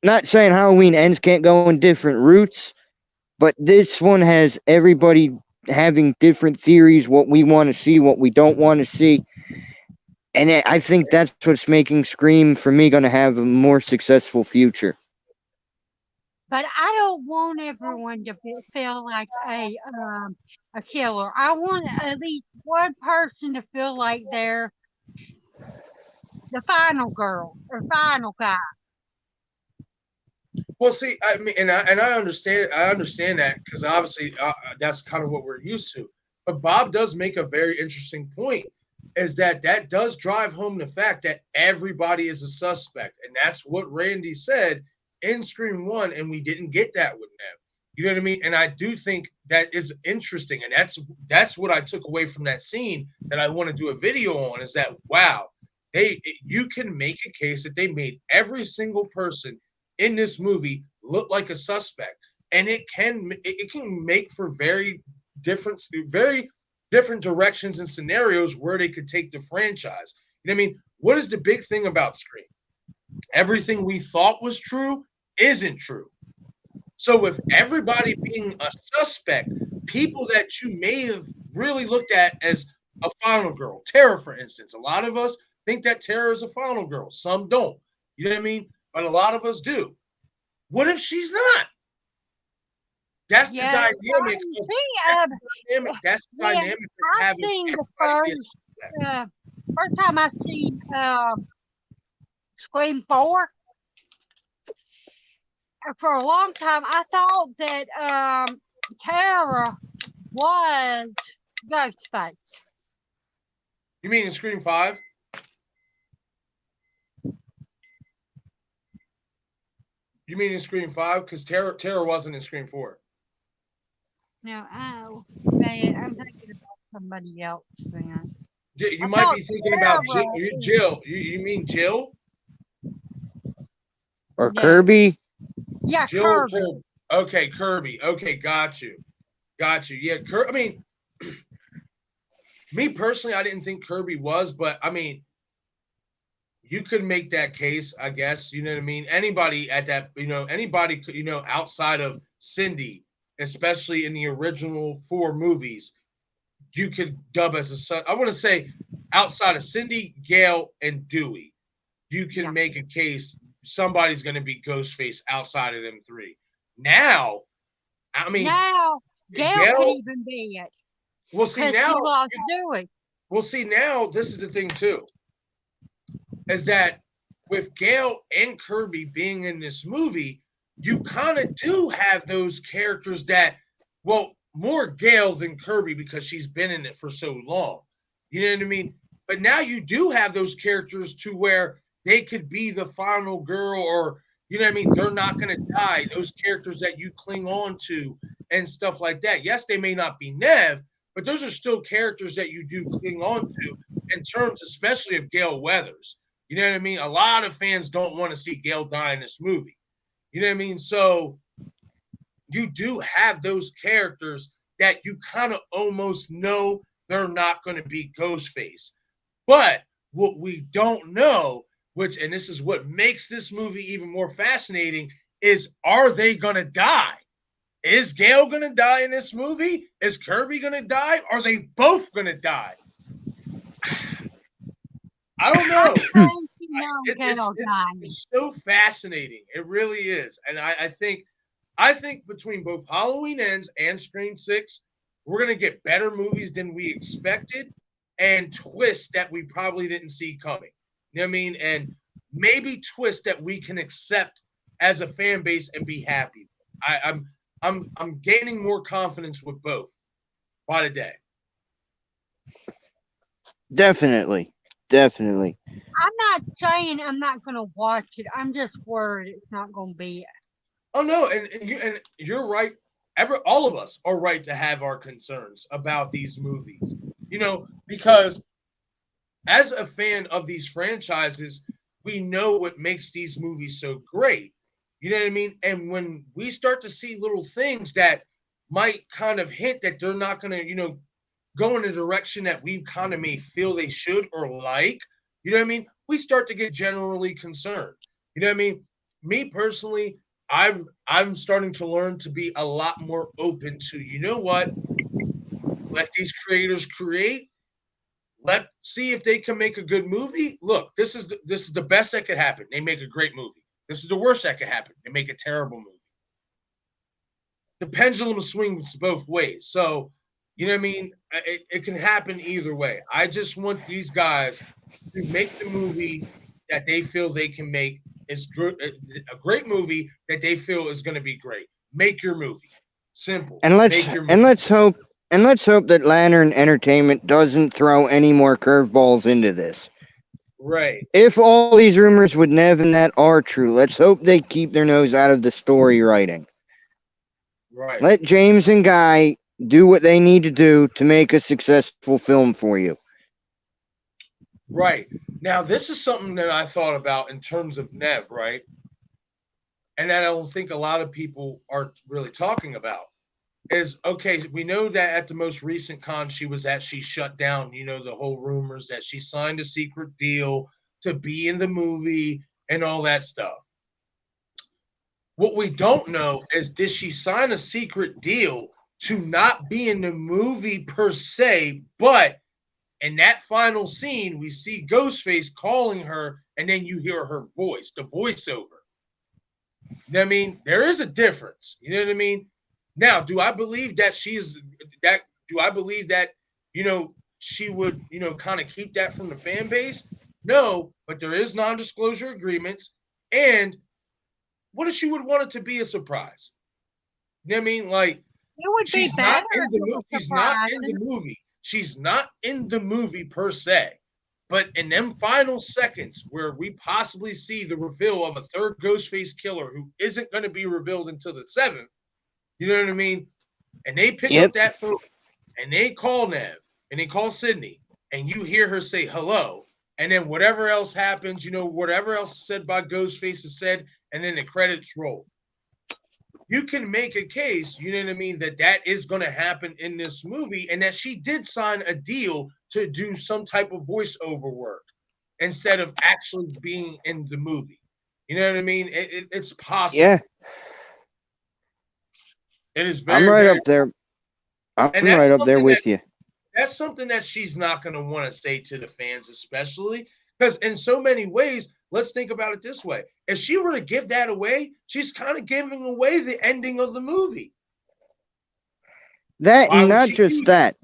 not saying Halloween Ends can't go in different routes, but this one has everybody having different theories, what we want to see, what we don't want to see. And I think that's what's making Scream, for me, going to have a more successful future. But I don't want everyone to feel like a killer. I want at least one person to feel like they're the final girl or final guy. Well, see, I mean, and I understand. I understand that because obviously that's kind of what we're used to. But Bob does make a very interesting point. Is that does drive home the fact that everybody is a suspect, and that's what Randy said in Scream 1, and we didn't get that with Neve. You know what I mean? And I do think that is interesting, and that's what I took away from that scene that I want to do a video on. Is that, wow, you can make a case that they made every single person in this movie look like a suspect, and it can make for very different directions and scenarios where they could take the franchise. You know what I mean? What is the big thing about Scream? Everything we thought was true isn't true. So with everybody being a suspect, people that you may have really looked at as a final girl, Tara, for instance, a lot of us think that Tara is a final girl. Some don't. You know what I mean? But a lot of us do. What if she's not? That's the dynamic. That's the dynamic of having everybody be a suspect. first time I seen Scream 4, for a long time I thought that Tara was Ghostface. You mean in Scream 5? You mean in Scream 5? Because Tara wasn't in Scream 4. No, oh man, I'm thinking about somebody else then. You I might thought be thinking about Tara Jill. You mean Jill? Or No. Kirby. Yeah, Jill Kirby. Kirby. Okay, Kirby. Okay, got you. Yeah, I mean, me personally, I didn't think Kirby was, but I mean, you could make that case, I guess. You know what I mean? Anybody at that, anybody could, outside of Cindy, especially in the original 4 movies, you could dub as a son. I want to say outside of Cindy, Gail, and Dewey, you can make a case somebody's going to be Ghostface outside of them 3. Now, I mean, Now Gail could even be it. We'll see Because now. she lost Dewey. We'll see now. This is the thing too, is that with Gail and Kirby being in this movie, you kind of do have those characters that, well, more Gail than Kirby because she's been in it for so long. You know what I mean? But now you do have those characters to where they could be the final girl, or you know what I mean? They're not going to die. Those characters that you cling on to and stuff like that. Yes, they may not be Nev, but those are still characters that you do cling on to in terms, especially of Gail Weathers. You know what I mean? A lot of fans don't want to see Gail die in this movie. You know what I mean? So you do have those characters that you kind of almost know they're not going to be Ghostface. But what we don't know, and this is what makes this movie even more fascinating, is are they going to die? Is Gail going to die in this movie? Is Kirby going to die? Are they both going to die? I don't know. It's so fascinating. It really is. And I think between both Halloween Ends and Scream 6, we're going to get better movies than we expected and twists that we probably didn't see coming. You know what I mean? And maybe twists that we can accept as a fan base and be happy. I'm gaining more confidence with both by the day. Definitely. I'm not saying I'm not going to watch it. I'm just worried it's not going to be it. Oh no, and you're right. All of us are right to have our concerns about these movies. Because as a fan of these franchises, we know what makes these movies so great. You know what I mean? And when we start to see little things that might kind of hint that they're not going to, go in a direction that we kind of may feel they should or like, you know what I mean? We start to get generally concerned. You know what I mean? Me personally, I'm starting to learn to be a lot more open to, you know what? Let these creators create. Let's see if they can make a good movie. Look, this is the best that could happen. They make a great movie. This is the worst that could happen. They make a terrible movie. The pendulum swings both ways. So, you know what I mean? It can happen either way. I just want these guys to make the movie that they feel they can make. It's a great movie that they feel is going to be great. Make your movie. Simple. And let's hope that Lantern Entertainment doesn't throw any more curveballs into this. Right. If all these rumors with Nev and that are true, let's hope they keep their nose out of the story writing. Right. Let James and Guy do what they need to do to make a successful film for you. Right. Now, this is something that I thought about in terms of Nev, right? And that I don't think a lot of people are really talking about. Is, okay, we know that at the most recent con she was at, she shut down, the whole rumors that she signed a secret deal to be in the movie and all that stuff. What we don't know is, did she sign a secret deal to not be in the movie per se, but in that final scene, we see Ghostface calling her, and then you hear her voice, the voiceover. You know what I mean? There is a difference. You know what I mean? Now, do I believe that she would, kind of keep that from the fan base? No, but there is non-disclosure agreements. And what if she would want it to be a surprise? You know what I mean? Like, It would be she's not better in the if it movie. was She's not in surprising. the movie. She's not in the movie per se. But in them final seconds where we possibly see the reveal of a third Ghostface killer who isn't going to be revealed until the 7th, you know what I mean? And they pick up that phone and they call Nev and they call Sydney and you hear her say hello. And then whatever else happens, whatever else said by Ghostface is said, and then the credits roll. You can make a case, you know what I mean, that is going to happen in this movie and that she did sign a deal to do some type of voiceover work instead of actually being in the movie. You know what I mean? It's possible. Yeah. It is very, I'm right very up there. I'm and that's right up there something with you. That's something that she's not going to want to say to the fans, especially because in so many ways, let's think about it this way. If she were to give that away, she's kind of giving away the ending of the movie. That, Why would not she just do that.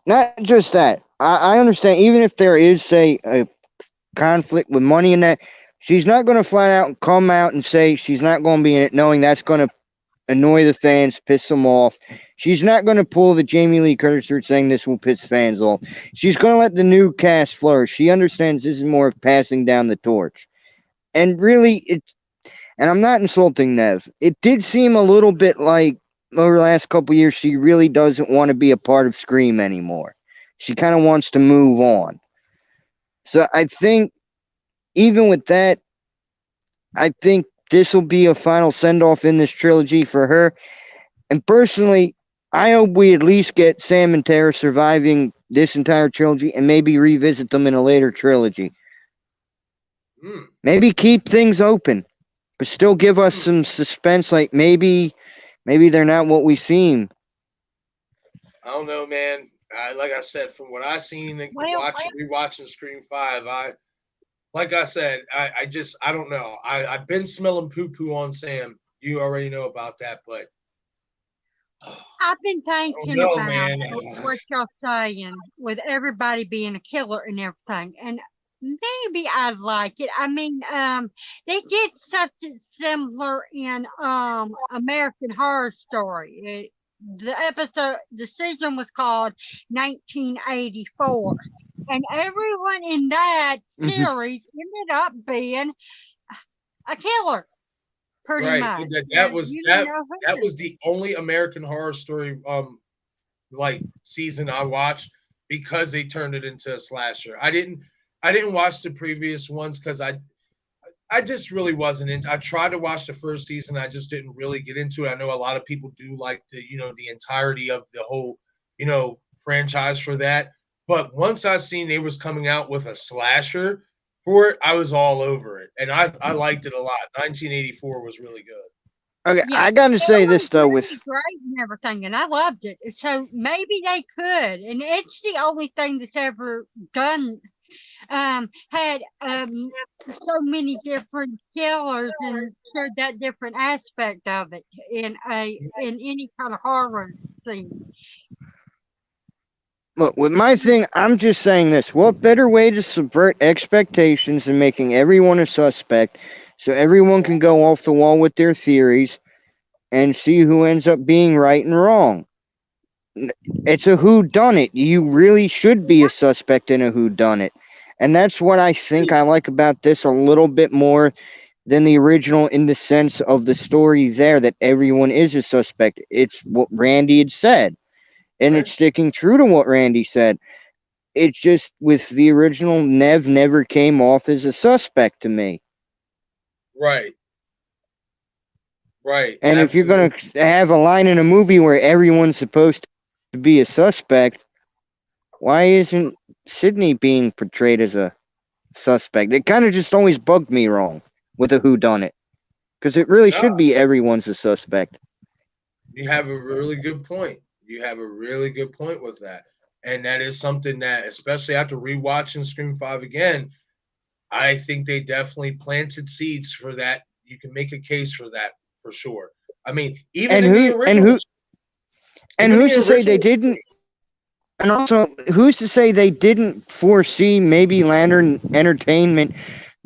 Not just that. I understand, even if there is, say, a conflict with money in that, she's not going to flat out come out and say she's not going to be in it, knowing that's going to annoy the fans, piss them off. She's not going to pull the Jamie Lee Curtis route saying this will piss fans off. She's going to let the new cast flourish. She understands this is more of passing down the torch. And really, and I'm not insulting Nev. It did seem a little bit like over the last couple of years, she really doesn't want to be a part of Scream anymore. She kind of wants to move on. So I think even with that, I think this will be a final send-off in this trilogy for her. And personally, I hope we at least get Sam and Tara surviving this entire trilogy and maybe revisit them in a later trilogy. Maybe keep things open, but still give us some suspense, like maybe they're not what we seem. I don't know, man. Like I said, from what I've seen, rewatching Scream 5, like I said, I don't know. I've been smelling poo on Sam. You already know about that, but I've been thinking know, about man. what y'all saying with everybody being a killer and everything, and maybe I'd like it. I mean, they did something similar in American Horror Story. The season was called 1984, and everyone in that series ended up being a killer. Pretty much. That was the only American Horror Story like season I watched because they turned it into a slasher. I didn't watch the previous ones because I just really wasn't into. I tried to watch the first season, I just didn't really get into it. I know a lot of people do like the entirety of the whole franchise for that. But once I seen they was coming out with a slasher for it, I was all over it, and I liked it a lot. 1984 was really good. Okay, yeah, I got to say this though, with great and everything, and I loved it. So maybe they could, and it's the only thing that's ever done. Had so many different killers and showed that different aspect of it in any kind of horror scene. Look, with my thing, I'm just saying this. What better way to subvert expectations than making everyone a suspect so everyone can go off the wall with their theories and see who ends up being right and wrong? It's a whodunit. You really should be a suspect in a whodunit. And that's what I think I like about this a little bit more than the original, in the sense of the story there, that everyone is a suspect. It's what Randy had said. And it's sticking true to what Randy said. It's just with the original, Nev never came off as a suspect to me. Right. And absolutely. If you're going to have a line in a movie where everyone's supposed to be a suspect, why isn't Sydney being portrayed as a suspect? It kind of just always bugged me wrong with a whodunit. Because it really should be everyone's a suspect. You have a really good point. You have a really good point with that. And that is something that, especially after rewatching Scream 5 again, I think they definitely planted seeds for that. You can make a case for that for sure. I mean, even in the original. And who's to say they didn't? And also, who's to say they didn't foresee maybe Lantern Entertainment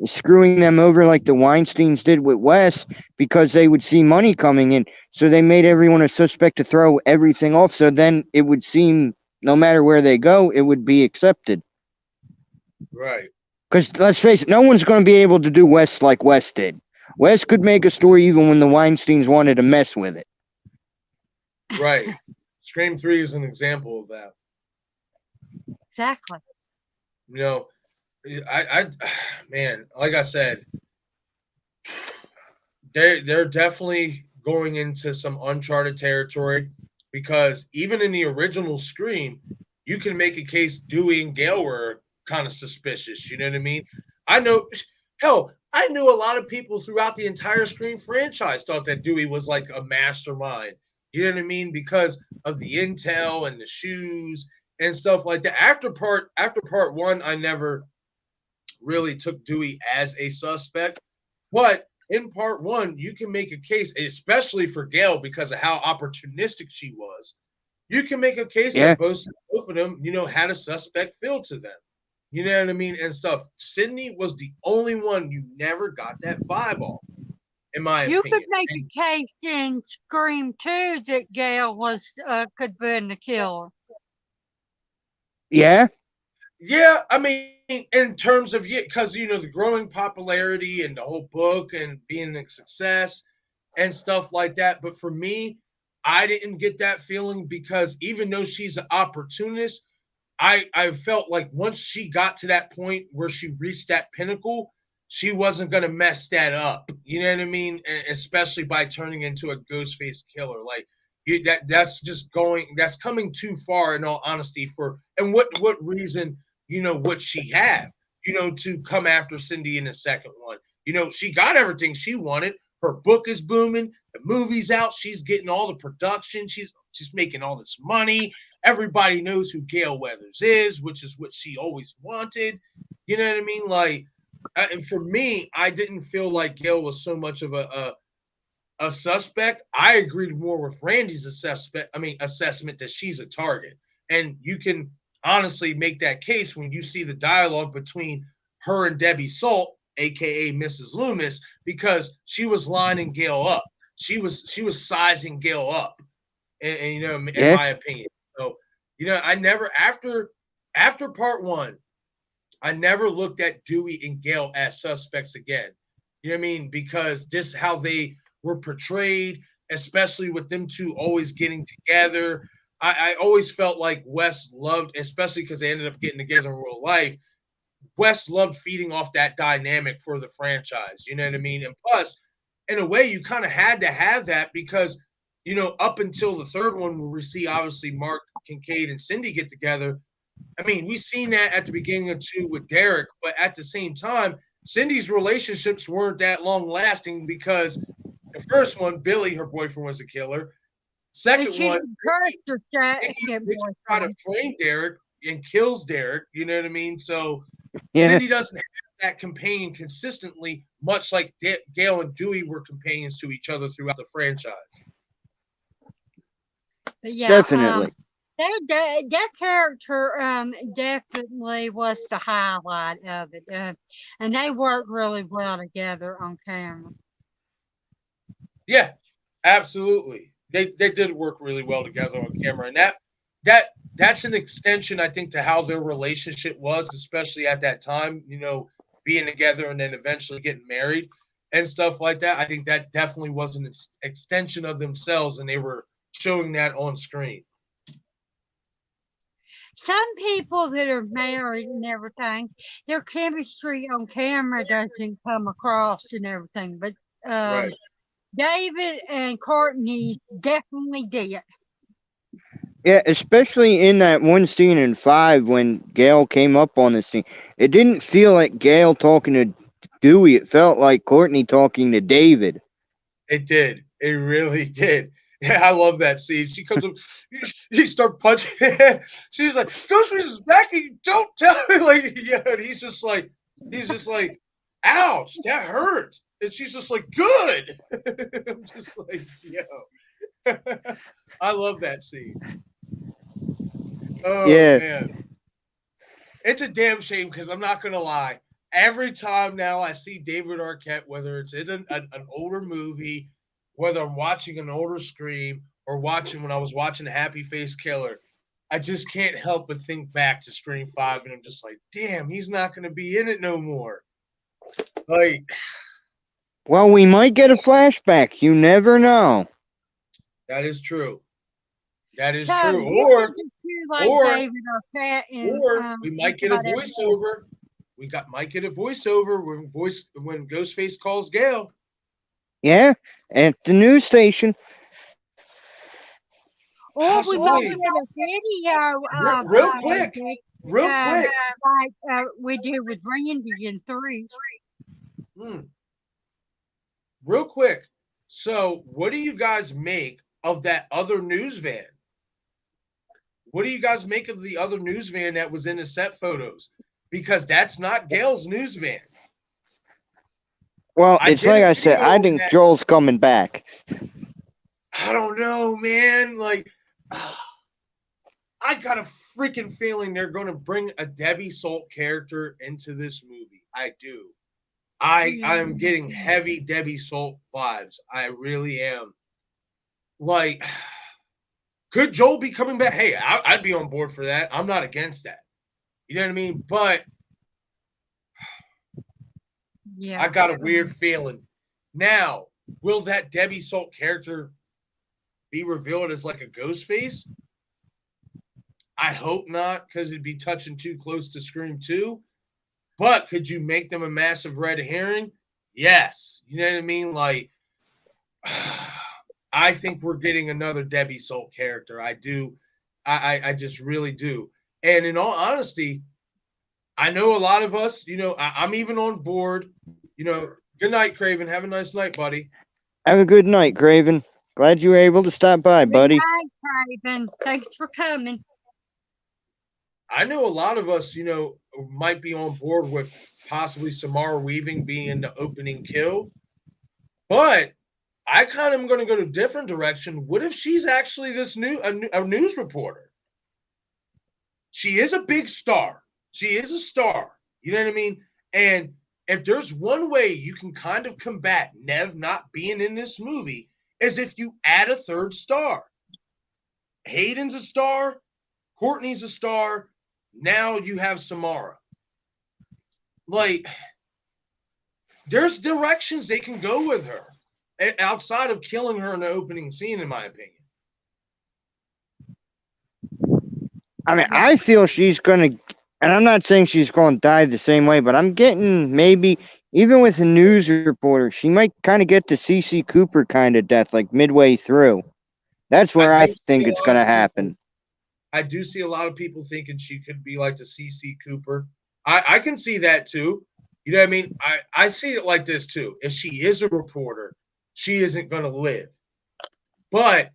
screwing them over like the Weinsteins did with Wes because they would see money coming in. So they made everyone a suspect to throw everything off. So then it would seem no matter where they go, it would be accepted. Right. Because let's face it, no one's going to be able to do Wes like Wes did. Wes could make a story even when the Weinsteins wanted to mess with it. Right. Scream 3 is an example of that. Exactly. You know, I man, like I said, they're definitely going into some uncharted territory because even in the original Scream, you can make a case Dewey and Gale were kind of suspicious. You know what I mean? I know, hell, I knew a lot of people throughout the entire Scream franchise thought that Dewey was like a mastermind. You know what I mean? Because of the intel and the shoes and stuff like that. After part one, I never really took Dewey as a suspect, but in part one, you can make a case, especially for Gale, because of how opportunistic she was. You can make a case that both of them, you know, had a suspect feel to them. You know what I mean? And stuff. Sydney was the only one you never got that vibe off, in my You opinion. could make a case in Scream 2 that Gale was could have been the killer. Yeah. Yeah, I mean, in terms of because you know the growing popularity and the whole book and being a success and stuff like that. But for me, I didn't get that feeling because even though she's an opportunist, I felt like once she got to that point where she reached that pinnacle, she wasn't gonna mess that up. You know what I mean? Especially by turning into a ghost face killer. Like that's coming too far in all honesty for and what reason, you know, would she have, you know, to come after Cindy in the second one? You know, she got everything she wanted. Her book is booming, the movie's out, she's getting all the production, she's making all this money. Everybody knows who Gale Weathers is, which is what she always wanted. You know what I mean? Like, and for me, I didn't feel like Gale was so much of a suspect. I agreed more with Randy's assessment that she's a target. And you can honestly make that case when you see the dialogue between her and Debbie Salt, aka Mrs. Loomis, because she was lining Gale up. She was sizing Gale up, and you know, in my opinion. So, you know, I never after part one, I never looked at Dewey and Gale as suspects again. You know what I mean? Because this how they were portrayed, especially with them two always getting together. I always felt like Wes loved, especially because they ended up getting together in real life. Wes loved feeding off that dynamic for the franchise. You know what I mean? And plus, in a way, you kind of had to have that because, you know, up until the third one, where we see obviously Mark Kincaid and Cindy get together. I mean, we've seen that at the beginning of 2 with Derek, but at the same time, Cindy's relationships weren't that long lasting because the first one, Billy, her boyfriend, was a killer. Second one, Nikki try to frame Derek and kills Derek. You know what I mean? So Cindy doesn't have that companion consistently, much like Gale and Dewey were companions to each other throughout the franchise. Yeah, definitely. That character definitely was the highlight of it, and they worked really well together on camera. Yeah, absolutely. They did work really well together on camera, and that's an extension, I think, to how their relationship was, especially at that time. You know, being together and then eventually getting married and stuff like that. I think that definitely was an extension of themselves, and they were showing that on screen. Some people that are married and everything, their chemistry on camera doesn't come across and everything, but Right. David and Courtney definitely did. Yeah, especially in that one scene in 5 when Gale came up on the scene. It didn't feel like Gale talking to Dewey. It felt like Courtney talking to David. It did. It really did. Yeah, I love that scene. She comes up, she start punching. She's like, Ghostface is back, and you don't tell me. Like, yeah, and he's just like, ouch, that hurts. And she's just like, good. I'm just like, yo. I love that scene. Oh Yeah. man, it's a damn shame because I'm not gonna lie. Every time now I see David Arquette, whether it's in an older movie, whether I'm watching an older Scream or watching when I was watching Happy Face Killer, I just can't help but think back to Scream 5, and I'm just like, damn, he's not gonna be in it no more. Like, Well, we might get a flashback. You never know. that is true. That is So true. you Or could just do like or David Arquette and we just might get a about everything. voiceover. Might get a voiceover when Ghostface calls Gale. Yeah, at the news station. Or we might Possibly. get a video Real quick. David, Real quick. like we did with Randy in 3. Real quick. So, what do you guys make of that other news van? What do you guys make of the other news van that was in the set photos? Because that's not Gail's news van. Well, I it's did like a I said, video I think that- Joel's coming back. I don't know, man. Like, I got a freaking feeling they're going to bring a Debbie Salt character into this movie. I do. I'm getting heavy Debbie Salt vibes. I really am. Like, could Joel be coming back? Hey, I'd be on board for that. I'm not against that. You know what I mean? But Yeah. I got a weird feeling. Now, will that Debbie Salt character be revealed as like a ghost face? I hope not, because it'd be touching too close to Scream 2. But could you make them a massive red herring? Yes. You know what I mean? Like, I think we're getting another Debbie Salt character. I do. I just really do. And in all honesty, I know a lot of us, I'm even on board. Good night, Craven. Have a nice night, buddy. Have a good night, Craven. Glad you were able to stop by, buddy. Good night, Craven. Thanks for coming. I know a lot of us, might be on board with possibly Samara Weaving being the opening kill. But I kind of am going to go to a different direction. What if she's actually a news reporter? She is a big star. She is a star. You know what I mean? And if there's one way you can kind of combat Nev not being in this movie, is if you add a third star. Hayden's a star. Courtney's a star. Now you have Samara. Like, there's directions they can go with her outside of killing her in the opening scene, in my opinion. I mean, I feel she's going to, and I'm not saying she's going to die the same way, but I'm getting maybe, even with a news reporter, she might kind of get the C.C. Cooper kind of death, like midway through. That's where I think it's going to happen. I do see a lot of people thinking she could be like the C.C. Cooper. I can see that too. You know what I mean? I see it like this too. If she is a reporter, she isn't going to live. But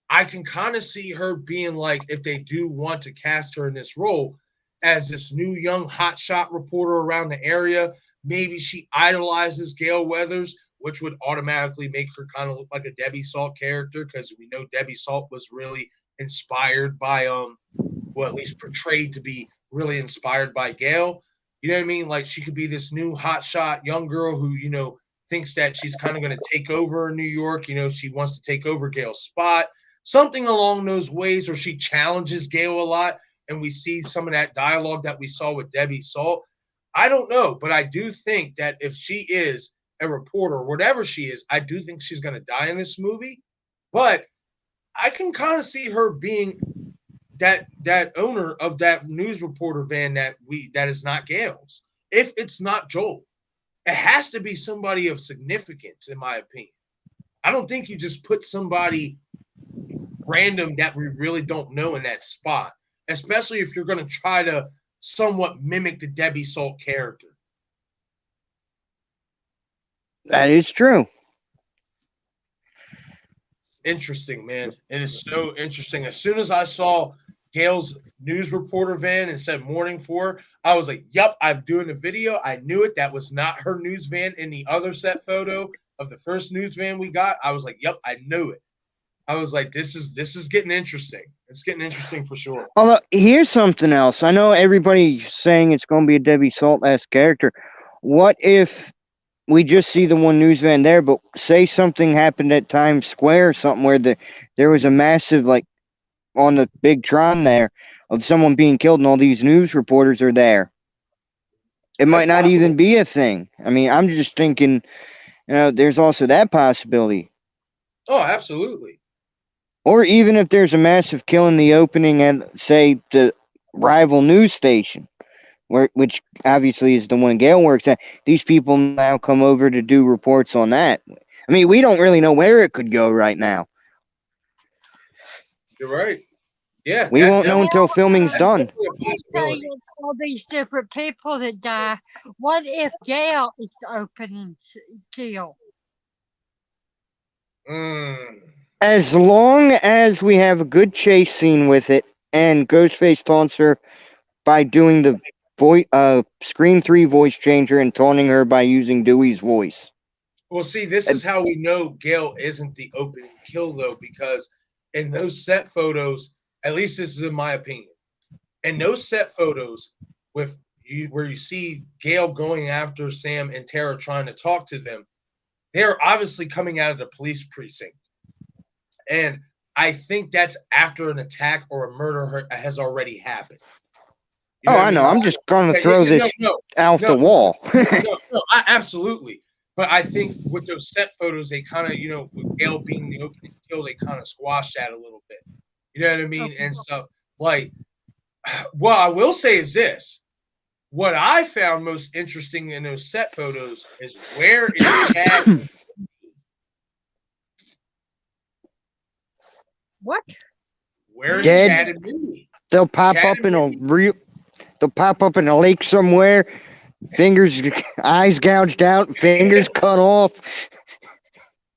I can kind of see her being like, if they do want to cast her in this role as this new young hotshot reporter around the area, maybe she idolizes Gale Weathers, which would automatically make her kind of look like a Debbie Salt character, because we know Debbie Salt was really inspired by, at least portrayed to be really inspired by Gale. You know what I mean? Like, she could be this new hotshot young girl who, thinks that she's kind of going to take over New York. She wants to take over Gale's spot. Something along those ways, or she challenges Gale a lot, and we see some of that dialogue that we saw with Debbie Salt. I don't know, but I do think that if she is a reporter, whatever she is, I do think she's going to die in this movie. But I can kind of see her being that owner of that news reporter van that is not Gale's. If it's not Joel, it has to be somebody of significance, in my opinion. I don't think you just put somebody random that we really don't know in that spot, especially if you're going to try to somewhat mimic the Debbie Salt character. That is true. Interesting, man. It is so interesting. As soon as I saw Gail's news reporter van and said morning 4, I was like, yep, I'm doing a video. I knew it. That was not her news van in the other set photo of the first news van we got. I was like, yep, I knew it. I was like, this is getting interesting. It's getting interesting for sure. Although, here's something else. I know everybody's saying it's going to be a Debbie Salt-esque character. What if we just see the one news van there, but say something happened at Times Square or something where there was a massive, like, on the big Tron there, of someone being killed and all these news reporters are there. It might not possible. even be a thing. I mean, I'm just thinking, there's also that possibility. Oh, absolutely. Or even if there's a massive kill in the opening at, say, the rival news station, which obviously is the one Gail works at, these people now come over to do reports on that. I mean, we don't really know where it could go right now. You're right. Yeah, We won't know until filming's that's done. definitely a possibility. Saying all these different people that die. What if Gail is the opening kill? As long as we have a good chase scene with it, and Ghostface taunts her by doing the Scream 3 voice changer and taunting her by using Dewey's voice. Well, see, this is how we know Gail isn't the opening kill, though, because in those set photos, at least this is in my opinion, in those set photos with you where you see Gail going after Sam and Tara trying to talk to them, they're obviously coming out of the police precinct. And I think that's after an attack or a murder has already happened. You know I know. I'm just going to throw this off the wall. Absolutely. But I think with those set photos, they kind of, with Gail being the opening kill, they kind of squash that a little bit. You know what I mean? Okay. And stuff. Like, what I will say is this. What I found most interesting in those set photos is where is Chad? What? Where is Chad and Mindy? They'll pop up in a lake somewhere. Fingers, eyes gouged out, fingers cut off.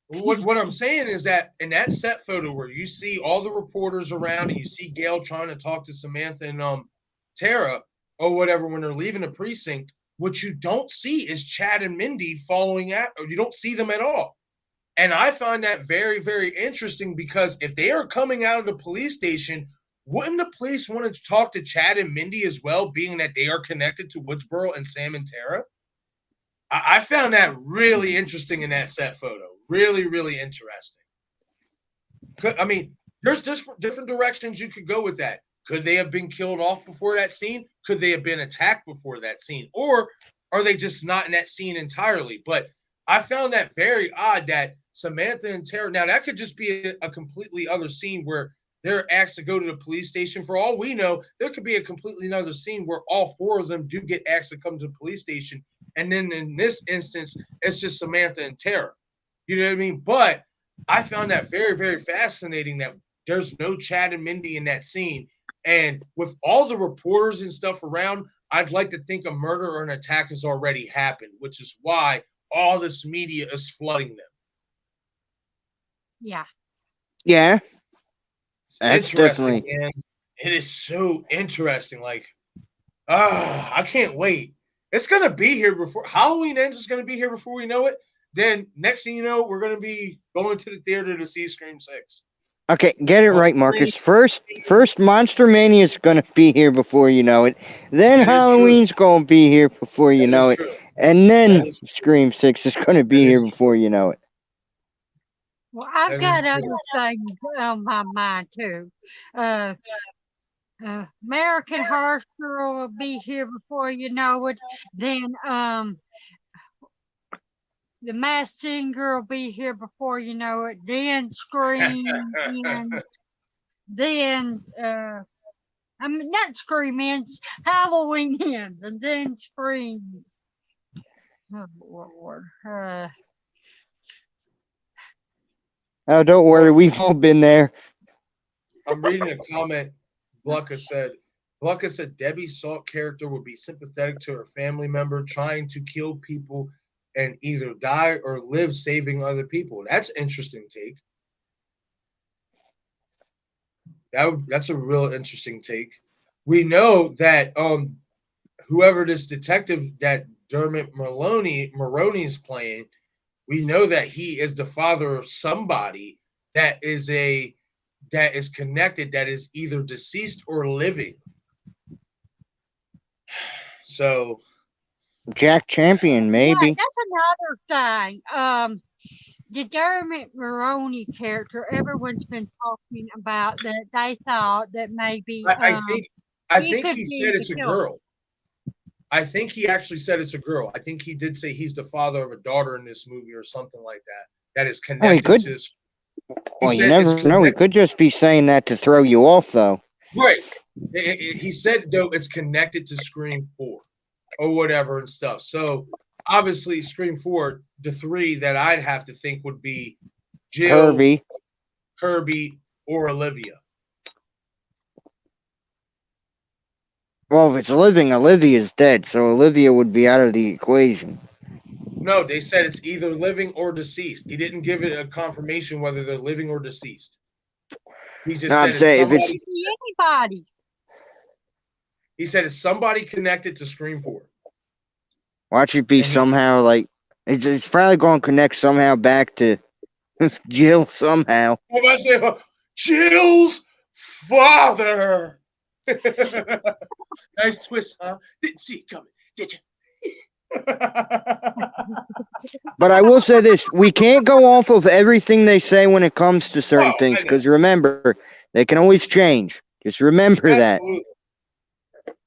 What I'm saying is that in that set photo where you see all the reporters around and you see Gail trying to talk to Samantha and Tara or whatever when they're leaving the precinct, what you don't see is Chad and Mindy following or you don't see them at all. And I find that very, very interesting because if they are coming out of the police station, wouldn't the police want to talk to Chad and Mindy as well, being that they are connected to Woodsboro and Sam and Tara? I found that really interesting in that set photo. Really, really interesting. I mean, there's just different directions you could go with that. Could they have been killed off before that scene? Could they have been attacked before that scene? Or are they just not in that scene entirely? But I found that very odd that Samantha and Tara, now that could just be a completely other scene where they're asked to go to the police station. For all we know, there could be a completely another scene where all four of them do get asked to come to the police station. And then in this instance, it's just Samantha and Tara. You know what I mean? But I found that very, very fascinating that there's no Chad and Mindy in that scene. And with all the reporters and stuff around, I'd like to think a murder or an attack has already happened, which is why all this media is flooding them. Yeah. Yeah. That's interesting, man. It is so interesting. Like, I can't wait. It's going to be here before Halloween ends. It's going to be here before we know it. Then next thing you know, we're going to be going to the theater to see Scream 6. Okay, get it right, Marcus. First Monster Mania is going to be here before you know it. Then Halloween's going to be here before you know it. And then Scream 6 is going to be here before you know it. Well, I've got other things on my mind, too. American Horror Story will be here before you know it. Then, The Masked Singer will be here before you know it. Then Scream, and then not Scream ends, Halloween ends, and then Scream. Oh Lord. Oh, don't worry, we've all been there. I'm reading a comment. Blucka said Debbie Salt character would be sympathetic to her family member trying to kill people and either die or live saving other people. That's an interesting take. That's a real interesting take. We know that whoever this detective that Dermot Maroney is playing, we know that he is the father of somebody that is connected, that is either deceased or living. So Jack Champion, Yeah, maybe. that's another thing. The Dermot Maroney character, everyone's been talking about that they thought that maybe I he think could he be said the it's a killer. girl. I think he actually said it's a girl. I think he did say he's the father of a daughter in this movie or something like that. That is Oh, he connected could. to this. Well, you never know. He could just be saying that to throw you off, though. Right. He said, though, it's connected to Scream 4 or whatever and stuff. So, obviously, Scream 4, the three that I'd have to think would be Jill, Kirby, or Olivia. Well, if it's living, Olivia's dead, so Olivia would be out of the equation. No, they said it's either living or deceased. He didn't give it a confirmation whether they're living or deceased. He just said it's somebody. Anybody. He said it's somebody connected to Scream 4. Watch it be somehow like it's probably going to connect somehow back to Jill somehow. What am I saying? Jill's father. Nice twist, huh? Didn't see it coming, did you? But I will say this: we can't go off of everything they say when it comes to certain things, because remember, they can always change. Just remember that. Absolutely.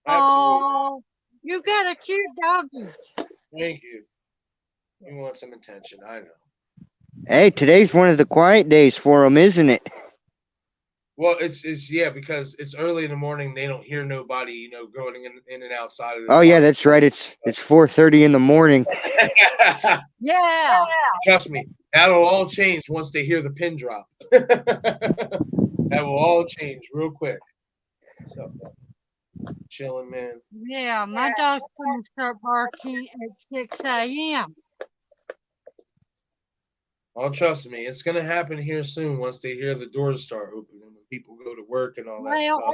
Oh, you got a cute doggy. Thank you. You want some attention, I know. Hey, today's one of the quiet days for them, isn't it? Well, it's yeah, because it's early in the morning. They don't hear nobody, going in and outside of the Oh yeah, that's right. It's 4:30 in the morning. Yeah. Trust me, that'll all change once they hear the pin drop. That will all change real quick. So, chilling, man. Yeah, my dog's going to start barking at 6 a.m. Oh, trust me, it's gonna happen here soon once they hear the doors start opening when people go to work and all that stuff.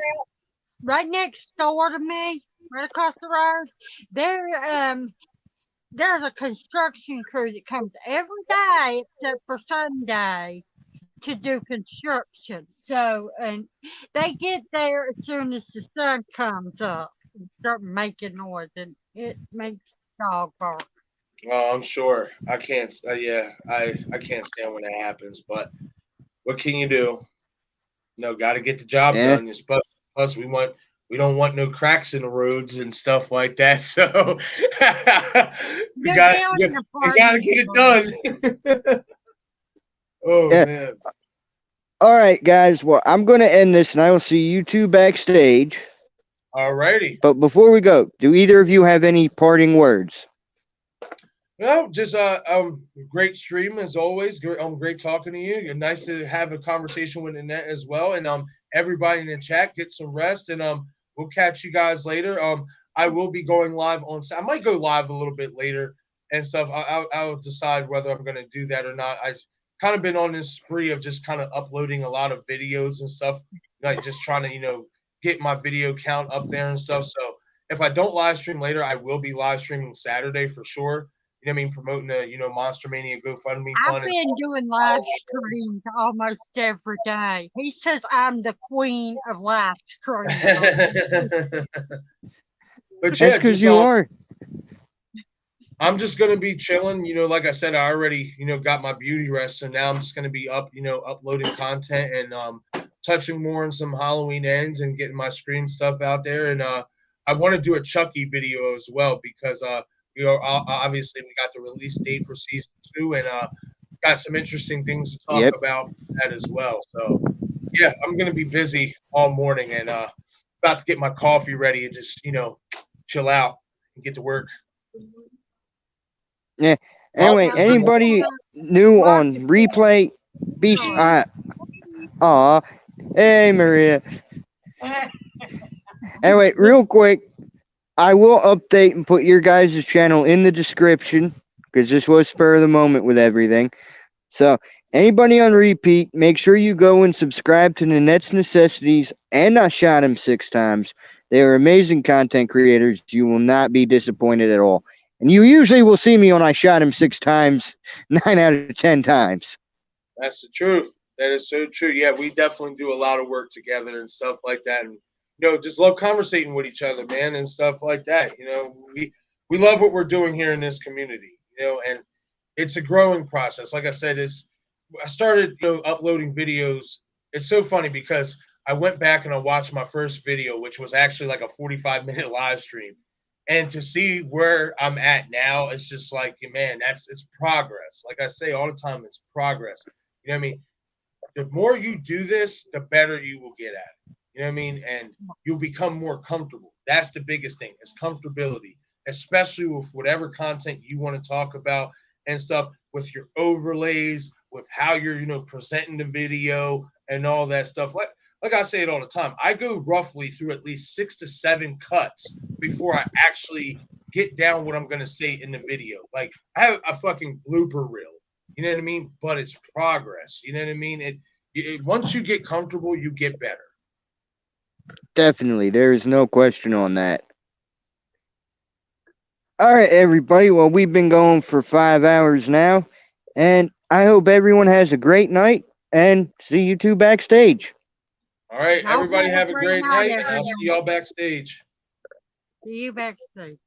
Right next door to me, right across the road, there's a construction crew that comes every day except for Sunday to do construction. So, and they get there as soon as the sun comes up and start making noise, and it makes the dog bark. Oh, I'm sure. I can't. I can't stand when that happens. But what can you do? No, got to get the job done. Plus, we don't want no cracks in the roads and stuff like that. So we got to get it done. Oh man. All right, guys. Well, I'm going to end this, and I will see you two backstage. All righty. But before we go, do either of you have any parting words? Well, just great stream as always. Great talking to you. Nice to have a conversation with Annette as well. And everybody in the chat, get some rest, and we'll catch you guys later. I will be going live on. I might go live a little bit later and stuff. I'll decide whether I'm going to do that or not. I've kind of been on this spree of just kind of uploading a lot of videos and stuff, like just trying to get my video count up there and stuff. So if I don't live stream later, I will be live streaming Saturday for sure. You know what I mean? Promoting the, Monster Mania GoFundMe fund. I've been doing live streams almost every day. He says I'm the queen of live streams. But that's because you are. I'm just gonna be chilling. Like I said, I already, got my beauty rest, so now I'm just gonna be uploading content and touching more on some Halloween ends and getting my Scream stuff out there. And I want to do a Chucky video as well because obviously we got the release date for season 2 and got some interesting things to talk about that as well. So yeah, I'm gonna be busy all morning and about to get my coffee ready and just chill out and get to work. Yeah. Anyway, anybody new on replay? Hey Maria. Anyway, real quick, I will update and put your guys' channel in the description because this was spur of the moment with everything. So anybody on repeat, make sure you go and subscribe to Nanette's Necessities and I Shot Him 6 Times. They are amazing content creators. You will not be disappointed at all. And you usually will see me on I Shot Him 6 Times, 9 out of 10 times. That's the truth. That is so true. Yeah, we definitely do a lot of work together and stuff like that. And just love conversating with each other, man, and stuff like that. We love what we're doing here in this community. And it's a growing process. Like I said, I started uploading videos. It's so funny because I went back and I watched my first video, which was actually like a 45-minute live stream. And to see where I'm at now, it's just like, man, it's progress. Like I say all the time, it's progress. You know what I mean? The more you do this, the better you will get at it. You know what I mean? And you'll become more comfortable. That's the biggest thing, is comfortability, especially with whatever content you want to talk about and stuff, with your overlays, with how you're, presenting the video and all that stuff. Like I say it all the time, I go roughly through at least 6 to 7 cuts before I actually get down what I'm going to say in the video. Like, I have a fucking blooper reel, you know what I mean? But it's progress, you know what I mean? Once you get comfortable, you get better. Definitely. There is no question on that. All right, everybody. Well, we've been going for 5 hours now, and I hope everyone has a great night, and see you two backstage. All right, Y'all everybody have a have a great great night, night. I'll see everyone. y'all backstage. See you backstage.